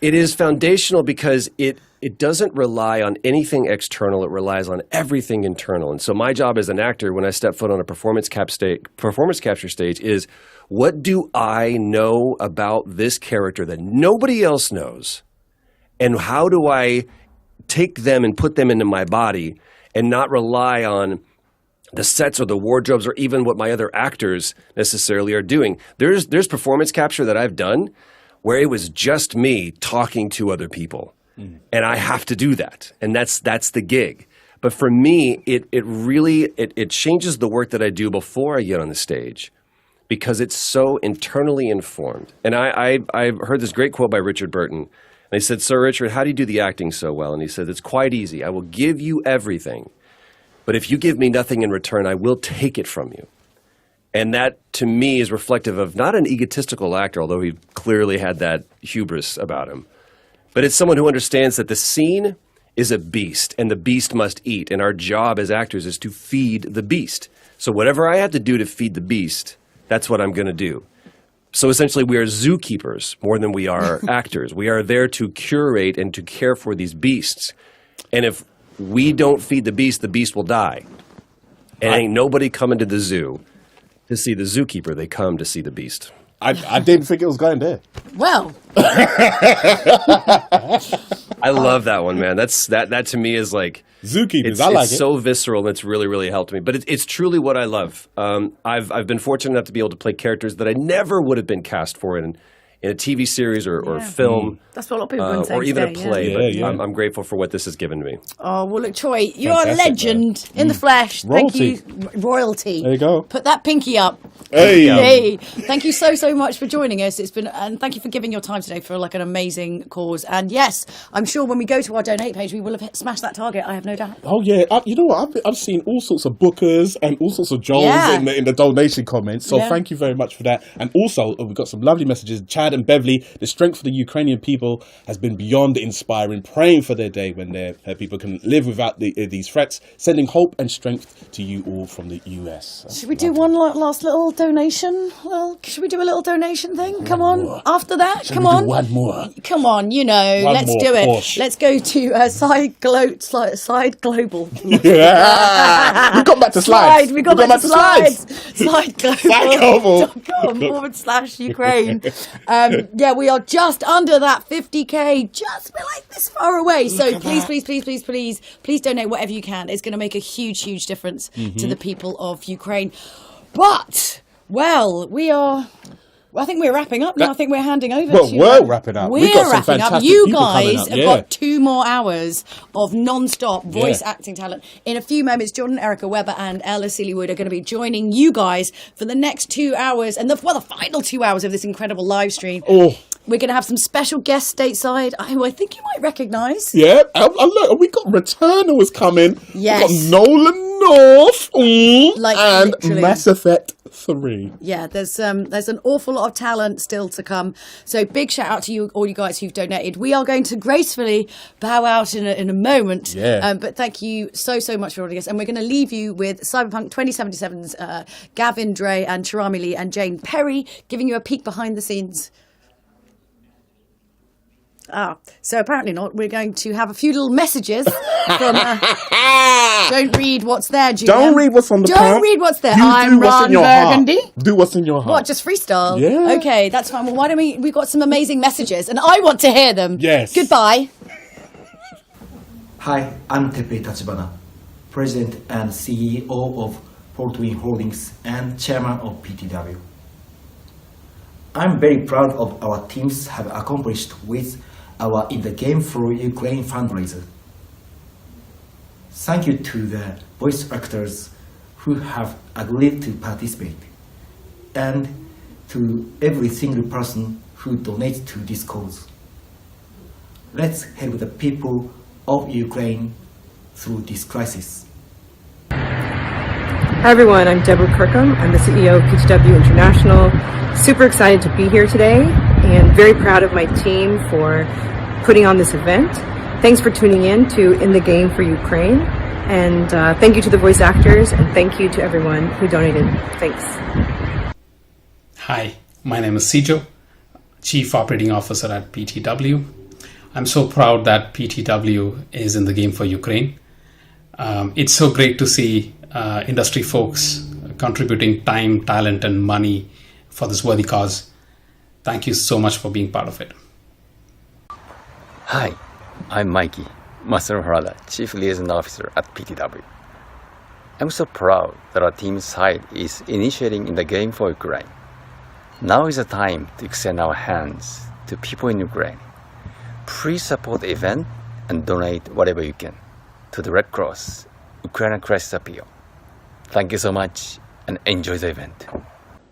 It is foundational because it doesn't rely on anything external. It relies on everything internal. And so my job as an actor, when I step foot on a performance capture stage, is what do I know about this character that nobody else knows? And how do I take them and put them into my body and not rely on the sets or the wardrobes or even what my other actors necessarily are doing? There's performance capture that I've done where it was just me talking to other people. And I have to do that. And that's the gig. But for me, it really changes the work that I do before I get on the stage because it's so internally informed. And I heard this great quote by Richard Burton. And they said, Sir Richard, how do you do the acting so well? And he said, it's quite easy. I will give you everything. But if you give me nothing in return, I will take it from you. And that, to me, is reflective of not an egotistical actor, although he clearly had that hubris about him. But it's someone who understands that the scene is a beast, and the beast must eat. And our job as actors is to feed the beast. So whatever I have to do to feed the beast, that's what I'm going to do. So essentially, we are zookeepers more than we are actors. We are there to curate and to care for these beasts. And if we don't feed the beast will die. And ain't nobody coming to the zoo to see the zookeeper. They come to see the beast. I didn't think it was going there. Well. I love that one, man. That to me is like zookeepers. I like it. It's so visceral, and it's really, really helped me. But it's truly what I love. I've been fortunate enough to be able to play characters that I never would have been cast for in a TV series or film. That's what a lot of people have been saying or even today, a play. yeah. But I'm grateful for what this has given me. Oh, well, look, Troy, you are a Fantastic, legend in the flesh. Royalty. Thank you. Royalty. There you go. Put that pinky up. Hey. Thank you so much for joining us. And thank you for giving your time today for like an amazing cause. And yes, I'm sure when we go to our donate page, we will have smashed that target. I have no doubt. Oh yeah, you know what? I've seen all sorts of bookers and all sorts of Joels in the donation comments. So thank you very much for that. And also, we've got some lovely messages. Chad and Beverly, the strength for the Ukrainian people has been beyond inspiring. Praying for their day when their people can live without these threats. Sending hope and strength to you all from the US. Should we do one last little donation? Well, should we do a little donation thing? Come on. More. After that, Shall come we on. do one more? Come on, let's more do it. push. Let's go to Side Global. Yeah. We got back to slides. We got back to slides. SideGlobal.com/Ukraine. We are just under that 50k. Just like this far away. So please donate whatever you can. It's going to make a huge difference to the people of Ukraine. But I think we're wrapping up now. I think we're handing over to... we're wrapping up. We're wrapping up. You guys have got 2 more hours of non-stop voice acting talent. In a few moments, Jordan, Erica Webber and Ella Sealywood are going to be joining you guys for the next 2 hours and the final 2 hours of this incredible live stream. Oh. We're going to have some special guests stateside who I think you might recognise. Yeah. Look, we got Returnal is coming. Yes. We got Nolan North and literally. Mass Effect 3. Yeah, there's an awful lot of talent still to come. So big shout out to you, all you guys who've donated. We are going to gracefully bow out in a moment. Yeah. But thank you so much for joining us. And we're going to leave you with Cyberpunk 2077's Gavin Dre and Charami Lee and Jane Perry giving you a peek behind the scenes. So apparently not. We're going to have a few little messages from... don't read what's there, Julia. Don't read what's on the Don't prompt. read what's there. You I'm do what's Ron in your Burgundy. heart. Do what's in your heart. What, just freestyle? Yeah. Okay, that's fine. Well, why don't we've got some amazing messages and I want to hear them. Yes. Goodbye. Hi, I'm Teppei Tachibana, President and CEO of Fortwin Holdings and Chairman of PTW. I'm very proud of our teams have accomplished with our In the Game for Ukraine fundraiser. Thank you to the voice actors who have agreed to participate, and to every single person who donates to this cause. Let's help the people of Ukraine through this crisis. Hi everyone, I'm Deborah Kirkham. I'm the CEO of PTW International. Super excited to be here today and very proud of my team for putting on this event. Thanks for tuning in to In the Game for Ukraine. And thank you to the voice actors and thank you to everyone who donated. Thanks. Hi, my name is Sijo, Chief Operating Officer at PTW. I'm so proud that PTW is in the game for Ukraine. It's so great to see industry folks contributing time, talent, and money for this worthy cause. Thank you so much for being part of it. Hi, I'm Mikey, Master Harada, Chief Liaison Officer at PTW. I'm so proud that our team's side is initiating In the Game for Ukraine. Now is the time to extend our hands to people in Ukraine. Please support the event and donate whatever you can to the Red Cross Ukraine Crisis Appeal. Thank you so much and enjoy the event.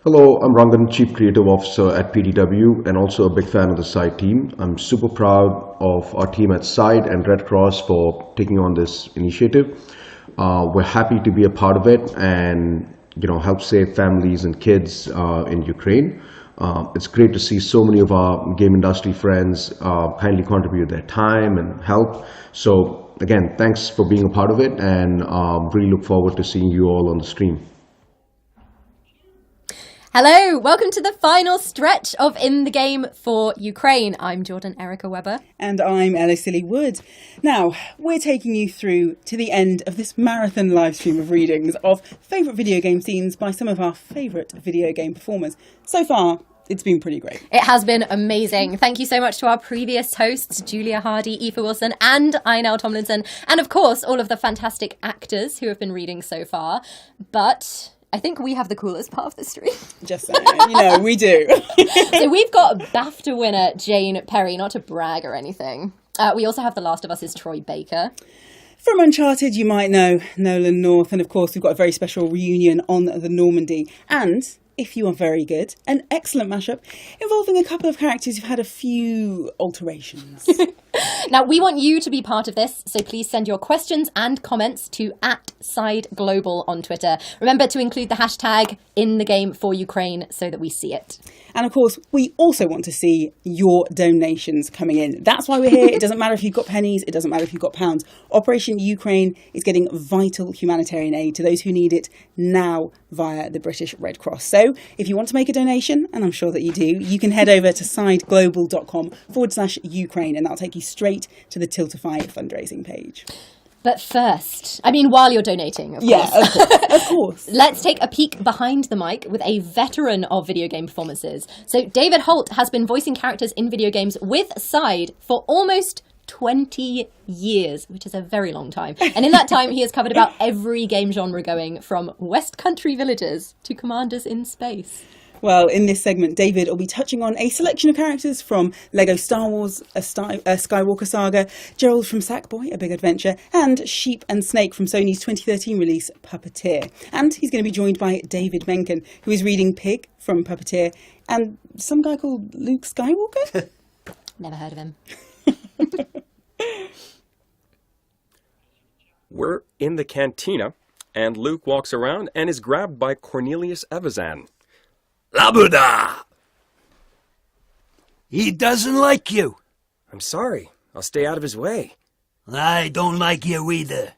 Hello, I'm Rangan, Chief Creative Officer at PTW and also a big fan of the SIDE team. I'm super proud of our team at SIDE and Red Cross for taking on this initiative. We're happy to be a part of it and help save families and kids in Ukraine. It's great to see so many of our game industry friends kindly contribute their time and help. So again, thanks for being a part of it and really look forward to seeing you all on the stream. Hello, welcome to the final stretch of In the Game for Ukraine. I'm Jordan Erica Webber. And I'm Ella Silly Wood. Now, we're taking you through to the end of this marathon live stream of readings of favourite video game scenes by some of our favourite video game performers. So far, it's been pretty great. It has been amazing. Thank you so much to our previous hosts, Julia Hardy, Aoife Wilson, and Einel Tomlinson. And of course, all of the fantastic actors who have been reading so far. But I think we have the coolest part of the stream. Just saying, we do. So we've got BAFTA winner Jane Perry, not to brag or anything. We also have The Last of Us' Troy Baker. From Uncharted, you might know Nolan North. And of course, we've got a very special reunion on the Normandy. And if you are very good, an excellent mashup involving a couple of characters who've had a few alterations. Now, we want you to be part of this, so please send your questions and comments to @SideGlobal on Twitter. Remember to include the hashtag #InTheGameForUkraine so that we see it. And of course, we also want to see your donations coming in. That's why we're here. It doesn't matter if you've got pennies. It doesn't matter if you've got pounds. Operation Ukraine is getting vital humanitarian aid to those who need it now via the British Red Cross. So if you want to make a donation, and I'm sure that you do, you can head over to sideglobal.com/Ukraine and that'll take you straight to the Tiltify fundraising page. But first, while you're donating, of course. Yeah, of course. Let's take a peek behind the mic with a veteran of video game performances. So David Holt has been voicing characters in video games with Side for almost 20 years, which is a very long time. And in that time, he has covered about every game genre going from West Country villagers to commanders in space. Well, in this segment, David will be touching on a selection of characters from Lego Star Wars, a Skywalker Saga, Geralt from Sackboy, A Big Adventure, and Sheep and Snake from Sony's 2013 release, Puppeteer. And he's going to be joined by David Menken, who is reading Pig from Puppeteer, and some guy called Luke Skywalker? Never heard of him. We're in the cantina and Luke walks around and is grabbed by Cornelius Evazan. Labuda! He doesn't like you. I'm sorry. I'll stay out of his way. I don't like you either.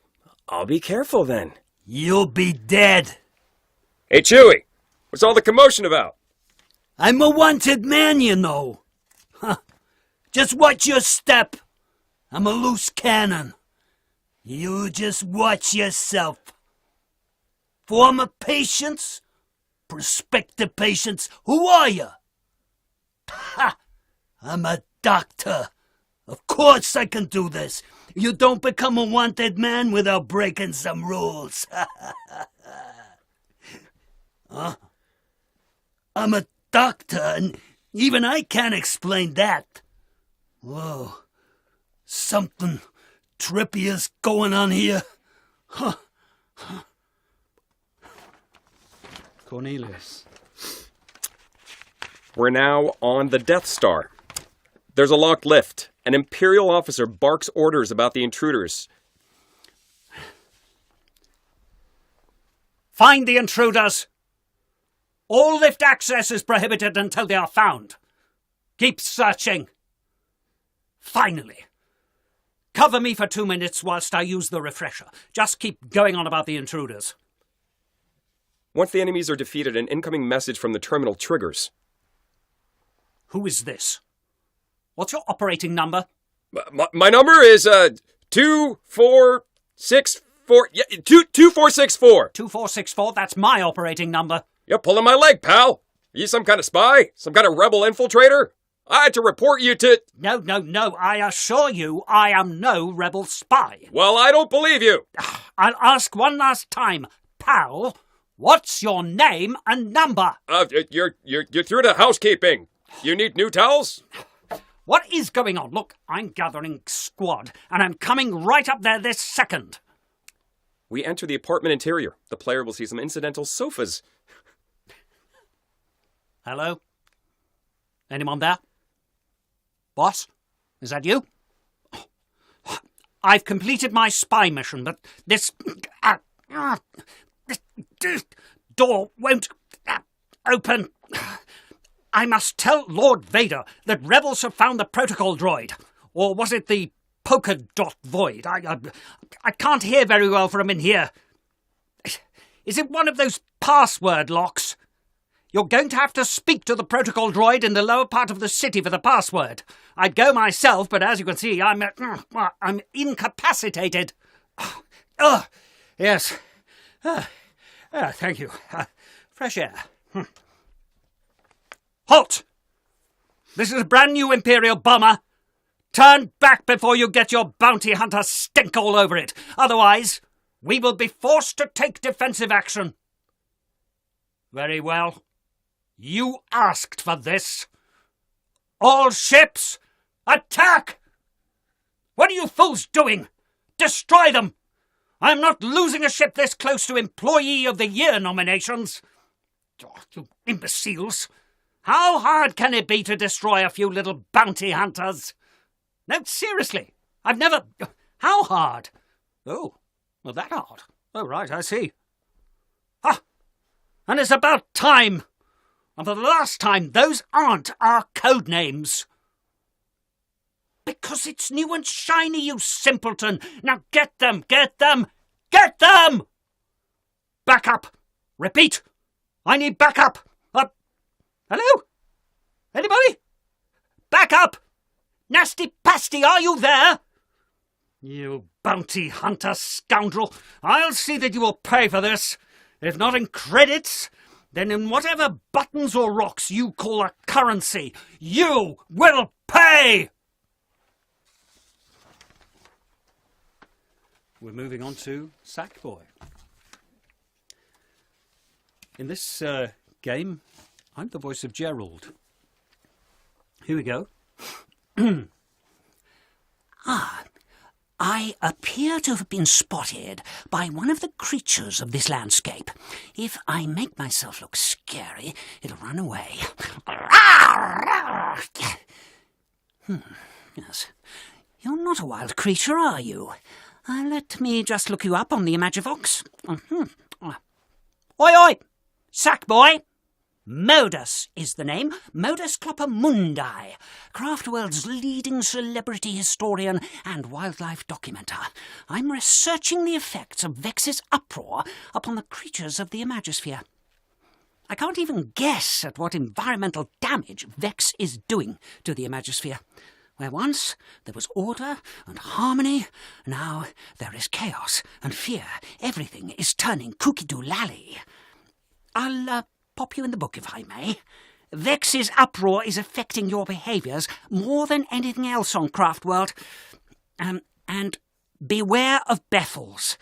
I'll be careful then. You'll be dead. Hey, Chewie! What's all the commotion about? I'm a wanted man, you know. Huh. Just watch your step. I'm a loose cannon. You just watch yourself. Former patients? Prospective patients? Who are you? Ha! I'm a doctor. Of course I can do this. You don't become a wanted man without breaking some rules. Huh? I'm a doctor, and even I can't explain that. Whoa. Something trippy is going on here. Huh. Cornelius. We're now on the Death Star. There's a locked lift. An Imperial officer barks orders about the intruders. Find the intruders! All lift access is prohibited until they are found. Keep searching. Finally. Cover me for 2 minutes whilst I use the refresher. Just keep going on about the intruders. Once the enemies are defeated, an incoming message from the terminal triggers. Who is this? What's your operating number? My number is 2464. Yeah, 2464. 2464, that's my operating number. You're pulling my leg, pal. Are you some kind of spy? Some kind of rebel infiltrator? I had to report you to... No. I assure you I am no rebel spy. Well, I don't believe you. I'll ask one last time. Pal, what's your name and number? You're through to housekeeping. You need new towels? What is going on? Look, I'm gathering squad, and I'm coming right up there this second. We enter the apartment interior. The player will see some incidental sofas. Hello? Anyone there? Boss? Is that you? I've completed my spy mission, but this door won't open. I must tell Lord Vader that rebels have found the protocol droid. Or was it the polka dot void? I can't hear very well from in here. Is it one of those password locks? You're going to have to speak to the protocol droid in the lower part of the city for the password. I'd go myself, but as you can see, I'm incapacitated. Yes. Thank you. Fresh air. Halt! This is a brand new Imperial bomber. Turn back before you get your bounty hunter stink all over it. Otherwise, we will be forced to take defensive action. Very well. You asked for this. All ships, attack! What are you fools doing? Destroy them! I'm not losing a ship this close to Employee of the Year nominations. Oh, you imbeciles. How hard can it be to destroy a few little bounty hunters? No, seriously. I've never... How hard? Oh, well, that hard. Oh, right, I see. Ah, and it's about time. And for the last time, those aren't our code names. Because it's new and shiny, you simpleton. Now get them! Back up! Repeat! I need backup! Hello? Anybody? Back up! Nasty pasty, are you there? You bounty hunter scoundrel. I'll see that you will pay for this. If not in credits, then in whatever buttons or rocks you call a currency. You will pay! We're moving on to Sackboy. In this game, I'm the voice of Geralt. Here we go. I appear to have been spotted by one of the creatures of this landscape. If I make myself look scary, it'll run away. Yes. You're not a wild creature, are you? Let me just look you up on the Imagivox. Oi, oi! Sackboy! Modus is the name. Modus Clopper Mundi, Craftworld's leading celebrity historian and wildlife documenter. I'm researching the effects of Vex's uproar upon the creatures of the Imagisphere. I can't even guess at what environmental damage Vex is doing to the Imagisphere. Where once there was order and harmony, now there is chaos and fear. Everything is turning kooky-doo-lally. I'll pop you in the book if I may. Vex's uproar is affecting your behaviours more than anything else on Craftworld. And beware of Bethels.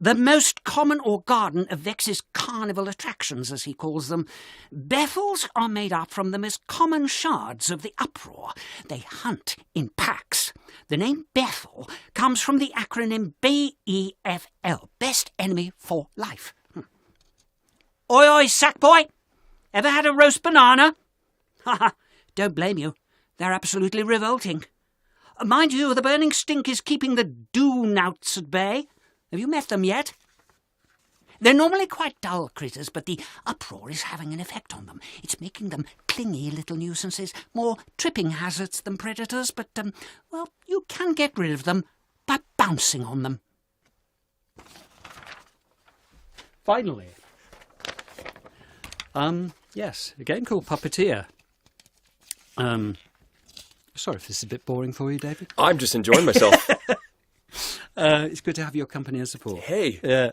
The most common or garden of Vex's carnival attractions, as he calls them. Bethels are made up from the most common shards of the uproar. They hunt in packs. The name Bethel comes from the acronym BEFL, Best Enemy for Life. Oi, oi, Sackboy! Ever had a roast banana? Haha, don't blame you. They're absolutely revolting. Mind you, the burning stink is keeping the do-nouts at bay. Have you met them yet? They're normally quite dull critters, but the uproar is having an effect on them. It's making them clingy little nuisances, more tripping hazards than predators, but, well, you can get rid of them by bouncing on them. Finally. Yes, a game called Puppeteer. Sorry if this is a bit boring for you, David. I'm just enjoying myself. It's good to have your company and support. Hey. Yeah.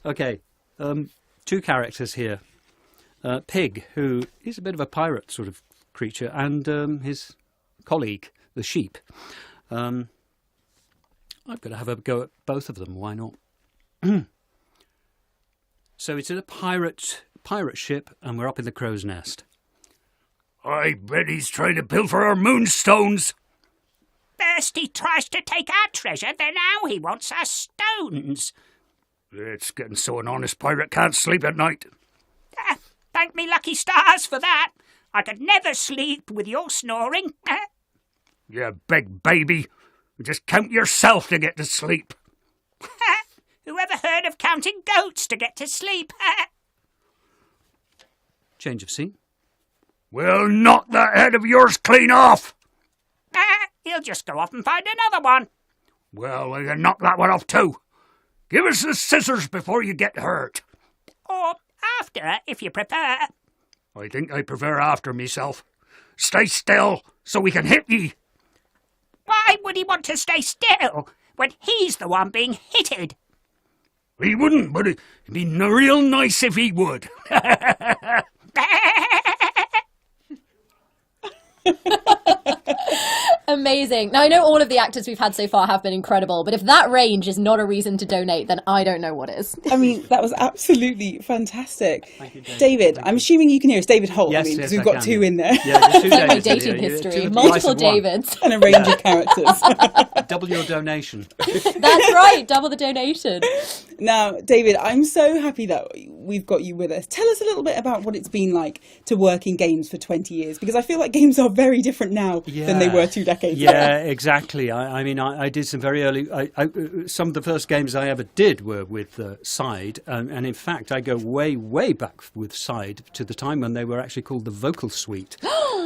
Okay. Two characters here. Pig, who is a bit of a pirate sort of creature, and his colleague, the sheep. I'm going to have a go at both of them. Why not? So it's in a pirate ship, and we're up in the crow's nest. I bet he's trying to pilfer our moonstones. First he tries to take our treasure, then now he wants our stones. It's getting so an honest pirate can't sleep at night. Thank me lucky stars for that. I could never sleep with your snoring. You big baby. Just count yourself to get to sleep. Whoever heard of counting goats to get to sleep? Change of scene. Well, knock that head of yours clean off. He'll just go off and find another one. Well, we can knock that one off too. Give us the scissors before you get hurt. Or after, if you prefer. I think I prefer after myself. Stay still, so we can hit ye. Why would he want to stay still when he's the one being hitted? He wouldn't, but it'd be real nice if he would. Amazing. Now, I know all of the actors we've had so far have been incredible, but if that range is not a reason to donate, then I don't know what is. I mean, that was absolutely fantastic. Thank you, David, I'm assuming you can hear us. David Holt, yes, because yes, we've got two in there. Yeah, there's two my dating history. Multiple Davids. And a range of characters. Double your donation. That's right, double the donation. Now, David, I'm so happy that we've got you with us. Tell us a little bit about what it's been like to work in games for 20 years, because I feel like games are very different now than they were 2 decades ago. Yeah, exactly. I mean, I did some very early... some of the first games I ever did were with Side, and in fact, I go way, way back with Side to the time when they were actually called the Vocal Suite.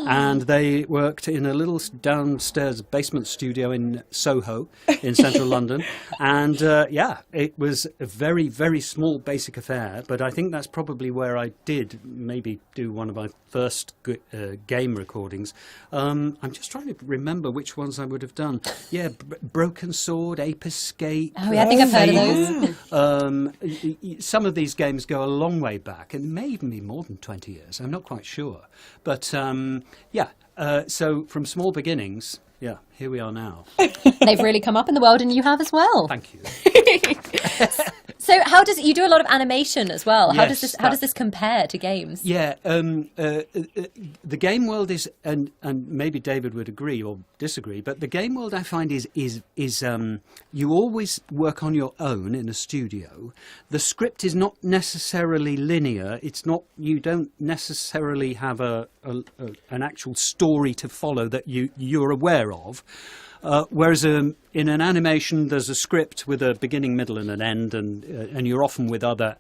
And they worked in a little downstairs basement studio in Soho, in central London. And yeah, it was a very, very small basic affair, but I think that's probably where I did maybe do one of my first game recordings. I'm just trying to remember which ones I would have done. Yeah, Broken Sword, Ape Escape. Oh, yeah, I think I've heard of those. Some of these games go a long way back, and may even be more than 20 years. I'm not quite sure. But yeah, so from small beginnings, yeah, here we are now. They've really come up in the world, and you have as well. Thank you. So how does you do a lot of animation as well? How Yes, does this compare to games? Yeah, the game world is, and maybe David would agree or disagree, but the game world I find is you always work on your own in a studio. The script is not necessarily linear. It's not, you don't necessarily have an actual story to follow that you're aware of. Whereas in an animation, there's a script with a beginning, middle, and an end, and you're often with other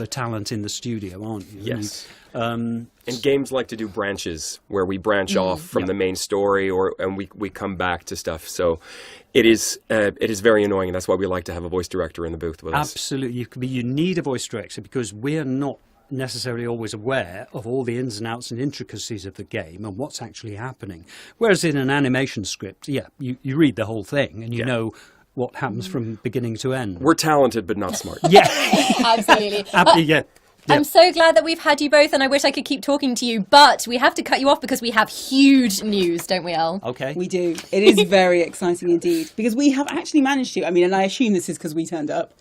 talent in the studio, aren't you? Yes. And games like to do branches where we branch off from the main story, and we come back to stuff. So it is very annoying, and that's why we like to have a voice director in the booth with us. Absolutely, you need a voice director because we're not necessarily always aware of all the ins and outs and intricacies of the game and what's actually happening. Whereas in an animation script, you read the whole thing and you know what happens from beginning to end. We're talented, but not smart. Yeah. Absolutely. Yeah. I'm so glad that we've had you both, and I wish I could keep talking to you, but we have to cut you off because we have huge news, don't we, Elle? Okay. We do. It is very exciting indeed, because we have actually managed to, and I assume this is because we turned up,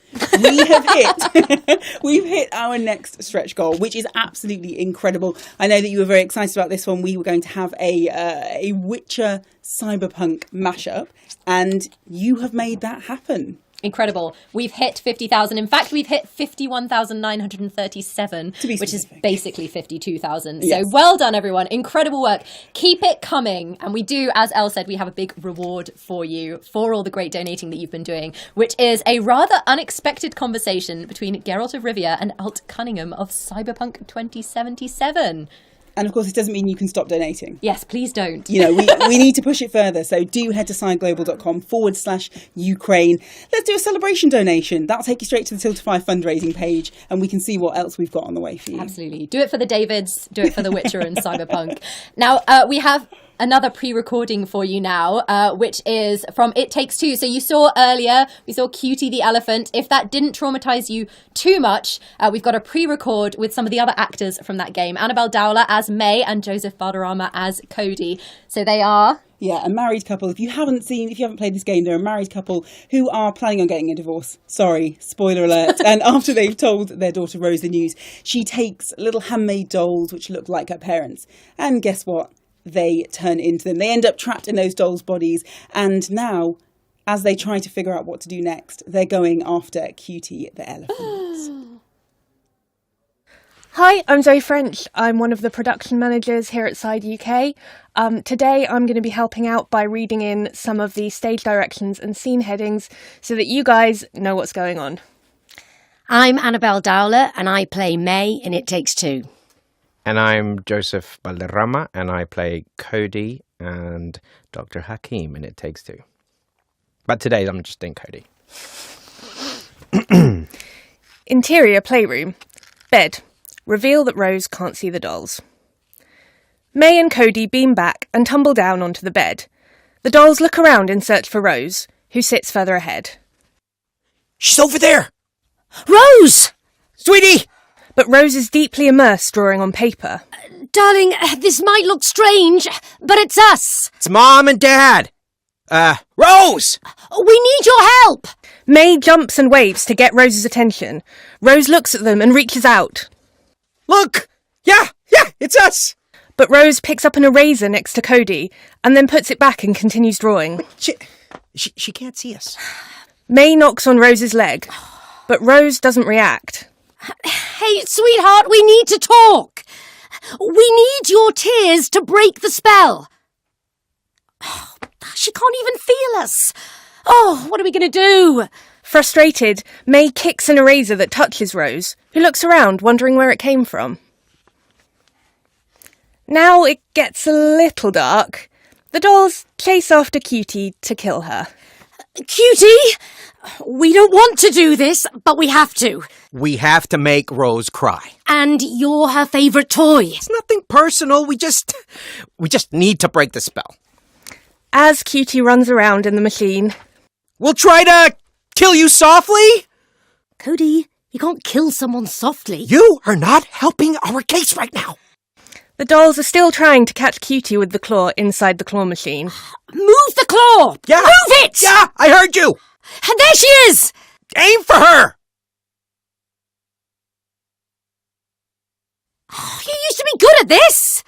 we've hit our next stretch goal, which is absolutely incredible. I know that you were very excited about this one. We were going to have a Witcher Cyberpunk mashup, and you have made that happen. Incredible. We've hit 50,000. In fact, we've hit 51,937, which is basically 52,000. Yes. So well done, everyone. Incredible work. Keep it coming. And we do, as Elle said, we have a big reward for you for all the great donating that you've been doing, which is a rather unexpected conversation between Geralt of Rivia and Alt Cunningham of Cyberpunk 2077. And of course, it doesn't mean you can stop donating. Yes, please don't. We need to push it further. So do head to sideglobal.com/Ukraine. Let's do a celebration donation. That'll take you straight to the Tiltify fundraising page, and we can see what else we've got on the way for you. Absolutely. Do it for the Davids. Do it for The Witcher and Cyberpunk. Now, we have another pre-recording for you now, which is from It Takes Two. So you saw earlier, we saw Cutie the elephant. If that didn't traumatize you too much, we've got a pre-record with some of the other actors from that game. Annabelle Dowler as May and Joseph Valderrama as Cody. So they are... Yeah, a married couple. If you haven't played this game, they're a married couple who are planning on getting a divorce. Sorry, spoiler alert. And after they've told their daughter Rose the news, she takes little handmade dolls which look like her parents. And guess what? They turn into them. They end up trapped in those dolls' bodies. And now, as they try to figure out what to do next, they're going after Cutie the elephant. Hi, I'm Zoe French. I'm one of the production managers here at Side UK. Today I'm going to be helping out by reading in some of the stage directions and scene headings so that you guys know what's going on. I'm Annabelle Dowler and I play May in It Takes Two. And I'm Joseph Valderrama, and I play Cody and Dr. Hakim in It Takes Two. But today I'm just doing Cody. Interior playroom. Bed. Reveal that Rose can't see the dolls. May and Cody beam back and tumble down onto the bed. The dolls look around in search for Rose, who sits further ahead. She's over there! Rose! Sweetie! But Rose is deeply immersed drawing on paper. Darling, this might look strange, but it's us. It's Mom and Dad! Rose! We need your help! May jumps and waves to get Rose's attention. Rose looks at them and reaches out. Look! Yeah, it's us! But Rose picks up an eraser next to Cody and then puts it back and continues drawing. She can't see us. May knocks on Rose's leg, but Rose doesn't react. Hey, sweetheart, we need to talk. We need your tears to break the spell. Oh, she can't even feel us. Oh, what are we going to do? Frustrated, May kicks an eraser that touches Rose, who looks around, wondering where it came from. Now it gets a little dark. The dolls chase after Cutie to kill her. Cutie, we don't want to do this, but we have to. We have to make Rose cry. And you're her favourite toy. It's nothing personal. We just need to break the spell. As Cutie runs around in the machine. We'll try to kill you softly? Cody, you can't kill someone softly. You are not helping our case right now. The dolls are still trying to catch Cutie with the claw inside the claw machine. Move the claw! Yeah. Move it! Yeah, I heard you! And there she is! Aim for her! Oh, you used to be good at this!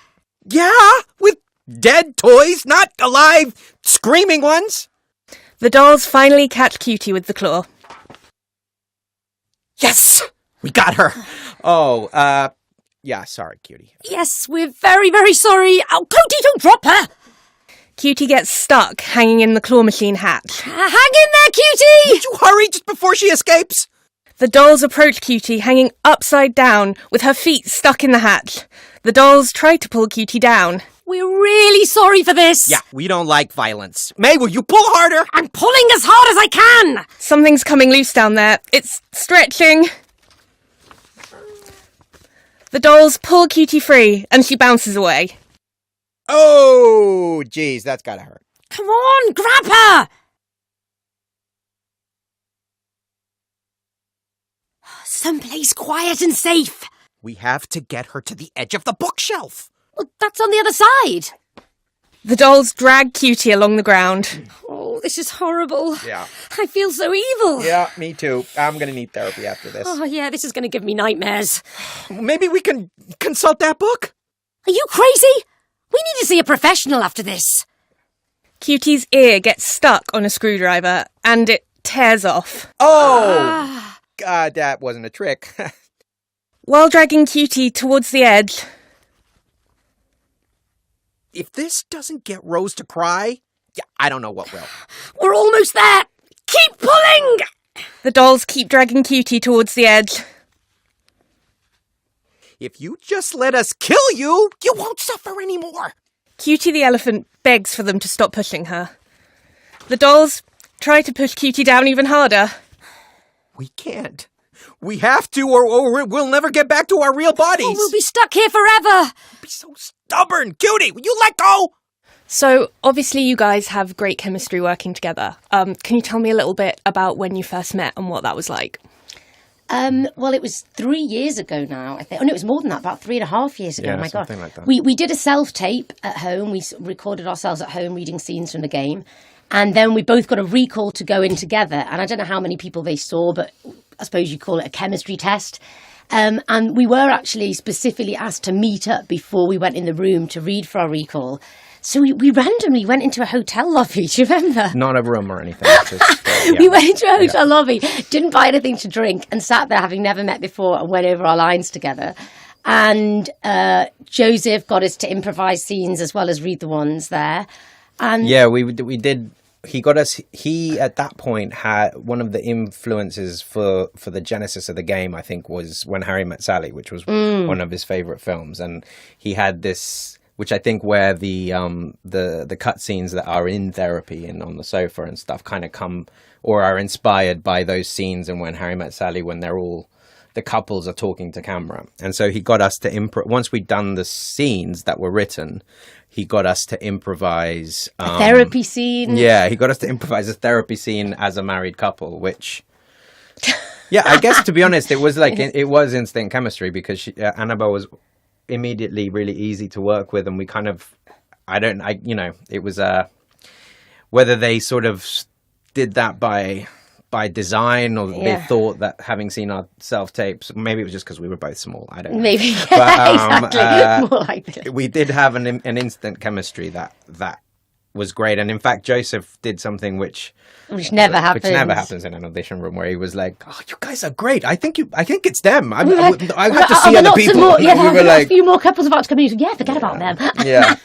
Yeah, with dead toys, not alive, screaming ones. The dolls finally catch Cutie with the claw. Yes! We got her! Oh, yeah, sorry, Cutie. Yes, we're very, very sorry. Oh, Cody, don't drop her! Cutie gets stuck hanging in the claw machine hatch. Hang in there, Cutie! Would you hurry just before she escapes? The dolls approach Cutie hanging upside down with her feet stuck in the hatch. The dolls try to pull Cutie down. We're really sorry for this. Yeah, we don't like violence. May, will you pull harder? I'm pulling as hard as I can. Something's coming loose down there. It's stretching. The dolls pull Cutie free and she bounces away. Oh, geez, that's gotta hurt. Come on, grab her. Someplace quiet and safe. We have to get her to the edge of the bookshelf. Well, that's on the other side. The dolls drag Cutie along the ground. Oh, this is horrible. Yeah. I feel so evil. Yeah, me too. I'm gonna need therapy after this. Oh, yeah, this is going to give me nightmares. Maybe we can consult that book? Are you crazy? We need to see a professional after this. Cutie's ear gets stuck on a screwdriver and it tears off. Oh! God, that wasn't a trick. While dragging Cutie towards the edge... If this doesn't get Rose to cry, yeah, I don't know what will. We're almost there. Keep pulling! The dolls keep dragging Cutie towards the edge. If you just let us kill you, you won't suffer anymore. Cutie the elephant begs for them to stop pushing her. The dolls try to push Cutie down even harder. We can't. We have to, or we'll never get back to our real bodies. Oh, we'll be stuck here forever. Be so stubborn. Cutie, will you let go? So, obviously you guys have great chemistry working together. Can you tell me a little bit about when you first met and what that was like? Well, it was 3 years ago now, I think. Oh, no, it was more than that, about 3.5 years ago. Yeah, Oh, my God. something like that. We did a self-tape at home. We recorded ourselves at home reading scenes from the game. And then we both got a recall to go in together. And I don't know how many people they saw, but I suppose you call it a chemistry test. And we were actually specifically asked to meet up before we went in the room to read for our recall. So we randomly went into a hotel lobby, do you remember? Not a room or anything. Just, yeah. We went into a hotel lobby, didn't buy anything to drink, and sat there having never met before and went over our lines together. And Joseph got us to improvise scenes as well as read the ones there. And yeah, we did. He got us. He at that point had one of the influences for the genesis of the game. I think was When Harry Met Sally, which was one of his favorite films, and he had this, which I think where the cutscenes that are in therapy and on the sofa and stuff kind of come or are inspired by those scenes in When Harry Met Sally, when they're all the couples are talking to camera. And so he got us to once we'd done the scenes that were written, he got us to improvise a therapy scene. Yeah, he got us to improvise a therapy scene as a married couple, which yeah, I guess to be honest, it was like it was instant chemistry because Annabelle was immediately really easy to work with, and we kind of it was whether they sort of did that by design or they thought that having seen our self-tapes, maybe it was just because we were both small, I don't know. Maybe, exactly. More like this. We did have an instant chemistry that was great, and in fact Joseph did something which never happens in an audition room, where he was like, "Oh, you guys are great. I think it's them. I like, have to see other people." More, yeah, we were like, a few more couples about to come in. Yeah, forget about them. Yeah.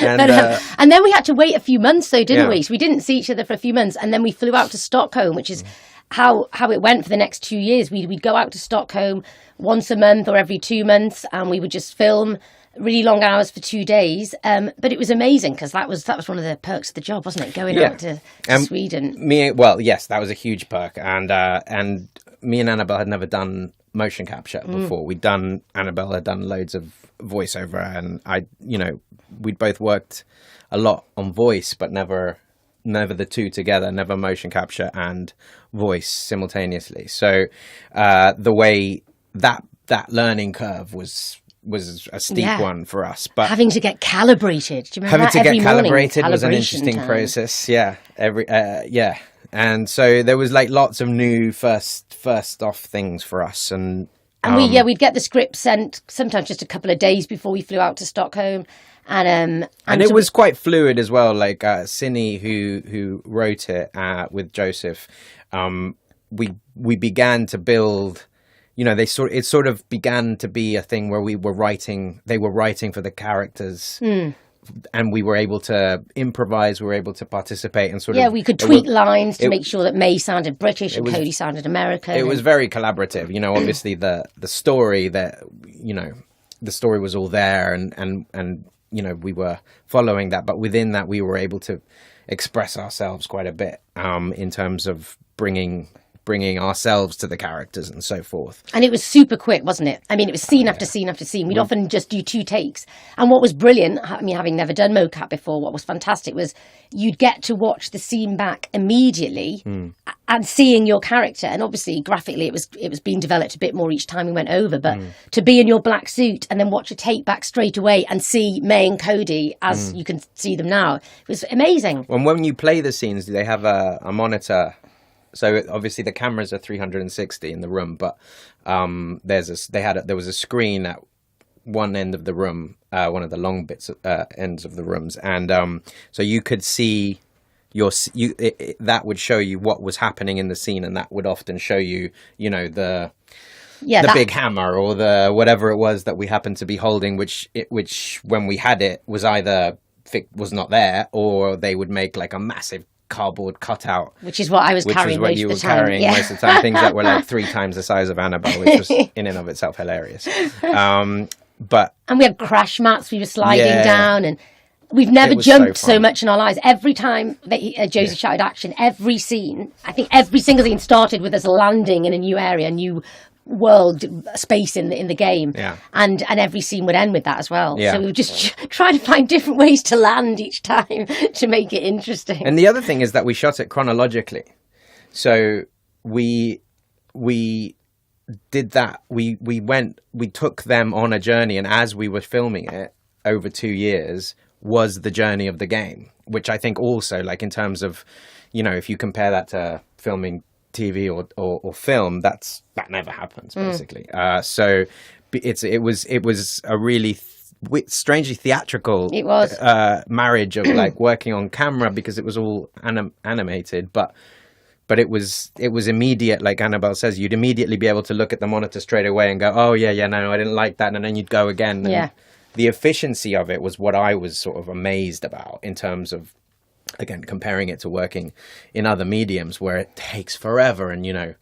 And then we had to wait a few months, though, didn't we? So we didn't see each other for a few months, and then we flew out to Stockholm, which is how it went for the next 2 years. We'd go out to Stockholm once a month or every 2 months, and we would just film really long hours for 2 days. But it was amazing because that was one of the perks of the job, wasn't it? Going out to Sweden. Yes, that was a huge perk, and me and Annabelle had never done motion capture before. Annabelle had done loads of voiceover, and we'd both worked a lot on voice, but never the two together, never motion capture and voice simultaneously. So the way that learning curve was a steep one for us, but having to get calibrated. Do you remember having that? to get calibrated was an calibration interesting time. process. Yeah, and so there was like lots of new first off things for us, and we'd get the script sent sometimes just a couple of days before we flew out to Stockholm, and it was quite fluid as well. Like Cine, who wrote it with Joseph, we began to build. It sort of began to be a thing where they were writing for the characters and we were able to improvise, we were able to participate and sort of... Yeah, we could tweak lines to make sure that May sounded British and Cody sounded American. It was very collaborative. You know, obviously the story that, you know, the story was all there and you know, we were following that. But within that, we were able to express ourselves quite a bit in terms of bringing ourselves to the characters and so forth. And it was super quick, wasn't it? I mean, it was scene after scene after scene. We'd often just do 2 takes. And what was brilliant, I mean, having never done mocap before, what was fantastic was you'd get to watch the scene back immediately and seeing your character. And obviously, graphically, it was being developed a bit more each time we went over. But to be in your black suit and then watch a take back straight away and see May and Cody as you can see them now, it was amazing. And when you play the scenes, they have a monitor. So obviously the cameras are 360 in the room, but there was a screen at one end of the room, one of the long ends of the rooms, and so you could see that would show you what was happening in the scene, and that would often show you, you know, the big hammer or the whatever it was that we happened to be holding, which when we had it was either was not there, or they would make like a massive cardboard cutout, which is what I was carrying most of the time. Most of the time, things that were like 3 times the size of Annabelle, which was in and of itself hilarious. And we had crash mats we were sliding down, and we've never jumped so much in our lives. Every time that Josie shouted action, every scene, I think every single scene started with us landing in a new area, a new world space in the game, and every scene would end with that as well. So we would just try to find different ways to land each time to make it interesting. And the other thing is that we shot it chronologically, so we did that. We took them on a journey, and as we were filming it over 2 years was the journey of the game, which I think also, like, in terms of, you know, if you compare that to filming TV or film, that never happens basically. So it was a really strangely theatrical marriage of like working on camera, because it was all animated, but it was immediate. Like Annabelle says, you'd immediately be able to look at the monitor straight away and go, oh yeah, no, I didn't like that, and then you'd go again. And the efficiency of it was what I was sort of amazed about, in terms of, again, comparing it to working in other mediums where it takes forever, and, you know,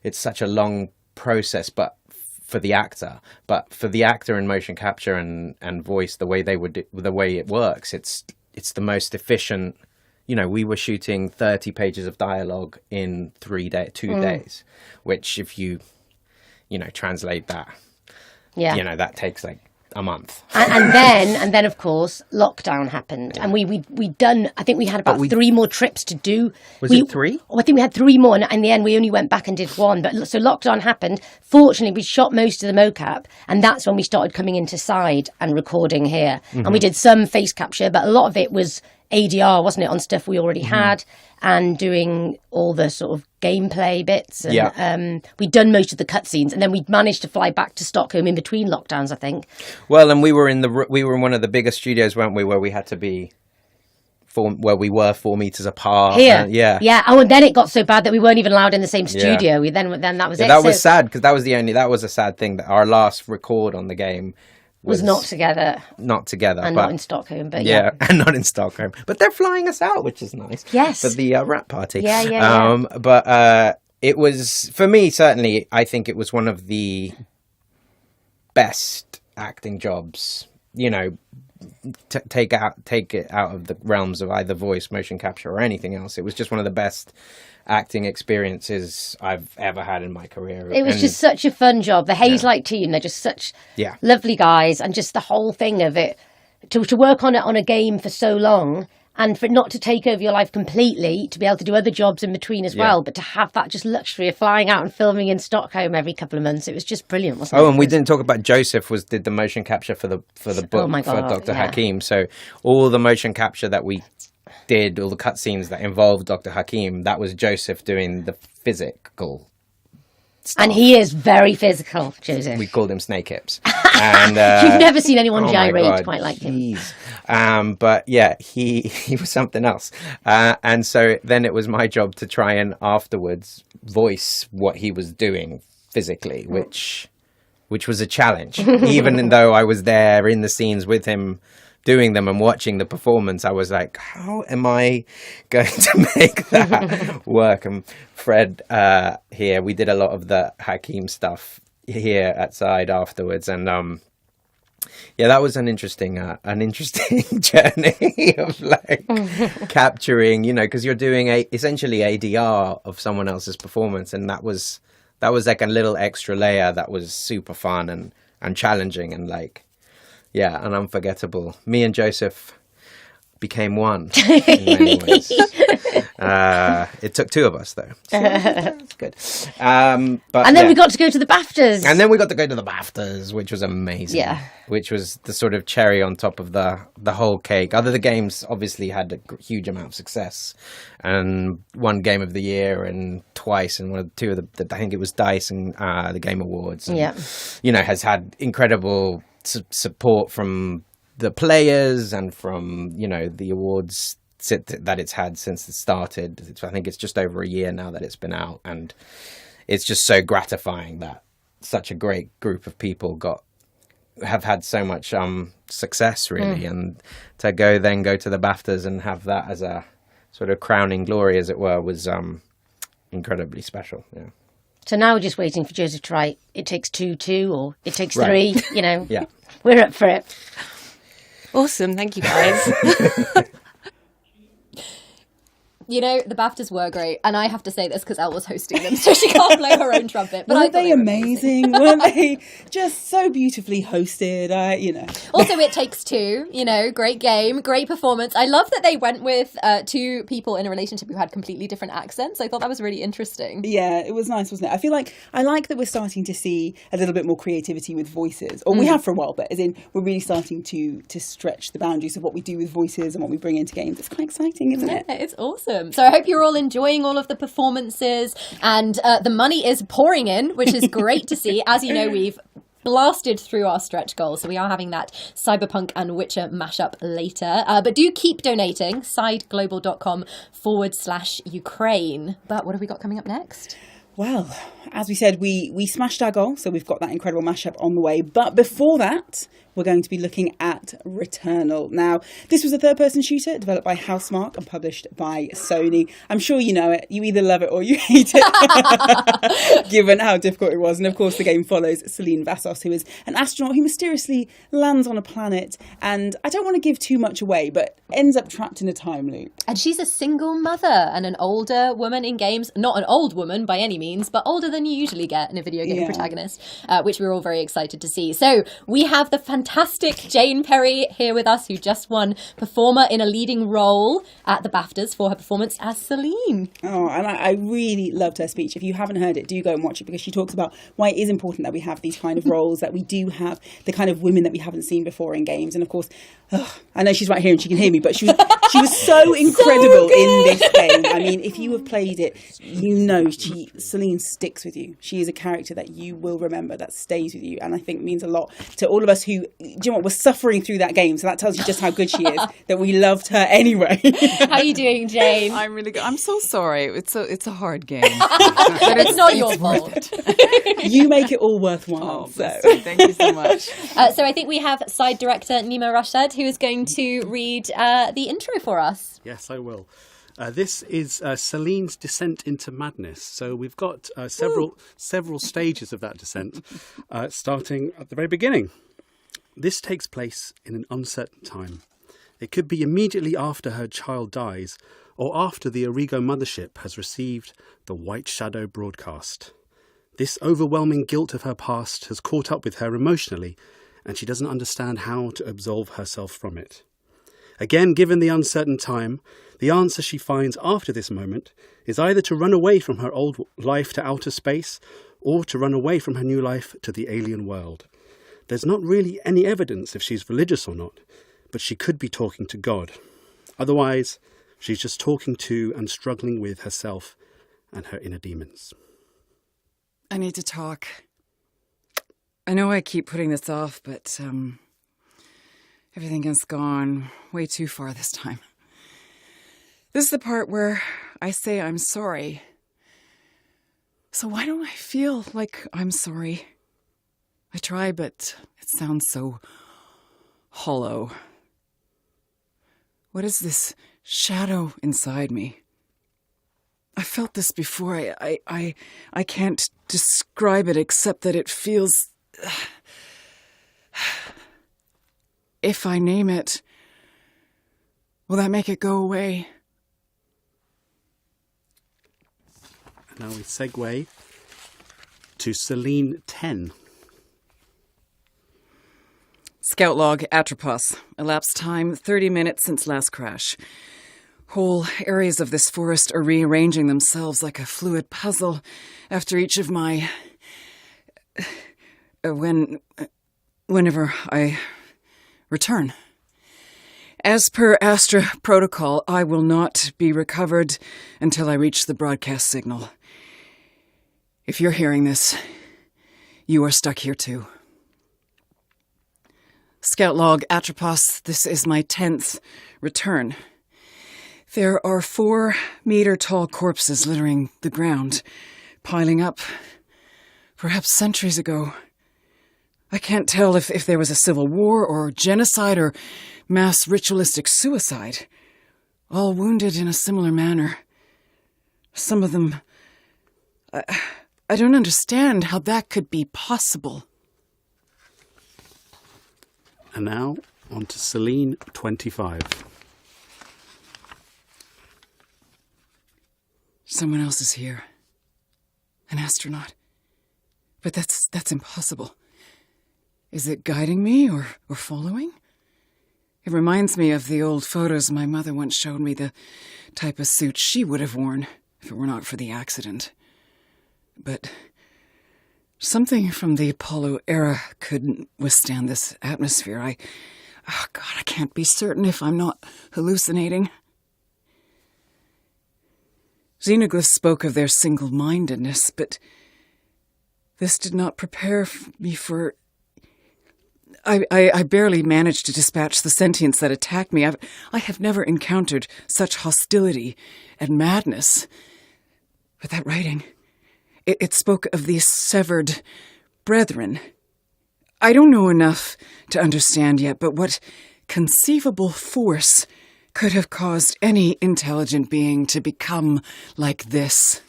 it's such a long process, but for the actor in motion capture and voice, the way it works, it's the most efficient. You know, we were shooting 30 pages of dialogue in 2 days, which if you translate that, you know, that takes like a month. and then of course lockdown happened, and we'd done, I think we had about 3 more trips to do. Was it 3? I think we had 3 more, and in the end we only went back and did 1. But so lockdown happened. Fortunately, we shot most of the mocap, and that's when we started coming into side and recording here. And we did some face capture, but a lot of it was ADR, wasn't it, on stuff we already had, and doing all the sort of gameplay bits. And we'd done most of the cutscenes, and then we managed to fly back to Stockholm in between lockdowns, I think. Well, and we were in one of the biggest studios, weren't we, where we had to be where we were 4 meters apart. Here, yeah. Oh, and then it got so bad that we weren't even allowed in the same studio. We then that was it. That was sad, because that was a sad thing, that our last record on the game was not together, and not in Stockholm, but and not in Stockholm. But they're flying us out, which is nice. Yes, for the rap party. Yeah. But it was, for me, certainly, I think it was one of the best acting jobs. You know, take it out of the realms of either voice, motion capture, or anything else. It was just one of the best acting experiences I've ever had in my career. It was just such a fun job. The Hazelight team, they're just such lovely guys, and just the whole thing of it, to work on it on a game for so long, and for it not to take over your life completely, to be able to do other jobs in between as well, but to have that just luxury of flying out and filming in Stockholm every couple of months. It was just brilliant, wasn't it? Oh, and we didn't talk about Joseph did the motion capture for the book for Dr. Hakim. So all the motion capture that we did, all the cutscenes that involved Dr. Hakim, that was Joseph doing the physical stuff. And he is very physical, Joseph. We called him Snake Hips. And you've never seen anyone gyrate quite like him. But yeah, he was something else. And so then it was my job to try and afterwards voice what he was doing physically, which was a challenge, even though I was there in the snes with him doing them and watching the performance, I was like, how am I going to make that work? And Fred here, we did a lot of the Hakeem stuff here at Side afterwards, and yeah, that was an interesting journey of like capturing, you know, because you're doing essentially ADR of someone else's performance, and that was like a little extra layer that was super fun and challenging and like, yeah, and unforgettable. Me and Joseph became one in many ways. It took two of us though. So that's good. But and then we got to go to the BAFTAs. And then we got to go to the BAFTAs, which was amazing. Yeah. Which was the sort of cherry on top of the whole cake. Other games obviously had a huge amount of success and won Game of the Year and twice, and two of the I think it was DICE and the Game Awards. And, you know, has had incredible support from the players and from, you know, the awards that it's had since it started. I think it's just over a year now that it's been out, and it's just so gratifying that such a great group of people have had so much success, really, and to go to the BAFTAs and have that as a sort of crowning glory, as it were, was incredibly special. Yeah. So now we're just waiting for Joseph to write It Takes Two, or It Takes Three, you know. Yeah. We're up for it. Awesome, thank you guys. You know, the BAFTAs were great, and I have to say this because Elle was hosting them, so she can't blow her own trumpet. But Weren't they amazing? Weren't they just so beautifully hosted? You know. Also, It Takes Two, you know, great game, great performance. I love that they went with two people in a relationship who had completely different accents. I thought that was really interesting. Yeah, it was nice, wasn't it? I like that we're starting to see a little bit more creativity with voices, or we have for a while, but as in we're really starting to stretch the boundaries of what we do with voices and what we bring into games. It's quite exciting, isn't it? It's awesome. So I hope you're all enjoying all of the performances, and the money is pouring in, which is great to see. As you know, we've blasted through our stretch goals, so we are having that Cyberpunk and Witcher mashup later. But do keep donating, sideglobal.com/Ukraine. But what have we got coming up next? Well, as we said, we smashed our goal, so we've got that incredible mashup on the way. But before that, we're going to be looking at Returnal. Now, this was a third-person shooter developed by Housemarque and published by Sony. I'm sure you know it. You either love it or you hate it, given how difficult it was. And of course, the game follows Celine Vassos, who is an astronaut who mysteriously lands on a planet. And I don't want to give too much away, but ends up trapped in a time loop. And she's a single mother and an older woman in games. Not an old woman by any means, but older than you usually get in a video game protagonist, which we're all very excited to see. So we have the fantastic Jane Perry here with us, who just won Performer in a Leading Role at the BAFTAs for her performance as Celine. Oh, and I really loved her speech. If you haven't heard it, do go and watch it, because she talks about why it is important that we have these kind of roles, that we do have the kind of women that we haven't seen before in games. And of course, I know she's right here and she can hear me, but she was so incredible in this game. I mean, if you have played it, you know Celine sticks with you. She is a character that you will remember, that stays with you, and I think means a lot to all of us who, do you know what, we're suffering through that game. So that tells you just how good she is, that we loved her anyway. How are you doing, Jane? I'm really good. I'm so sorry. It's a hard game. But it's not your fault. You make it all worthwhile. Thank you so much. So I think we have side director Nima Rashad, who is going to read the intro for us. Yes, I will. This is Celine's descent into madness. So we've got several stages of that descent, starting at the very beginning. This takes place in an uncertain time. It could be immediately after her child dies, or after the Origo mothership has received the White Shadow broadcast. This overwhelming guilt of her past has caught up with her emotionally, and she doesn't understand how to absolve herself from it. Again, given the uncertain time, the answer she finds after this moment is either to run away from her old life to outer space, or to run away from her new life to the alien world. There's not really any evidence if she's religious or not, but she could be talking to God. Otherwise, she's just talking to and struggling with herself and her inner demons. I need to talk. I know I keep putting this off, but everything has gone way too far this time. This is the part where I say I'm sorry. So why don't I feel like I'm sorry? I try, but it sounds so hollow. What is this shadow inside me? I felt this before. I can't describe it except that it feels... If I name it, will that make it go away? Now we segue to Celine 10. Scout log, Atropos. Elapsed time, 30 minutes since last crash. Whole areas of this forest are rearranging themselves like a fluid puzzle after each of my... whenever I return. As per Astra protocol, I will not be recovered until I reach the broadcast signal. If you're hearing this, you are stuck here too. Scout log, Atropos, this is my 10th return. There are 4-meter-tall corpses littering the ground, piling up, perhaps centuries ago. I can't tell if there was a civil war or genocide or mass ritualistic suicide, all wounded in a similar manner. Some of them... I don't understand how that could be possible. And now, on to Celine 25. Someone else is here. An astronaut. But that's impossible. Is it guiding me or following? It reminds me of the old photos my mother once showed me, the type of suit she would have worn if it were not for the accident. But something from the Apollo era couldn't withstand this atmosphere. I can't be certain if I'm not hallucinating. Xenoglyphs spoke of their single-mindedness, but this did not prepare me for... I barely managed to dispatch the sentience that attacked me. I have never encountered such hostility and madness. But that writing... It spoke of these severed brethren. I don't know enough to understand yet, but what conceivable force could have caused any intelligent being to become like this?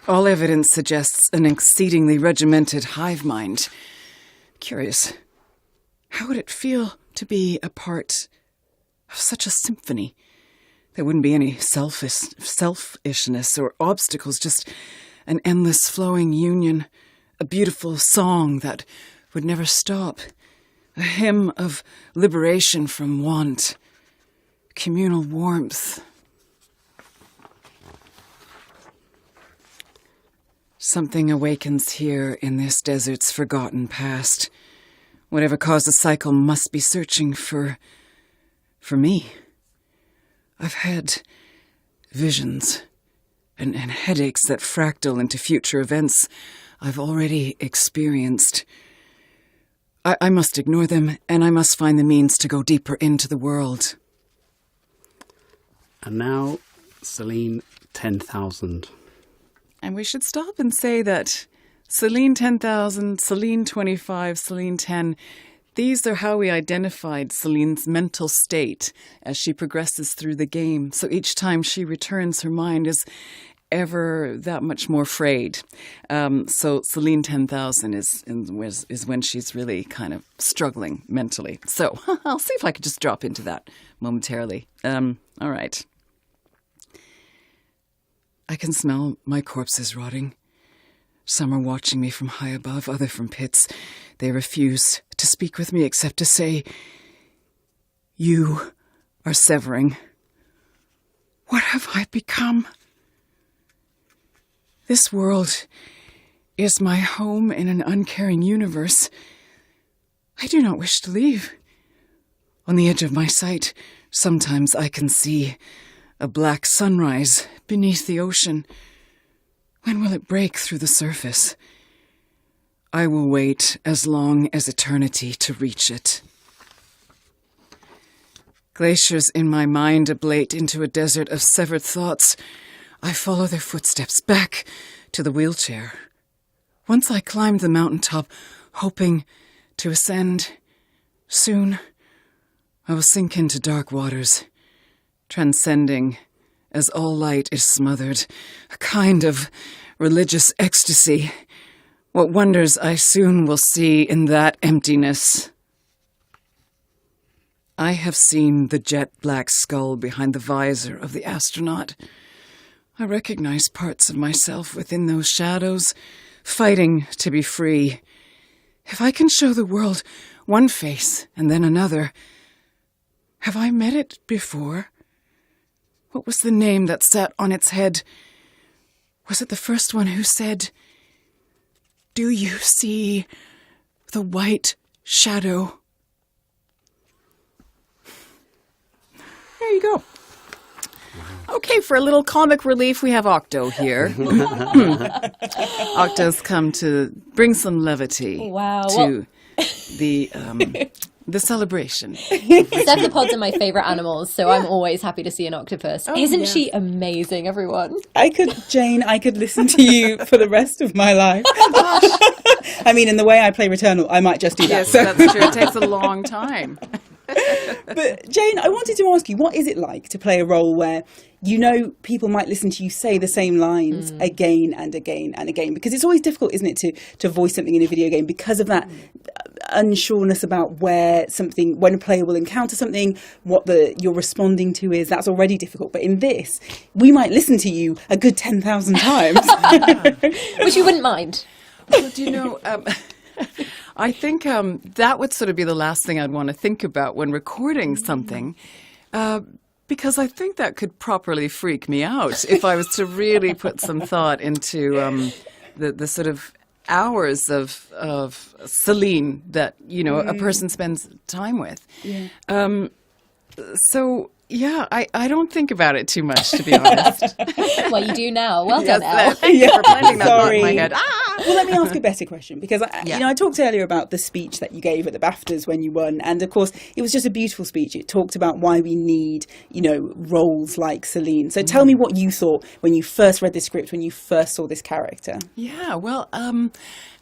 All evidence suggests an exceedingly regimented hive mind. Curious. How would it feel to be a part of such a symphony? There wouldn't be any selfishness or obstacles, just an endless flowing union, a beautiful song that would never stop, a hymn of liberation from want, communal warmth. Something awakens here in this desert's forgotten past. Whatever caused the cycle must be searching for me. I've had visions and headaches that fractal into future events I've already experienced. I must ignore them, and I must find the means to go deeper into the world. And now, Celine 10,000. And we should stop and say that Celine 10,000, Celine 25, Celine 10... these are how we identified Celine's mental state as she progresses through the game. So each time she returns, her mind is ever that much more frayed. So Celine 10,000 is when she's really kind of struggling mentally. So I'll see if I could just drop into that momentarily. All right. I can smell my corpses rotting. Some are watching me from high above, other from pits. They refuse to speak with me except to say, "You are severing. What have I become? This world is my home in an uncaring universe. I do not wish to leave. On the edge of my sight, sometimes I can see a black sunrise beneath the ocean. When will it break through the surface? I will wait as long as eternity to reach it." Glaciers in my mind ablate into a desert of severed thoughts. I follow their footsteps back to the wheelchair. Once I climbed the mountaintop, hoping to ascend. Soon, I will sink into dark waters, transcending as all light is smothered, a kind of religious ecstasy. What wonders I soon will see in that emptiness. I have seen the jet-black skull behind the visor of the astronaut. I recognize parts of myself within those shadows, fighting to be free. If I can show the world one face and then another, have I met it before? What was the name that sat on its head? Was it the first one who said, "Do you see the white shadow?" There you go. Okay, for a little comic relief, we have Octo here. Octo's come to bring some levity to the celebration. Cephalopods are my favourite animals, so I'm always happy to see an octopus. Isn't she amazing, everyone? Jane, I could listen to you for the rest of my life. I mean, in the way I play Returnal, I might just do that. Yes, that's true. It takes a long time. But Jane, I wanted to ask you, what is it like to play a role where you know people might listen to you say the same lines again and again and again? Because it's always difficult, isn't it, to voice something in a video game because of that unsureness about when a player will encounter something, what you're responding to is. That's already difficult. But in this, we might listen to you a good 10,000 times. Which you wouldn't mind. Well, do you know... I think that would sort of be the last thing I'd want to think about when recording something, because I think that could properly freak me out if I was to really put some thought into the sort of hours of Celine that, a person spends time with. Yeah. So... yeah, I don't think about it too much, to be honest. Well, you do now. Well done, Elle. Thank you for planting that thought in my head. Well, let me ask a better question, because I talked earlier about the speech that you gave at the BAFTAs when you won, and of course it was just a beautiful speech. It talked about why we need, roles like Celine. So tell me what you thought when you first read the script, when you first saw this character. Yeah, well,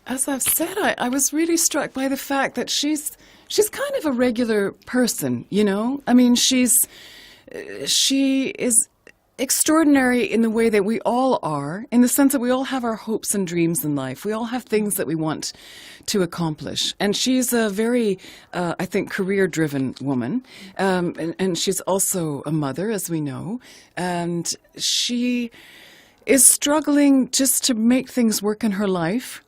as I've said, I was really struck by the fact that she's kind of a regular person, I mean, she is extraordinary in the way that we all are, in the sense that we all have our hopes and dreams in life. We all have things that we want to accomplish. And she's a very, I think, career-driven woman. And she's also a mother, as we know. And she is struggling just to make things work in her life.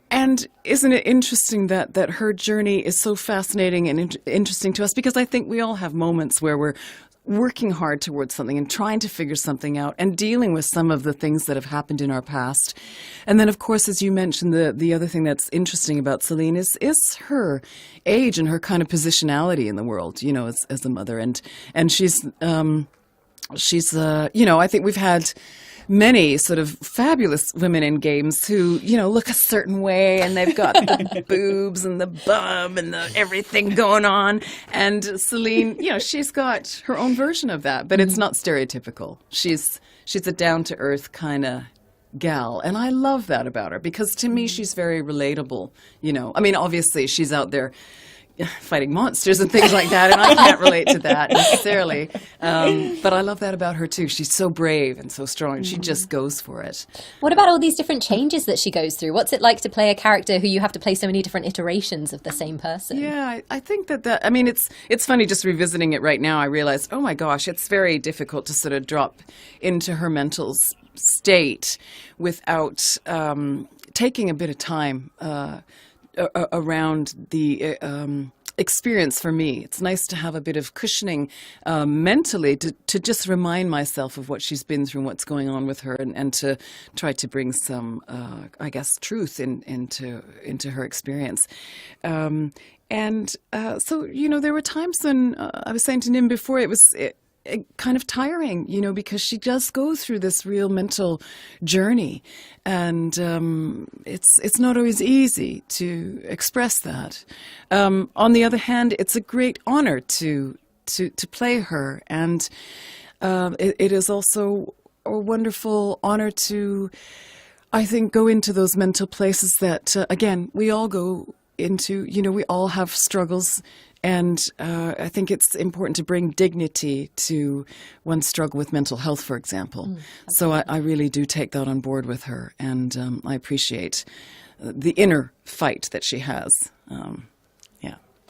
And isn't it interesting that her journey is so fascinating and interesting to us? Because I think we all have moments where we're working hard towards something and trying to figure something out and dealing with some of the things that have happened in our past. And then, of course, as you mentioned, the other thing that's interesting about Celine is her age and her kind of positionality in the world, as a mother. And she's I think we've had many sort of fabulous women in games who, look a certain way and they've got the boobs and the bum and the everything going on. And Celine, she's got her own version of that, but it's not stereotypical. She's a down-to-earth kind of gal. And I love that about her because to me, she's very relatable. I mean, obviously she's out there fighting monsters and things like that, and I can't relate to that necessarily. But I love that about her too. She's so brave and so strong. She just goes for it. What about all these different changes that she goes through? What's it like to play a character who you have to play so many different iterations of the same person? Yeah, I think that I mean, it's funny just revisiting it right now. I realized, oh my gosh, it's very difficult to sort of drop into her mental state without taking a bit of time around the experience for me. It's nice to have a bit of cushioning mentally to just remind myself of what she's been through and what's going on with her and to try to bring some, I guess, truth into her experience. So, there were times when I was saying to Nim before, it was kind of tiring, because she does go through this real mental journey, and it's not always easy to express that. On the other hand, it's a great honor to play her, and it is also a wonderful honor to, I think, go into those mental places that again we all go into. We all have struggles And I think it's important to bring dignity to one's struggle with mental health, for example. So I really do take that on board with her, and I appreciate the inner fight that she has.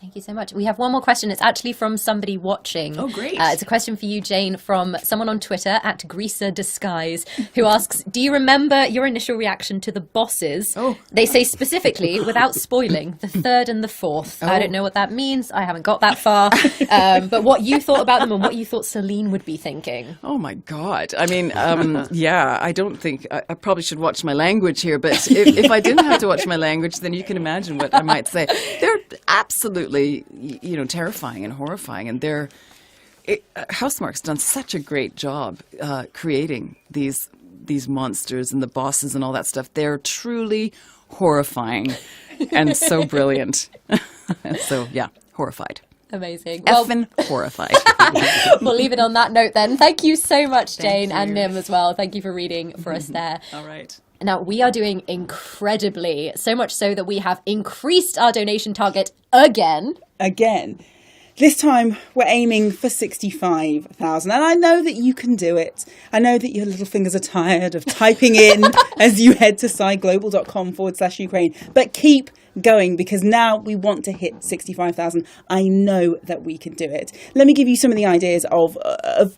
Thank you so much. We have one more question. It's actually from somebody watching. Oh, great. It's a question for you, Jane, from someone on Twitter at Greaser Disguise, who asks, do you remember your initial reaction to the bosses? They say specifically, without spoiling, the third and the fourth. I don't know what that means. I haven't got that far. But what you thought about them and what you thought Celine would be thinking. Oh, my God. I mean, I don't think... I probably should watch my language here, but if I didn't have to watch my language, then you can imagine what I might say. They're absolutely, terrifying and horrifying, and Housemarque's done such a great job creating these monsters and the bosses and all that stuff. They're truly horrifying and so brilliant. So, yeah, horrified. Amazing. Effing horrified. We'll leave it on that note then. Thank you so much, Jane, and Nim as well. Thank you for reading for us there. All right. Now, we are doing incredibly, so much so that we have increased our donation target again. This time, we're aiming for 65,000. And I know that you can do it. I know that your little fingers are tired of typing in as you head to sideglobal.com/Ukraine. But keep going, because now we want to hit 65,000. I know that we can do it. Let me give you some of the ideas of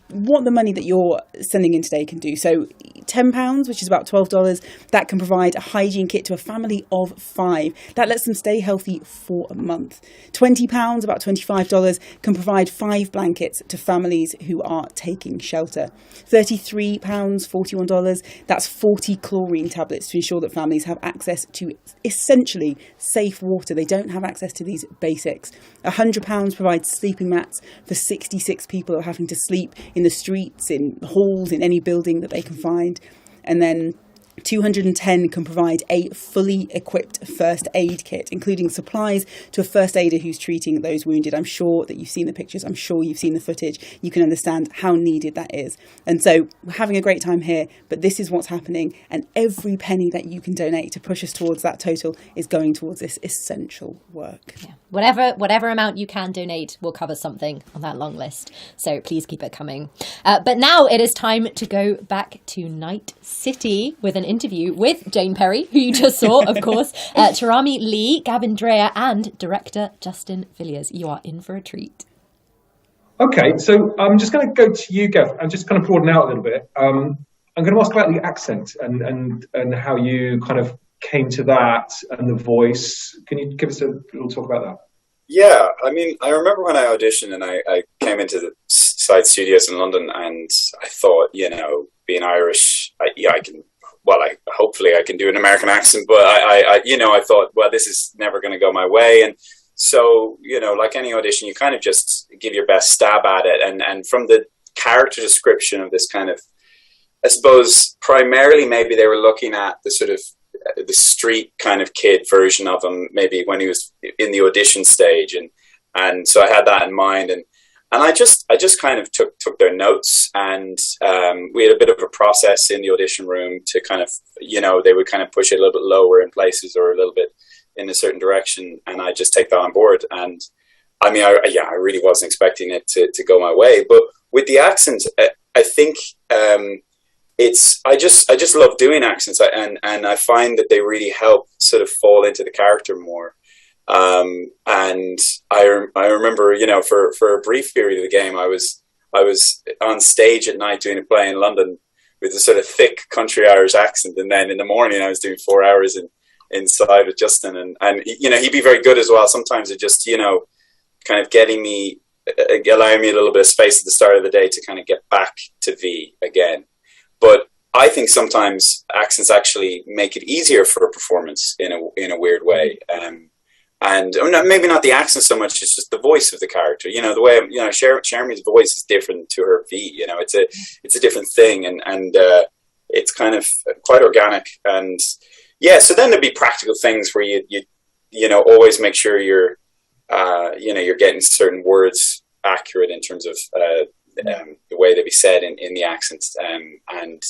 what the money that you're sending in today can do. So £10, which is about $12, that can provide a hygiene kit to a family of 5. That lets them stay healthy for a month. £20, about $25, can provide 5 blankets to families who are taking shelter. £33, $41, that's 40 chlorine tablets to ensure that families have access to essentially safe water. They don't have access to these basics. £100 provides sleeping mats for 66 people who are having to sleep in the streets, in halls, in any building that they can find. And then 210 can provide a fully equipped first aid kit, including supplies to a first aider who's treating those wounded. I'm sure that you've seen the pictures. I'm sure you've seen the footage. You can understand how needed that is. And so we're having a great time here, but this is what's happening. And every penny that you can donate to push us towards that total is going towards this essential work. Yeah. Whatever amount you can donate will cover something on that long list. So please keep it coming. But now it is time to go back to Night City with an interview with Jane Perry, who you just saw, of course, Tarami Lee, Gavin Dreyer, and director Justin Villiers. You are in for a treat. Okay, so I'm just going to go to you, Gav. I'm just kind of broaden out a little bit. I'm going to ask about the accent and how you kind of came to that and the voice. Can you give us a little talk about that? Yeah, I mean, I remember when I auditioned and I came into the side studios in London, and I thought, being Irish, hopefully I can do an American accent, but I thought, well, this is never going to go my way. And so, like any audition, you kind of just give your best stab at it. And from the character description of this kind of, I suppose, primarily maybe they were looking at the sort of the street kind of kid version of him, maybe when he was in the audition stage. And so I had that in mind. And I just kind of took their notes, and we had a bit of a process in the audition room to kind of, they would kind of push it a little bit lower in places or a little bit in a certain direction, and I just take that on board. And I mean, I really wasn't expecting it to go my way, but with the accent, I think I just love doing accents, and I find that they really help sort of fall into the character more. And I remember, for a brief period of the game, I was on stage at night doing a play in London with a sort of thick country Irish accent, and then in the morning I was doing 4 hours inside with Justin, and he'd be very good as well. Sometimes it just kind of allowing me a little bit of space at the start of the day to kind of get back to V again. But I think sometimes accents actually make it easier for a performance in a weird way. And maybe not the accent so much, it's just the voice of the character. The way, Shermie's voice is different to her V. It's a different thing, and it's kind of quite organic. And yeah, so then there'd be practical things where you always make sure you're getting certain words accurate in terms of the way they be said in the accents, and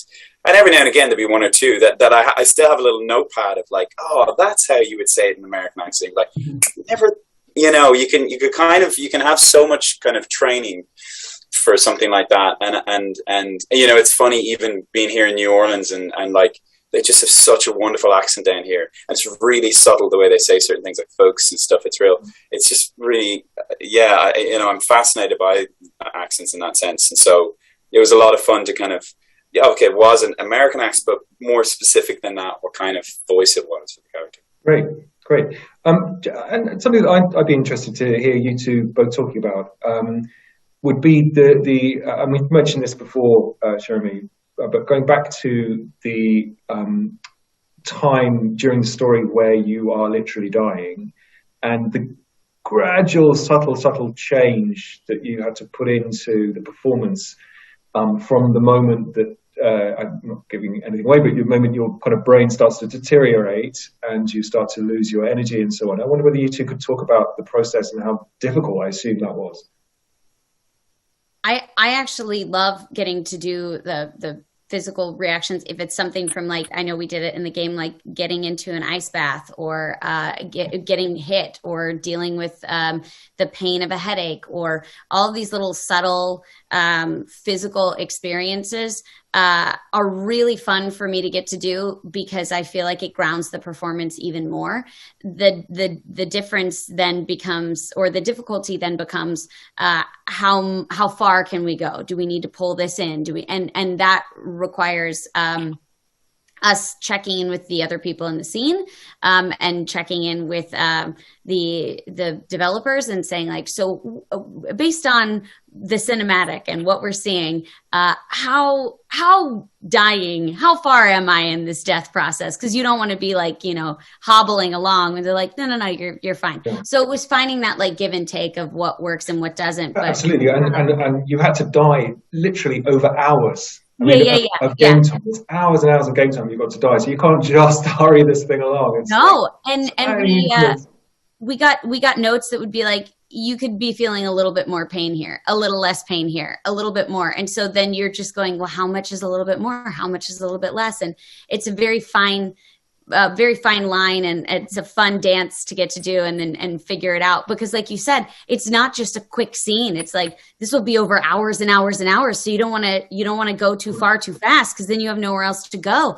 every now and again there'd be one or two that I still have a little notepad of, like, oh, that's how you would say it in American accent. Like, you know, you can have so much kind of training for something like that, and you know, it's funny even being here in New Orleans and like they just have such a wonderful accent down here, and it's really subtle the way they say certain things like folks and stuff. It's just really, yeah, you know, I'm fascinated by accents in that sense, and so it was a lot of fun to kind of, yeah, okay, it was an American accent, but more specific than that, what kind of voice it was for the character. Great. And something that I'd be interested to hear you two both talking about would be and we've mentioned this before, Jeremy, but going back to the time during the story where you are literally dying, and the gradual, subtle change that you had to put into the performance from the moment that, I'm not giving anything away, but the moment your kind of brain starts to deteriorate and you start to lose your energy and so on. I wonder whether you two could talk about the process and how difficult I assume that was. I actually love getting to do the physical reactions if it's something from, like, I know we did it in the game, like getting into an ice bath or getting hit or dealing with the pain of a headache, or all of these little subtle physical experiences are really fun for me to get to do, because I feel like it grounds the performance even more. The difference then becomes, or the difficulty then becomes, how far can we go? Do we need to pull this in? And that requires us checking in with the other people in the scene, and checking in with the developers and saying, like, so based on the cinematic and what we're seeing, how far am I in this death process? Because you don't want to be, like, you know, hobbling along and they're like, no, you're fine. Yeah. So it was finding that, like, give and take of what works and what doesn't. But, absolutely, and you had to die literally over hours. Of yeah. Game time. It's hours and hours of game time you've got to die, so you can't just hurry this thing along. It's we got notes that would be like, you could be feeling a little bit more pain here, a little less pain here, a little bit more, and so then you're just going, well, how much is a little bit more? How much is a little bit less? And it's a very fine line, and it's a fun dance to get to do and figure it out, because, like you said, it's not just a quick scene. It's like, this will be over hours and hours and hours, so you don't want to go too far too fast, because then you have nowhere else to go.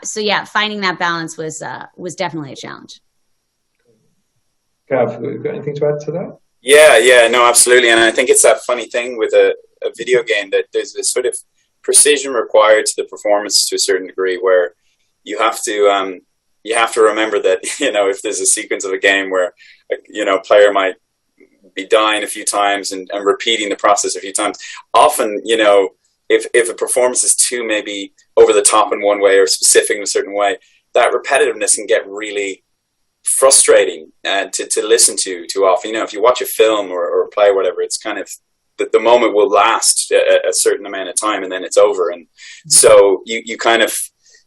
So yeah, finding that balance was definitely a challenge. Gav, you got anything to add to that? Yeah, no, absolutely. And I think it's that funny thing with a video game, that there's this sort of precision required to the performance to a certain degree, where you have to remember that, you know, if there's a sequence of a game where, you know, a player might be dying a few times and repeating the process a few times, often, you know, if a performance is too maybe over the top in one way or specific in a certain way, that repetitiveness can get really frustrating to listen to too often. You know, if you watch a film or play or whatever, it's kind of, the moment will last a certain amount of time and then it's over. And so you kind of,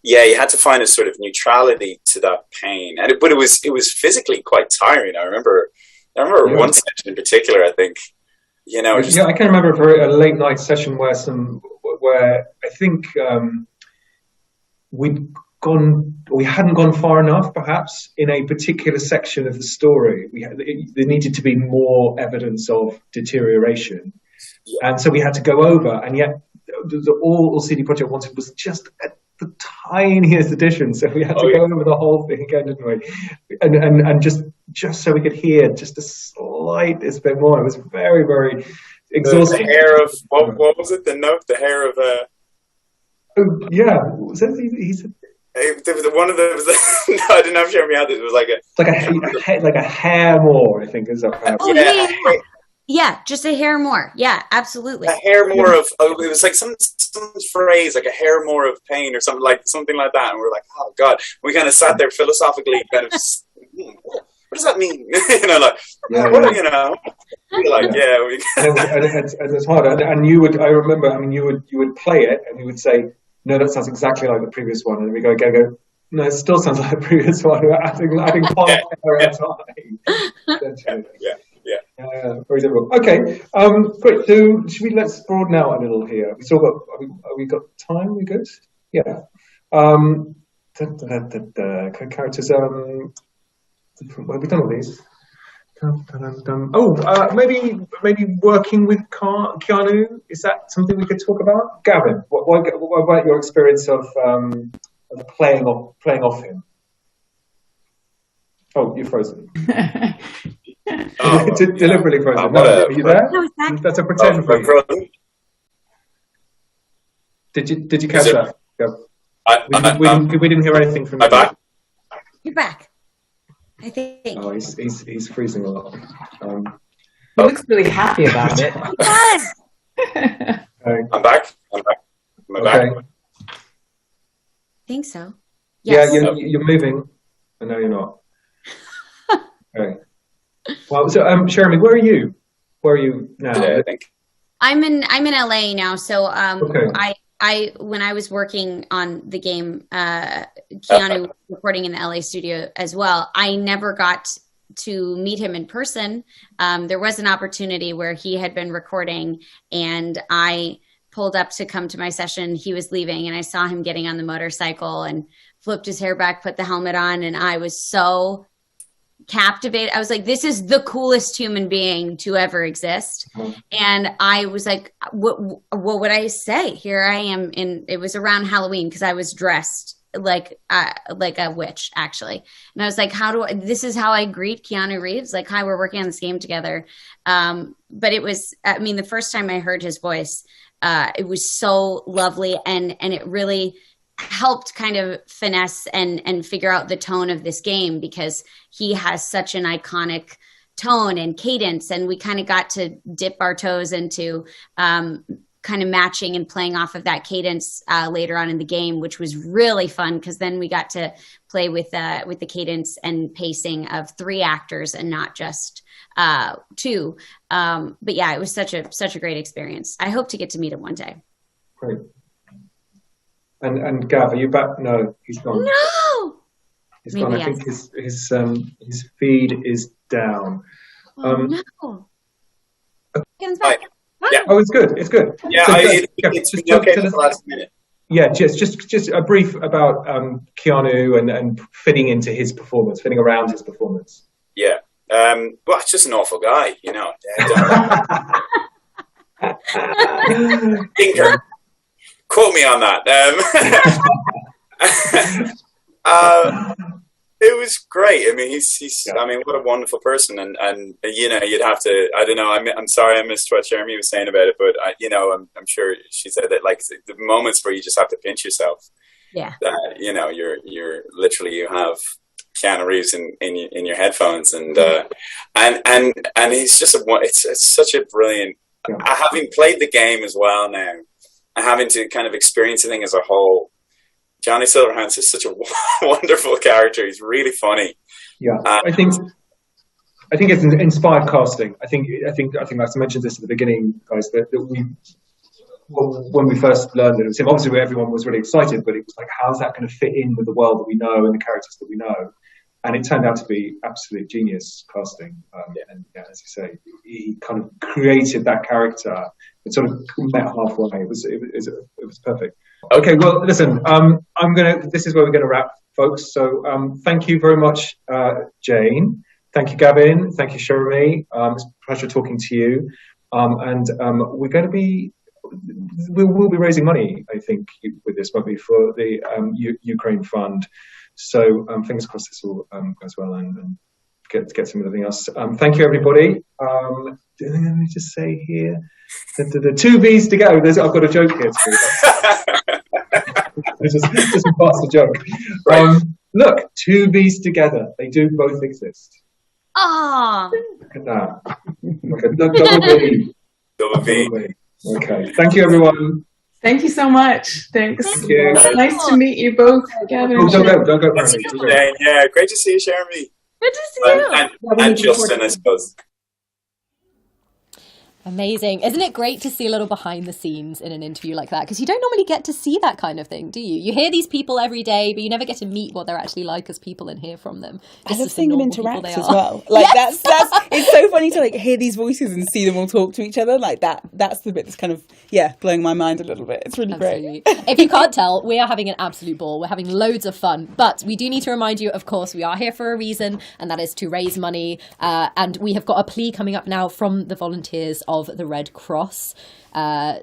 yeah, you had to find a sort of neutrality to that pain, but it was physically quite tiring. I remember one session in particular. I think, you know, I can remember a late night session where I think we hadn't gone far enough, perhaps, in a particular section of the story. There needed to be more evidence of deterioration, and so we had to go over. And yet, all CD Projekt wanted was just the tiniest addition, so we had to go over the whole thing again, didn't we? And just so we could hear just the slightest bit more. It was very, very exhausting. The hair of what was it? The note, the hair of was that he said? One of them was no, I didn't have to show me how this was like a hair more, I think is that. Yeah, just a hair more. Yeah, absolutely. A hair more of, it was like some phrase, like a hair more of pain or something like that. And we're like, oh God. We kind of sat there philosophically, kind of, what does that mean? You know, like, you know, like, and it's hard. And you would, I remember, I mean, you would play it and you would say, no, that sounds exactly like the previous one. And we go, no, it still sounds like the previous one. We're adding part at a time. Very difficult. Okay, great. So let's broaden out a little here. We still got. Have we got time? We good? Yeah. Characters. Have we done all these? Maybe working with Keanu. Is that something we could talk about? Gavin, what about your experience of playing off him? Oh, you're frozen. Deliberately frozen. Are you there? That's a pretend freeze. Did you catch that? We didn't hear anything from you. Back? You're back. I think. Oh, he's freezing a lot. He looks really happy about it. Okay. I'm back. Am I back? I think so. Yes. Yeah, you're moving. I know you're not. Okay. Well, so Jeremy, where are you? Where are you now? Yeah, I think. I'm in LA now, so okay. I when I was working on the game, Keanu was recording in the LA studio as well. I never got to meet him in person. There was an opportunity where he had been recording, and I pulled up to come to my session. He was leaving, and I saw him getting on the motorcycle and flipped his hair back, put the helmet on, and I was so captivated. I was like, this is the coolest human being to ever exist. And I was like, what would I say? Here I am it was around Halloween because I was dressed like a witch, actually. And I was like, this is how I greet Keanu Reeves? Like, hi, we're working on this game together. But it was, the first time I heard his voice, it was so lovely. And it really helped kind of finesse and figure out the tone of this game, because he has such an iconic tone and cadence, and we kind of got to dip our toes into kind of matching and playing off of that cadence later on in the game, which was really fun, because then we got to play with the cadence and pacing of 3 actors and not just 2. But yeah, it was such a great experience. I hope to get to meet him one day. Great. And Gav, are you back? No, he's gone. No, he's gone. I think his feed is down. No. Back. Yeah. Oh, it's good. It's good. Yeah, so, it's been okay for the last minute. Yeah, just a brief about Keanu and fitting into his performance, fitting around his performance. Yeah. Well, it's just an awful guy, you know. Tinker. Quote me on that. It was great. I mean, he's. I mean, what a wonderful person, and you know, you'd have to. I don't know. I'm sorry, I missed what Jeremy was saying about it, but I'm sure she said that, like, the moments where you just have to pinch yourself. Yeah. You know, you're literally, you have Keanu Reeves in your headphones, and he's just it's such a brilliant. Having played the game as well now, and having to kind of experience the thing as a whole, Johnny Silverhands is such a wonderful character. He's really funny. Yeah, I think it's inspired casting. I think I mentioned this at the beginning, guys, that when we first learned that it was him, obviously everyone was really excited, but it was like, how's that going to fit in with the world that we know and the characters that we know? And it turned out to be absolute genius casting. And yeah, as you say, he kind of created that character. It sort of met halfway. It was perfect. Okay, well, listen, this is where we're going to wrap, folks. So thank you very much, Jane. Thank you, Gavin. Thank you, Jeremy. It's a pleasure talking to you. We're going to be, we'll be raising money, I think, with this, won't we, for the Ukraine Fund. So fingers crossed this all goes well and get some of the thing else. Thank you, everybody. Let me just say here, the 2 V's to go. I've got a joke here too. just a faster joke. Look, 2 V's together. They do both exist. Oh. Look at that. Okay, double V. Double V. Okay. Thank you, everyone. Thank you so much. Thanks. Thank you. It's nice to meet you both, Gavin. Oh, don't go. Yeah, great to see you, Jeremy. Good to see you. And Justin, I suppose. Amazing. Isn't it great to see a little behind the scenes in an interview like that? Because you don't normally get to see that kind of thing, do you? You hear these people every day, but you never get to meet what they're actually like as people and hear from them. I love seeing them interact as are. well. Like that's it's so funny to like hear these voices and see them all talk to each other. Like that's the bit that's kind of blowing my mind a little bit. It's really great. If you can't tell, we are having an absolute ball. We're having loads of fun, but we do need to remind you, of course, we are here for a reason, and that is to raise money. And we have got a plea coming up now from the volunteers of the Red Cross.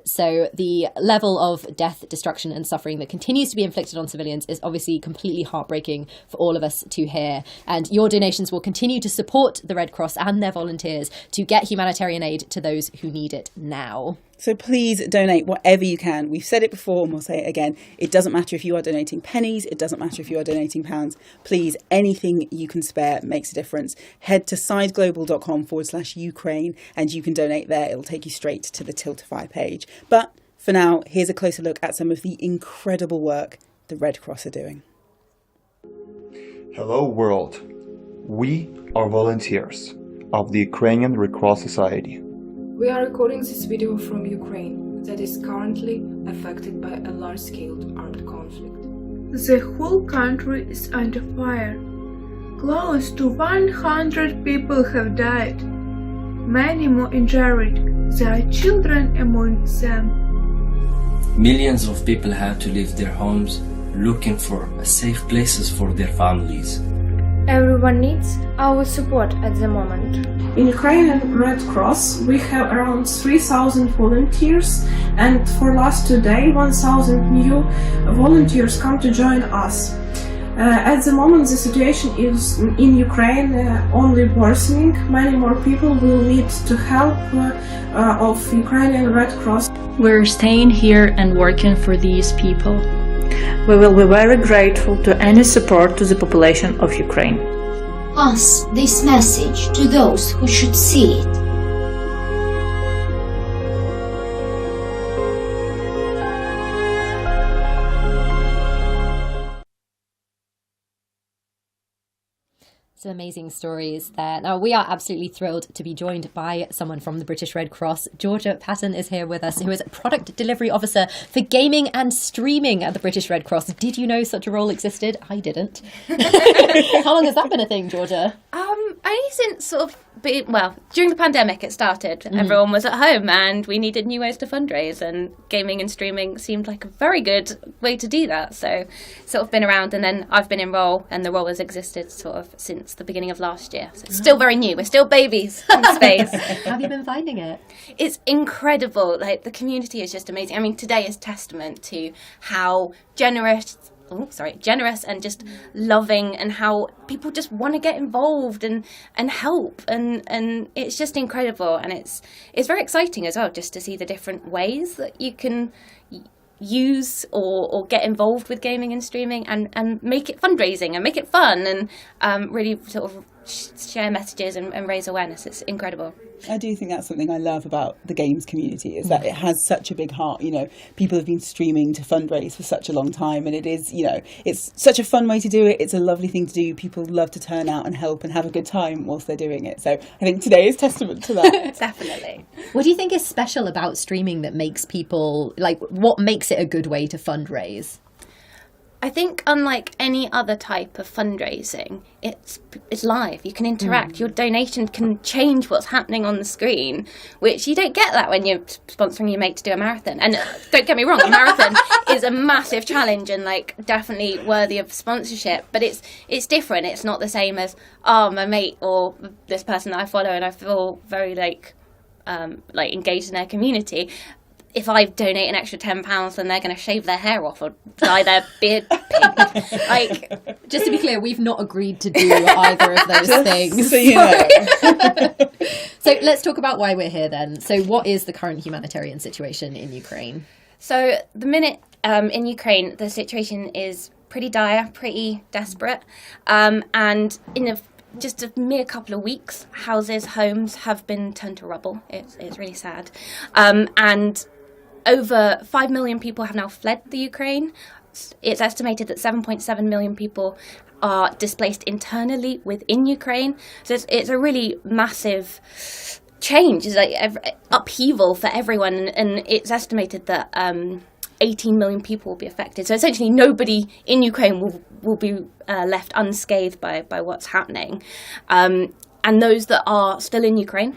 So the level of death, destruction and suffering that continues to be inflicted on civilians is obviously completely heartbreaking for all of us to hear. And your donations will continue to support the Red Cross and their volunteers to get humanitarian aid to those who need it now. So please donate whatever you can. We've said it before and we'll say it again. It doesn't matter if you are donating pennies. It doesn't matter if you are donating pounds. Please, anything you can spare makes a difference. Head to sideglobal.com/Ukraine and you can donate there. It'll take you straight to the Tiltify page. But for now, here's a closer look at some of the incredible work the Red Cross are doing. Hello world. We are volunteers of the Ukrainian Red Cross Society. We are recording this video from Ukraine that is currently affected by a large-scale armed conflict. The whole country is under fire. Close to 100 people have died. Many more injured. There are children among them. Millions of people had to leave their homes looking for safe places for their families. Everyone needs our support at the moment. In Ukrainian Red Cross, we have around 3,000 volunteers, and for last 2 days, 1,000 new volunteers come to join us. At the moment, the situation is in Ukraine only worsening. Many more people will need to help of Ukrainian Red Cross. We're staying here and working for these people. We will be very grateful to any support to the population of Ukraine. Pass this message to those who should see it. Some amazing stories there. Now, we are absolutely thrilled to be joined by someone from the British Red Cross. Georgia Patton is here with us, who is Product Delivery Officer for Gaming and Streaming at the British Red Cross. Did you know such a role existed? I didn't. How long has that been a thing, Georgia? Only since during the pandemic it started. Everyone was at home and we needed new ways to fundraise, and gaming and streaming seemed like a very good way to do that. So sort of been around, and then I've been in role, and the role has existed sort of since the beginning of last year. So it's still very new. We're still babies in space. How have you been finding it? It's incredible. Like, the community is just amazing. I mean, today is testament to how generous and just loving, and how people just want to get involved and help, and it's just incredible, and it's very exciting as well, just to see the different ways that you can use or get involved with gaming and streaming, and make it fundraising and make it fun, and really sort of share messages and raise awareness. It's incredible. I do think that's something I love about the games community, is that it has such a big heart. You know, people have been streaming to fundraise for such a long time, and it is, you know, it's such a fun way to do it. It's a lovely thing to do. People love to turn out and help and have a good time whilst they're doing it. So I think today is testament to that. Definitely. What do you think is special about streaming that makes people, like, what makes it a good way to fundraise? I think unlike any other type of fundraising, it's live. You can interact. Your donation can change what's happening on the screen, which you don't get that when you're sponsoring your mate to do a marathon. And don't get me wrong, a marathon is a massive challenge and like definitely worthy of sponsorship. But it's different. It's not the same as my mate or this person that I follow and I feel very like engaged in their community. If I donate an extra £10, then they're going to shave their hair off or dye their beard pink. Like, just to be clear, we've not agreed to do either of those things. So you know. So let's talk about why we're here then. So what is the current humanitarian situation in Ukraine? So the minute in Ukraine, the situation is pretty dire, pretty desperate. And in just a mere couple of weeks, houses, homes have been turned to rubble. It's really sad. And over 5 million people have now fled the Ukraine. It's estimated that 7.7 million people are displaced internally within Ukraine. So it's a really massive change. It's like upheaval for everyone, and it's estimated that 18 million people will be affected. So essentially nobody in Ukraine will be left unscathed by what's happening. And those that are still in Ukraine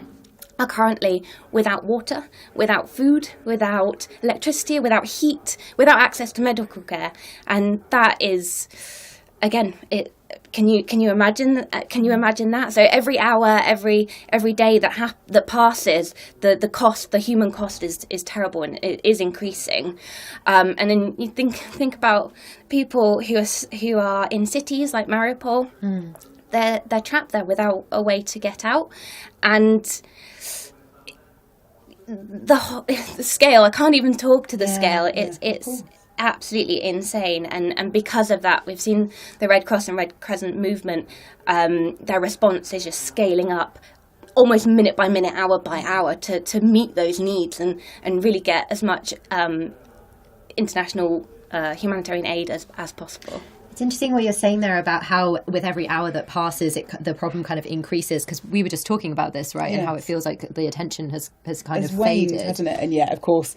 are currently without water, without food, without electricity, without heat, without access to medical care. And that is, again, can you imagine? Can you imagine that? So every hour, every day that passes, the human cost is terrible, and it is increasing. And then you think about people who are in cities like Mariupol. They're trapped there without a way to get out, and the scale. I can't even talk to the scale. It's absolutely insane, and because of that, we've seen the Red Cross and Red Crescent movement. Their response is just scaling up, almost minute by minute, hour by hour, to meet those needs and really get as much international humanitarian aid as possible. It's interesting what you're saying there about how with every hour that passes, the problem kind of increases, because we were just talking about this, right? And how it feels like the attention has kind of faded, hasn't it? And of course,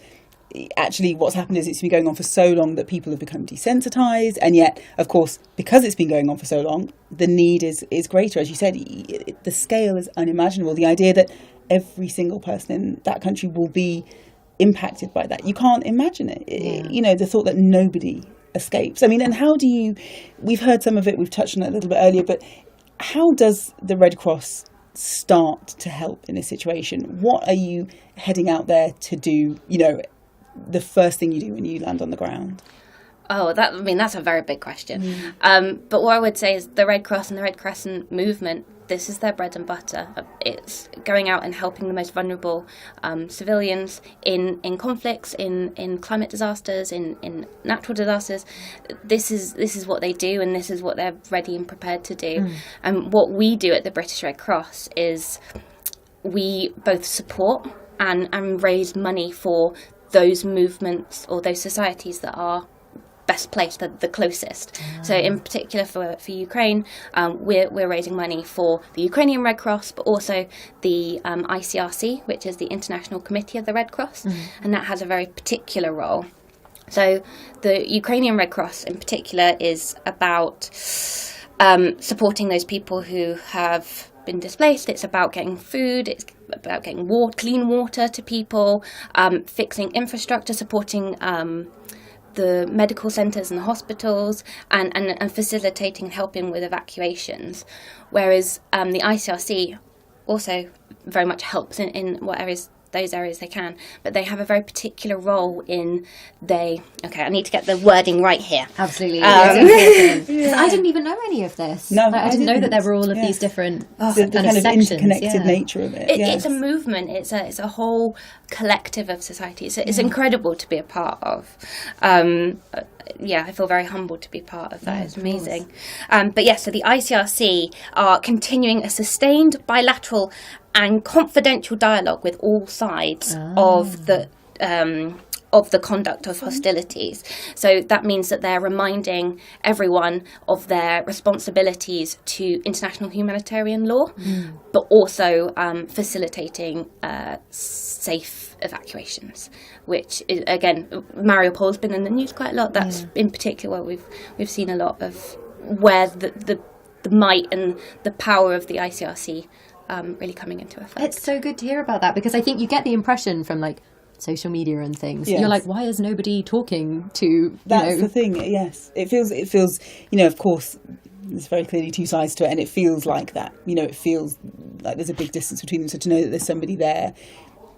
actually what's happened is it's been going on for so long that people have become desensitized, and yet, of course, because it's been going on for so long, the need is greater. As you said, the scale is unimaginable. The idea that every single person in that country will be impacted by that, you can't imagine it. The thought that nobody escapes. I mean, and how do you, we've heard some of it, we've touched on it a little bit earlier, but how does the Red Cross start to help in this situation? What are you heading out there to do, the first thing you do when you land on the ground? Oh, that's a very big question. But what I would say is the Red Cross and the Red Crescent movement, this is their bread and butter. It's going out and helping the most vulnerable civilians in conflicts, in climate disasters, in natural disasters. This is what they do, and this is what they're ready and prepared to do. And what we do at the British Red Cross is we both support and raise money for those movements or those societies that are best placed, the closest. So in particular for Ukraine, we're raising money for the Ukrainian Red Cross, but also the ICRC, which is the International Committee of the Red Cross, and that has a very particular role. So the Ukrainian Red Cross in particular is about supporting those people who have been displaced. It's about getting food, it's about getting clean water to people, fixing infrastructure, supporting the medical centres and the hospitals, and facilitating and helping with evacuations. Whereas the ICRC also very much helps in those areas they can, but they have a very particular role in I need to get the wording right here. Absolutely. I didn't even know any of this. No, I didn't know that there were all of these different the kind of sections. interconnected nature of it. It's a movement. It's a whole collective of society. It's incredible to be a part of. I feel very humbled to be part of that. It's amazing. So the ICRC are continuing a sustained bilateral and confidential dialogue with all sides of the conduct of hostilities. So that means that they're reminding everyone of their responsibilities to international humanitarian law, but also facilitating safe evacuations, which is, again, Mariupol's been in the news quite a lot. That's in particular where we've seen a lot of where the might and the power of the ICRC really coming into effect. It's so good to hear about that, because I think you get the impression from social media and things. You're like, why is nobody talking to? That's the thing. Yes, it feels. Of course, there's very clearly two sides to it, and it feels like that. It feels like there's a big distance between them. So to know that there's somebody there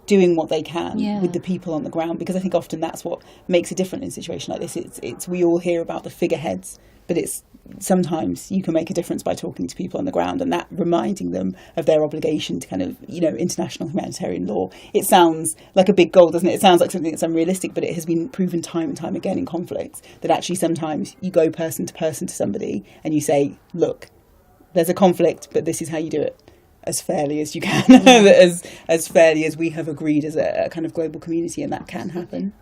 doing what they can with the people on the ground, because I think often that's what makes it different in a situation like this. It's we all hear about the figureheads, but it's sometimes you can make a difference by talking to people on the ground, and that reminding them of their obligation to kind of, international humanitarian law. It sounds like a big goal, doesn't it? It sounds like something that's unrealistic, but it has been proven time and time again in conflicts that actually sometimes you go person to somebody and you say, look, there's a conflict, but this is how you do it as fairly as you can, as fairly as we have agreed as a kind of global community, and that can happen.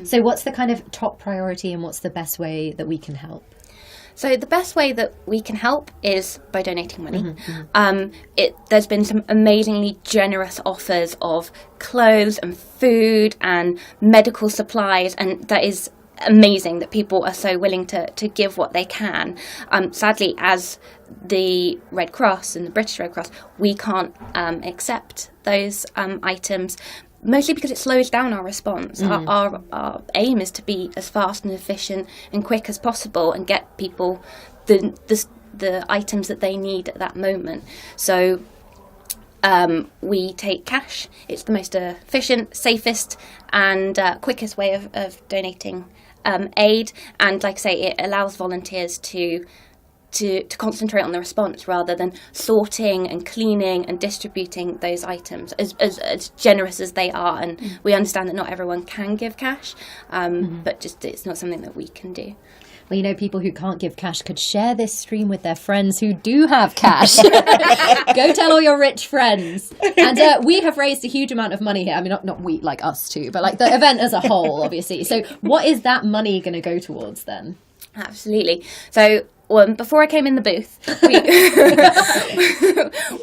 So what's the kind of top priority, and what's the best way that we can help? So the best way that we can help is by donating money. There's been some amazingly generous offers of clothes and food and medical supplies, and that is amazing that people are so willing to give what they can. Sadly, as the Red Cross and the British Red Cross, we can't accept those items, mostly because it slows down our response. Our aim is to be as fast and efficient and quick as possible and get people the items that they need at that moment. So we take cash. It's the most efficient, safest and quickest way of donating aid, and like I say, it allows volunteers to concentrate on the response rather than sorting and cleaning and distributing those items, as generous as they are. And we understand that not everyone can give cash, but just it's not something that we can do. Well, you know, people who can't give cash could share this stream with their friends who do have cash. Go tell all your rich friends. And we have raised a huge amount of money here. I mean, not we, like us too, but like the event as a whole, obviously. So what is that money going to go towards then? Absolutely. So before I came in the booth,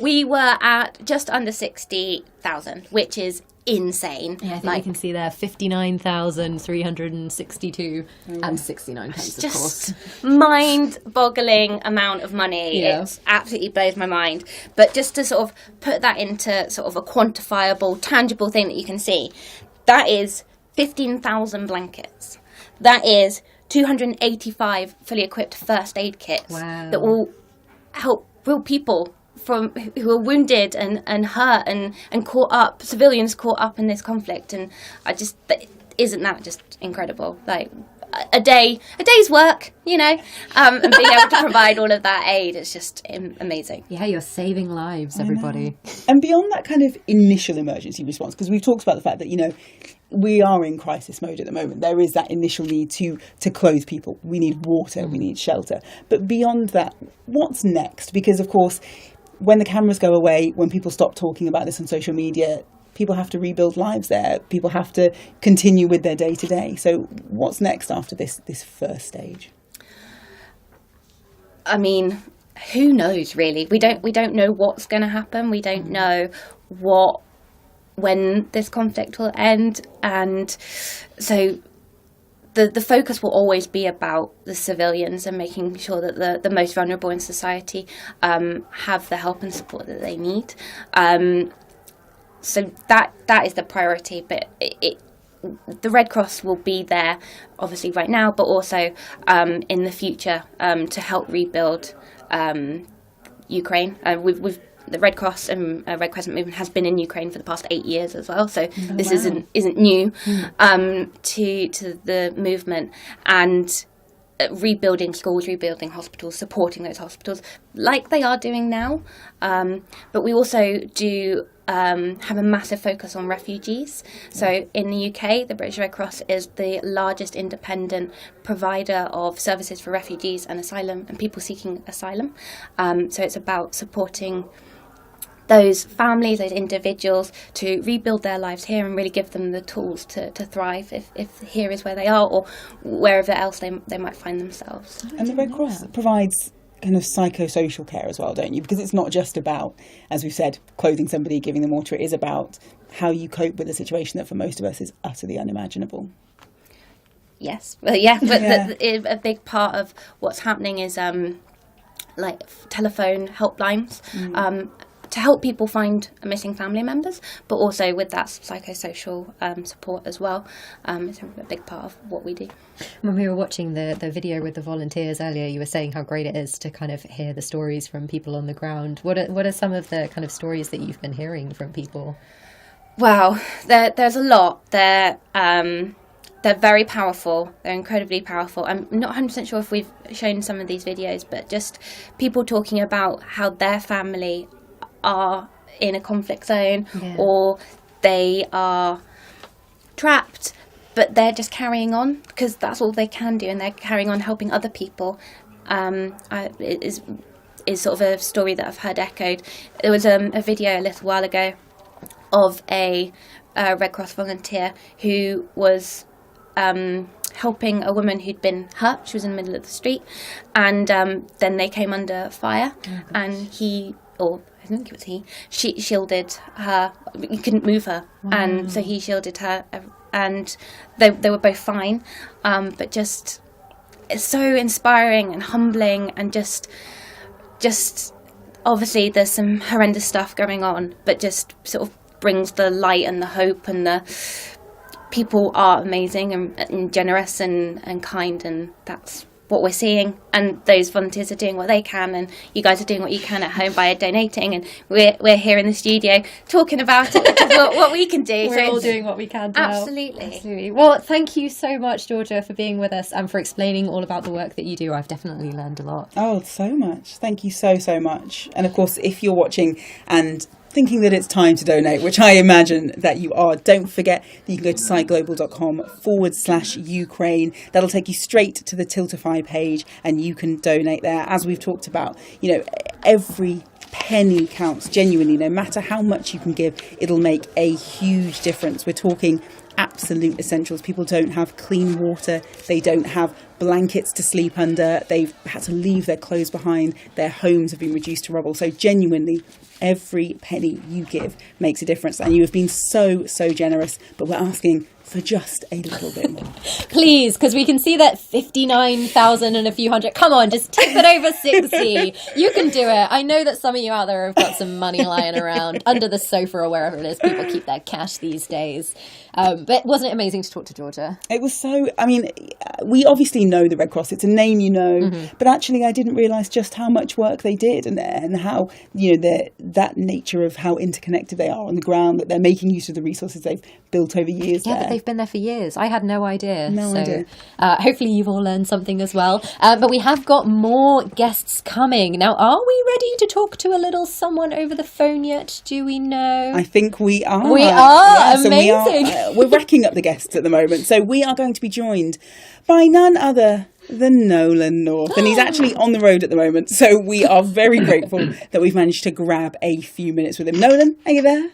we were at just under 60,000, which is insane. Yeah, I think you can see there 59,362 and 69 pence, of course. Just mind-boggling amount of money. Yeah. It absolutely blows my mind. But just to sort of put that into sort of a quantifiable, tangible thing that you can see, that is 15,000 blankets. That is 285 fully equipped first aid kits that will help real people who are wounded and hurt and caught up, civilians caught up in this conflict. And isn't that just incredible? Like a day's work, you know, and being able to provide all of that aid, it's just amazing. Yeah, you're saving lives, everybody. And beyond that kind of initial emergency response, because we've talked about the fact that, you know, we are in crisis mode at the moment. There is that initial need to clothe people. We need water, we need shelter. But beyond that, what's next? Because, of course, when the cameras go away, when people stop talking about this on social media, people have to rebuild lives there. People have to continue with their day-to-day. So what's next after this first stage? I mean, who knows, really? We don't know what's going to happen. We don't know when this conflict will end, and so the focus will always be about the civilians and making sure that the most vulnerable in society have the help and support that they need. So that is the priority, but the Red Cross will be there, obviously right now, but also in the future to help rebuild Ukraine. The Red Cross and Red Crescent movement has been in Ukraine for the past 8 years as well, so this isn't new to the movement. And rebuilding schools, rebuilding hospitals, supporting those hospitals like they are doing now. But we also do have a massive focus on refugees. So in the UK, the British Red Cross is the largest independent provider of services for refugees and asylum and people seeking asylum. So it's about supporting those families, those individuals, to rebuild their lives here and really give them the tools to thrive if here is where they are or wherever else they might find themselves. And the Red Cross provides kind of psychosocial care as well, don't you? Because it's not just about, as we've said, clothing somebody, giving them water. It is about how you cope with a situation that for most of us is utterly unimaginable. Yes, well, yeah, but a big part of what's happening is like telephone helplines. To help people find missing family members, but also with that psychosocial support as well. It's a big part of what we do. When we were watching the video with the volunteers earlier, you were saying how great it is to kind of hear the stories from people on the ground. What are some of the kind of stories that you've been hearing from people? Wow, there's a lot. They're very powerful. They're incredibly powerful. I'm not 100% sure if we've shown some of these videos, but just people talking about how their family are in a conflict zone or they are trapped, but they're just carrying on because that's all they can do, and they're carrying on helping other people. Is sort of a story that I've heard echoed. There was a video a little while ago of a Red Cross volunteer who was helping a woman who'd been hurt. She was in the middle of the street, and then they came under fire, and I think it was she shielded her. You couldn't move her, and so he shielded her, and they were both fine, but just it's so inspiring and humbling, and just obviously there's some horrendous stuff going on, but just sort of brings the light and the hope, and the people are amazing and generous and kind, and that's what we're seeing. And those volunteers are doing what they can, and you guys are doing what you can at home by donating, and we're here in the studio talking about it, which is what we can do. We're all doing what we can to help. Absolutely. Well, thank you so much, Georgia, for being with us and for explaining all about the work that you do. I've definitely learned a lot. Oh, so much. Thank you so much. And of course, if you're watching and thinking that it's time to donate, which I imagine that you are, don't forget that you can go to siteglobal.com/Ukraine. That'll take you straight to the Tiltify page, and you can donate there. As we've talked about, every penny counts, genuinely. No matter how much you can give, it'll make a huge difference. We're talking absolute essentials. People don't have clean water, they don't have blankets to sleep under, they've had to leave their clothes behind, their homes have been reduced to rubble. So genuinely, every penny you give makes a difference, and you have been so generous, but we're asking for just a little bit more. Please, because we can see that 59,000 and a few hundred. Come on, just tip it over 60. You can do it. I know that some of you out there have got some money lying around under the sofa or wherever it is. People keep their cash these days. But wasn't it amazing to talk to Georgia? It was so, we obviously know the Red Cross. It's a name but actually I didn't realise just how much work they did, and how, that nature of how interconnected they are on the ground, that they're making use of the resources they've built over years. Yeah, but they've been there for years. I had no idea. No idea. Hopefully you've all learned something as well. But we have got more guests coming. Now, are we ready to talk to a little someone over the phone yet? Do we know? I think we are. We are? Yes, amazing. We're racking up the guests at the moment. So we are going to be joined by none other than Nolan North. And he's actually on the road at the moment. So we are very grateful that we've managed to grab a few minutes with him. Nolan, are you there?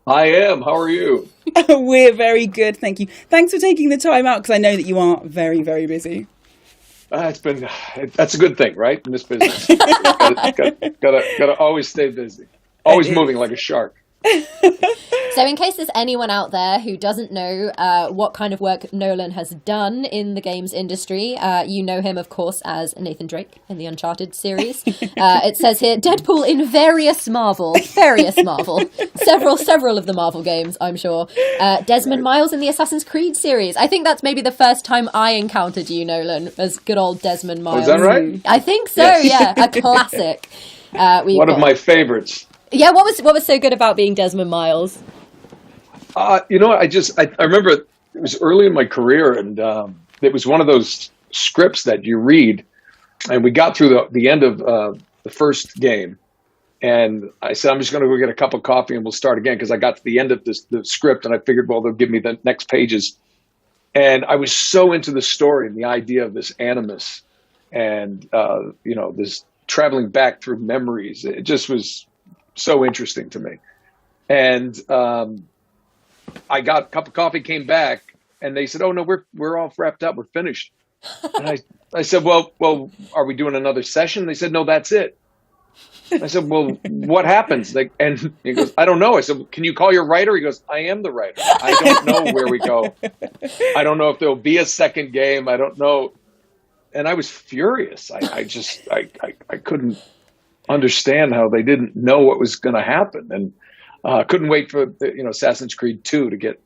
I am. How are you? We're very good, thank you. Thanks for taking the time out, because I know that you are very, very busy. That's a good thing, right? In this business, gotta always stay busy, always moving like a shark. So in case there's anyone out there who doesn't know what kind of work Nolan has done in the games industry, you know him, of course, as Nathan Drake in the Uncharted series. It says here, Deadpool in various Marvel, several of the Marvel games, I'm sure. Desmond Miles in the Assassin's Creed series. I think that's maybe the first time I encountered you, Nolan, as good old Desmond Miles. Is that right? I think so, Yes. yeah, a classic. One of my favorites. Yeah, what was so good about being Desmond Miles? I remember it was early in my career, and it was one of those scripts that you read, and we got through the end of the first game, and I said, I'm just going to go get a cup of coffee and we'll start again, because I got to the end of the script, and I figured, well, they'll give me the next pages. And I was so into the story and the idea of this animus and, this traveling back through memories. It just was so interesting to me. And I got a cup of coffee, came back, and they said, "Oh no, we're all wrapped up, we're finished." And I said, well, are we doing another session? They said, "No, that's it." I said, "Well, what happens?" And he goes, "I don't know." I said, "Can you call your writer?" He goes, "I am the writer. I don't know where we go. I don't know if there'll be a second game. I don't know." And I was furious. I couldn't understand how they didn't know what was going to happen, and couldn't wait for Assassin's Creed 2 to get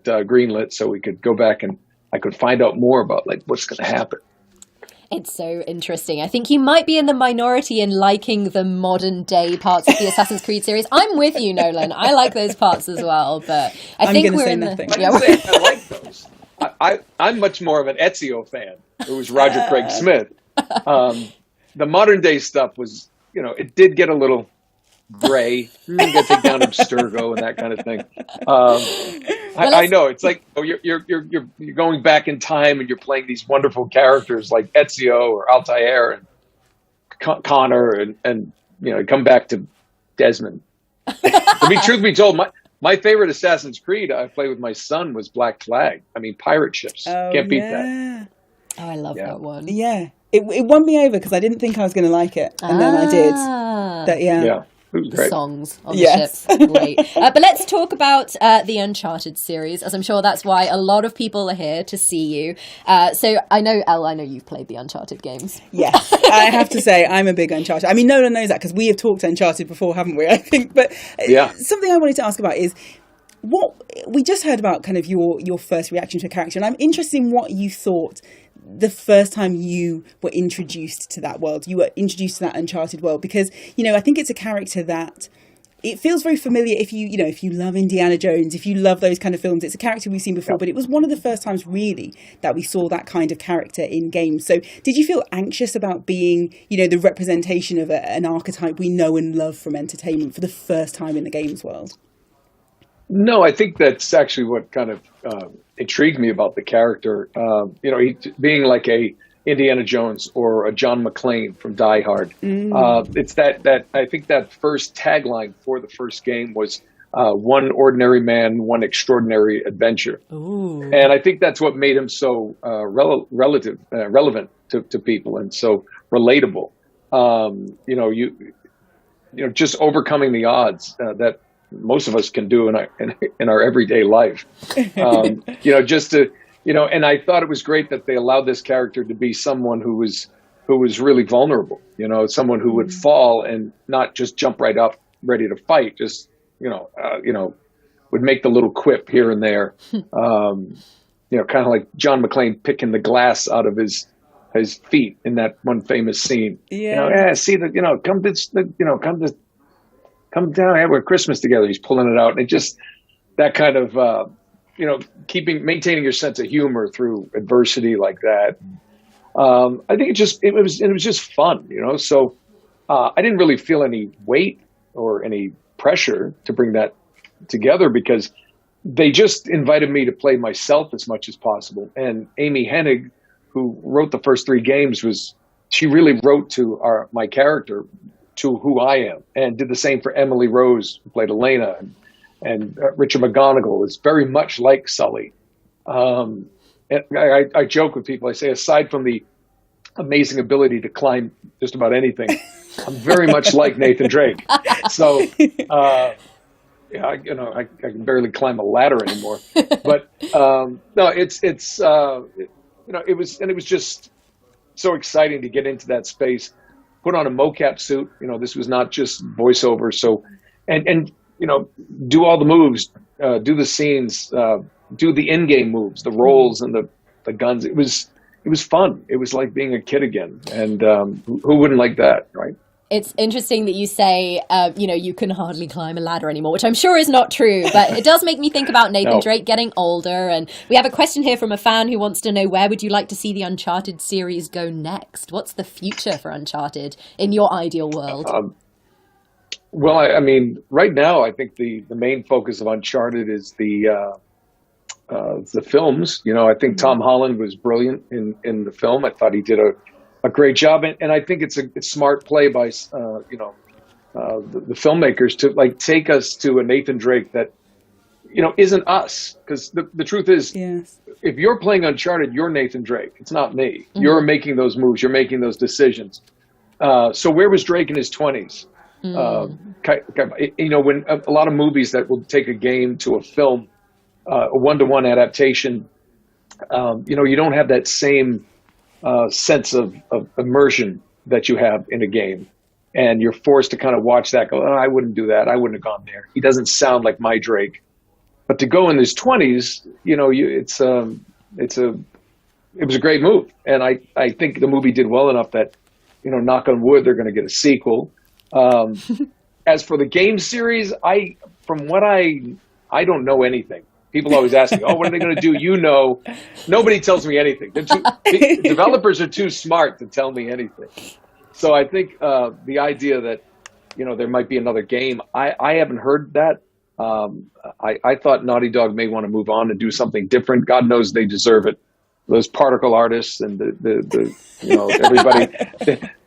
greenlit so we could go back and I could find out more about what's going to happen. It's so interesting. I think you might be in the minority in liking the modern day parts of the Assassin's Creed series. I'm with you, Nolan. I like those parts as well, but I think we're in the... I like those. I'm much more of an Ezio fan. It was Roger Craig Smith. The modern day stuff was, it did get a little gray. You got to take down Abstergo and that kind of thing. I know it's like you're going back in time and you're playing these wonderful characters like Ezio or Altair and Connor and you come back to Desmond. Truth be told, My favorite Assassin's Creed I played with my son was Black Flag. I mean, pirate ships. Can't beat that. Oh, I love that one. Yeah. It won me over because I didn't think I was going to like it. And then I did. Yeah. The songs on the ships. Great. But let's talk about the Uncharted series, as I'm sure that's why a lot of people are here to see you. So I know, Elle, I know you've played the Uncharted games. Yes, I have to say I'm a big Uncharted. I mean, no one knows that because we have talked Uncharted before, haven't we? I think. But something I wanted to ask about is what we just heard about kind of your first reaction to a character. And I'm interested in what you thought the first time you were introduced to that world, you were introduced to that Uncharted world, because, you know, I think it's a character that it feels very familiar. If you love Indiana Jones, if you love those kind of films, it's a character we've seen before, but it was one of the first times really that we saw that kind of character in games. So did you feel anxious about being, you know, the representation of an archetype we know and love from entertainment for the first time in the games world? No, I think that's actually what kind of intrigued me about the character. You know, he being like a Indiana Jones or a John McClane from Die Hard. It's that I think that first tagline for the first game was one ordinary man, one extraordinary adventure. Ooh. And I think that's what made him so relevant to people and so relatable. You know, just overcoming the odds that most of us can do in our everyday life. You know, just to, you know, and I thought it was great that they allowed this character to be someone who was really vulnerable, you know, someone who would fall and not just jump right up ready to fight, just, you know, would make the little quip here and there. You know, kind of like John McClane picking the glass out of his feet in that one famous scene. Yeah. You know, see that, you know, come down, have a Christmas together. He's pulling it out, and it just that kind of you know, maintaining your sense of humor through adversity like that. I think it was just fun, you know. So I didn't really feel any weight or any pressure to bring that together because they just invited me to play myself as much as possible. And Amy Hennig, who wrote the first 3 games, she really wrote to my character, to who I am, and did the same for Emily Rose, who played Elena, and Richard McGonigal is very much like Sully. And I joke with people, I say, aside from the amazing ability to climb just about anything, I'm very much like Nathan Drake. So, yeah, I can barely climb a ladder anymore. But no, it's you know, it was just so exciting to get into that space. Put on a mocap suit, you know, this was not just voiceover. So, and you know, do all the moves, do the scenes, do the in-game moves, the rolls and the guns. It was fun. It was like being a kid again. And who wouldn't like that, right? It's interesting that you say, you know, you can hardly climb a ladder anymore, which I'm sure is not true, but it does make me think about Nathan Drake getting older. And we have a question here from a fan who wants to know, where would you like to see the Uncharted series go next? What's the future for Uncharted in your ideal world? Well, I mean, right now, I think the main focus of Uncharted is the films. You know, I think Tom Holland was brilliant in the film. I thought he did a great job, and I think it's smart play by you know, the filmmakers to like take us to a Nathan Drake that, you know, isn't us, because the truth is, if you're playing Uncharted, you're Nathan Drake. It's not me. You're making those moves. You're making those decisions. So where was Drake in his 20s? You know, when a lot of movies that will take a game to a film, a one-to-one adaptation, you know, you don't have that same sense of immersion that you have in a game, and you're forced to kind of watch that, go, oh, I wouldn't do that, I wouldn't have gone there, he doesn't sound like my Drake. But to go in his 20s, you know, it was a great move, and I think the movie did well enough that, you know, knock on wood, they're going to get a sequel. As for the game series, I don't know anything. People always ask me, oh, what are they going to do? You know, nobody tells me anything. The developers are too smart to tell me anything. So I think the idea that, you know, there might be another game, I haven't heard that. I thought Naughty Dog may want to move on and do something different. God knows they deserve it. Those particle artists and the you know, everybody,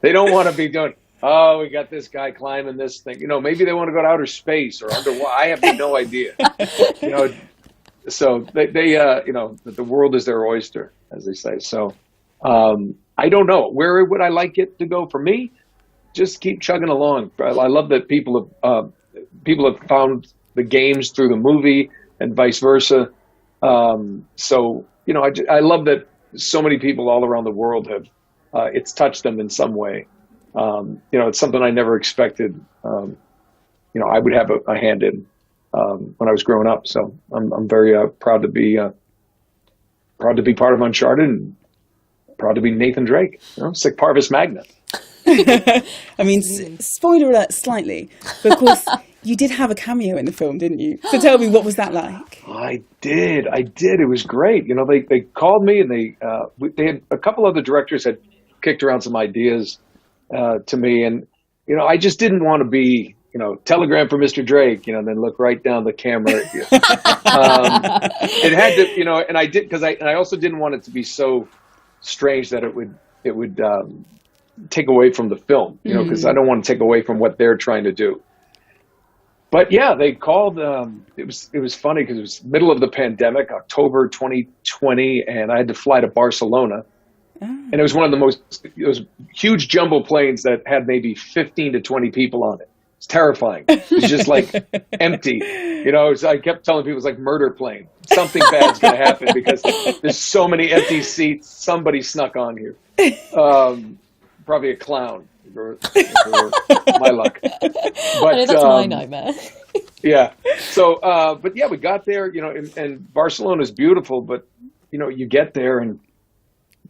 they don't want to be doing. oh, we got this guy climbing this thing. You know, maybe they want to go to outer space or underwater. I have no idea. You know, so they you know, the world is their oyster, as they say. So I don't know. Where would I like it to go for me? Just keep chugging along. I love that people have found the games through the movie and vice versa. So, you know, I love that so many people all around the world have, it's touched them in some way. You know, it's something I never expected, you know, I would have a hand in, when I was growing up. So I'm very, proud to be part of Uncharted and proud to be Nathan Drake, you know, sic parvis magna. I mean, spoiler alert slightly, but of course you did have a cameo in the film, didn't you? So tell me, what was that like? I did. It was great. You know, they called me and they had a couple other directors had kicked around some ideas to me, and you know, I just didn't want to be, you know, telegram for Mr. Drake, you know, and then look right down the camera at you. It had to, you know, and I did, because I also didn't want it to be so strange that it would take away from the film, you know, because I don't want to take away from what they're trying to do. But yeah, they called. It was funny because it was middle of the pandemic, October 2020, and I had to fly to Barcelona, and it was one of those huge jumbo planes that had maybe 15 to 20 people on it. It's terrifying. It's just like empty, you know. I kept telling people it's like murder plane. Something bad's going to happen because there's so many empty seats. Somebody snuck on here. Probably a clown, for my luck. But that's my nightmare. Yeah. So, but yeah, we got there, you know, and Barcelona's beautiful, but you know, you get there and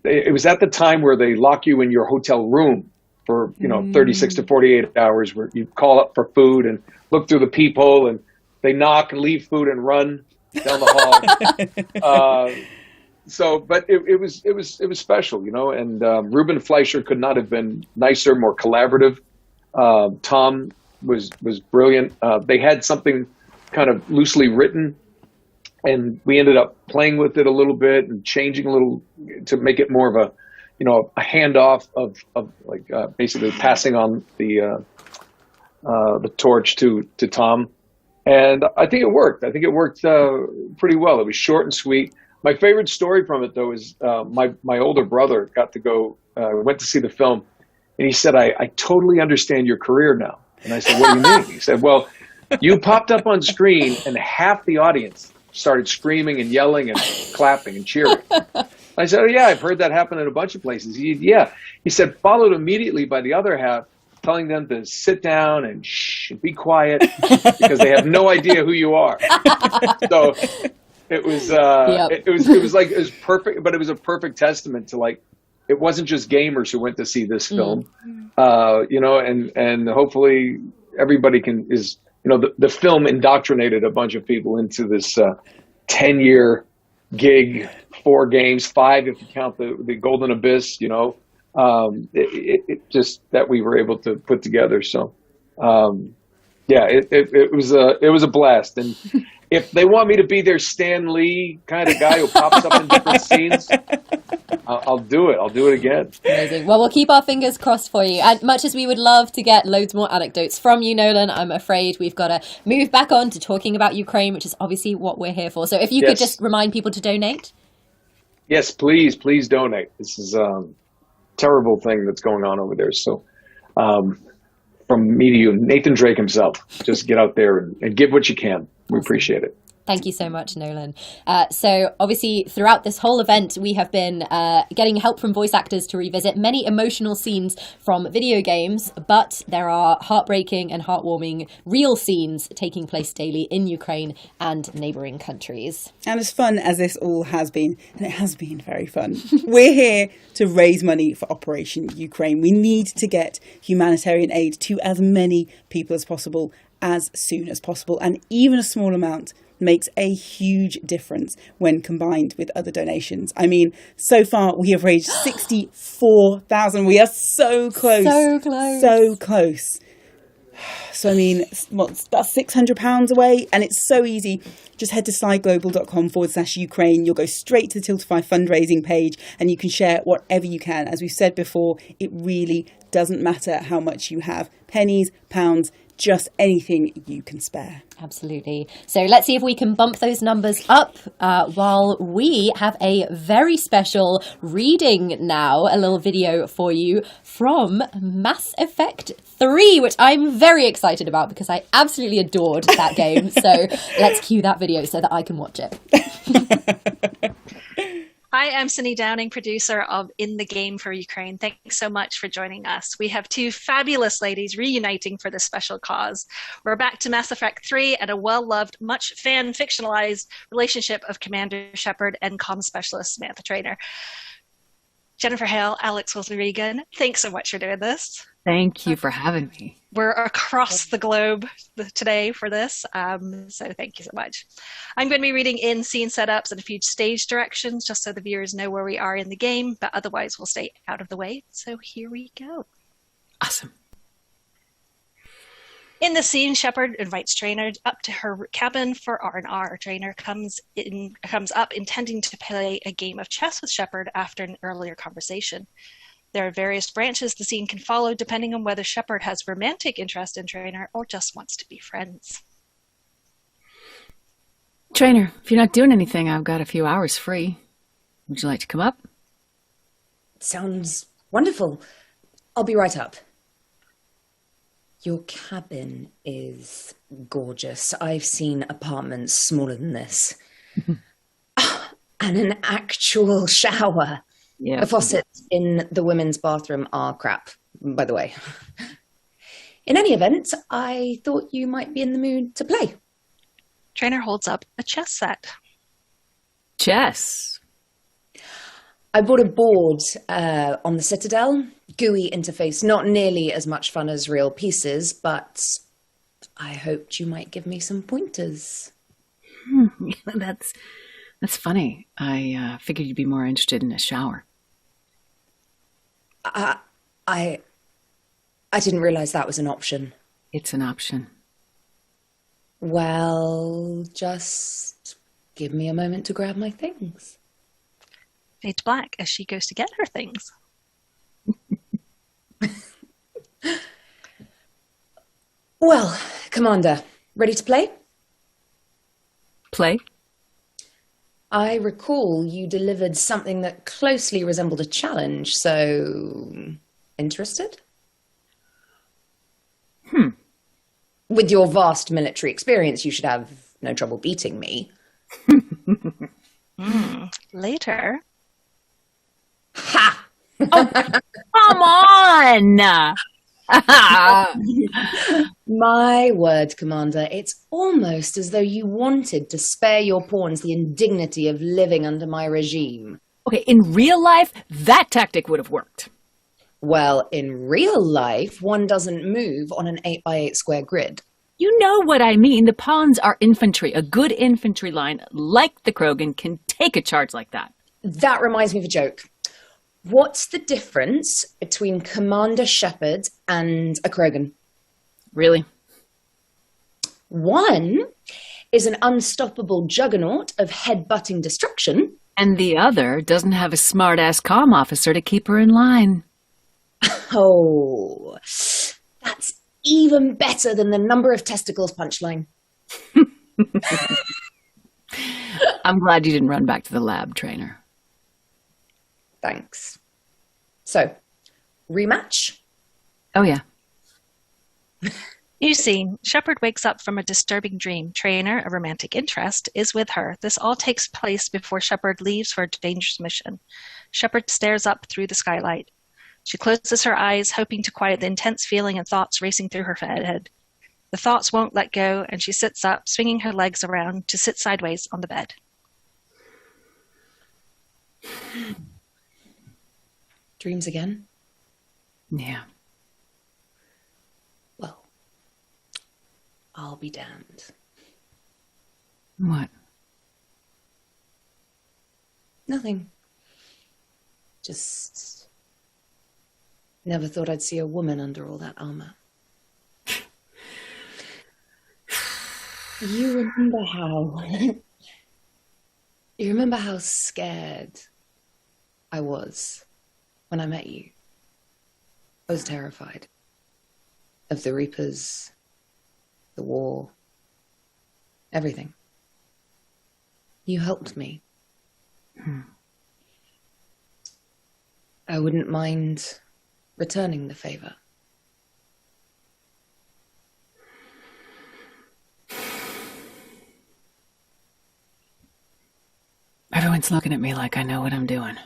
it was at the time where they lock you in your hotel room for, you know, 36 to 48 hours, where you call up for food and look through the peephole and they knock and leave food and run down the hall. So, but it was special, you know, and Ruben Fleischer could not have been nicer, more collaborative. Tom was brilliant. They had something kind of loosely written, and we ended up playing with it a little bit and changing a little to make it more of a, you know, a handoff of like basically passing on the torch to Tom, and I think it worked. I think it worked pretty well. It was short and sweet. My favorite story from it, though, is my older brother got to go, went to see the film, and he said, I totally understand your career now. And I said, what do you mean? He said, well, you popped up on screen and half the audience started screaming and yelling and clapping and cheering. I said, oh, yeah, I've heard that happen in a bunch of places. He said, followed immediately by the other half, telling them to sit down and shh, and be quiet because they have no idea who you are. So it was it was perfect, but it was a perfect testament to, like, it wasn't just gamers who went to see this film, you know, and hopefully everybody is, you know, the film indoctrinated a bunch of people into this 10-year gig, 4 games, 5 if you count the Golden Abyss, you know, it just that we were able to put together. So, yeah, it was a blast. And if they want me to be their Stan Lee kind of guy who pops up in different scenes, I'll do it. I'll do it again. Amazing. Well, we'll keep our fingers crossed for you. And much as we would love to get loads more anecdotes from you, Nolan, I'm afraid we've got to move back on to talking about Ukraine, which is obviously what we're here for. So if you could just remind people to donate. Yes, please donate. This is a terrible thing that's going on over there. So from me to you, Nathan Drake himself, just get out there and give what you can. We appreciate it. Thank you so much, Nolan. So obviously throughout this whole event, we have been getting help from voice actors to revisit many emotional scenes from video games, but there are heartbreaking and heartwarming real scenes taking place daily in Ukraine and neighbouring countries. And as fun as this all has been, and it has been very fun, we're here to raise money for Operation Ukraine. We need to get humanitarian aid to as many people as possible, as soon as possible, and even a small amount makes a huge difference when combined with other donations. I mean, so far we have raised 64,000. We are so close. So close. So, I mean, what's about £600 away? And it's so easy. Just head to sideglobal.com/Ukraine. You'll go straight to the Tiltify fundraising page and you can share whatever you can. As we've said before, it really doesn't matter how much you have. Pennies, pounds, just anything you can spare. Absolutely. So let's see if we can bump those numbers up while we have a very special reading now, a little video for you from Mass Effect 3, which I'm very excited about because I absolutely adored that game. So let's cue that video so that I can watch it. Hi, I'm Cindy Downing, producer of In the Game for Ukraine. Thanks so much for joining us. We have two fabulous ladies reuniting for this special cause. We're back to Mass Effect 3 and a well-loved, much fan-fictionalized relationship of Commander Shepard and comm specialist Samantha Trainer. Jennifer Hale, Alex Wilson-Regan, thanks so much for doing this. Thank you for having me. We're across the globe today for this, so thank you so much. I'm going to be reading in scene setups and a few stage directions just so the viewers know where we are in the game, but otherwise we'll stay out of the way. So here we go. Awesome. In the scene, Shepard invites Trainer up to her cabin for R&R. Trainer comes up intending to play a game of chess with Shepard after an earlier conversation. There are various branches the scene can follow depending on whether Shepard has romantic interest in Trainer or just wants to be friends. Trainer, if you're not doing anything, I've got a few hours free. Would you like to come up? Sounds wonderful. I'll be right up. Your cabin is gorgeous. I've seen apartments smaller than this. And an actual shower. Yeah. The faucets in the women's bathroom are crap, by the way. In any event, I thought you might be in the mood to play. Trainer holds up a chess set. Chess? I bought a board on the Citadel. GUI interface, not nearly as much fun as real pieces, but I hoped you might give me some pointers. That's funny. I figured you'd be more interested in a shower. I didn't realize that was an option. It's an option. Well, just give me a moment to grab my things. Fades black as she goes to get her things. Well, Commander, ready to play? Play? I recall you delivered something that closely resembled a challenge, so interested? With your vast military experience, you should have no trouble beating me. Later. Ha! Oh, come on! My word, Commander, it's almost as though you wanted to spare your pawns the indignity of living under my regime. Okay, in real life, that tactic would have worked. Well, in real life, one doesn't move on an 8x8 square grid. You know what I mean. The pawns are infantry. A good infantry line, like the Krogan, can take a charge like that. That reminds me of a joke. What's the difference between Commander Shepard and a Krogan? Really? One is an unstoppable juggernaut of head-butting destruction. And the other doesn't have a smart-ass comm officer to keep her in line. Oh, that's even better than the number of testicles punchline. I'm glad you didn't run back to the lab, Trainer. Thanks. So, rematch? Oh, yeah. New scene. Shepard wakes up from a disturbing dream. Trainer, a romantic interest, is with her. This all takes place before Shepard leaves for a dangerous mission. Shepard stares up through the skylight. She closes her eyes, hoping to quiet the intense feeling and thoughts racing through her head. The thoughts won't let go, and she sits up, swinging her legs around to sit sideways on the bed. Dreams again? Yeah. Well, I'll be damned. What? Nothing. Just never thought I'd see a woman under all that armor. You remember how scared I was when I met you? I was terrified of the Reapers, the war, everything. You helped me. I wouldn't mind returning the favor. Everyone's looking at me like I know what I'm doing.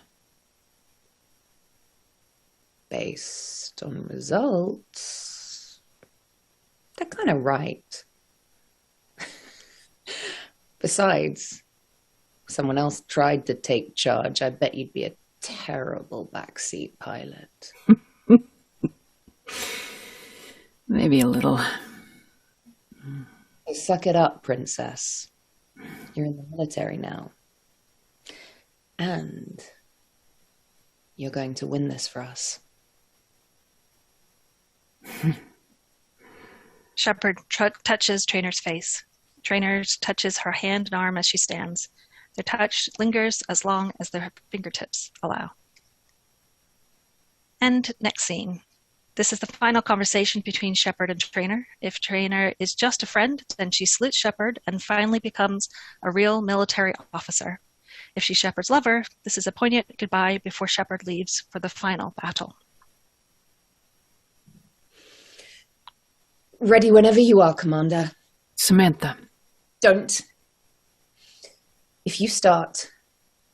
Based on results, they're kind of right. Besides, if someone else tried to take charge, I bet you'd be a terrible backseat pilot. Maybe a little. So suck it up, princess. You're in the military now. And you're going to win this for us. Shepard touches Trainer's face. Trainer touches her hand and arm as she stands. Their touch lingers as long as their fingertips allow. And next scene. This is the final conversation between Shepard and Trainer. If Trainer is just a friend, then she salutes Shepard and finally becomes a real military officer. If she's Shepard's lover, this is a poignant goodbye before Shepard leaves for the final battle. Ready whenever you are, Commander. Samantha. Don't. If you start,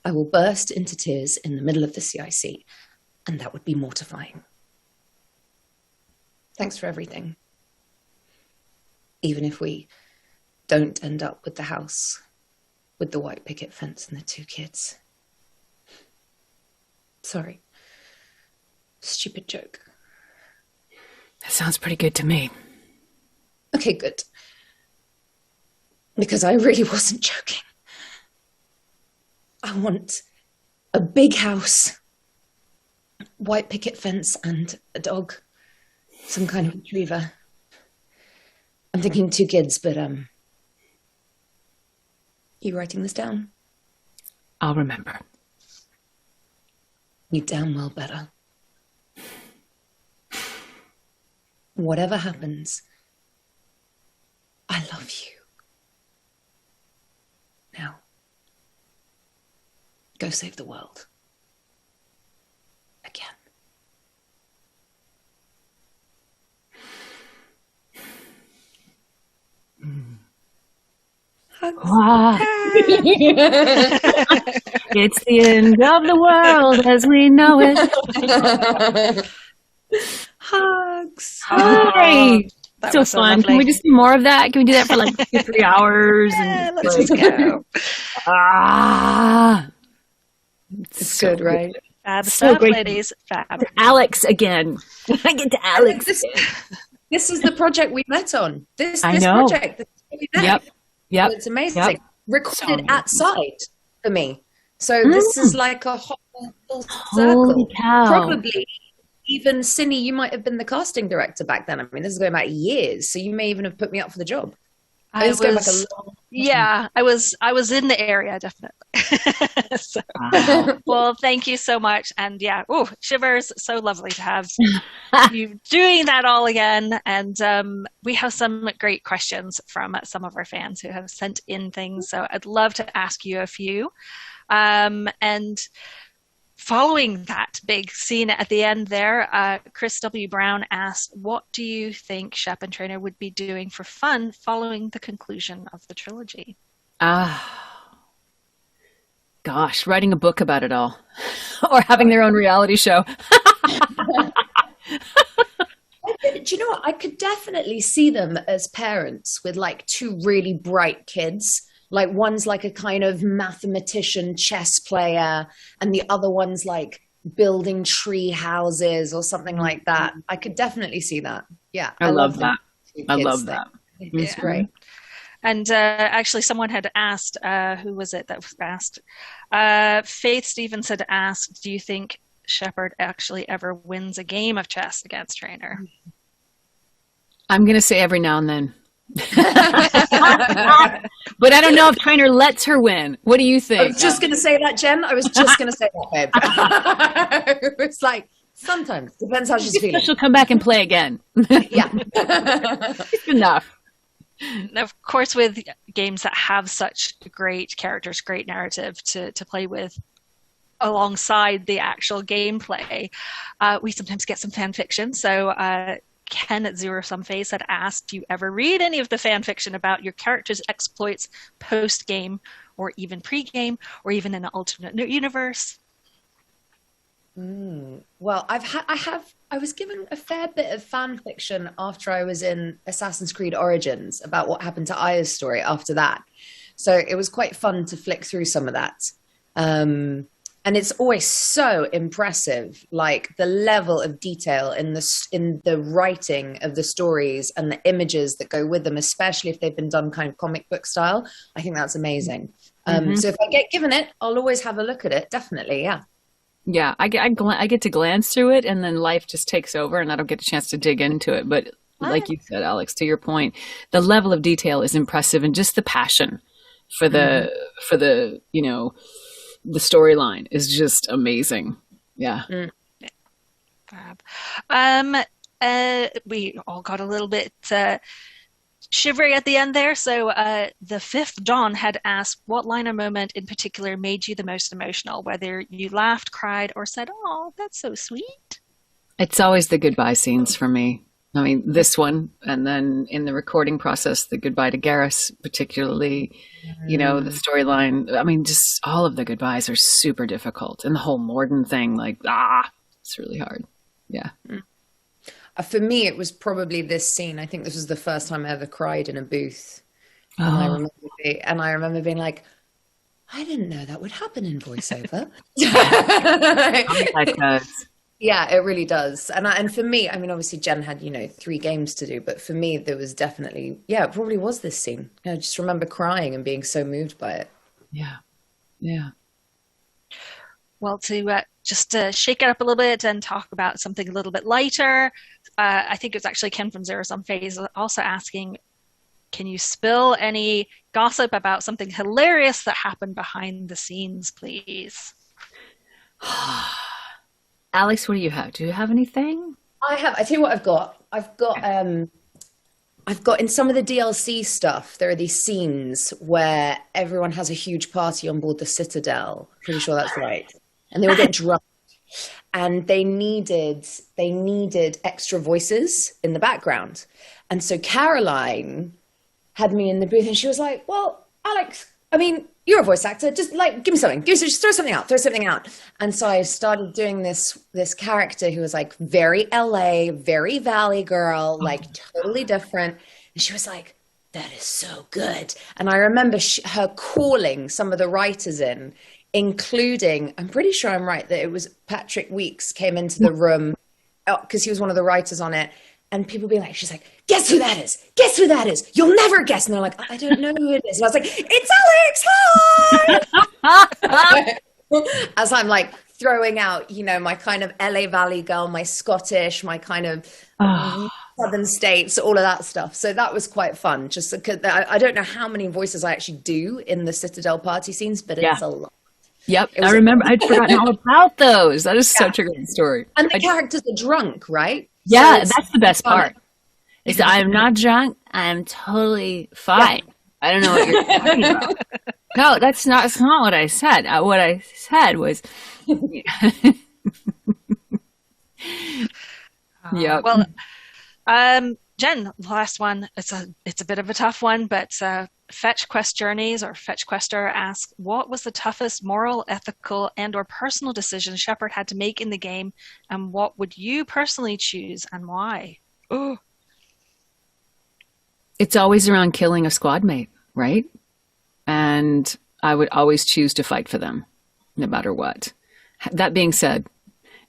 I will burst into tears in the middle of the CIC, and that would be mortifying. Thanks for everything. Even if we don't end up with the house, with the white picket fence and the 2 kids. Sorry. Stupid joke. That sounds pretty good to me. Okay, good. Because I really wasn't joking. I want a big house, white picket fence, and a dog. Some kind of retriever. I'm thinking 2 kids, but you writing this down? I'll remember. You damn well better. Whatever happens, I love you. Now, go save the world. Again. Wow. It's the end of the world as we know it. Hugs. Hi. That So was so fun. lovely. Can we just do more of that? Can we do that for like 3 hours? Yeah, And let's just go. It's good, right? Fab So stuff, great. ladies. Fab. Alex again. I get to Alex. This is the project we met on. This I know. project. This is what we met. Yep. Yep. It's amazing. Yep. Recorded So at site for me. So this is like a whole full circle. Holy cow. Probably even Cindy, you might have been the casting director back then. I mean, this is going back years, so you may even have put me up for the job. I This is going back was, a long yeah, I was in the area, definitely. So, well, thank you so much. And yeah, oh, shivers. So lovely to have you doing that all again. And we have some great questions from some of our fans who have sent in things. So I'd love to ask you a few. And following that big scene at the end there, Chris W. Brown asked, what do you think Shep and Trainer would be doing for fun following the conclusion of the trilogy? Gosh, writing a book about it all. Or having their own reality show. Do you know what? I could definitely see them as parents with like 2 really bright kids. Like one's like a kind of mathematician, chess player, and the other one's like building tree houses or something like that. I could definitely see that. Yeah. I love that. I kids love thing. that. It's great. And actually, someone had asked, who was it that was asked? Faith Stevens had asked, do you think Shepard actually ever wins a game of chess against Trainer? I'm going to say every now and then. But I don't know if Trainer lets her win. What do you think? I was just going to say that, Jen. I was just going to say that, babe. It was like Sometimes. Depends how she's feeling. She'll come back and play again. Yeah. It's enough. Now, of course, with games that have such great characters, great narrative to play with alongside the actual gameplay, we sometimes get some fan fiction. So Ken at Zero Sum Face had asked, do you ever read any of the fan fiction about your character's exploits post-game or even pre-game or even in an alternate universe? Well, I was given a fair bit of fan fiction after I was in Assassin's Creed Origins about what happened to Aya's story after that. So it was quite fun to flick through some of that. And it's always so impressive, like the level of detail in the writing of the stories and the images that go with them, especially if they've been done kind of comic book style. I think that's amazing. So if I get given it, I'll always have a look at it. Definitely, yeah. Yeah, I get to glance through it, and then life just takes over, and I don't get a chance to dig into it. But like you said, Alex, to your point, the level of detail is impressive, and just the passion for the the storyline is just amazing. Yeah. Fab. We all got a little bit shivery at the end there. So the fifth Dawn had asked what line or moment in particular made you the most emotional, whether you laughed, cried, or said, "Oh, that's so sweet." It's always the goodbye scenes for me. I mean, this one, and then in the recording process, the goodbye to Garrus, particularly, the storyline. I mean, just all of the goodbyes are super difficult. And the whole Morden thing, it's really hard. Yeah. For me, it was probably this scene. I think this was the first time I ever cried in a booth. And I remember being like, I didn't know that would happen in voiceover. Yeah, it really does. And for me, I mean, obviously Jen had, 3 games to do, but for me, there was definitely, it probably was this scene. I just remember crying and being so moved by it. Yeah. Yeah. Well, to just shake it up a little bit and talk about something a little bit lighter, I think it was actually Ken from Zero Sum Phase also asking, can you spill any gossip about something hilarious that happened behind the scenes, please? Alex, what do you have? Do you have anything? I tell you what I've got. I've got in some of the DLC stuff, there are these scenes where everyone has a huge party on board the Citadel. Pretty sure that's right. And they all get drunk. And they needed extra voices in the background. And so Caroline had me in the booth and she was like, well, Alex, I mean, you're a voice actor. Just give me something. Just throw something out. And so I started doing this character who was like very LA, very Valley girl, like totally different. And she was like, that is so good. And I remember her calling some of the writers in, including, I'm pretty sure I'm right, that it was Patrick Weeks came into the room because he was one of the writers on it. And people being like, she's like, guess who that is? Guess who that is? You'll never guess. And they're like, I don't know who it is. And I was like, it's Alex, hi! As I'm like throwing out, my kind of LA Valley girl, my Scottish, my kind of Southern States, all of that stuff. So that was quite fun. Just because I don't know how many voices I actually do in the Citadel party scenes, but it's a lot. Yep, I remember. I'd forgotten all about those. That is such a great story. And the characters are drunk, right? Yeah, so that's the best part. It's, I'm not drunk. I'm totally fine. Yeah. I don't know what you're talking about. No, that's not what I said. What I said was, yeah. Well, Jen, last one. It's a bit of a tough one, but Fetch Quest Journeys or Fetch Quester asks, what was the toughest moral, ethical, and/or personal decision Shepard had to make in the game, and what would you personally choose and why? Oh, it's always around killing a squad mate, right? And I would always choose to fight for them, no matter what. That being said,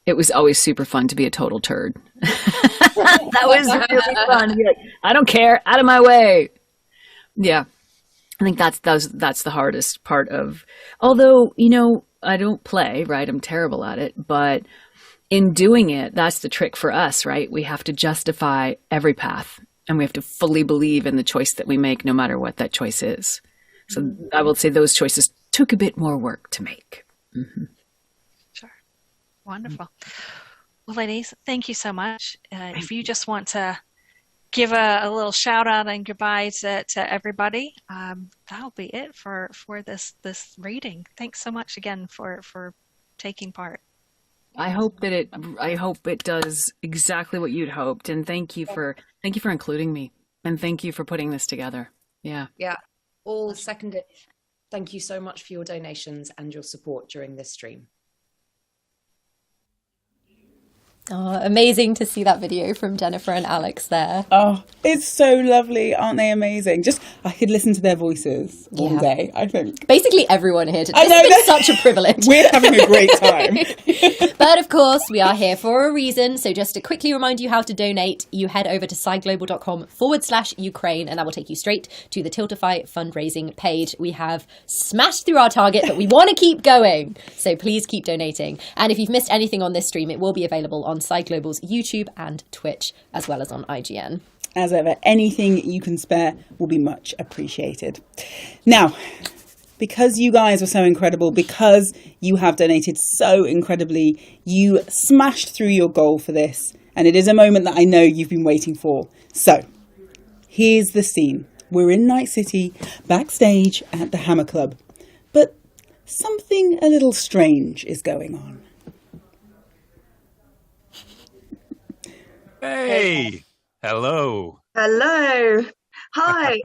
it was always super fun to be a total turd. That was really fun. Like, I don't care, out of my way. Yeah. I think that's the hardest part of, although, I don't play, right? I'm terrible at it, but in doing it, that's the trick for us, right? We have to justify every path and we have to fully believe in the choice that we make, no matter what that choice is. So I will say those choices took a bit more work to make. Mm-hmm. Sure. Wonderful. Well, ladies, thank you so much. If you just want to give a little shout out and goodbye to everybody, that'll be it for this reading. Thanks so much again for taking part. I hope it does exactly what you'd hoped, and thank you for including me, and thank you for putting this together. Yeah. Yeah, all seconded. Thank you so much for your donations and your support during this stream. Oh, amazing to see that video from Jennifer and Alex there. Oh, it's so lovely. Aren't they amazing? Just, I could listen to their voices all day, I think. Basically everyone here today. This has been such a privilege. We're having a great time. But of course, we are here for a reason. So just to quickly remind you how to donate, you head over to sideglobal.com/Ukraine, and that will take you straight to the Tiltify fundraising page. We have smashed through our target, but we want to keep going. So please keep donating. And if you've missed anything on this stream, it will be available on Side Global's YouTube and Twitch, as well as on IGN. As ever, anything you can spare will be much appreciated. Now, because you guys were so incredible, because you have donated so incredibly, you smashed through your goal for this, and it is a moment that I know you've been waiting for. So, here's the scene. We're in Night City, backstage at the Hammer Club, but something a little strange is going on. Hey! Hello. Hello. Hi.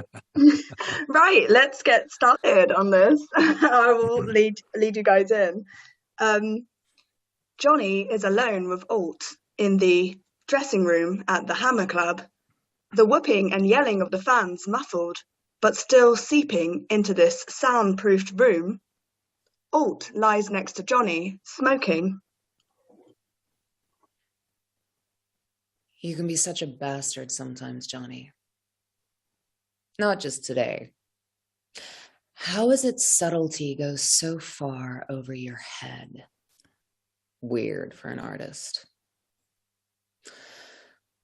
Right, let's get started on this. I will lead you guys in. Johnny is alone with Alt in the dressing room at the Hammer Club. The whooping and yelling of the fans muffled, but still seeping into this soundproofed room. Alt lies next to Johnny, smoking. You can be such a bastard sometimes, Johnny. Not just today. How is it subtlety goes so far over your head? Weird for an artist.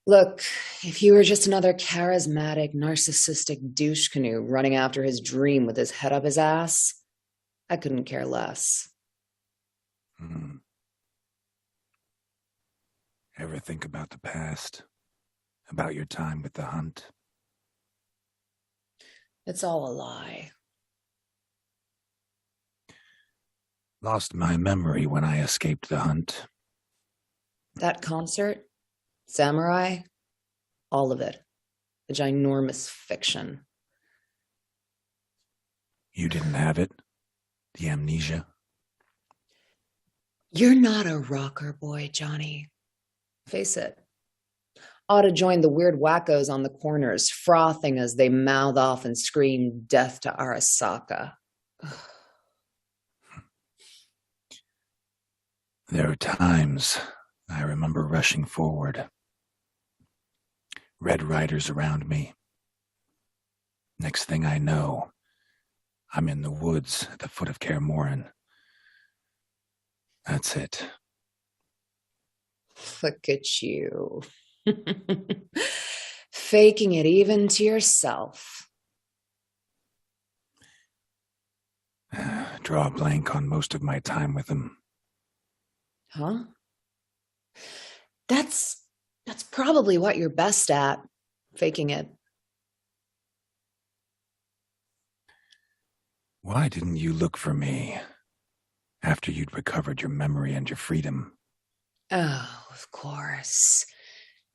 Look, if you were just another charismatic, narcissistic douche canoe running after his dream with his head up his ass, I couldn't care less. Ever think about the past? About your time with the hunt? It's all a lie. Lost my memory when I escaped the hunt. That concert, Samurai, all of it. A ginormous fiction. You didn't have it? The amnesia? You're not a rocker boy, Johnny. Face it. Ought to join the weird wackos on the corners, frothing as they mouth off and scream death to Arasaka. There are times I remember rushing forward. Red riders around me. Next thing I know, I'm in the woods at the foot of Kaer Morhen. That's it. Look at you. Faking it even to yourself. Draw a blank on most of my time with him. Huh? That's probably what you're best at, faking it. Why didn't you look for me after you'd recovered your memory and your freedom? Oh, of course.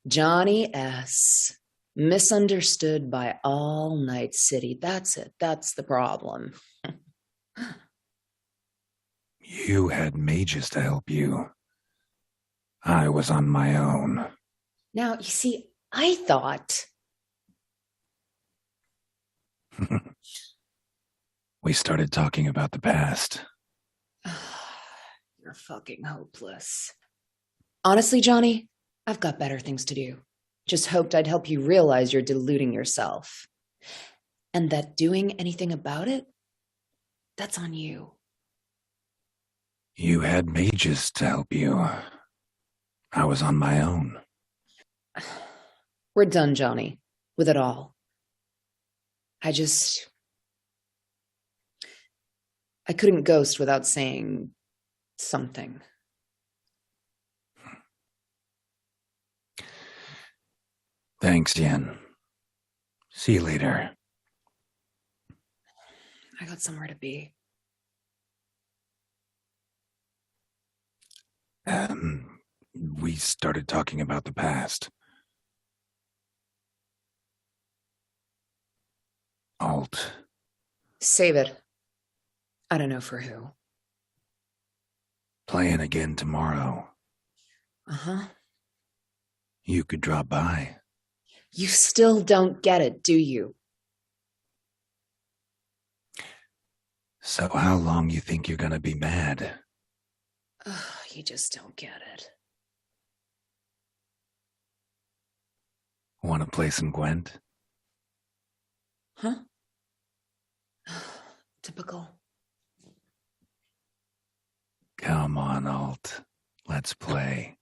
Johnny S. Misunderstood by all Night City. That's it. That's the problem. You had mages to help you. I was on my own. Now, you see, I thought... We started talking about the past. You're fucking hopeless. Honestly, Johnny, I've got better things to do. Just hoped I'd help you realize you're deluding yourself. And that doing anything about it, that's on you. You had mages to help you. I was on my own. We're done, Johnny, with it all. I couldn't ghost without saying something. Thanks, Yen. See you later. I got somewhere to be. We started talking about the past. Alt. Save it. I don't know for who. Playing again tomorrow. Uh-huh. You could drop by. You still don't get it, do you? So how long you think you're gonna be mad? Ugh, you just don't get it. Wanna play some Gwent? Huh? Typical. Come on, Alt. Let's play.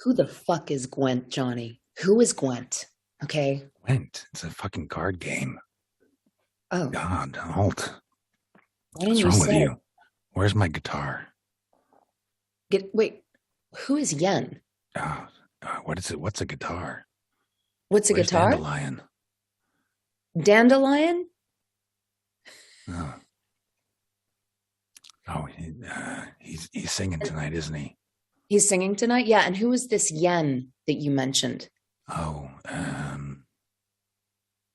Who the fuck is Gwent, Johnny? Who is Gwent? Okay? Gwent. It's a fucking card game. Oh. God, Alt. Why didn't What's you wrong with say you? Where's my guitar? Wait, who is Yen? What is it? What's a guitar? What's a Where's guitar? Dandelion? Dandelion? Oh, he's singing tonight, isn't he? He's singing tonight? Yeah, and who is this Yen that you mentioned? Oh,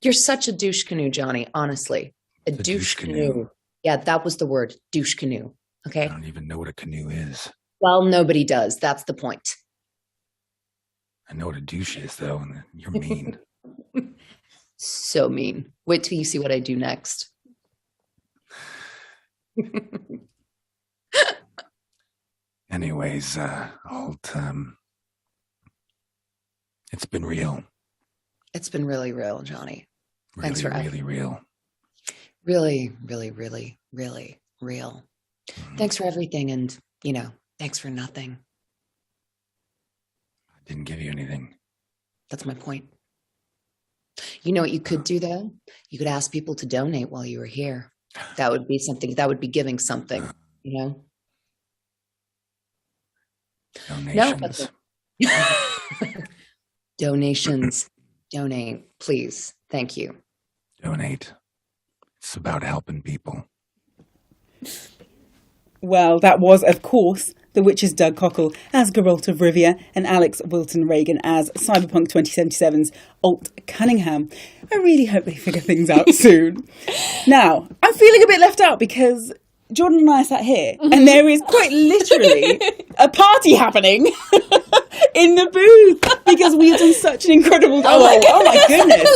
You're such a douche canoe, Johnny, honestly. A douche canoe. Yeah, that was the word, douche canoe. Okay? I don't even know what a canoe is. Well, nobody does. That's the point. I know what a douche is, though, and you're mean. So mean. Wait till you see what I do next. Anyways, Alt, it's been real. It's been really real, Johnny. Thanks for really real. Really, really, really, really real. Thanks for everything, and, thanks for nothing. I didn't give you anything. That's my point. You know what you could do, though? You could ask people to donate while you were here. That would be something. That would be giving something, Donations. No, donations. Donate, please. Thank you. Donate. It's about helping people. Well, that was, of course, The Witcher's Doug Cockle as Geralt of Rivia and Alex Wilton Reagan as Cyberpunk 2077's Alt Cunningham. I really hope they figure things out soon. Now, I'm feeling a bit left out because Jordan and I sat here and there is quite literally a party happening in the booth because we've done such an incredible job. Oh my goodness.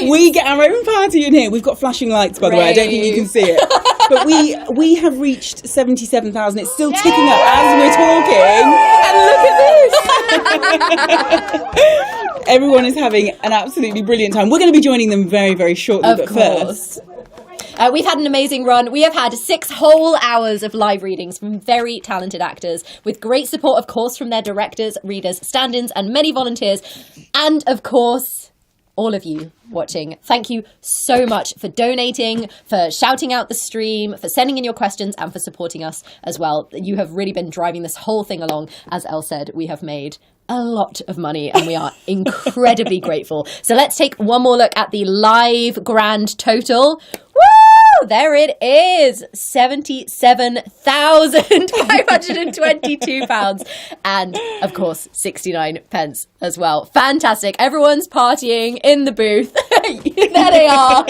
We get our own party in here. We've got flashing lights, by the way. I don't think you can see it. But we have reached 77,000. It's still ticking up as we're talking. And look at this. Everyone is having an absolutely brilliant time. We're going to be joining them very, very shortly. Of course. We've had an amazing run. We have had 6 whole hours of live readings from very talented actors with great support, of course, from their directors, readers, stand-ins, and many volunteers. And, of course, all of you watching. Thank you so much for donating, for shouting out the stream, for sending in your questions, and for supporting us as well. You have really been driving this whole thing along. As Elle said, we have made a lot of money and we are incredibly grateful. So let's take one more look at the live grand total. Woo! There it is, £77,522 and of course 69 pence as well. Fantastic. Everyone's partying in the booth. There they are.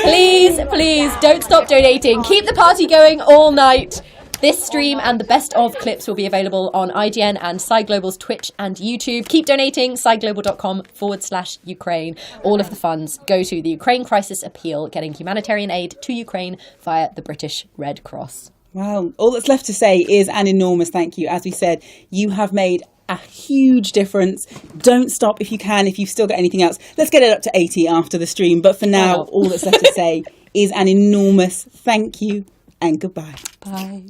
Please don't stop donating. Keep the party going all night. This stream and the best of clips will be available on IGN and Sci Global's Twitch and YouTube. Keep donating, sciglobal.com/Ukraine. All of the funds go to the Ukraine Crisis Appeal, getting humanitarian aid to Ukraine via the British Red Cross. Wow. All that's left to say is an enormous thank you. As we said, you have made a huge difference. Don't stop if you can, if you've still got anything else. Let's get it up to 80 after the stream. But for now, all that's left to say is an enormous thank you and goodbye. Bye.